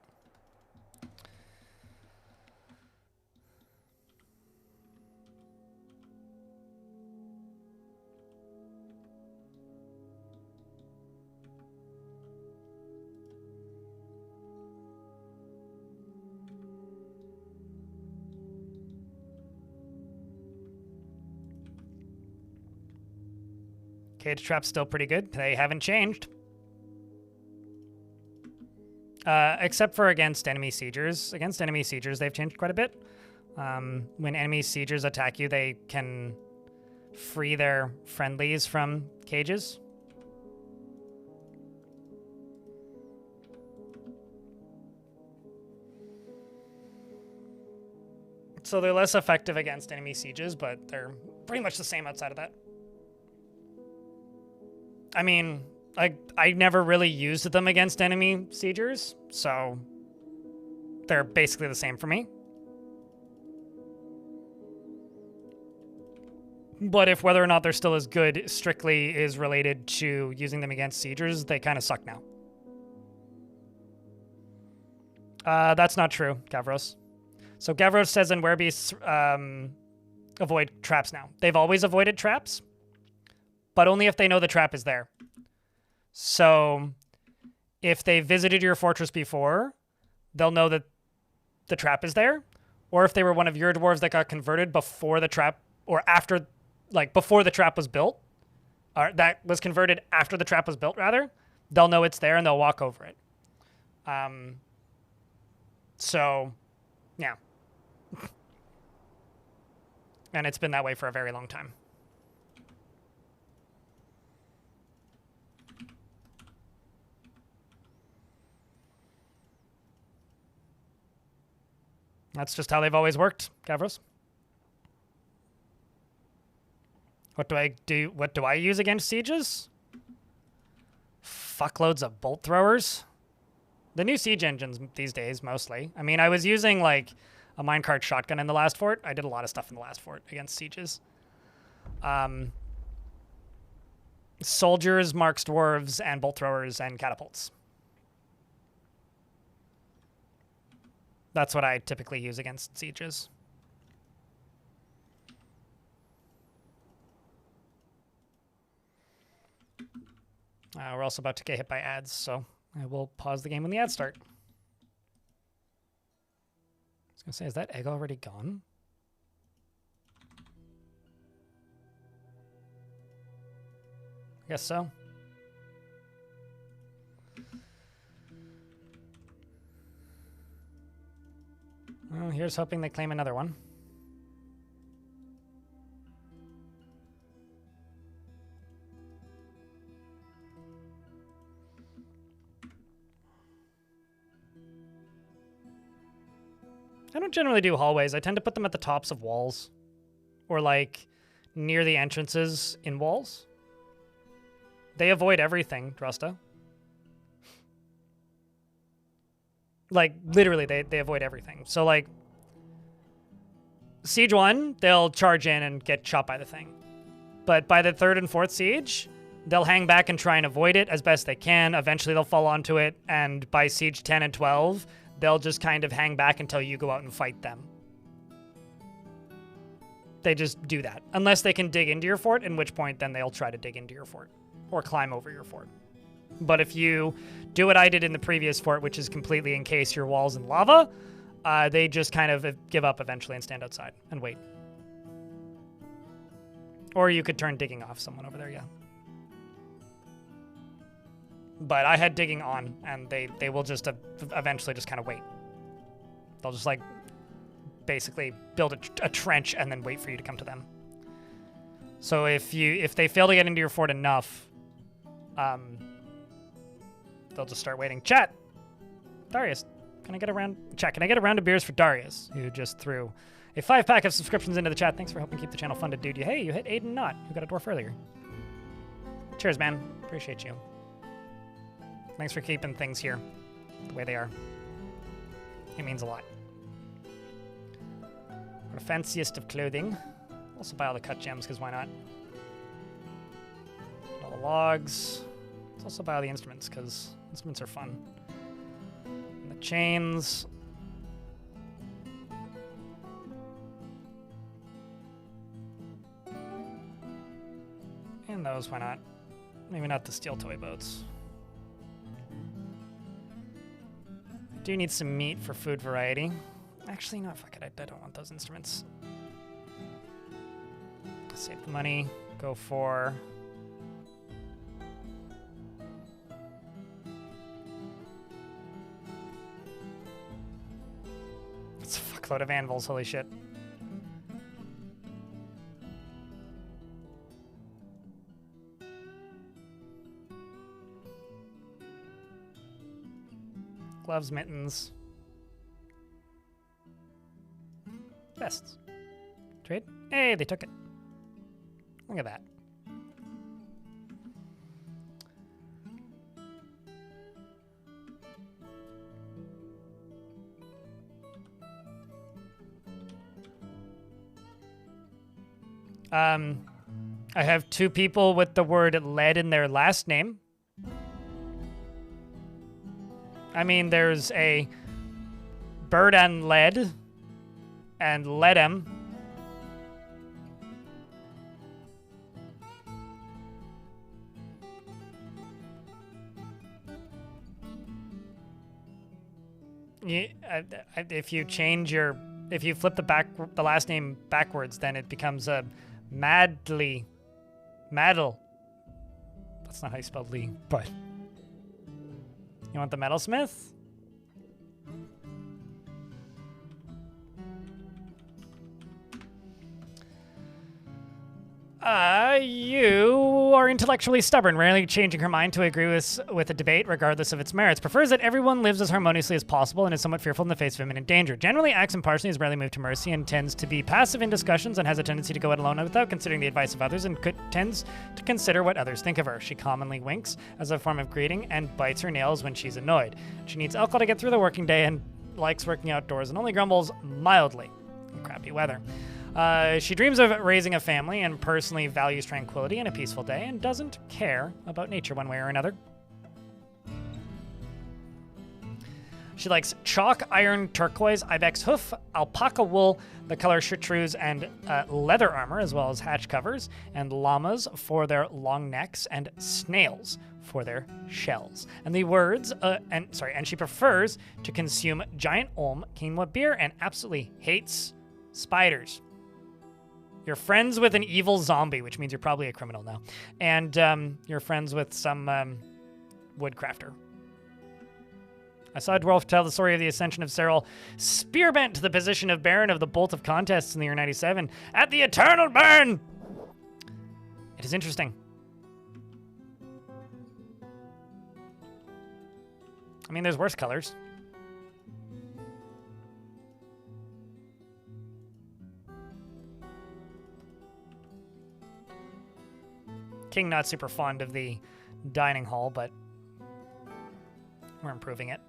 Cage trap's still pretty good. They haven't changed. Except for against enemy siegers. Against enemy siegers, they've changed quite a bit. When enemy siegers attack you, they can free their friendlies from cages. So they're less effective against enemy sieges, but they're pretty much the same outside of that. I mean, I never really used them against enemy siegers, so they're basically the same for me. But if whether or not they're still as good strictly is related to using them against siegers, they kind of suck now. That's not true, Gavros. So Gavros says in Werebeasts, avoid traps now. They've always avoided traps, but only if they know the trap is there. So if they visited your fortress before, they'll know that the trap is there. Or if they were one of your dwarves that got converted before the trap, or after, like before the trap was built, or that was converted after the trap was built, rather, they'll know it's there and they'll walk over it. So, yeah. And it's been that way for a very long time. That's just how they've always worked, Gavros. What do I do? What do I use against sieges? Fuckloads of bolt throwers. The new siege engines these days, mostly. I mean, I was using like a minecart shotgun in the last fort. I did a lot of stuff in the last fort against sieges. Soldiers, marks, dwarves, and bolt throwers and catapults. That's what I typically use against sieges. We're also about to get hit by ads, so I will pause the game when the ads start. I was going to say, is that egg already gone? I guess so. Well, here's hoping they claim another one. I don't generally do hallways. I tend to put them at the tops of walls. Or like near the entrances in walls. They avoid everything, Drusta. Like, literally, they avoid everything. So, like, Siege 1, they'll charge in and get shot by the thing. But by the 3rd and 4th Siege, they'll hang back and try and avoid it as best they can. Eventually, they'll fall onto it. And by Siege 10 and 12, they'll just kind of hang back until you go out and fight them. They just do that. Unless they can dig into your fort, in which point, then they'll try to dig into your fort. Or climb over your fort. But if you do what I did in the previous fort, which is completely encase your walls in lava, they just kind of give up eventually and stand outside and wait. Or you could turn digging off someone over there, yeah. But I had digging on, and they will just eventually just kind of wait. They'll just, like, basically build a trench and then wait for you to come to them. So if they fail to get into your fort enough, they'll just start waiting. Chat! Darius, can I get a round? Chat, can I get a round of beers for Darius, who just threw a 5-pack of subscriptions into the chat. Thanks for helping keep the channel funded, dude. Hey, you hit Aiden Knott, who got a dwarf earlier. Cheers, man. Appreciate you. Thanks for keeping things here the way they are. It means a lot. The fanciest of clothing. Also buy all the cut gems, because why not? All the logs. Let's also buy all the instruments, because instruments are fun. And the chains. And those, why not? Maybe not the steel toy boats. Do need some meat for food variety. Actually, no, fuck it. I don't want those instruments. Save the money. Go for... fuckload of anvils, holy shit. Gloves, mittens. Vests. Trade? Hey, they took it. Look at that. I have 2 people with the word lead in their last name. I mean, there's a bird and lead and Ledem. If you flip the last name backwards, then it becomes a Maddle. That's not how you spell Lee, but you want the metalsmith? You are intellectually stubborn, rarely changing her mind to agree with a debate, regardless of its merits. Prefers that everyone lives as harmoniously as possible and is somewhat fearful in the face of imminent danger. Generally acts impartially, is rarely moved to mercy, and tends to be passive in discussions and has a tendency to go it alone without considering the advice of others, and tends to consider what others think of her. She commonly winks as a form of greeting and bites her nails when she's annoyed. She needs alcohol to get through the working day and likes working outdoors and only grumbles mildly in crappy weather. She dreams of raising a family and personally values tranquility and a peaceful day and doesn't care about nature one way or another. She likes chalk, iron, turquoise, ibex hoof, alpaca wool, the color chartreuse, and leather armor, as well as hatch covers, and llamas for their long necks, and snails for their shells. And the words, and she prefers to consume giant olm, quinoa beer, and absolutely hates spiders. You're friends with an evil zombie, which means you're probably a criminal now. And you're friends with some woodcrafter. I saw Dwarf tell the story of the ascension of Cyril, spearbent to the position of Baron of the Bolt of Contests in the year 97 at the Eternal Burn. It is interesting. I mean, there's worse colors. King not super fond of the dining hall, but we're improving it.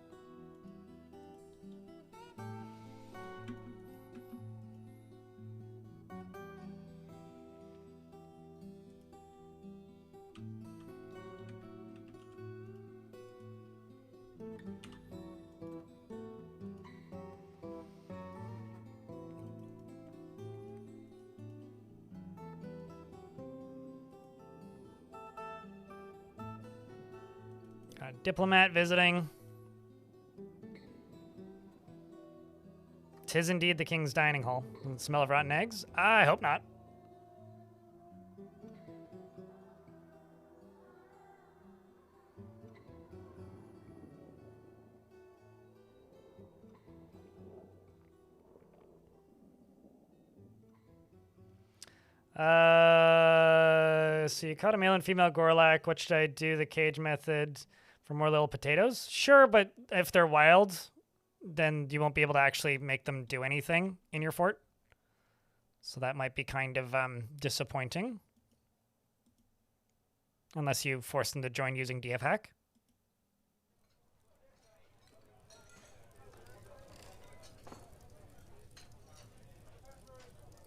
Got a diplomat visiting. 'Tis indeed the king's dining hall. The smell of rotten eggs? I hope not. So you caught a male and female Gorlak. What should I do? The cage method for more little potatoes? Sure, but if they're wild, then you won't be able to actually make them do anything in your fort. So that might be kind of disappointing. Unless you force them to join using DF hack.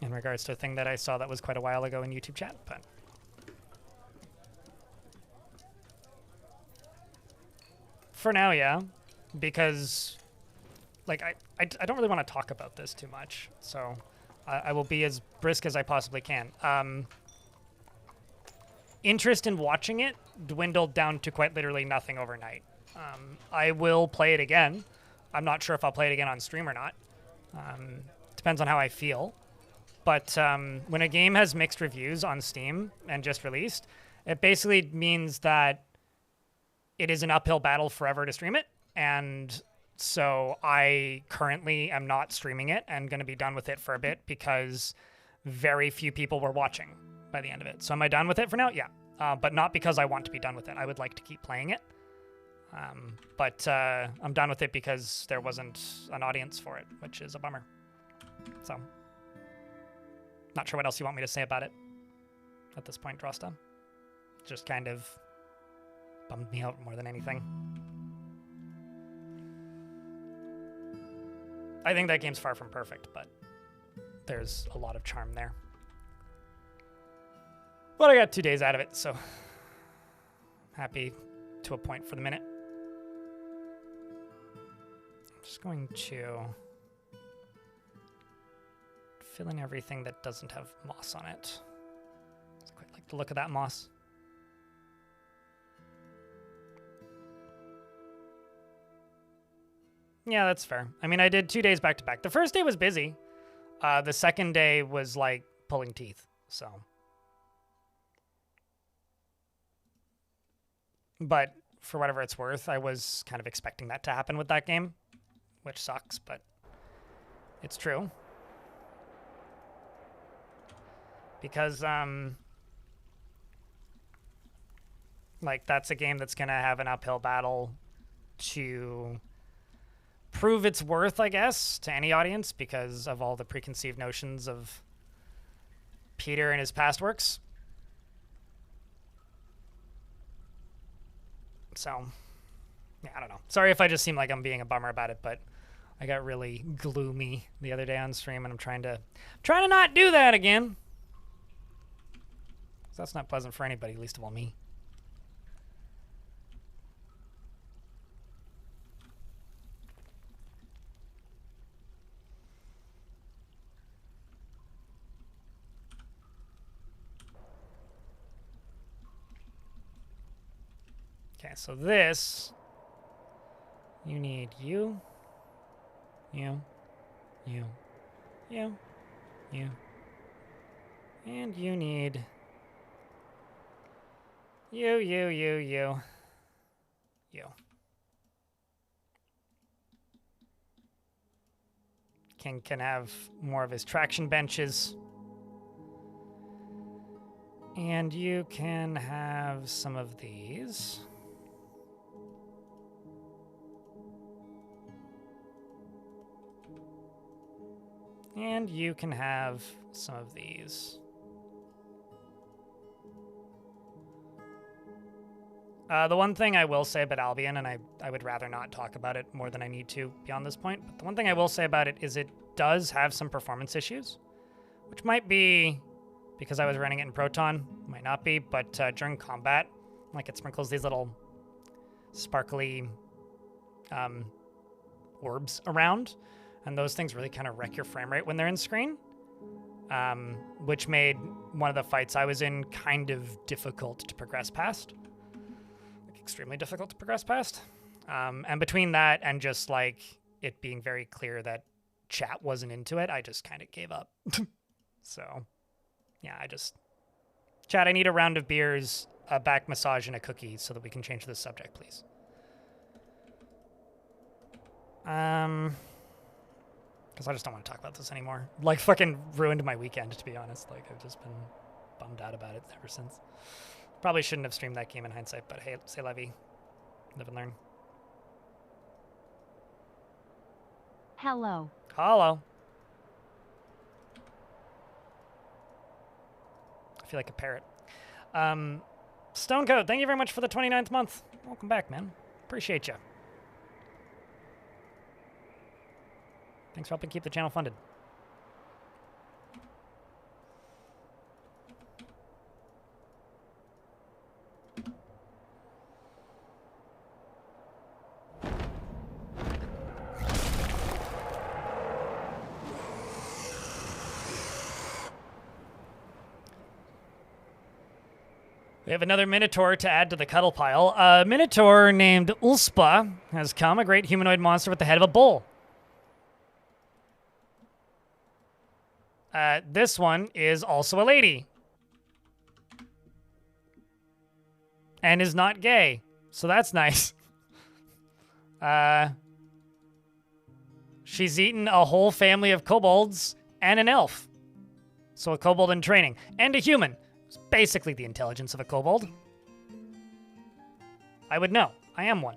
In regards to a thing that I saw that was quite a while ago in YouTube chat, but for now, yeah, because like I don't really want to talk about this too much, so I will be as brisk as I possibly can. Interest in watching it dwindled down to quite literally nothing overnight. I will play it again. I'm not sure if I'll play it again on stream or not. Depends on how I feel. But when a game has mixed reviews on Steam and just released, it basically means that it is an uphill battle forever to stream it. And So I currently am not streaming it and going to be done with it for a bit because very few people were watching by the end of it. So am I done with it for now? Yeah. But not because I want to be done with it. I would like to keep playing it. But I'm done with it because there wasn't an audience for it, which is a bummer. So, not sure what else you want me to say about it at this point, Drosta. Just kind of bummed me out more than anything. I think that game's far from perfect, but there's a lot of charm there. But I got 2 days out of it, so happy to a point for the minute. I'm just going to fill in everything that doesn't have moss on it. I quite like the look of that moss. Yeah, that's fair. I mean, I did 2 days back to back. The first day was busy. The second day was like pulling teeth, so. But for whatever it's worth, I was kind of expecting that to happen with that game, which sucks, but it's true. Because, like, that's a game that's going to have an uphill battle to prove its worth, I guess, to any audience because of all the preconceived notions of Peter and his past works. So, yeah, I don't know. Sorry if I just seem like I'm being a bummer about it, but I got really gloomy the other day on stream, and I'm trying to not do that again. That's not pleasant for anybody, least of all me. Okay, so this, you need you, and you need you. King can have more of his traction benches. And you can have some of these. And you can have some of these. The one thing I will say about Albion, and I would rather not talk about it more than I need to beyond this point, but the one thing I will say about it is it does have some performance issues, which might be because I was running it in Proton, might not be, but during combat, like it sprinkles these little sparkly orbs around, and those things really kind of wreck your frame rate when they're in screen, which made one of the fights I was in kind of difficult to progress past. Like extremely difficult to progress past. And between that and just like it being very clear that chat wasn't into it, I just kind of gave up. So, yeah, Chat, I need a round of beers, a back massage, and a cookie so that we can change this subject, please. Because I just don't want to talk about this anymore. Like, fucking ruined my weekend, to be honest. Like, I've just been bummed out about it ever since. Probably shouldn't have streamed that game in hindsight, but hey, say Levy. Live and learn. Hello. Hello. I feel like a parrot. Stonecoat, thank you very much for the 29th month. Welcome back, man. Appreciate you. Thanks for helping keep the channel funded. We have another Minotaur to add to the cuddle pile. A Minotaur named Ulspa has come, a great humanoid monster with the head of a bull. This one is also a lady. And is not gay. So that's nice. She's eaten a whole family of kobolds and an elf. So a kobold in training. And a human. It's basically the intelligence of a kobold. I would know. I am one.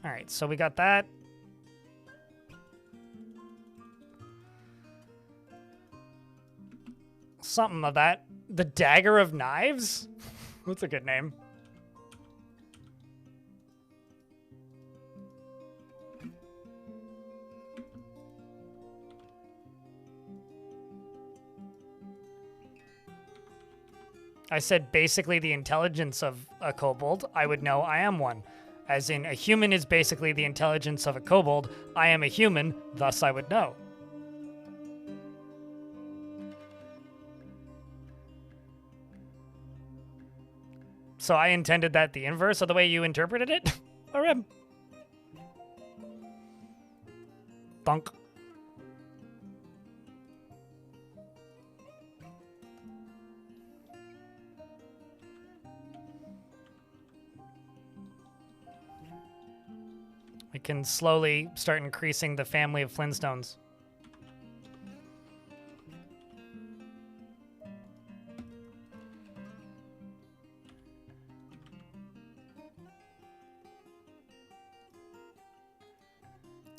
Alright, so we got that. Something of that. The Dagger of Knives? That's a good name. I said basically the intelligence of a kobold. I would know I am one. As in, a human is basically the intelligence of a kobold. I am a human, thus I would know. So I intended that the inverse of the way you interpreted it? Or Thunk. We can slowly start increasing the family of Flintstones.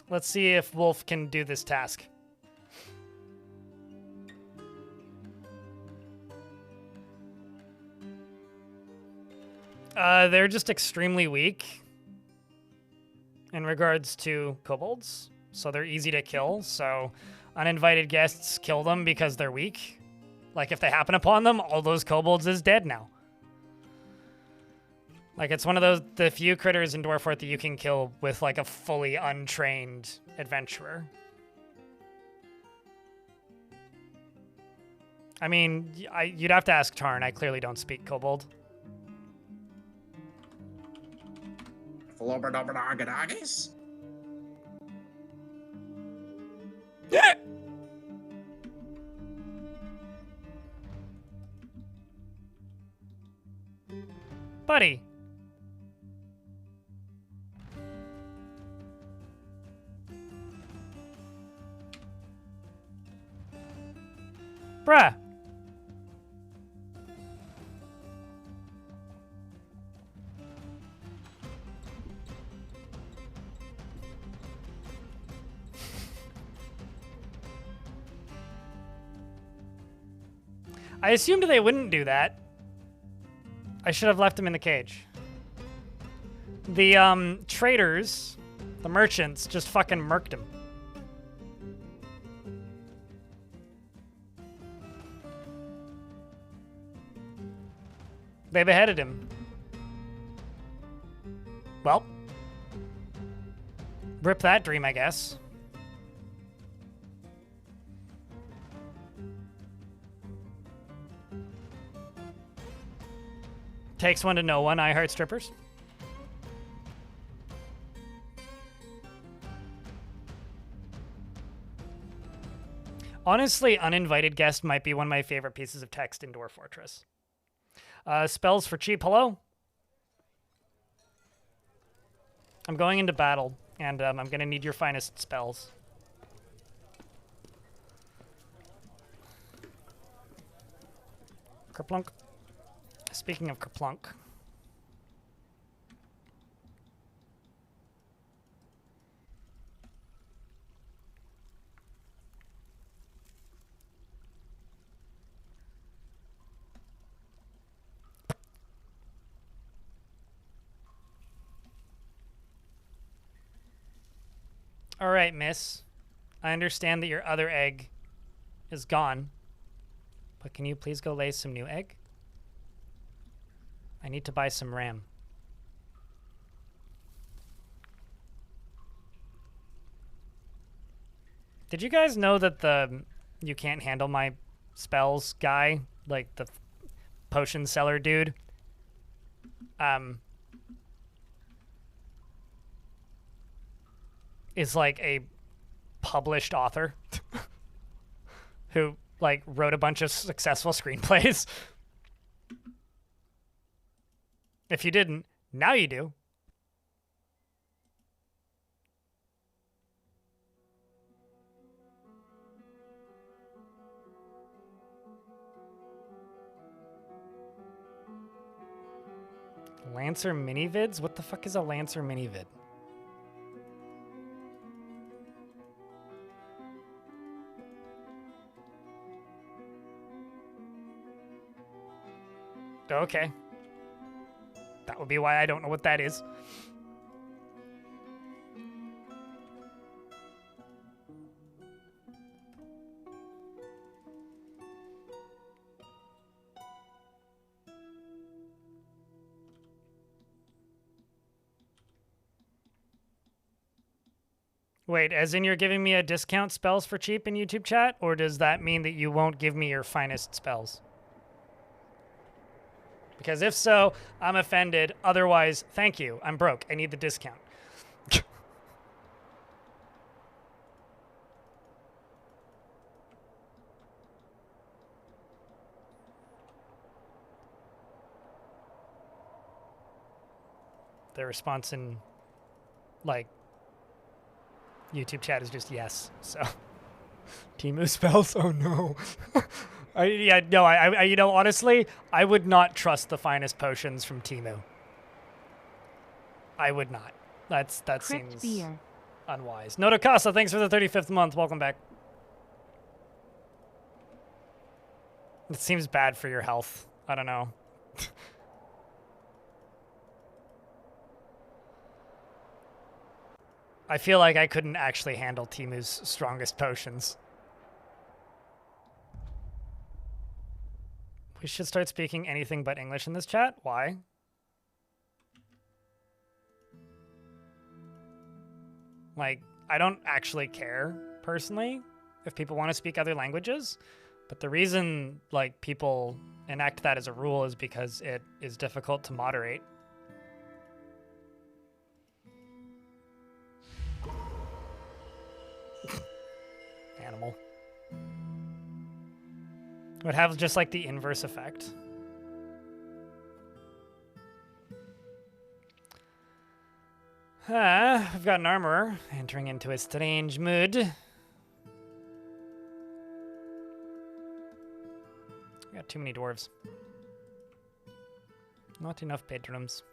Let's see if Wolf can do this task. They're just extremely weak in regards to kobolds, so they're easy to kill. So uninvited guests kill them because they're weak. Like if they happen upon them, all those kobolds is dead now. Like it's one of the few critters in Dwarf that you can kill with like a fully untrained adventurer. I mean, you'd have to ask Tarn. I clearly don't speak kobold. Buddy. Bruh. I assumed they wouldn't do that. I should have left him in the cage. The traders, the merchants, just fucking murked him. They beheaded him. Well, rip that dream, I guess. Takes one to know one. I heart strippers. Honestly, uninvited guest might be one of my favorite pieces of text in Dwarf Fortress. Spells for cheap. Hello? I'm going into battle, and I'm going to need your finest spells. Kerplunk. Speaking of kerplunk. All right, miss. I understand that your other egg is gone, but can you please go lay some new egg? I need to buy some RAM. Did you guys know that the you can't handle my spells guy, like the potion seller dude, is like a published author who like wrote a bunch of successful screenplays? If you didn't, now you do. Lancer mini vids? What the fuck is a Lancer mini vid? Okay. That would be why I don't know what that is. Wait, as in you're giving me a discount spells for cheap in YouTube chat? Or does that mean that you won't give me your finest spells? Because if so, I'm offended. Otherwise, thank you. I'm broke. I need the discount. The response in, like, YouTube chat is just yes. So, Temu spells? Oh no. You know, honestly, I would not trust the finest potions from Temu. I would not. That seems beer. Unwise. Notocasa, thanks for the 35th month. Welcome back. It seems bad for your health. I don't know. I feel like I couldn't actually handle Temu's strongest potions. We should start speaking anything but English in this chat. Why? Like, I don't actually care, personally, if people want to speak other languages. But the reason, like, people enact that as a rule is because it is difficult to moderate. Animal. It would have just like the inverse effect. We've got an armorer entering into a strange mood. We got too many dwarves. Not enough bedrooms.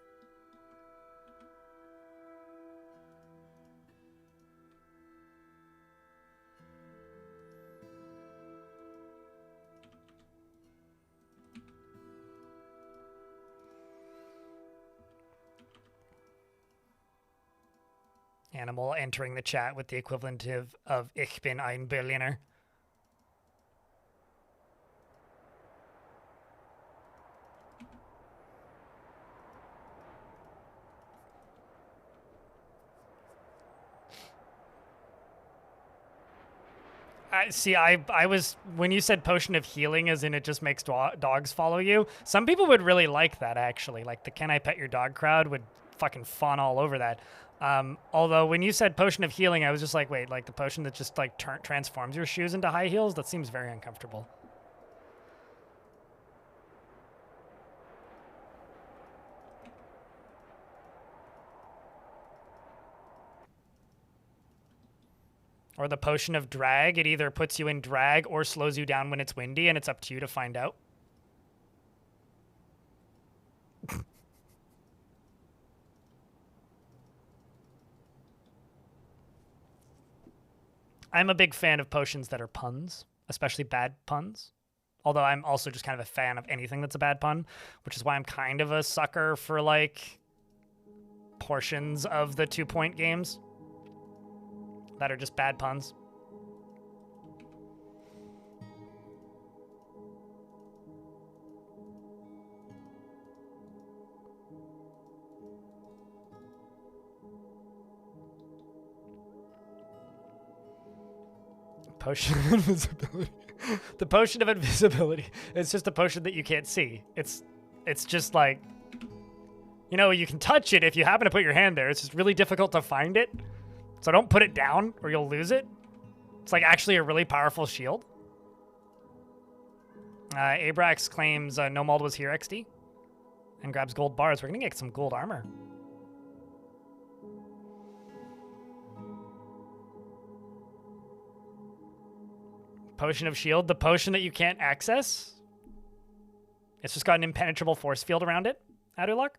Animal entering the chat with the equivalent of Ich bin ein Berliner. I was, when you said potion of healing as in it just makes dogs follow you, some people would really like that, actually. Like the Can I Pet Your Dog crowd would fucking fawn all over that. Although when you said potion of healing, I was just like, wait, like the potion that just like transforms your shoes into high heels? That seems very uncomfortable. Or the potion of drag, it either puts you in drag or slows you down when it's windy, and it's up to you to find out. I'm a big fan of potions that are puns, especially bad puns. Although I'm also just kind of a fan of anything that's a bad pun, which is why I'm kind of a sucker for, like, portions of the 2-point games that are just bad puns. Potion of invisibility. The potion of invisibility. It's just a potion that you can't see. It's just like, you know, you can touch it if you happen to put your hand there. It's just really difficult to find it. So don't put it down or you'll lose it. It's like actually a really powerful shield. Abrax claims No Mold was here XD and grabs gold bars. We're going to get some gold armor. Potion of shield, the potion that you can't access. It's just got an impenetrable force field around it. Adulok.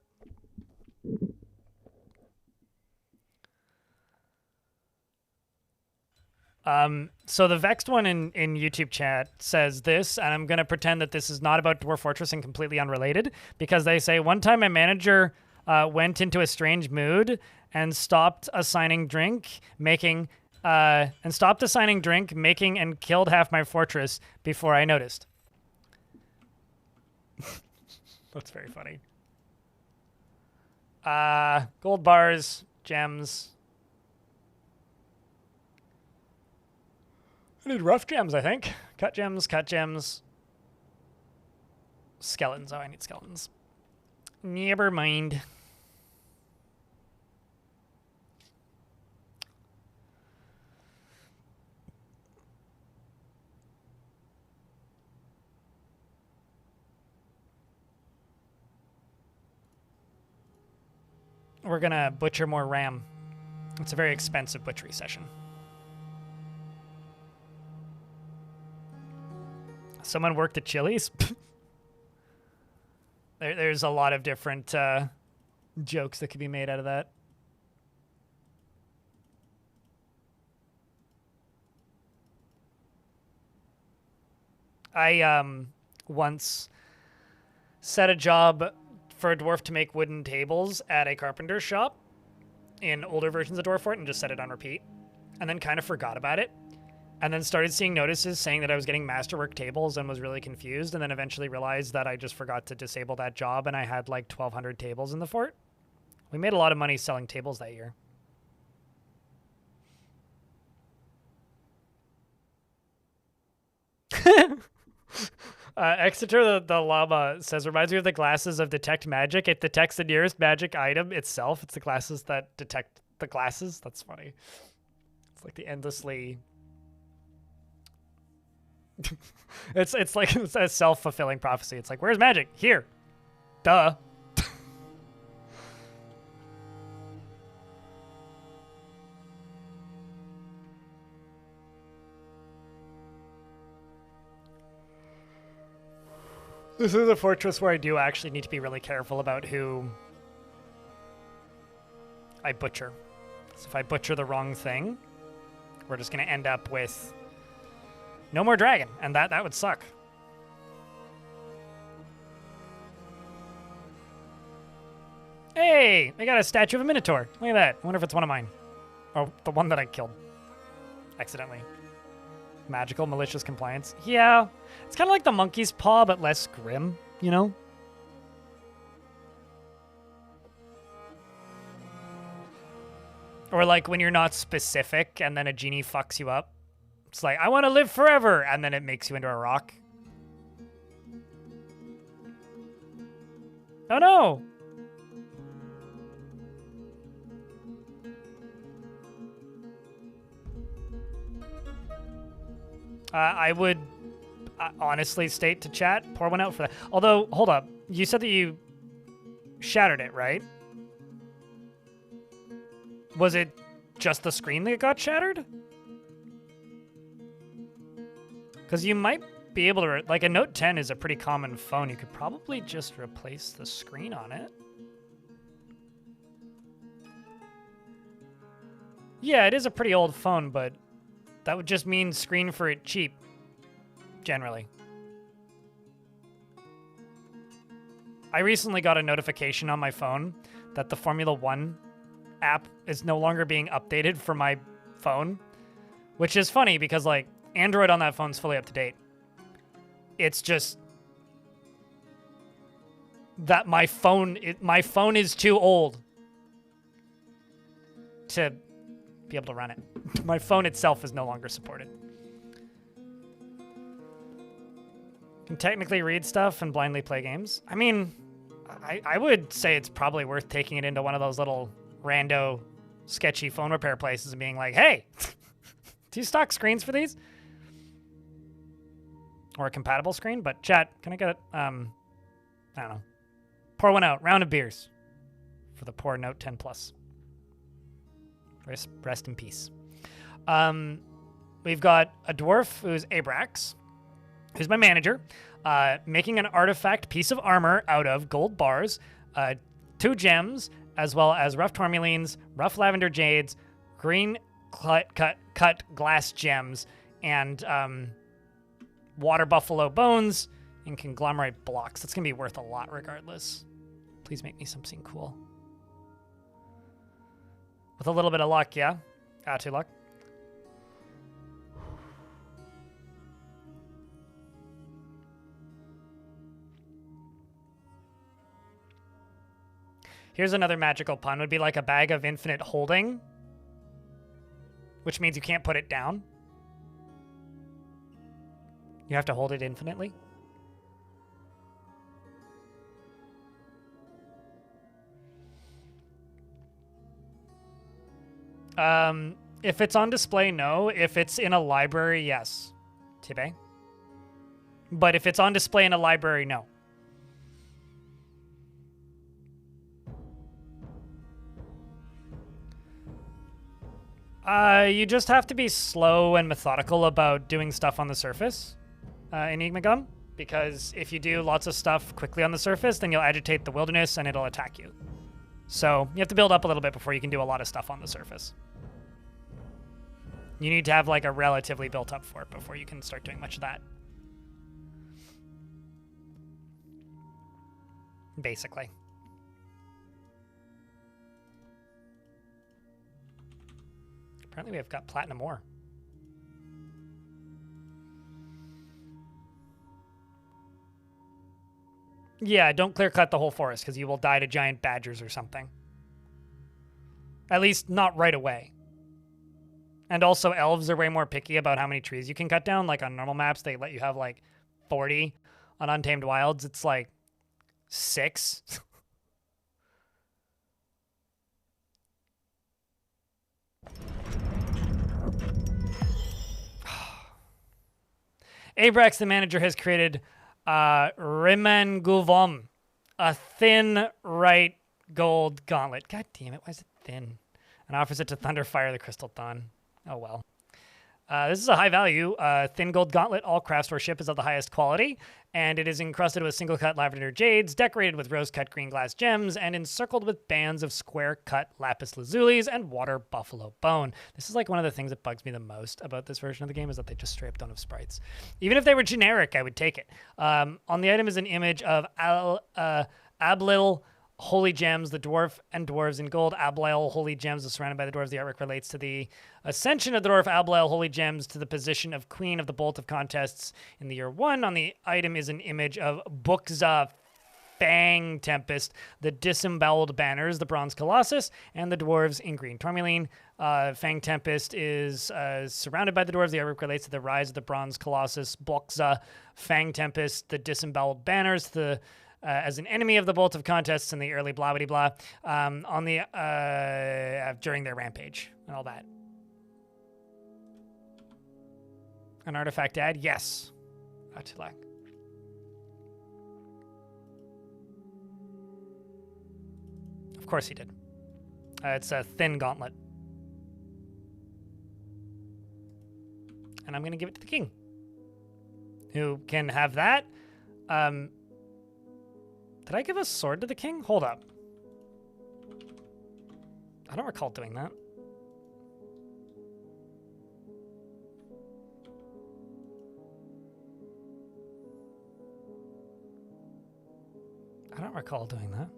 So the vexed one in YouTube chat says this, and I'm going to pretend that this is not about Dwarf Fortress and completely unrelated, because they say, one time my manager went into a strange mood and stopped assigning drink, making, and killed half my fortress before I noticed. That's very funny. Gold bars, gems. I need rough gems, I think. Cut gems, cut gems. Skeletons. Oh, I need skeletons. Never mind. We're gonna butcher more ram. It's a very expensive butchery session. Someone worked at Chili's? There's a lot of different jokes that could be made out of that. I once set a job for a dwarf to make wooden tables at a carpenter's shop in older versions of Dwarf Fort and just set it on repeat, and then kind of forgot about it. And then started seeing notices saying that I was getting masterwork tables and was really confused, and then eventually realized that I just forgot to disable that job and I had like 1,200 tables in the fort. We made a lot of money selling tables that year. Exeter the llama says, reminds me of the glasses of Detect Magic. It detects the nearest magic item itself. It's the glasses that detect the glasses. That's funny. It's like the endlessly... it's like it's a self-fulfilling prophecy. It's like, where's magic? Here. Duh. This is a fortress where I do actually need to be really careful about who I butcher. So if I butcher the wrong thing, we're just going to end up with no more dragon, and that would suck. Hey, they got a statue of a minotaur. Look at that. I wonder if it's one of mine. Or the one that I killed accidentally. Magical, malicious compliance. Yeah, it's kind of like the monkey's paw, but less grim, you know? Or like when you're not specific and then a genie fucks you up. It's like, I want to live forever, and then it makes you into a rock. Oh no! I would honestly state to chat, pour one out for that. Although, hold up. You said that you shattered it, right? Was it just the screen that got shattered? Because you might be able to... Like, a Note 10 is a pretty common phone. You could probably just replace the screen on it. Yeah, it is a pretty old phone, but that would just mean screen for it cheap, generally. I recently got a notification on my phone that the Formula 1 app is no longer being updated for my phone, which is funny because, like, Android on that phone's fully up to date. It's just that my phone is too old to be able to run it. My phone itself is no longer supported. Can technically read stuff and blindly play games. I mean, I would say it's probably worth taking it into one of those little rando sketchy phone repair places and being like, hey, do you stock screens for these? Or a compatible screen? But chat, can I get it? I don't know. Pour one out. Round of beers for the poor Note 10 Plus. Rest in peace. We've got a dwarf who's Abrax, who's my manager, making an artifact piece of armor out of gold bars, 2 gems, as well as rough tourmalines, rough lavender jades, green cut glass gems and water buffalo bones and conglomerate blocks. That's going to be worth a lot regardless. Please make me something cool. With a little bit of luck, yeah? 2 luck. Here's another magical pun. Would be like a bag of infinite holding, which means you can't put it down. You have to hold it infinitely. If it's on display, no. If it's in a library, yes. Tibe. But if it's on display in a library, no. You just have to be slow and methodical about doing stuff on the surface, Enigma Gum, because if you do lots of stuff quickly on the surface, then you'll agitate the wilderness and it'll attack you. So you have to build up a little bit before you can do a lot of stuff on the surface. You need to have like a relatively built up fort before you can start doing much of that. Basically. Apparently we have got platinum ore. Yeah, don't clear cut the whole forest because you will die to giant badgers or something. At least not right away. And also elves are way more picky about how many trees you can cut down. Like on normal maps, they let you have like 40. On Untamed Wilds, it's like 6. Abrax, the manager, has created Rimanguvom, a thin right gold gauntlet. God damn it, why is it thin? And offers it to Thunderfire, the Crystal Dawn. Oh well. This is a high value thin gold gauntlet. All craftsmanship is of the highest quality, and it is encrusted with single cut lavender jades, decorated with rose cut green glass gems, and encircled with bands of square cut lapis lazulis and water buffalo bone. This is like one of the things that bugs me the most about this version of the game is that they just straight up don't have sprites. Even if they were generic, I would take it. On the item is an image of Ablil holy gems, the dwarf and dwarves in gold. Ablail holy gems are surrounded by the dwarves. The artwork relates to the ascension of the dwarf Ablail holy gems to the position of queen of the bolt of contests in the year 1. On the item is an image of Bukza Fang Tempest, the disemboweled banners, the bronze colossus, and the dwarves in green tourmaline. Fang Tempest is surrounded by the dwarves. The artwork relates to the rise of the bronze colossus Bukza Fang Tempest, the disemboweled banners, as an enemy of the Bolt of Contests in the early blah blah blah on the during their rampage and all that. An artifact add? Yes. Atilak. Of course he did. It's a thin gauntlet. And I'm going to give it to the king, who can have that. Did I give a sword to the king? Hold up. I don't recall doing that. I don't recall doing that.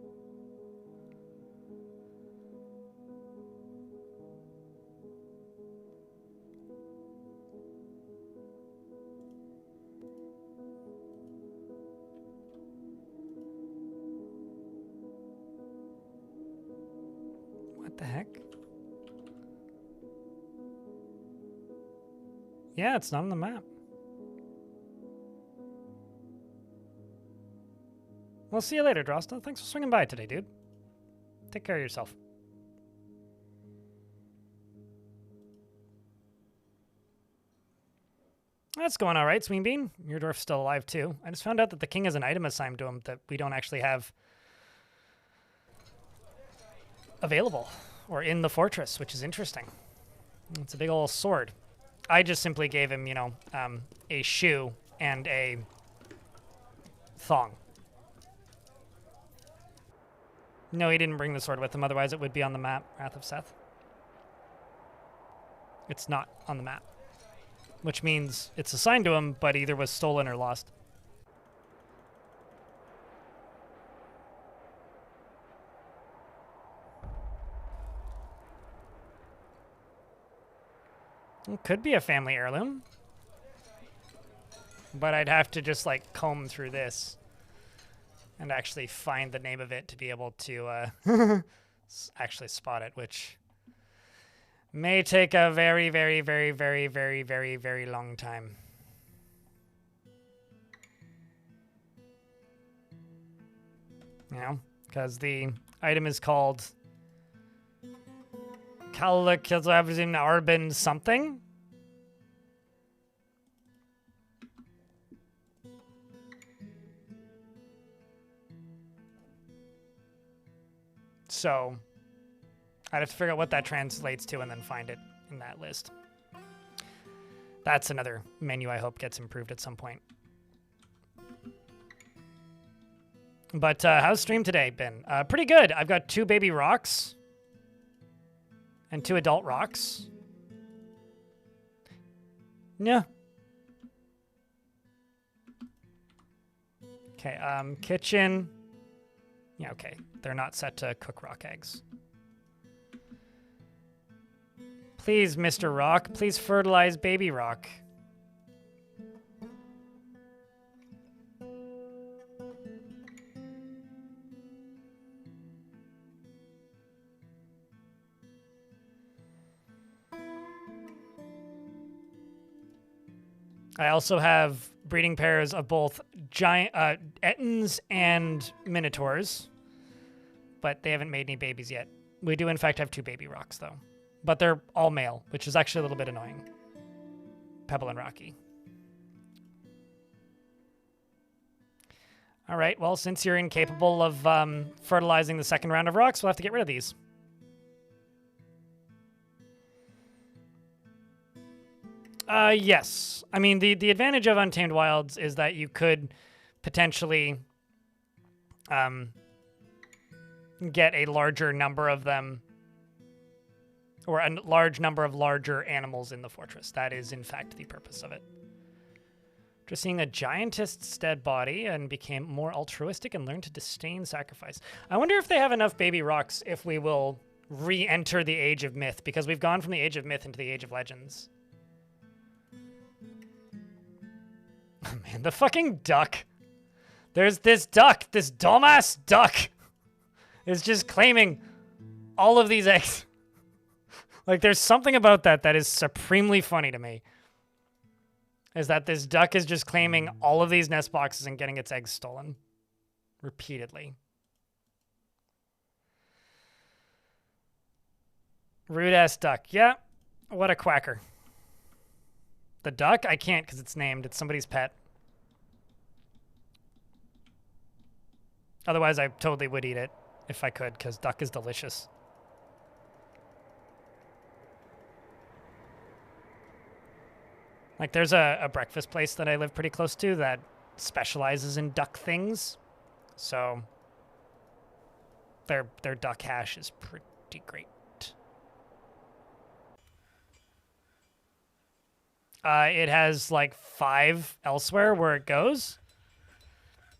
What the heck? Yeah, it's not on the map. We'll see you later, Drosta. Thanks for swinging by today, dude. Take care of yourself. That's going all right, Sweenbean. Your dwarf's still alive, too. I just found out that the king has an item assigned to him that we don't actually have available or in the fortress, which is interesting. It's a big old sword. I just simply gave him, a shoe and a thong. No, he didn't bring the sword with him, otherwise it would be on the map, Wrath of Seth. It's not on the map, which means it's assigned to him, but either was stolen or lost. It could be a family heirloom, but I'd have to just like comb through this and actually find the name of it to be able to actually spot it, which may take a very, very, very, very, very, very, very long time. You know, because the item is called Kalakazavzin Arbin something. So I'd have to figure out what that translates to and then find it in that list. That's another menu I hope gets improved at some point. But how's stream today been? Pretty good. I've got 2 baby rocks and 2 adult rocks. Yeah. Okay, kitchen. Yeah, okay. They're not set to cook rock eggs. Please, Mr. Rock, please fertilize baby rock. I also have breeding pairs of both giant Ettins and Minotaurs, but they haven't made any babies yet. We do, in fact, have 2 baby rocks, though. But they're all male, which is actually a little bit annoying. Pebble and Rocky. All right, well, since you're incapable of fertilizing the second round of rocks, we'll have to get rid of these. Yes. I mean, the advantage of Untamed Wilds is that you could potentially get a larger number of them, or a large number of larger animals in the fortress. That is, in fact, the purpose of it. Just seeing a giantist's dead body and became more altruistic and learned to disdain sacrifice. I wonder if they have enough baby rocks if we will re-enter the Age of Myth, because we've gone from the Age of Myth into the Age of Legends. Oh, man, the fucking duck. There's this duck, this dumbass duck is just claiming all of these eggs. Like, there's something about that that is supremely funny to me. Is that this duck is just claiming all of these nest boxes and getting its eggs stolen. Repeatedly. Rude-ass duck. Yeah, what a quacker. The duck? I can't because it's named. It's somebody's pet. Otherwise, I totally would eat it if I could, because duck is delicious. Like, there's a breakfast place that I live pretty close to that specializes in duck things. So their duck hash is pretty great. It has like 5 elsewhere where it goes,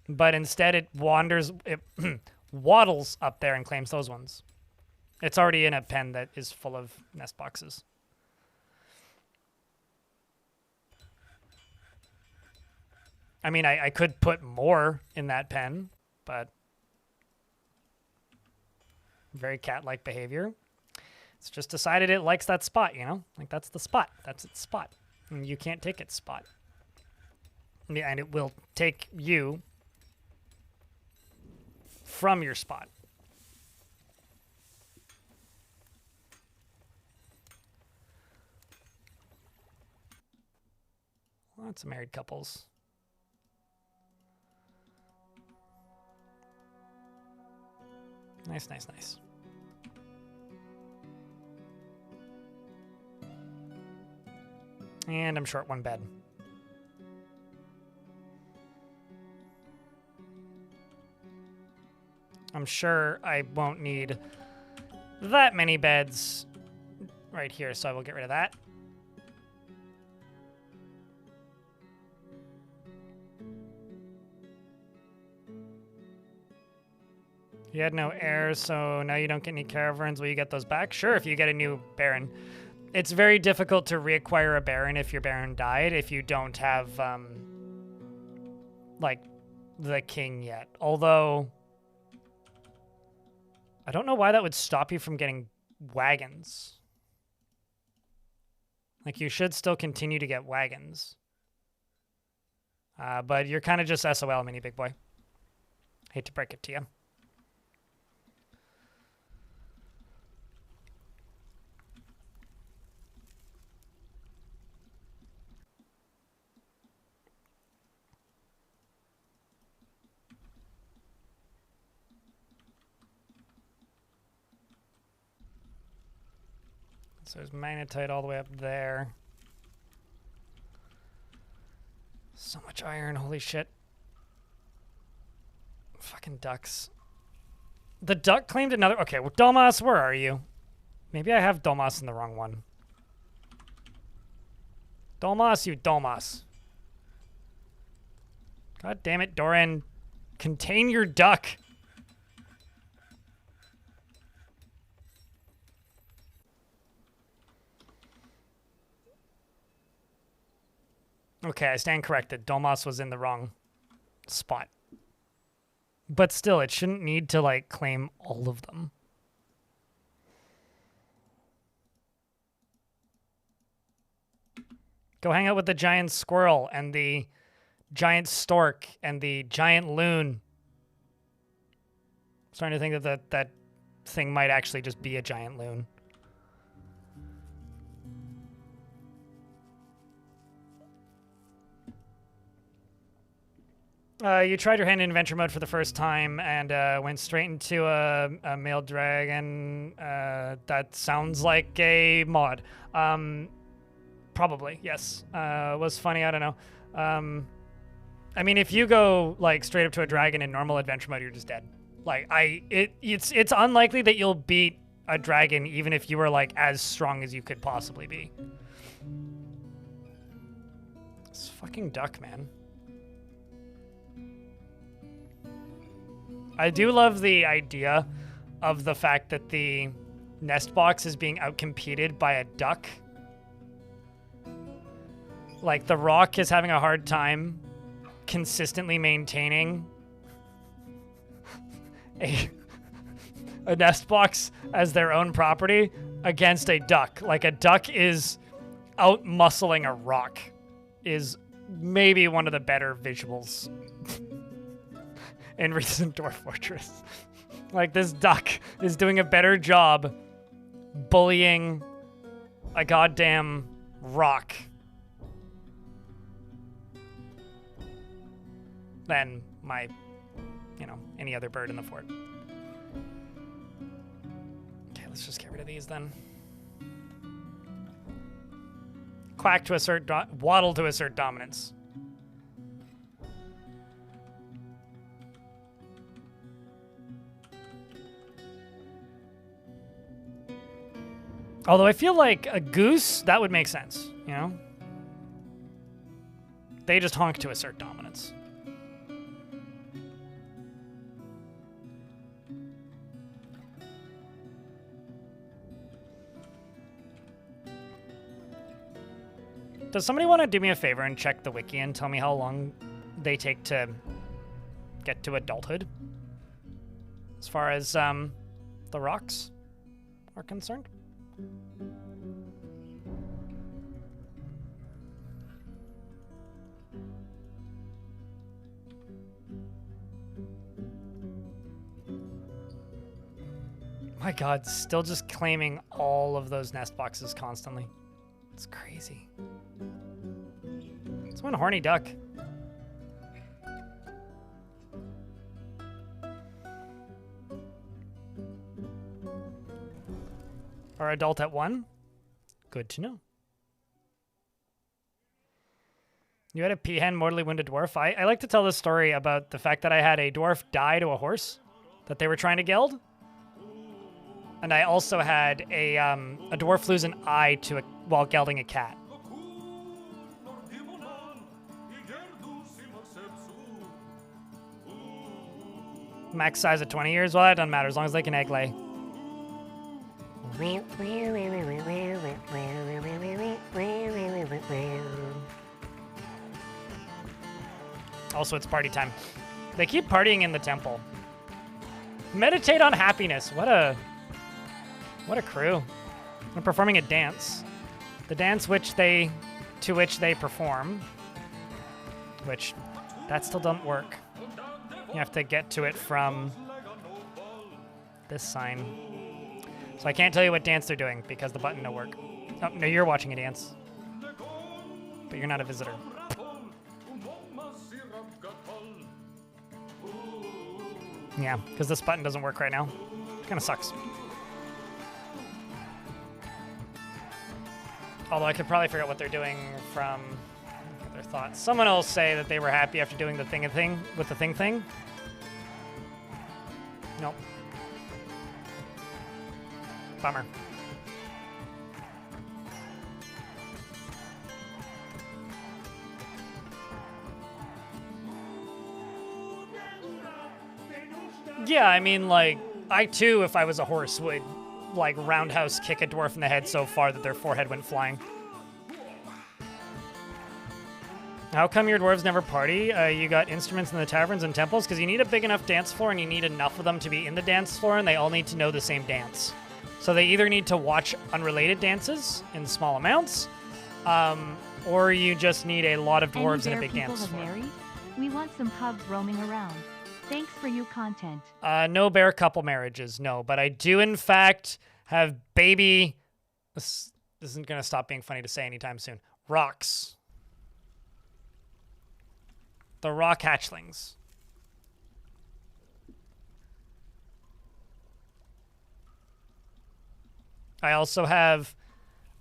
but instead it waddles up there and claims those ones. It's already in a pen that is full of nest boxes. I mean, I could put more in that pen, but very cat-like behavior. It's just decided it likes that spot, you know? Like, that's the spot. That's its spot. And you can't take its spot. Yeah, and it will take you from your spot. Lots of married couples. Nice, nice, nice. And I'm short 1 bed. I'm sure I won't need that many beds right here, so I will get rid of that. You had no heirs, so now you don't get any caravans. Will you get those back? Sure, if you get a new baron. It's very difficult to reacquire a baron if your baron died, if you don't have, like, the king yet. Although, I don't know why that would stop you from getting wagons. Like, you should still continue to get wagons. But you're kind of just SOL, mini big boy. Hate to break it to you. So there's magnetite all the way up there. So much iron, holy shit. Fucking ducks. The duck claimed another... Okay, well, Domas, where are you? Maybe I have Domas in the wrong one. Domas, you Domas. God damn it, Doran. Contain your duck. Okay, I stand corrected. Domas was in the wrong spot. But still, it shouldn't need to, like, claim all of them. Go hang out with the giant squirrel and the giant stork and the giant loon. I'm starting to think that that thing might actually just be a giant loon. You tried your hand in adventure mode for the first time and went straight into a male dragon. That sounds like a mod. Probably, yes. Was funny, I don't know. I mean, if you go like straight up to a dragon in normal adventure mode, you're just dead. Like it's unlikely that you'll beat a dragon even if you were like as strong as you could possibly be. This fucking duck, man. I do love the idea of the fact that the nest box is being outcompeted by a duck. Like, the rock is having a hard time consistently maintaining a nest box as their own property against a duck. Like, a duck is out-muscling a rock is maybe one of the better visuals in recent Dwarf Fortress. Like, this duck is doing a better job bullying a goddamn rock than my, you know, any other bird in the fort. Okay, let's just get rid of these then. Quack to assert, waddle to assert dominance. Although I feel like a goose, that would make sense, you know? They just honk to assert dominance. Does somebody want to do me a favor and check the wiki and tell me how long they take to get to adulthood? As far as the rocks are concerned? My God, still just claiming all of those nest boxes constantly. It's crazy. It's one horny duck. Our adult at 1? Good to know. You had a peahen mortally wounded dwarf. I like to tell this story about the fact that I had a dwarf die to a horse that they were trying to geld. And I also had a dwarf lose an eye to while gelding a cat. Max size of 20 years? Well, that doesn't matter as long as they can egg lay. Also, it's party time. They keep partying in the temple. Meditate on happiness. What a crew. They're performing a dance. The dance to which they perform. Which, that still doesn't work. You have to get to it from this sign. So I can't tell you what dance they're doing because the button don't work. Oh, no, you're watching a dance. But you're not a visitor. Yeah, because this button doesn't work right now. It kind of sucks. Although I could probably figure out what they're doing from their thoughts. Someone will say that they were happy after doing the thing with the thing. Nope. Bummer. Yeah, I mean, like, I too, if I was a horse, would, like, roundhouse kick a dwarf in the head so far that their forehead went flying. How come your dwarves never party? You got instruments in the taverns and temples? Because you need a big enough dance floor and you need enough of them to be in the dance floor and they all need to know the same dance. So they either need to watch unrelated dances in small amounts, or you just need a lot of dwarves in a big dance floor. Married? We want some cubs roaming around. Thanks for your content. No bear couple marriages, no. But I do, in fact, have baby... This isn't going to stop being funny to say anytime soon. Rocks. The rock hatchlings. I also have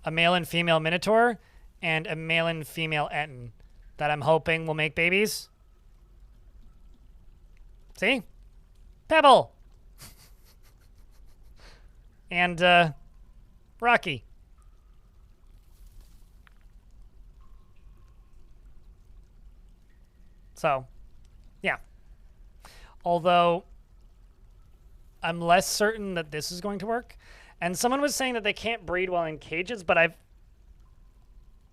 a male and female minotaur and a male and female Etten that I'm hoping will make babies. See? Pebble! And, Rocky. So, yeah. Although, I'm less certain that this is going to work. And someone was saying that they can't breed while in cages, but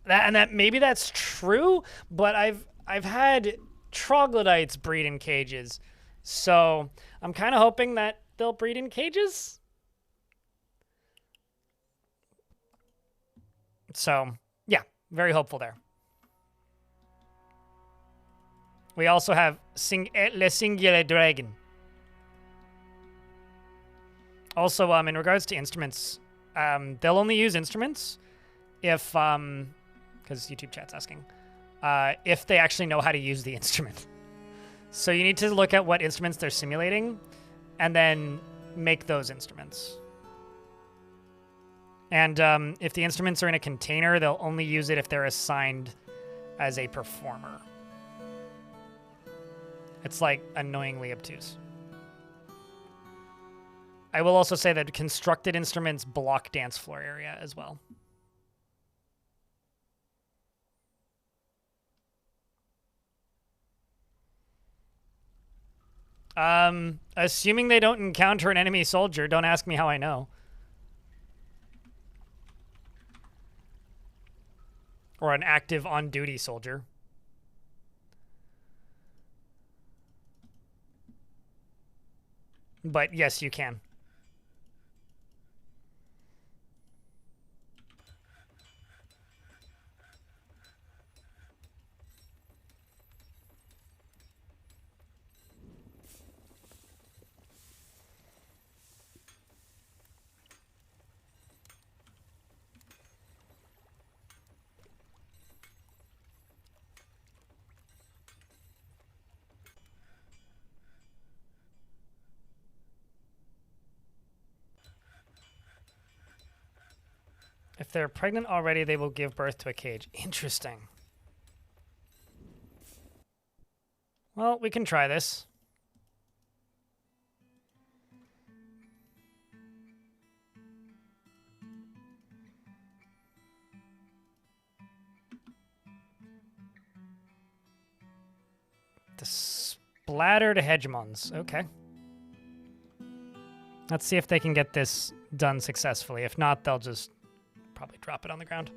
maybe that's true, but I've had troglodytes breed in cages. So I'm kind of hoping that they'll breed in cages. So, yeah, very hopeful there. We also have Le Singular Dragon. Also, in regards to instruments, they'll only use instruments if, because YouTube chat's asking, if they actually know how to use the instrument. So you need to look at what instruments they're simulating and then make those instruments. And if the instruments are in a container, they'll only use it if they're assigned as a performer. It's like annoyingly obtuse. I will also say that constructed instruments block dance floor area as well. Assuming they don't encounter an enemy soldier, don't ask me how I know. Or an active on-duty soldier. But yes, you can. If they're pregnant already, they will give birth to a cage. Interesting. Well, we can try this. The splattered hegemons. Okay. Let's see if they can get this done successfully. If not, they'll just probably drop it on the ground.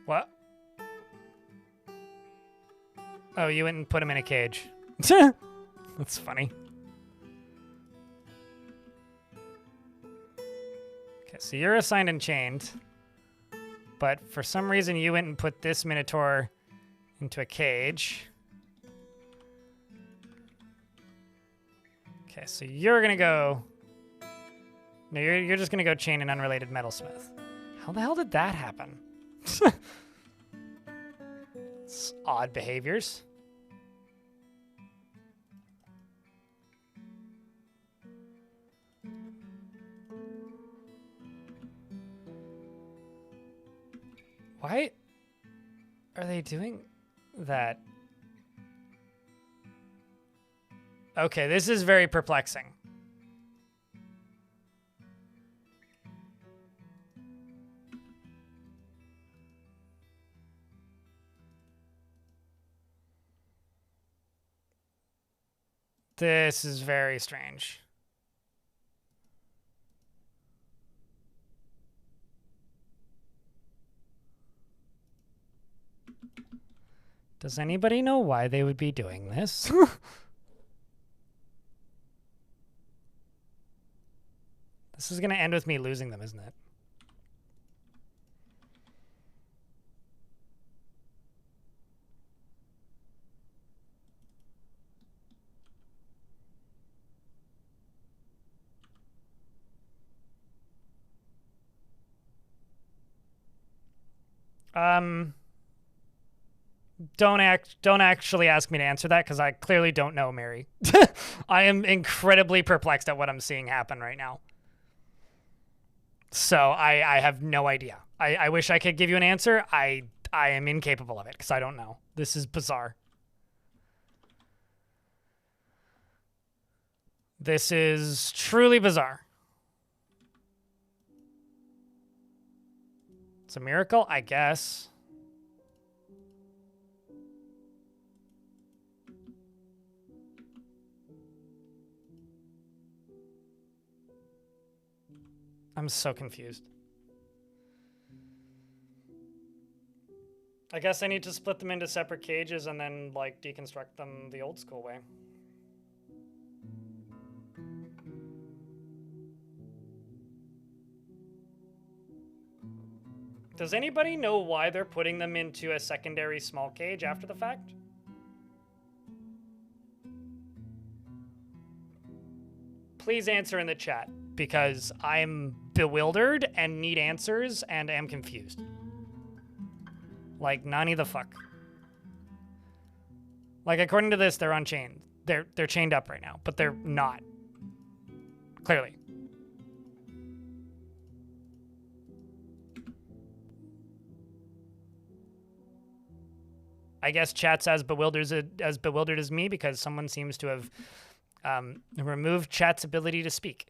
What? Oh, you went and put him in a cage. That's funny. Okay, so you're assigned and chained. But for some reason, you went and put this Minotaur into a cage. Okay, so you're going to go... No, you're just going to go chain an unrelated metalsmith. How the hell did that happen? It's odd behaviors. Why are they doing that? Okay, this is very perplexing. This is very strange. Does anybody know why they would be doing this? This is going to end with me losing them, isn't it? Don't actually ask me to answer that because I clearly don't know, Mary. I am incredibly perplexed at what I'm seeing happen right now. So I have no idea. I wish I could give you an answer. I am incapable of it because I don't know. This is bizarre. This is truly bizarre. It's a miracle, I guess. I'm so confused. I guess I need to split them into separate cages and then, like, deconstruct them the old school way. Does anybody know why they're putting them into a secondary small cage after the fact? Please answer in the chat, because I'm bewildered and need answers and am confused. Like, nani the fuck. Like, according to this, they're unchained. They're chained up right now, but they're not. Clearly. I guess chat's as bewildered as me because someone seems to have removed chat's ability to speak.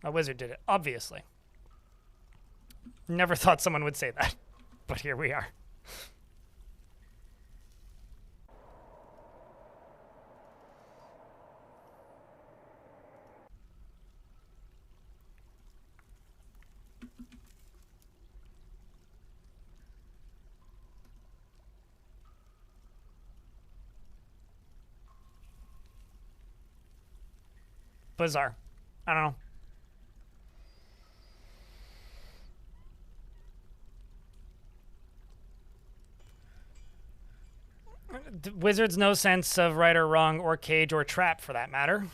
A wizard did it, obviously. Never thought someone would say that, but here we are. Bizarre. I don't know. Wizards no sense of right or wrong or cage or trap for that matter.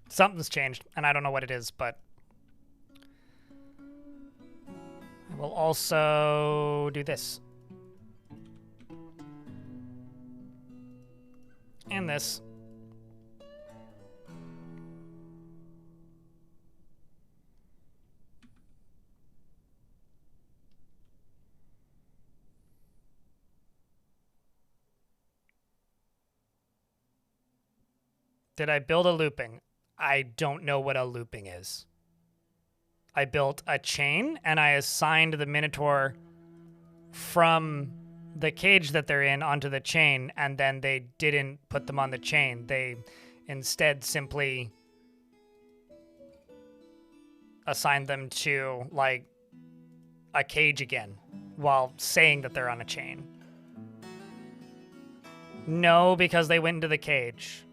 Something's changed, and I don't know what it is, but I will also do this. And this. Did I build a looping? I don't know what a looping is. I built a chain, and I assigned the Minotaur from the cage that they're in onto the chain, and then they didn't put them on the chain. They instead simply assigned them to, like, a cage again while saying that they're on a chain. No, because they went into the cage.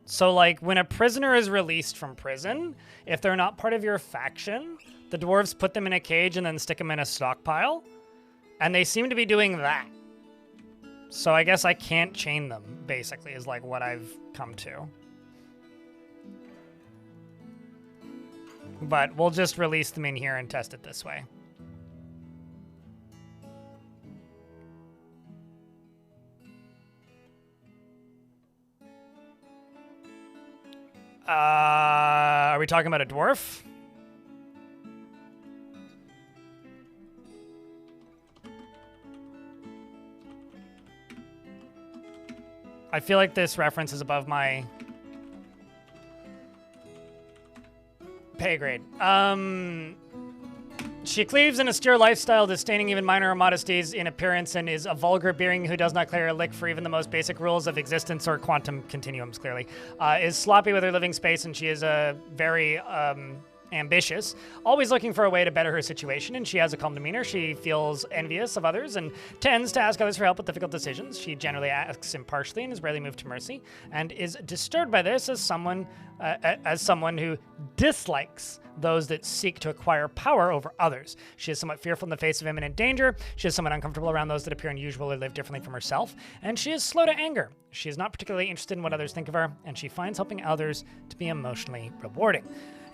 So, like, when a prisoner is released from prison, if they're not part of your faction, the dwarves put them in a cage and then stick them in a stockpile. And they seem to be doing that. So I guess I can't chain them, basically, is like what I've come to. But we'll just release them in here and test it this way. Are we talking about a dwarf? I feel like this reference is above my pay grade. She cleaves an austere lifestyle, disdaining even minor modesties in appearance, and is a vulgar being who does not care a lick for even the most basic rules of existence or quantum continuums, clearly. Is sloppy with her living space, and she is very ambitious, always looking for a way to better her situation, and she has a calm demeanor. She feels envious of others and tends to ask others for help with difficult decisions. She generally acts impartially and is rarely moved to mercy, and is disturbed by this as someone who dislikes those that seek to acquire power over others. She is somewhat fearful in the face of imminent danger. She is somewhat uncomfortable around those that appear unusual or live differently from herself, and she is slow to anger. She is not particularly interested in what others think of her, and she finds helping others to be emotionally rewarding.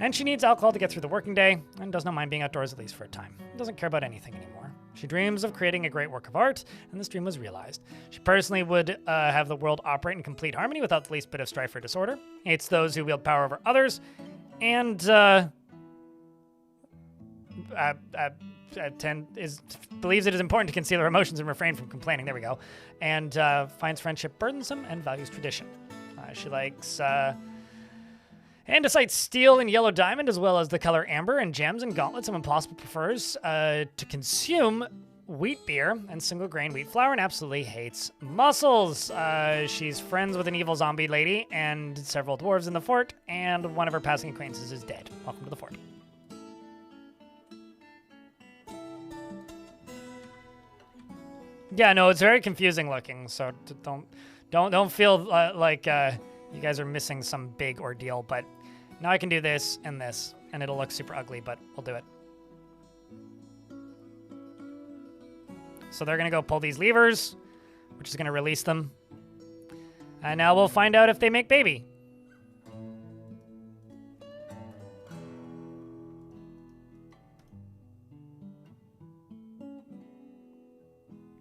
And she needs alcohol to get through the working day, and does not mind being outdoors at least for a time. Doesn't care about anything anymore. She dreams of creating a great work of art, and this dream was realized. She personally would have the world operate in complete harmony without the least bit of strife or disorder. Hates those who wield power over others, and believes it is important to conceal her emotions and refrain from complaining. There we go. And finds friendship burdensome and values tradition. She likes andesite, steel, and yellow diamond, as well as the color amber and gems and gauntlets, and when possible prefers to consume wheat beer and single grain wheat flour, and absolutely hates mussels. She's friends with an evil zombie lady and several dwarves in the fort, and one of her passing acquaintances is dead. Welcome to the fort. Yeah, no, it's very confusing looking, so don't feel like you guys are missing some big ordeal, but now I can do this, and it'll look super ugly, but we'll do it. So they're going to go pull these levers, which is going to release them. And now we'll find out if they make baby.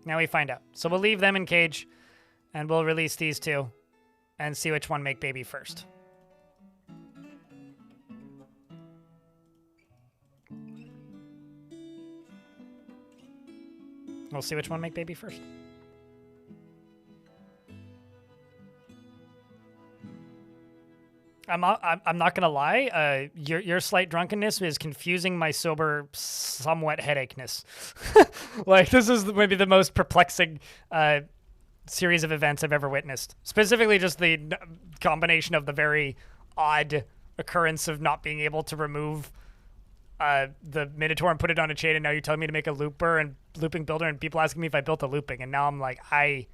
Now we find out. So we'll leave them in cage, and we'll release these two and see which one make baby first. We'll see which one make baby first. I'm not gonna lie. Your slight drunkenness is confusing my sober, somewhat headacheness. Like, this is maybe the most perplexing series of events I've ever witnessed. Specifically, just the combination of the very odd occurrence of not being able to remove the Minotaur and put it on a chain, and now you're telling me to make a looping builder, and people asking me if I built a looping, and now I'm like, I'm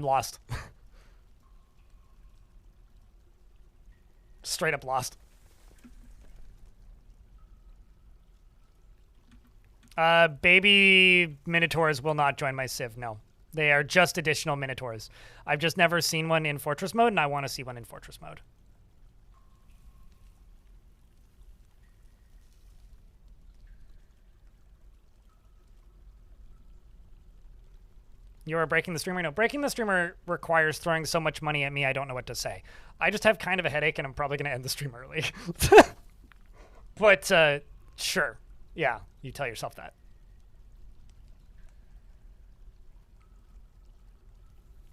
lost. Straight up lost. Baby Minotaurs will not join my Civ, no. They are just additional Minotaurs. I've just never seen one in Fortress mode, and I want to see one in Fortress mode. You are breaking the streamer? No, breaking the streamer requires throwing so much money at me, I don't know what to say. I just have kind of a headache, and I'm probably going to end the stream early. But, sure. Yeah, you tell yourself that.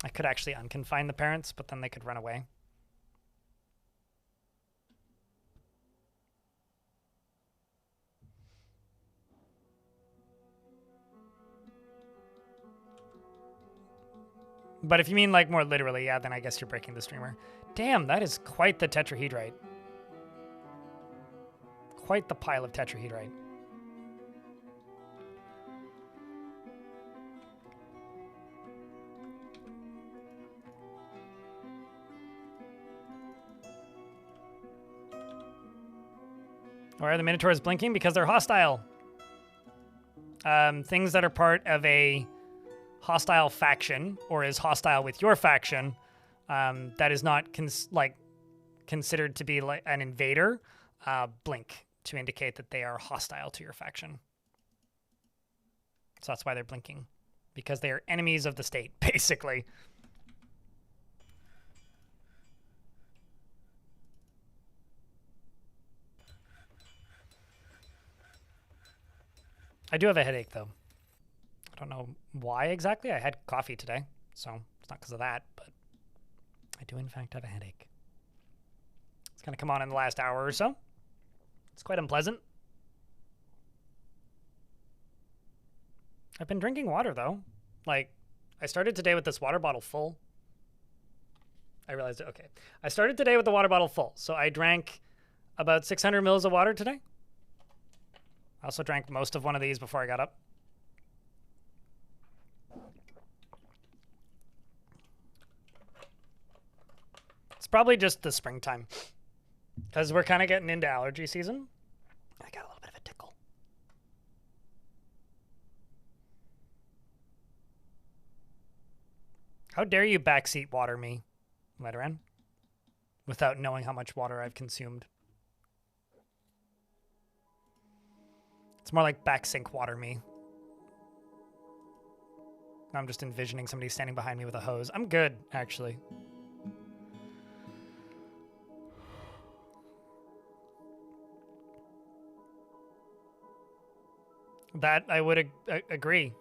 I could actually unconfine the parents, but then they could run away. But if you mean like more literally, yeah, then I guess you're breaking the streamer. Damn, that is quite the tetrahedrite. Quite the pile of tetrahedrite. Why are the Minotaurs blinking? Because they're hostile. Things that are part of a hostile faction or is hostile with your faction that is not considered to be like an invader blink to indicate that they are hostile to your faction. So that's why they're blinking, because they are enemies of the state, basically. I do have a headache, though. I don't know why exactly. I had coffee today, so it's not because of that, but I do, in fact, have a headache. It's going to come on in the last hour or so. It's quite unpleasant. I've been drinking water, though. Like, I started today with this water bottle full. I realized it. Okay. I started today with the water bottle full, so I drank about 600 mils of water today. I also drank most of one of these before I got up. It's probably just the springtime, because we're kind of getting into allergy season. I got a little bit of a tickle. How dare you backseat water me, Letteran, without knowing how much water I've consumed. It's more like backsink water me. I'm just envisioning somebody standing behind me with a hose. I'm good, actually. That I would agree.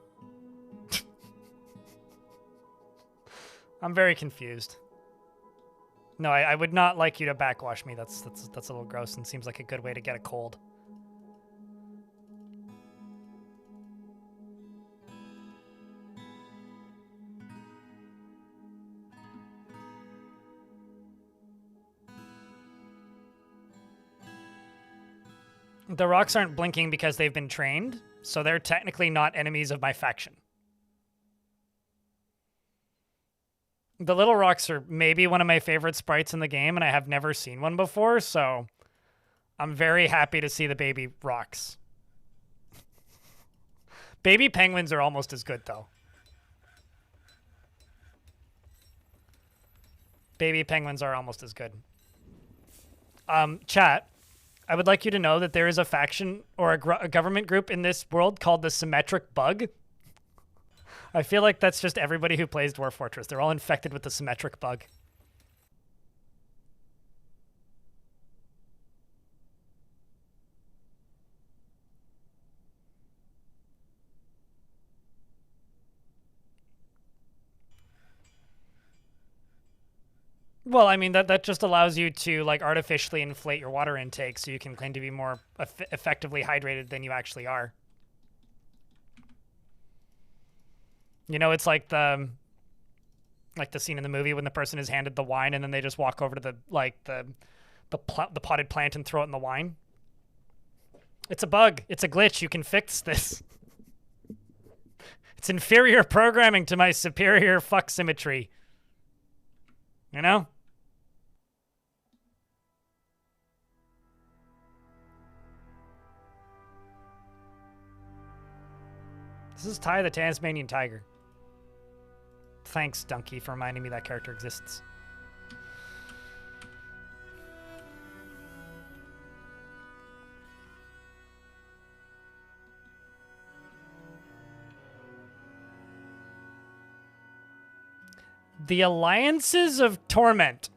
I'm very confused. No, I would not like you to backwash me. That's a little gross and seems like a good way to get a cold. The rocks aren't blinking because they've been trained, so they're technically not enemies of my faction. The little rocks are maybe one of my favorite sprites in the game, and I have never seen one before, so I'm very happy to see the baby rocks. Baby penguins are almost as good, though. Baby penguins are almost as good. Chat, I would like you to know that there is a faction or a government group in this world called the Symmetric Bug. I feel like that's just everybody who plays Dwarf Fortress. They're all infected with the Symmetric Bug. Well, I mean, that just allows you to like artificially inflate your water intake so you can claim to be more effectively hydrated than you actually are. You know, it's like the scene in the movie when the person is handed the wine and then they just walk over to the potted plant and throw it in the wine. It's a bug. It's a glitch. You can fix this. It's inferior programming to my superior fuck symmetry. You know? This is Ty the Tasmanian Tiger. Thanks, Donkey, for reminding me that character exists. The Alliances of Torment.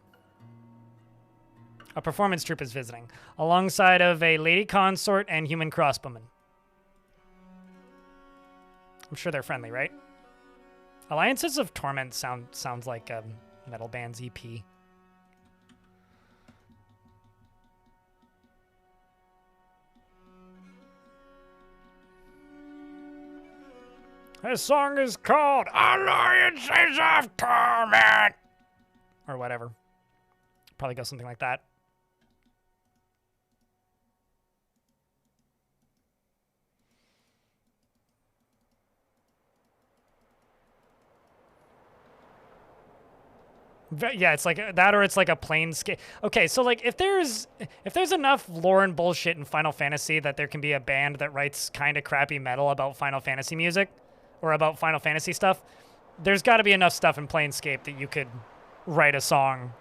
A performance troupe is visiting, alongside of a lady consort and human crossbowmen. I'm sure they're friendly, right? Alliances of Torment sounds like a metal band's EP. This song is called Alliances of Torment! Or whatever. Probably go something like that. Yeah, it's like that, or it's like a planescape. Okay, so like if there's enough lore and bullshit in Final Fantasy that there can be a band that writes kind of crappy metal about Final Fantasy music, or about Final Fantasy stuff, there's got to be enough stuff in Planescape that you could write a song,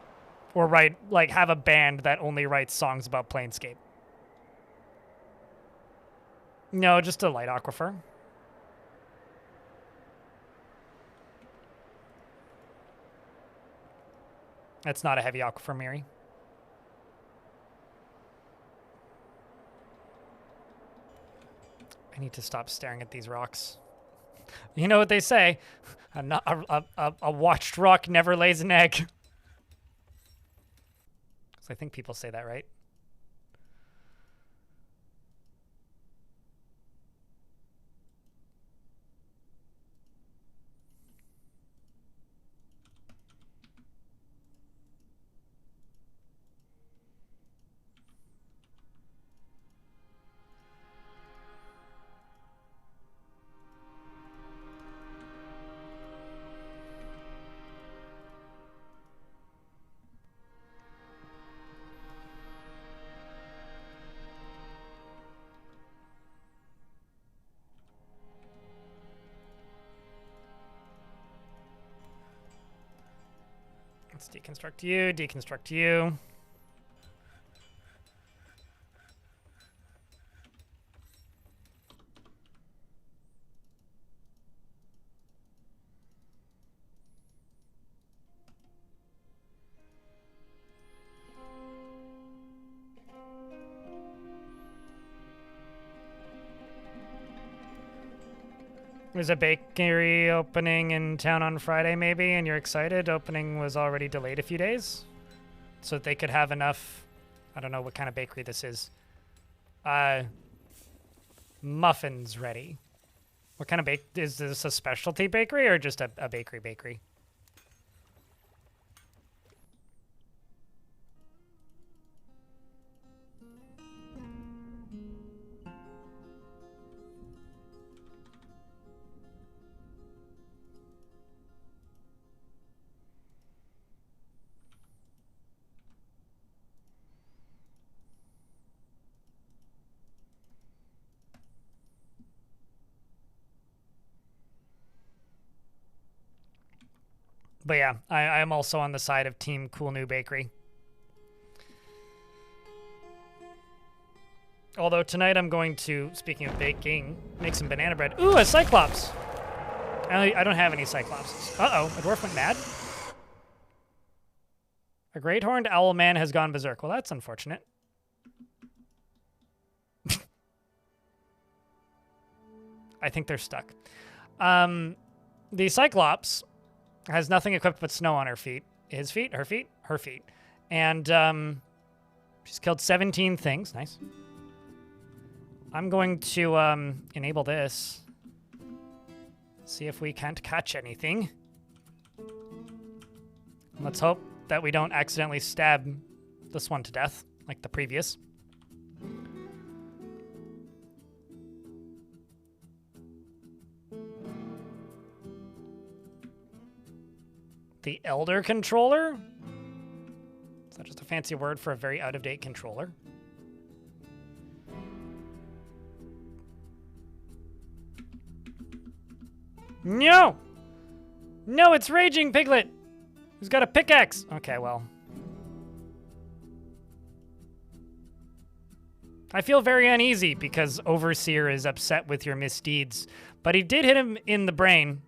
or have a band that only writes songs about Planescape. No, just a light aquifer. That's not a heavy aquifer, Miri. I need to stop staring at these rocks. You know what they say, a watched rock never lays an egg. So I think people say that, right? Let's deconstruct you, deconstruct you. There's a bakery opening in town on Friday, maybe, and you're excited. Opening was already delayed a few days, so that they could have enough. I don't know what kind of bakery this is. Muffins ready. What kind of is this a specialty bakery or just a bakery? But yeah, I am also on the side of Team Cool New Bakery. Although tonight I'm going to, speaking of baking, make some banana bread. Ooh, a Cyclops! I don't have any Cyclops. Uh-oh, a dwarf went mad? A great horned owl man has gone berserk. Well, that's unfortunate. I think they're stuck. The Cyclops has nothing equipped but snow on her feet. His feet? Her feet? Her feet. And she's killed 17 things. Nice. I'm going to enable this. See if we can't catch anything. Let's hope that we don't accidentally stab this one to death, like the previous. The Elder Controller? Is that just a fancy word for a very out-of-date controller? No! No, it's Raging Piglet! Who's got a pickaxe? Okay, well. I feel very uneasy because Overseer is upset with your misdeeds, but he did hit him in the brain,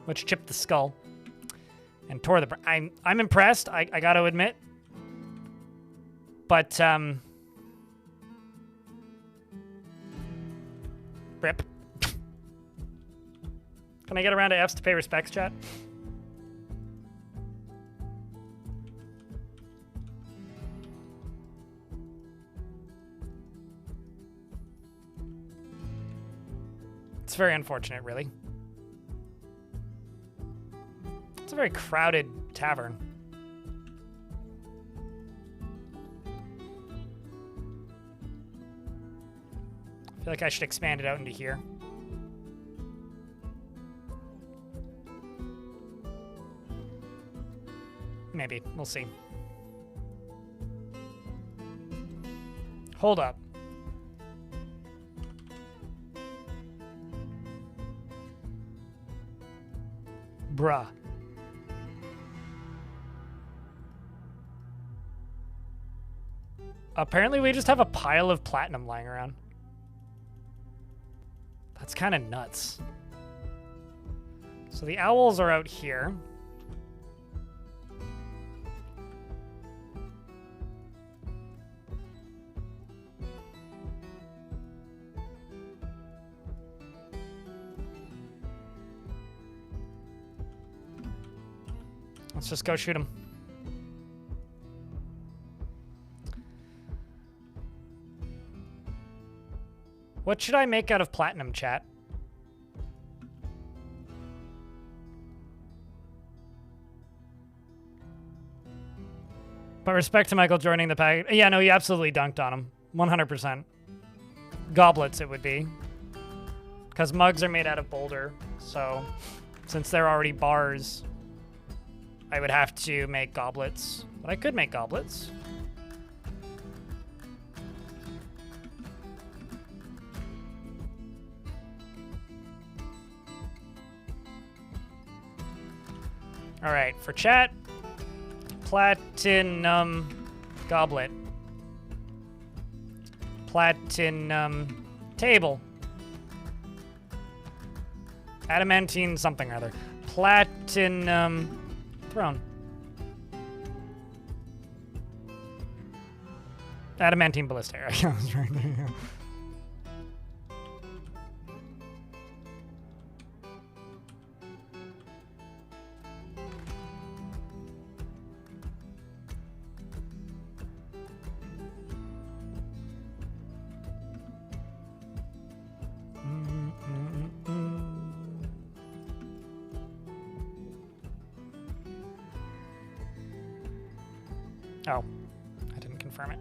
which chipped the skull. and tore the... I'm impressed, I gotta admit. But, rip. Can I get around to F's to pay respects, chat? It's very unfortunate, really. It's a very crowded tavern. I feel like I should expand it out into here. Maybe. We'll see. Hold up. Bruh. Apparently we just have a pile of platinum lying around. That's kind of nuts. So the owls are out here. Let's just go shoot him. What should I make out of platinum, chat? But respect to Michael joining the pack. Yeah, no, he absolutely dunked on him. 100%. Goblets, it would be. Because mugs are made out of boulder. So, since they're already bars, I would have to make goblets. But I could make goblets. All right, for chat, platinum goblet. Platinum table. Adamantine something or other. Platinum throne. Adamantine ballista. I was right there. Oh, I didn't confirm it.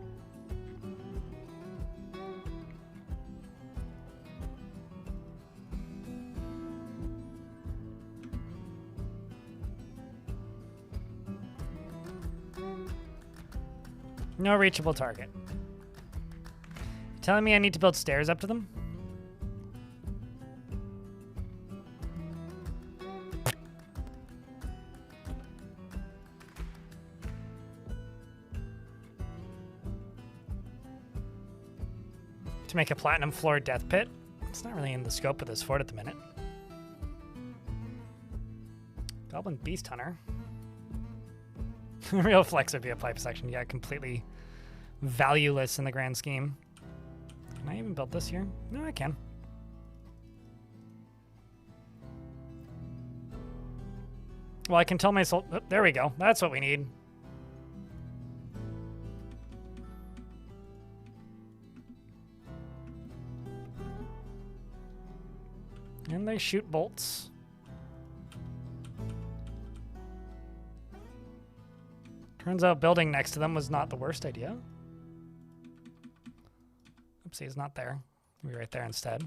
No reachable target. Telling me I need to build stairs up to them? To make a platinum floor death pit? It's not really in the scope of this fort at the minute. Goblin Beast Hunter. Real flex would be a pipe section. Yeah, completely valueless in the grand scheme. Can I even build this here? No, I can. Well, I can tell my soul... Oh, there we go. That's what we need. And they shoot bolts. Turns out building next to them was not the worst idea. Oopsie, it's not there. It'll be right there instead.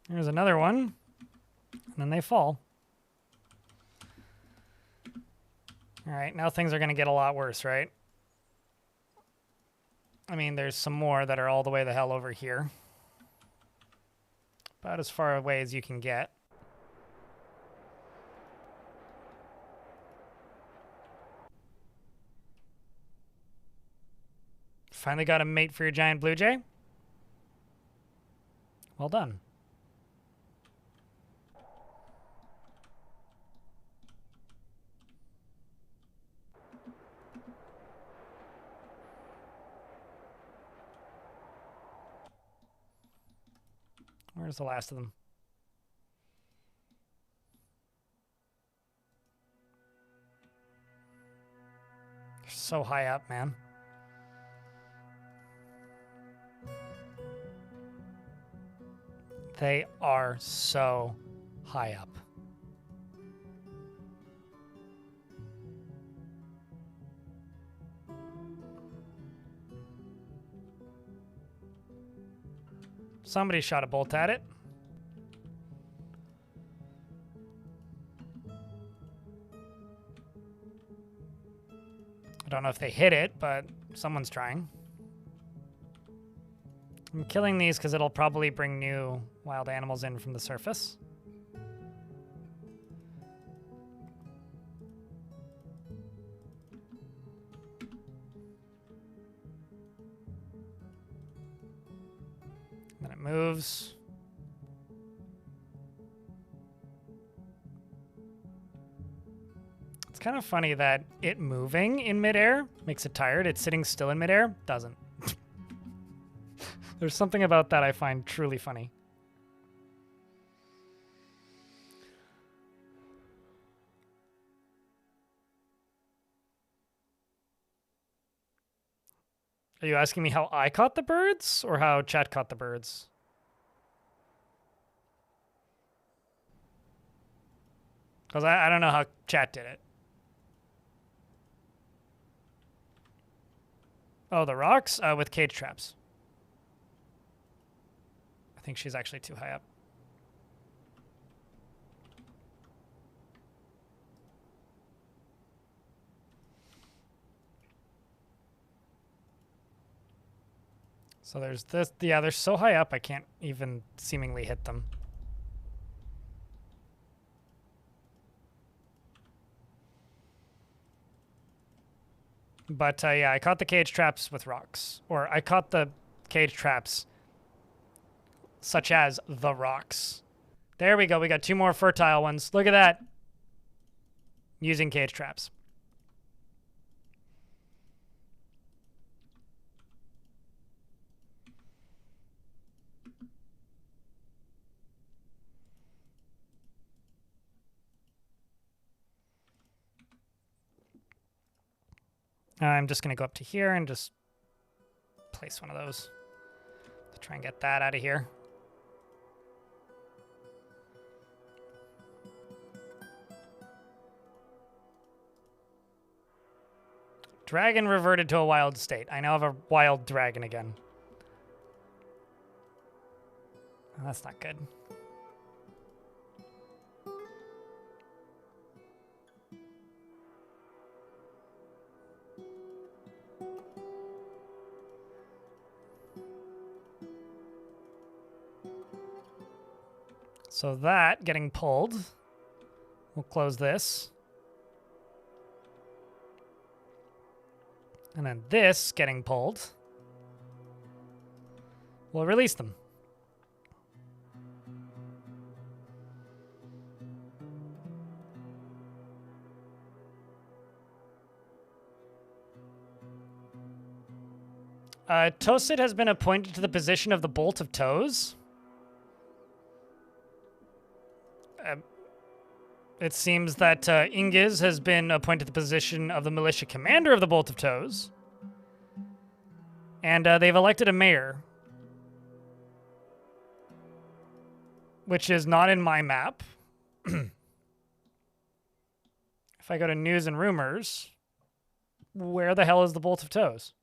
There's another one, and then they fall. All right, now things are going to get a lot worse, right? I mean, there's some more that are all the way the hell over here. About as far away as you can get. Finally got a mate for your giant blue jay. Well done. Where's the last of them? They're so high up, man. They are so high up. Somebody shot a bolt at it. I don't know if they hit it, but someone's trying. I'm killing these because it'll probably bring new wild animals in from the surface. Then it moves. It's kind of funny that it moving in midair makes it tired. It's sitting still in midair doesn't. There's something about that I find truly funny. Are you asking me how I caught the birds or how chat caught the birds? Because I don't know how chat did it. Oh, the rocks? With cage traps. I think she's actually too high up. So there's this. Yeah, they're so high up I can't even seemingly hit them. But yeah, I caught the cage traps with rocks. Or I caught the cage traps such as the rocks. There we go. We got 2 more fertile ones. Look at that. Using cage traps. I'm just going to go up to here and just place one of those to try and get that out of here. Dragon reverted to a wild state. I now have a wild dragon again. Oh, that's not good. So that getting pulled. We'll close this. And then this getting pulled. We'll release them. Tosit has been appointed to the position of the Bolt of Toes. It seems that Ingiz has been appointed to the position of the militia commander of the Bolt of Toes. And they've elected a mayor. Which is not in my map. If I go to news and rumors, where the hell is the Bolt of Toes?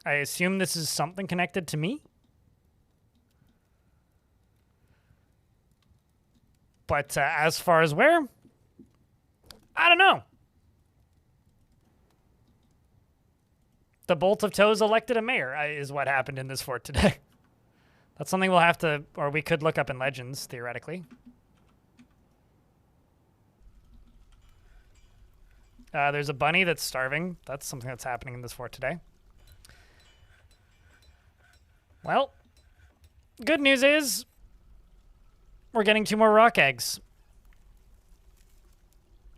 I assume this is something connected to me. But as far as where, I don't know. The Bolt of Toes elected a mayor is what happened in this fort today. That's something we'll have to, or we could look up in Legends, theoretically. There's a bunny that's starving. That's something that's happening in this fort today. Well, good news is we're getting 2 more rock eggs.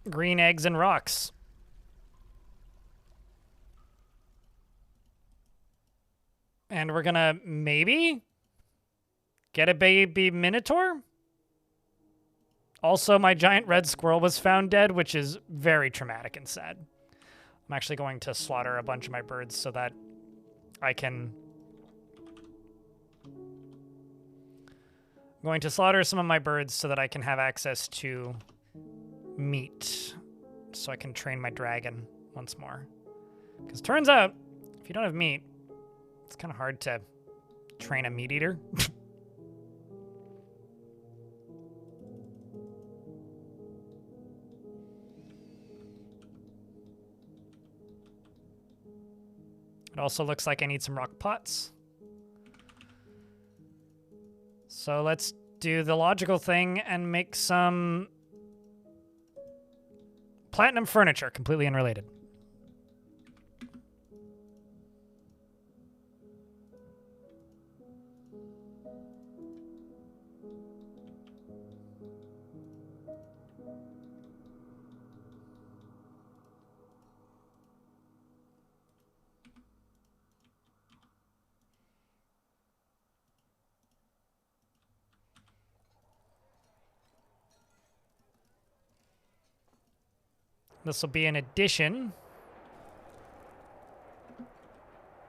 Green eggs and rocks. And we're gonna maybe get a baby minotaur? Also, my giant red squirrel was found dead, which is very traumatic and sad. I'm actually going to slaughter a bunch of my birds so that I can... I'm going to slaughter some of my birds so that I can have access to meat. So I can train my dragon once more. Because turns out, if you don't have meat, it's kind of hard to train a meat eater. It also looks like I need some rock pots. So let's do the logical thing and make some platinum furniture, completely unrelated. This will be an addition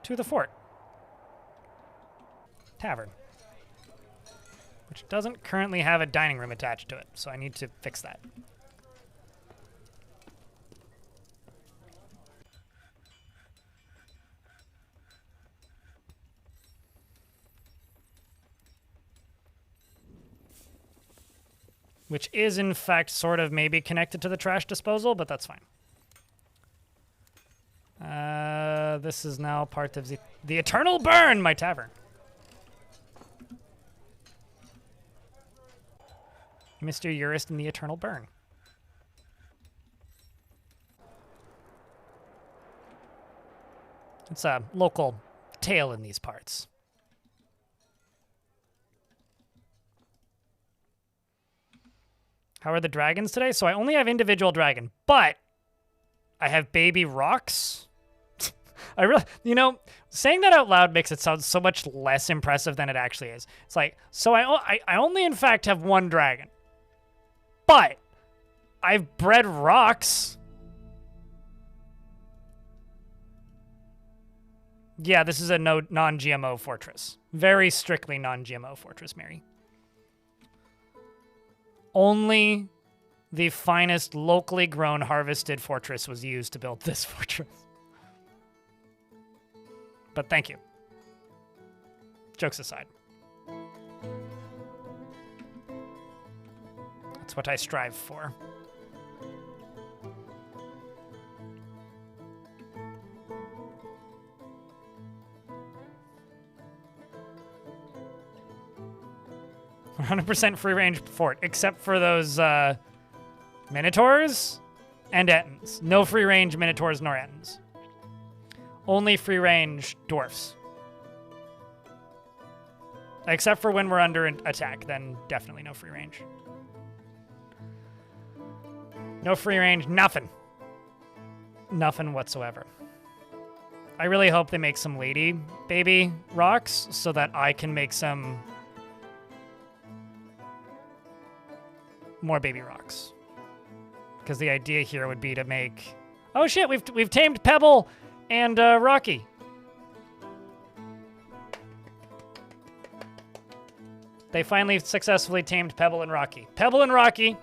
to the fort. Tavern. Which doesn't currently have a dining room attached to it, so I need to fix that. Which is, in fact, sort of maybe connected to the trash disposal, but that's fine. This is now part of the Eternal Burn, my tavern. Mr. Urist in the Eternal Burn. It's a local tale in these parts. How are the dragons today? So I only have individual dragon, but I have baby rocks. I really, you know, saying that out loud makes it sound so much less impressive than it actually is. It's like, so I only in fact have 1 dragon, but I've bred rocks. Yeah, this is a non-GMO fortress. Very strictly non-GMO fortress, Mary. Only the finest locally grown harvested fortress was used to build this fortress. But thank you. Jokes aside. That's what I strive for. "100% free range fort, except for those minotaurs and ettins. No free range minotaurs nor ettins. Only free range dwarfs. Except for when we're under attack, then definitely no free range. No free range, nothing. Nothing whatsoever. I really hope they make some lady baby rocks so that I can make some more baby rocks. Because the idea here would be to make... Oh shit, we've tamed Pebble and Rocky. They finally successfully tamed Pebble and Rocky. Pebble and Rocky,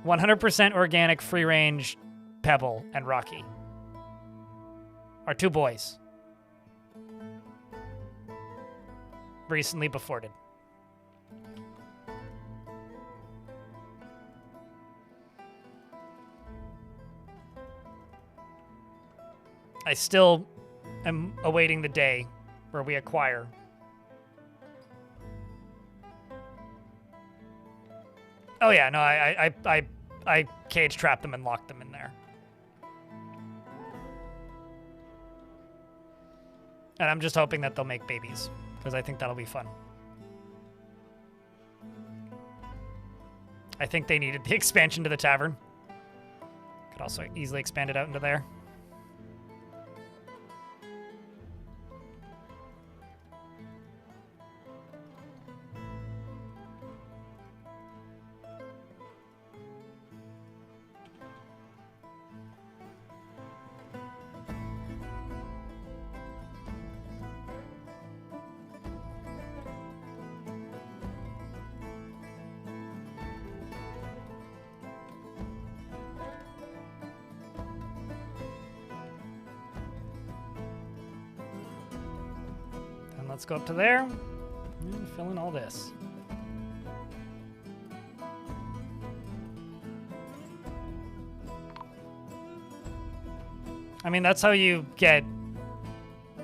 100% organic, free-range Pebble and Rocky are 2 boys. Recently beforted. I still am awaiting the day where we acquire. Oh yeah, no, I cage trapped them and locked them in there. And I'm just hoping that they'll make babies, because I think that'll be fun. I think they needed the expansion to the tavern. Could also easily expand it out into there. Let's go up to there and fill in all this. I mean, that's how you get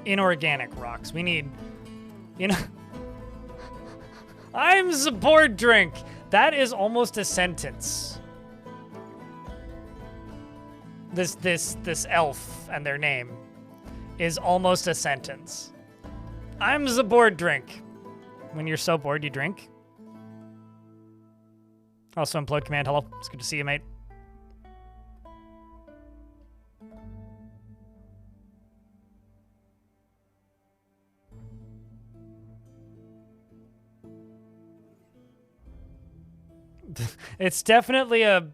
inorganic rocks. We need, you know, I'm the board drink. That is almost a sentence. This elf and their name is almost a sentence. I'm the bored drink. When you're so bored, you drink. Also, implode command. Hello. It's good to see you, mate. It's definitely a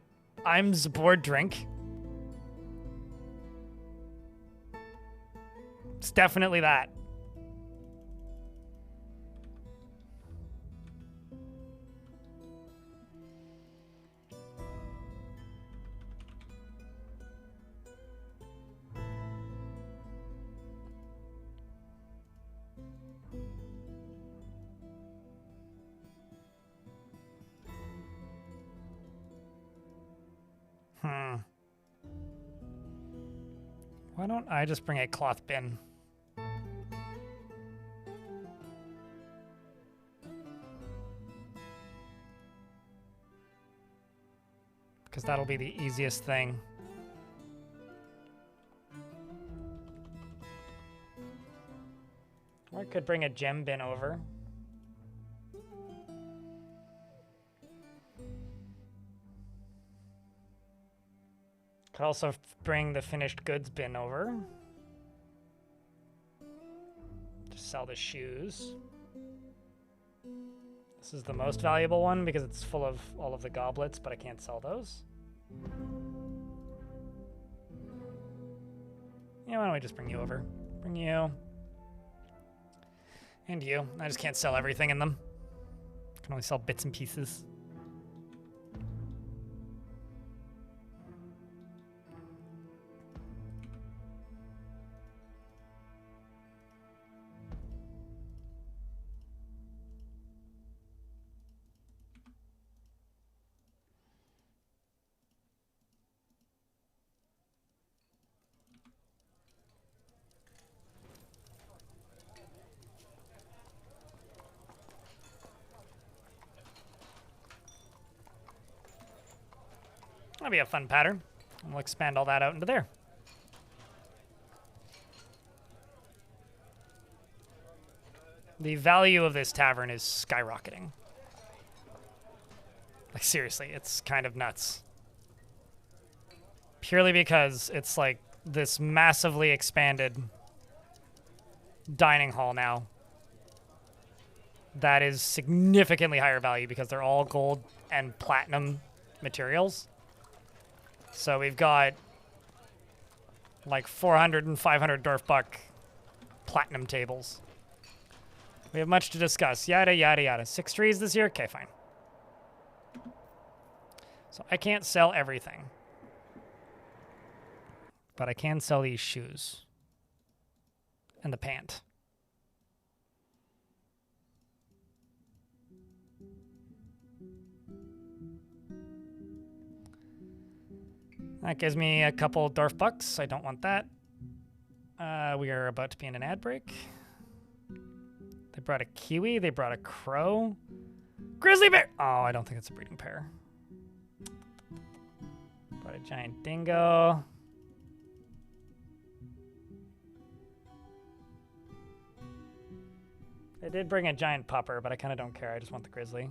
I'm the bored drink. It's definitely that. Why don't I just bring a cloth bin? Because that'll be the easiest thing. Or I could bring a gem bin over. Could also bring the finished goods bin over. Just sell the shoes. This is the most valuable one because it's full of all of the goblets, but I can't sell those. Yeah, why don't we just bring you over? Bring you. And you. I just can't sell everything in them. I can only sell bits and pieces. That'll be a fun pattern. And we'll expand all that out into there. The value of this tavern is skyrocketing. Like, seriously, it's kind of nuts. Purely because it's like this massively expanded dining hall now. That is significantly higher value because they're all gold and platinum materials. So we've got like 400 and 500 Dwarf buck platinum tables. We have much to discuss. Yada, yada, yada. 6 trees this year? Okay, fine. So I can't sell everything. But I can sell these shoes. And the pant. That gives me a couple Dwarf bucks. I don't want that. We are about to be in an ad break. They brought a kiwi. They brought a crow. Grizzly bear. Oh, I don't think it's a breeding pair. Brought a giant dingo. They did bring a giant pupper, but I kind of don't care. I just want the grizzly.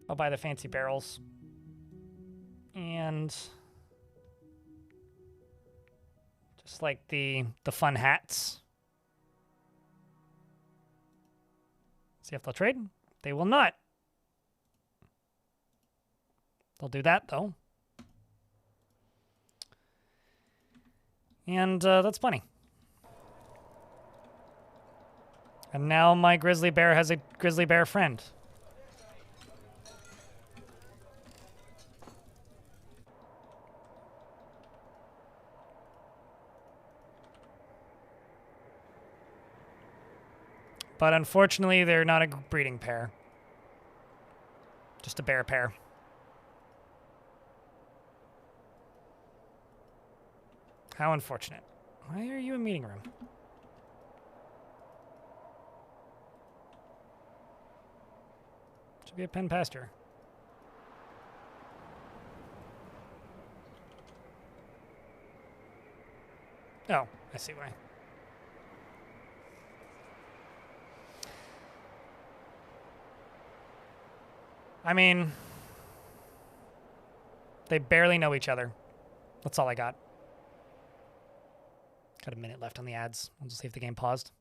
I'll buy the fancy barrels. And just like the fun hats. See if they'll trade. They will not. They'll do that, though. And that's plenty. And now my grizzly bear has a grizzly bear friend. But unfortunately, they're not a breeding pair. Just a bear pair. How unfortunate. Why are you in meeting room? Should be a pen pasture. Oh, I see why. I mean, they barely know each other. That's all I got. Got a minute left on the ads. I'll just leave the game paused.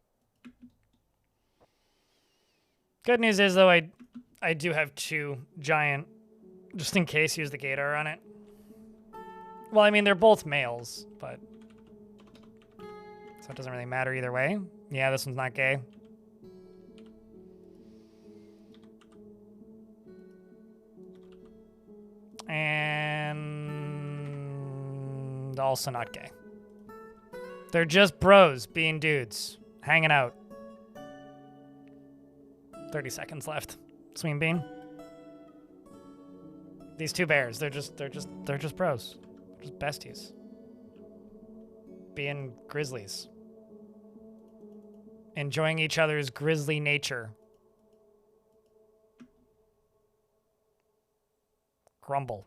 Good news is, though, I do have 2 giant, just in case, use the gator on it. Well, I mean, they're both males, but... So it doesn't really matter either way. Yeah, this one's not gay. And also not gay. They're just bros being dudes, hanging out. 30 seconds left. Swing bean. These 2 bears, they're just bros. They're just besties. Being grizzlies. Enjoying each other's grizzly nature. Grumble.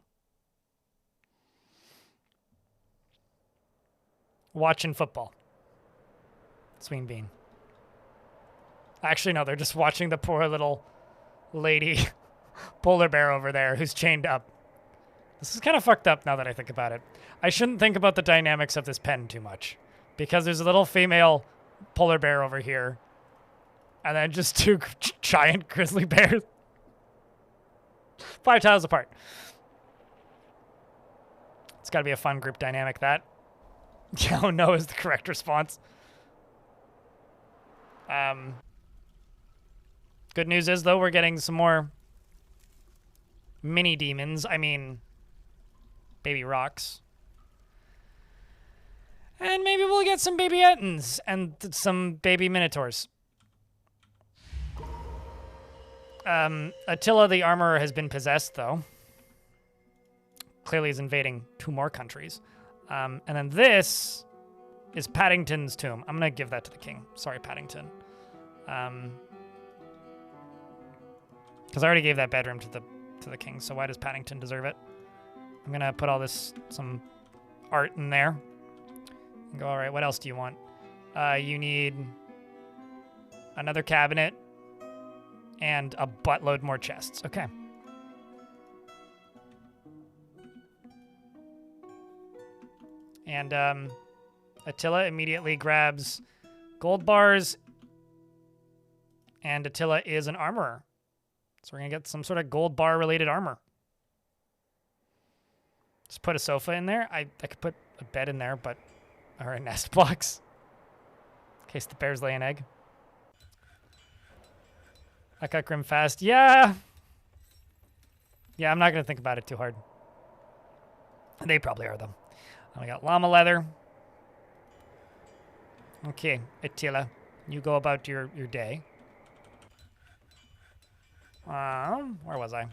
Watching football. Swing bean. Actually, no, they're just watching the poor little lady polar bear over there who's chained up. This is kind of fucked up now that I think about it. I shouldn't think about the dynamics of this pen too much, because there's a little female polar bear over here, and then just 2 giant grizzly bears. 5 tiles apart. It's got to be a fun group dynamic, that. Oh no is the correct response. Good news is, though, we're getting some more mini demons. I mean, baby rocks. And maybe we'll get some baby Ettins and some baby minotaurs. Attila the Armorer has been possessed, though. Clearly is invading 2 more countries. And then this is Paddington's tomb. I'm going to give that to the king. Sorry, Paddington. Because I already gave that bedroom to the king, so why does Paddington deserve it? I'm going to put all some art in there. And go, all right, what else do you want? You need another cabinet and a buttload more chests. Okay. And Attila immediately grabs gold bars, and Attila is an armorer. So we're going to get some sort of gold bar related armor. Just put a sofa in there. I could put a bed in there, but... Or a nest box. In case the bears lay an egg. That got grim fast. Yeah! Yeah, I'm not going to think about it too hard. They probably are, though. We got llama leather. Okay, Attila. You go about your day. Where was I?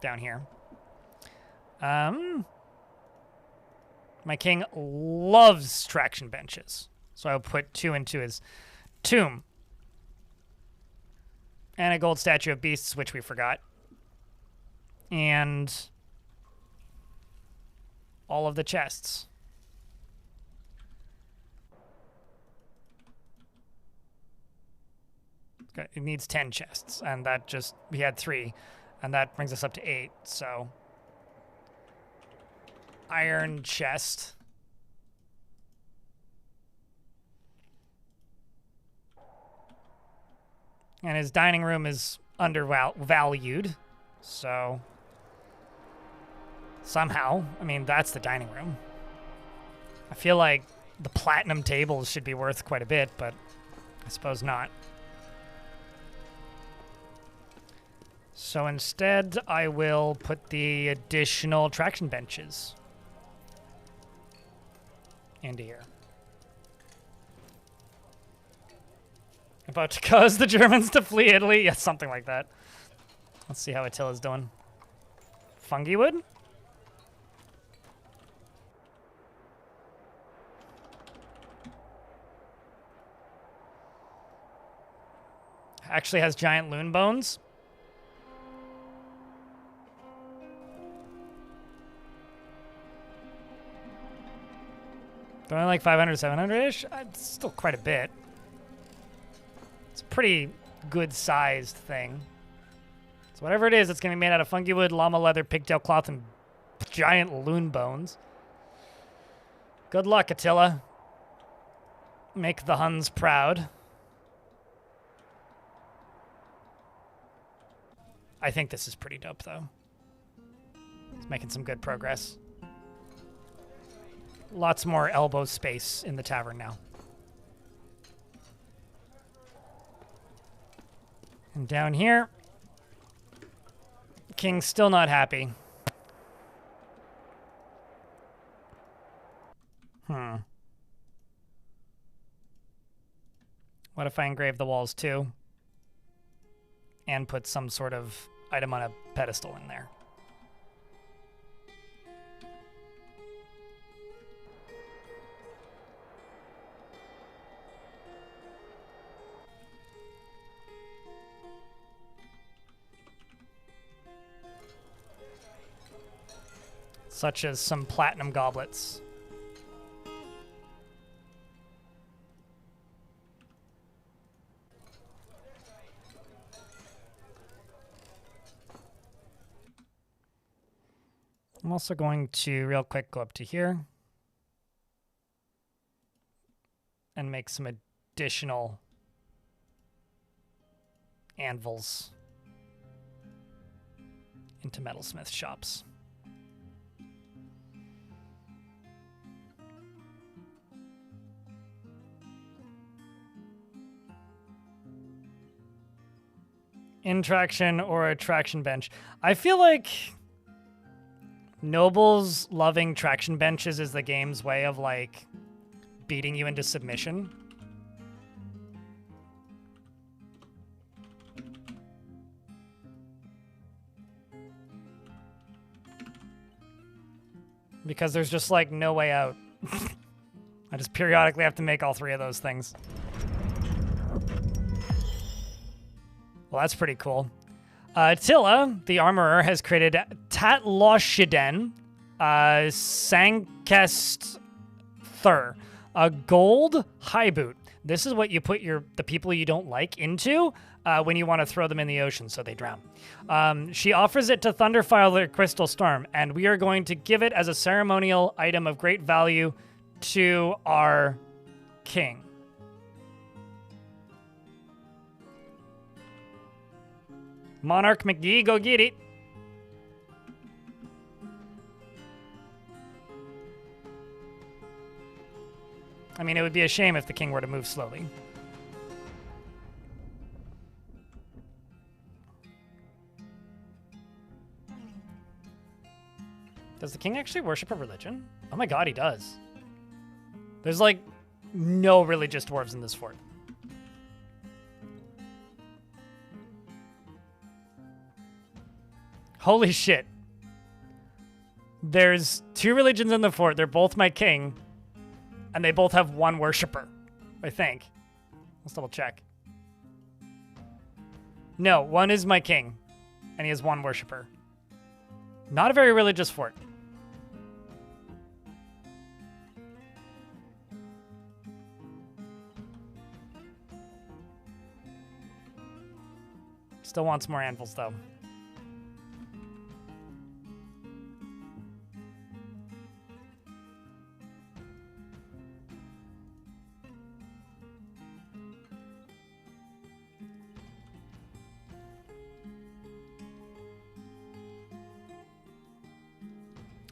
Down here. My king loves traction benches. So I'll put 2 into his tomb. And a gold statue of beasts, which we forgot. And all of the chests. Okay, it needs 10 chests, and that just, we had 3, and that brings us up to 8, so. Iron chest. And his dining room is undervalued, so somehow, I mean, that's the dining room. I feel like the platinum tables should be worth quite a bit, but I suppose not. So instead, I will put the additional traction benches into here. About to cause the Germans to flee Italy? Yeah, something like that. Let's see how Attila's doing. Fungi wood? Actually has giant loon bones. They're only like 500, 700-ish? It's still quite a bit. It's a pretty good-sized thing. So whatever it is, it's going to be made out of fungi wood, llama leather, pigtail cloth, and giant loon bones. Good luck, Attila. Make the Huns proud. I think this is pretty dope, though. It's making some good progress. Lots more elbow space in the tavern now. And down here, King's still not happy. What if I engrave the walls too? And put some sort of item on a pedestal in there? Such as some platinum goblets. I'm also going to real quick go up to here and make some additional anvils into metalsmith shops. Intraction or a traction bench. I feel like nobles loving traction benches is the game's way of like beating you into submission. Because there's just like no way out. I just periodically have to make all 3 of those things. Well, that's pretty cool. Attila, the armorer, has created Tatloshiden Sankest Thur, a gold high boot. This is what you put the people you don't like into when you want to throw them in the ocean so they drown. She offers it to Thunderfire the Crystal Storm, and we are going to give it as a ceremonial item of great value to our king. Monarch McGee, go get it. I mean, it would be a shame if the king were to move slowly. Does the king actually worship a religion? Oh my god, he does. There's like no religious dwarves in this fort. Holy shit. There's 2 religions in the fort. They're both my king. And they both have 1 worshiper, I think. Let's double check. No, 1 is my king. And he has 1 worshiper. Not a very religious fort. Still wants more anvils, though.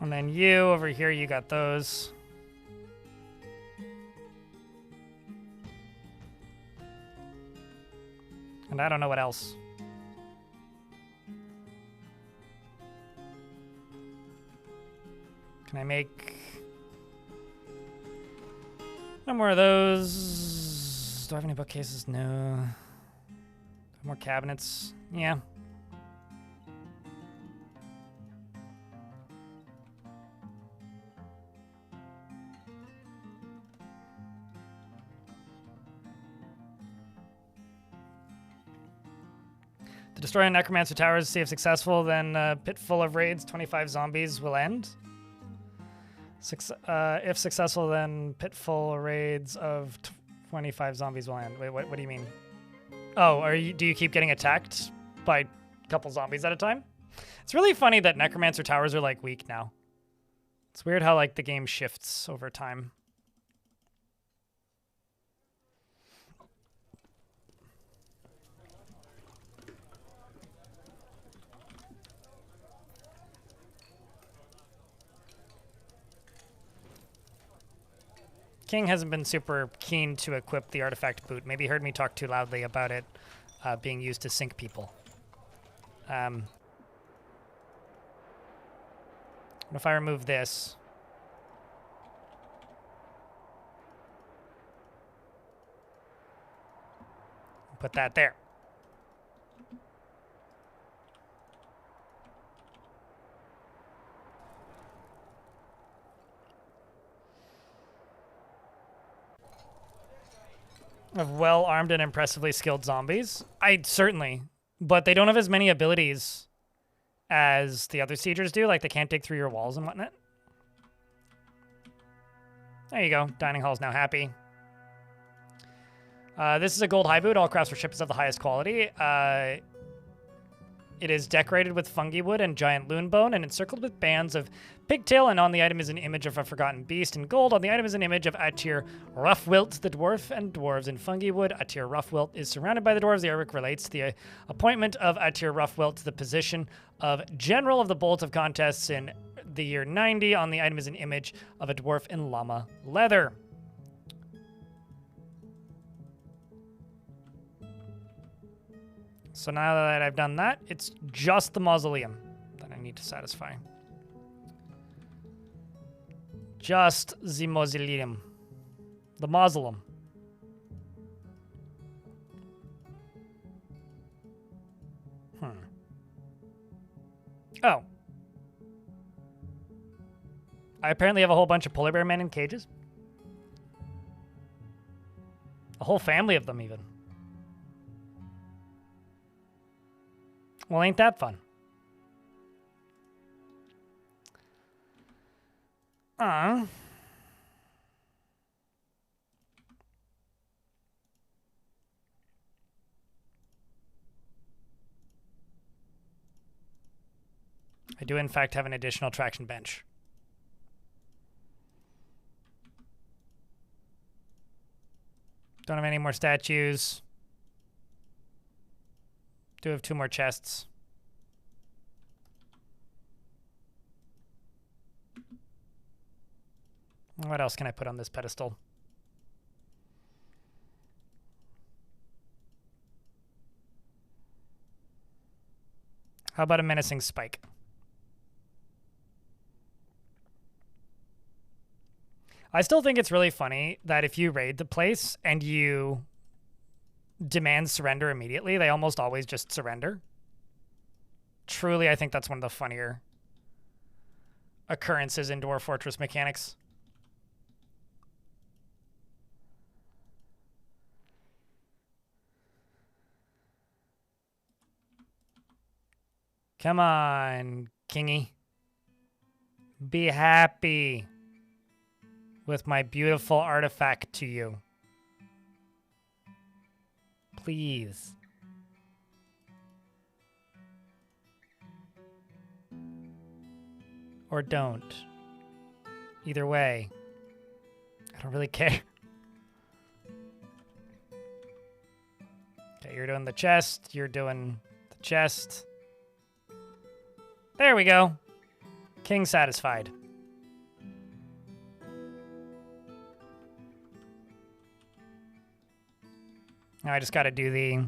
And then you, over here, you got those. And I don't know what else. Can I make... no more of those? Do I have any bookcases? No. More cabinets? Yeah. To destroy a necromancer towers, see if successful, then pit full of raids, 25 zombies will end. If successful, then pit full of raids of 25 zombies will end. Wait, what do you mean? Oh, do you keep getting attacked by a couple zombies at a time? It's really funny that necromancer towers are like weak now. It's weird how like the game shifts over time. King hasn't been super keen to equip the artifact boot. Maybe he heard me talk too loudly about it being used to sink people. What if I remove this? Put that there. Of well-armed and impressively skilled zombies? Certainly. But they don't have as many abilities as the other siegers do. Like, they can't dig through your walls and whatnot. There you go. Dining hall is now happy. This is a gold high boot. All craftsmanship is of the highest quality. It is decorated with fungi wood and giant loon bone and encircled with bands of pigtail, and on the item is an image of a forgotten beast. In gold, on the item is an image of Atir Roughwilt, the dwarf, and dwarves in fungi wood. Atir Roughwilt is surrounded by the dwarves. The artwork relates to the appointment of Atir Roughwilt to the position of General of the Bolt of Contests in the year 90. On the item is an image of a dwarf in llama leather. So now that I've done that, it's just the mausoleum that I need to satisfy. Just the mausoleum. The mausoleum. Oh. I apparently have a whole bunch of polar bear men in cages. A whole family of them, even. Well, ain't that fun? I do, in fact, have an additional traction bench. Don't have any more statues. Do have 2 more chests. What else can I put on this pedestal? How about a menacing spike? I still think it's really funny that if you raid the place and you demand surrender immediately, they almost always just surrender. Truly, I think that's one of the funnier occurrences in Dwarf Fortress mechanics. Come on, Kingy. Be happy with my beautiful artifact to you. Please. Or don't. Either way, I don't really care. Okay, you're doing the chest. You're doing the chest. There we go. King satisfied. Now I just got to do the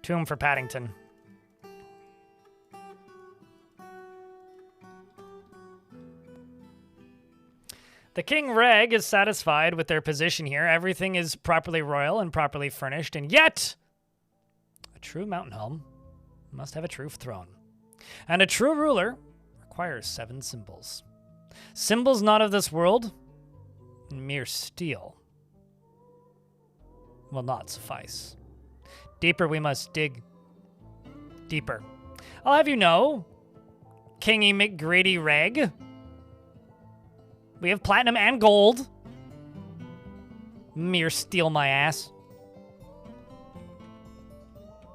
tomb for Paddington. The King Reg is satisfied with their position here. Everything is properly royal and properly furnished, and yet a true mountain home must have a true throne. And a true ruler requires 7 symbols. Symbols not of this world, mere steel, will not suffice. Deeper we must dig. Deeper. I'll have you know, Kingy McGrady Reg, we have platinum and gold. Mere steel my ass.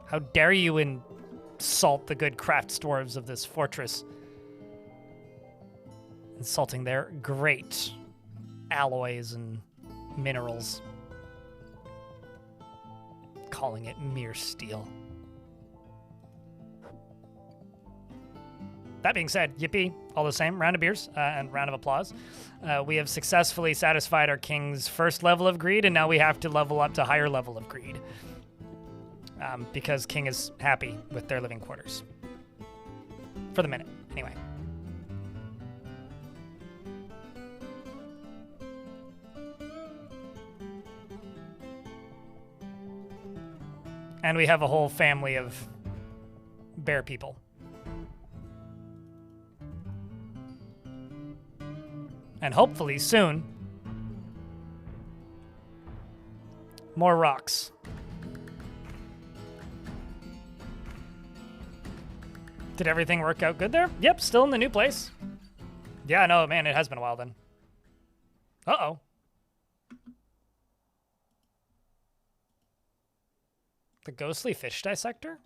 How dare you insult the good crafts dwarves of this fortress. Insulting their great alloys and minerals. Calling it mere steel. That being said, yippee, all the same, round of beers and round of applause. We have successfully satisfied our king's first level of greed, and now we have to level up to higher level of greed. Because King is happy with their living quarters. For the minute, anyway. And we have a whole family of bear people. And hopefully soon, more rocks. Did everything work out good there? Yep, still in the new place. Yeah, no, man, it has been a while then. Uh-oh. The ghostly fish dissector?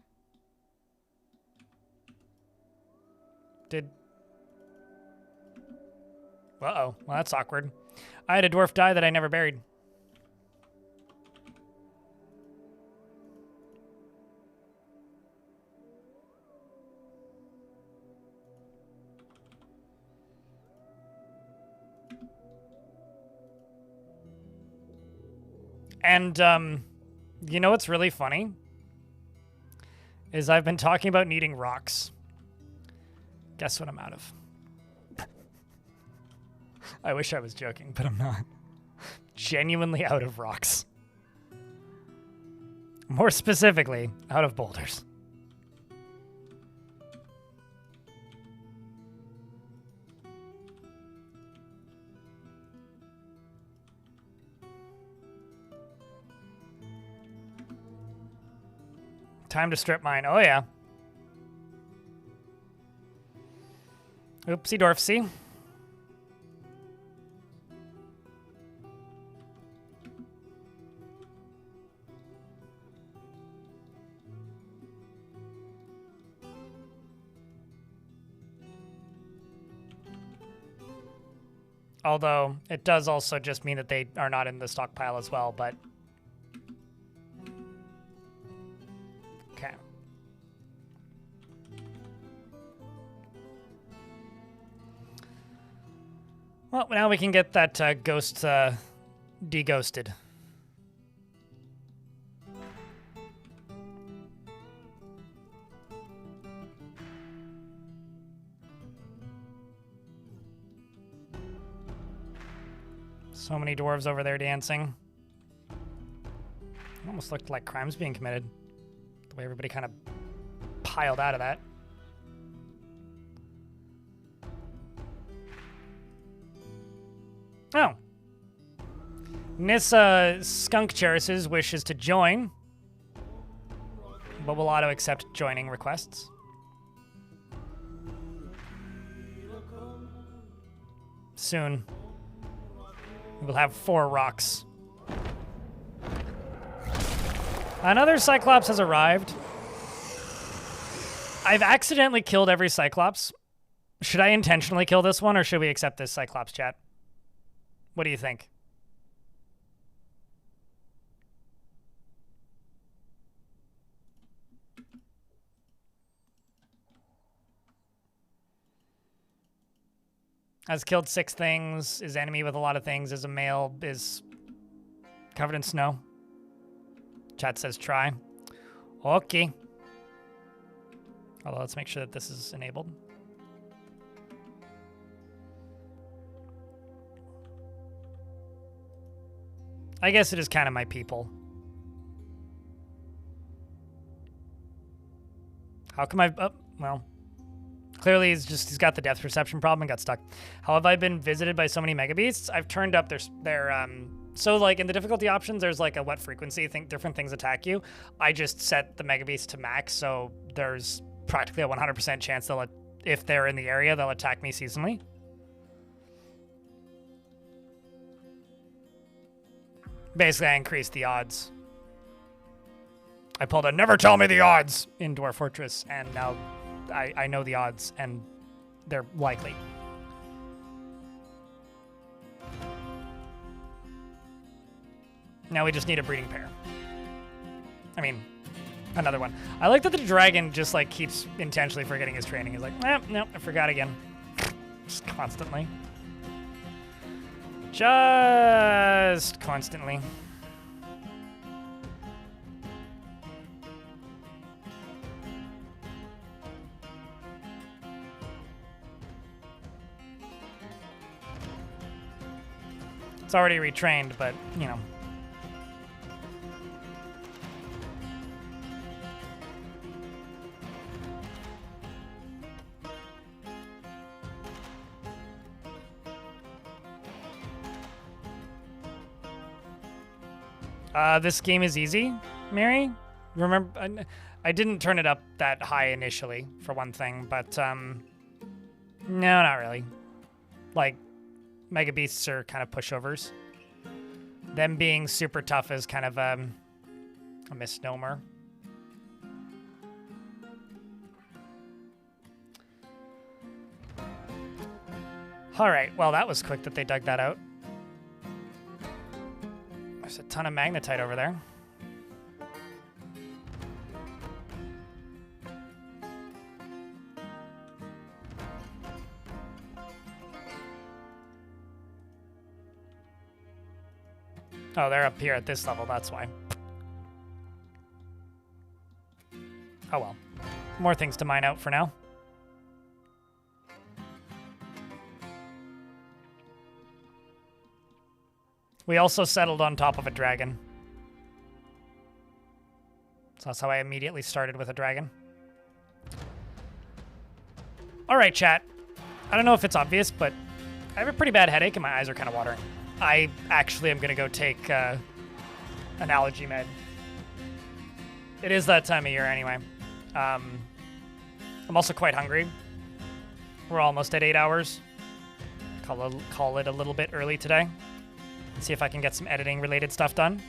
Did... Uh-oh. Well, that's awkward. I had a dwarf die that I never buried. And, you know what's really funny? Is I've been talking about needing rocks. Guess what I'm out of? I wish I was joking, but I'm not. Genuinely out of rocks. More specifically, out of boulders. Time to strip mine. Oh, yeah. Oopsie Dorfsy. Although, it does also just mean that they are not in the stockpile as well, but... Okay. Well, now we can get that ghost de-ghosted. So many dwarves over there dancing. It almost looked like crimes being committed. The way everybody kind of piled out of that. Nissa Skunk Cheris's wishes to join, but will auto accept joining requests. Soon, we'll have 4 rocks. Another Cyclops has arrived. I've accidentally killed every Cyclops. Should I intentionally kill this one, or should we accept this Cyclops, chat? What do you think? Has killed 6 things, is enemy with a lot of things, is a male, is covered in snow. Chat says try. Okay. Although let's make sure that this is enabled. I guess it is kind of my people. How come I've... Oh, well... Clearly, he's got the depth perception problem and got stuck. How have I been visited by so many mega beasts? I've turned up so like in the difficulty options, there's like a what frequency different things attack you. I just set the mega beast to max, so there's practically a 100% chance if they're in the area, they'll attack me seasonally. Basically, I increased the odds. I pulled a never tell me the odds in Dwarf Fortress, and now I know the odds, and they're likely. Now we just need a breeding pair. I mean, another one. I like that the dragon just like keeps intentionally forgetting his training. He's like, no, I forgot again. Just constantly. Just constantly. It's already retrained, but, you know. This game is easy, Mary. Remember, I didn't turn it up that high initially, for one thing, but, no, not really. Like, Mega Beasts are kind of pushovers. Them being super tough is kind of a misnomer. All right, well, that was quick that they dug that out. There's a ton of magnetite over there. Oh, they're up here at this level, that's why. Oh well. More things to mine out for now. We also settled on top of a dragon. So that's how I immediately started with a dragon. All right, chat. I don't know if it's obvious, but I have a pretty bad headache and my eyes are kind of watering. I actually am going to go take an allergy med. It is that time of year anyway. I'm also quite hungry. We're almost at 8 hours. Call it a little bit early today. See if I can get some editing related stuff done.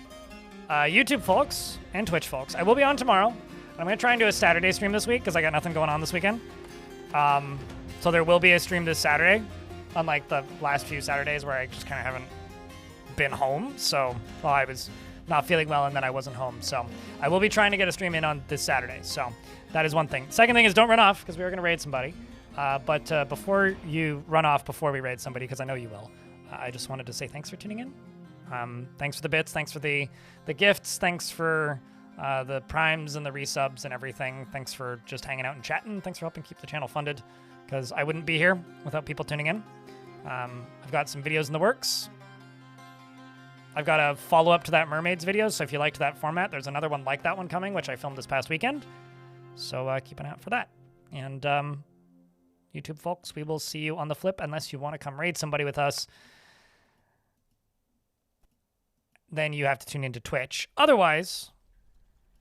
YouTube folks and Twitch folks, I will be on tomorrow. I'm going to try and do a Saturday stream this week because I got nothing going on this weekend. So there will be a stream this Saturday, unlike the last few Saturdays where I just kind of haven't been home. So, well, I was not feeling well and then I wasn't home. So I will be trying to get a stream in on this Saturday. So that is one thing. Second thing is don't run off because we are going to raid somebody. But before you run off before we raid somebody, because I know you will, I just wanted to say thanks for tuning in. Thanks for the bits. Thanks for the gifts. Thanks for the primes and the resubs and everything. Thanks for just hanging out and chatting. Thanks for helping keep the channel funded because I wouldn't be here without people tuning in. I've got some videos in the works. I've got a follow-up to that Mermaids video, so if you liked that format, there's another one like that one coming, which I filmed this past weekend. So keep an eye out for that. And YouTube folks, we will see you on the flip unless you want to come raid somebody with us. then you have to tune into Twitch. Otherwise,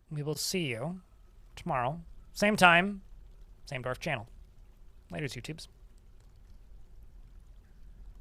we will see you tomorrow. Same time, same Dwarf channel. Laters, YouTubes.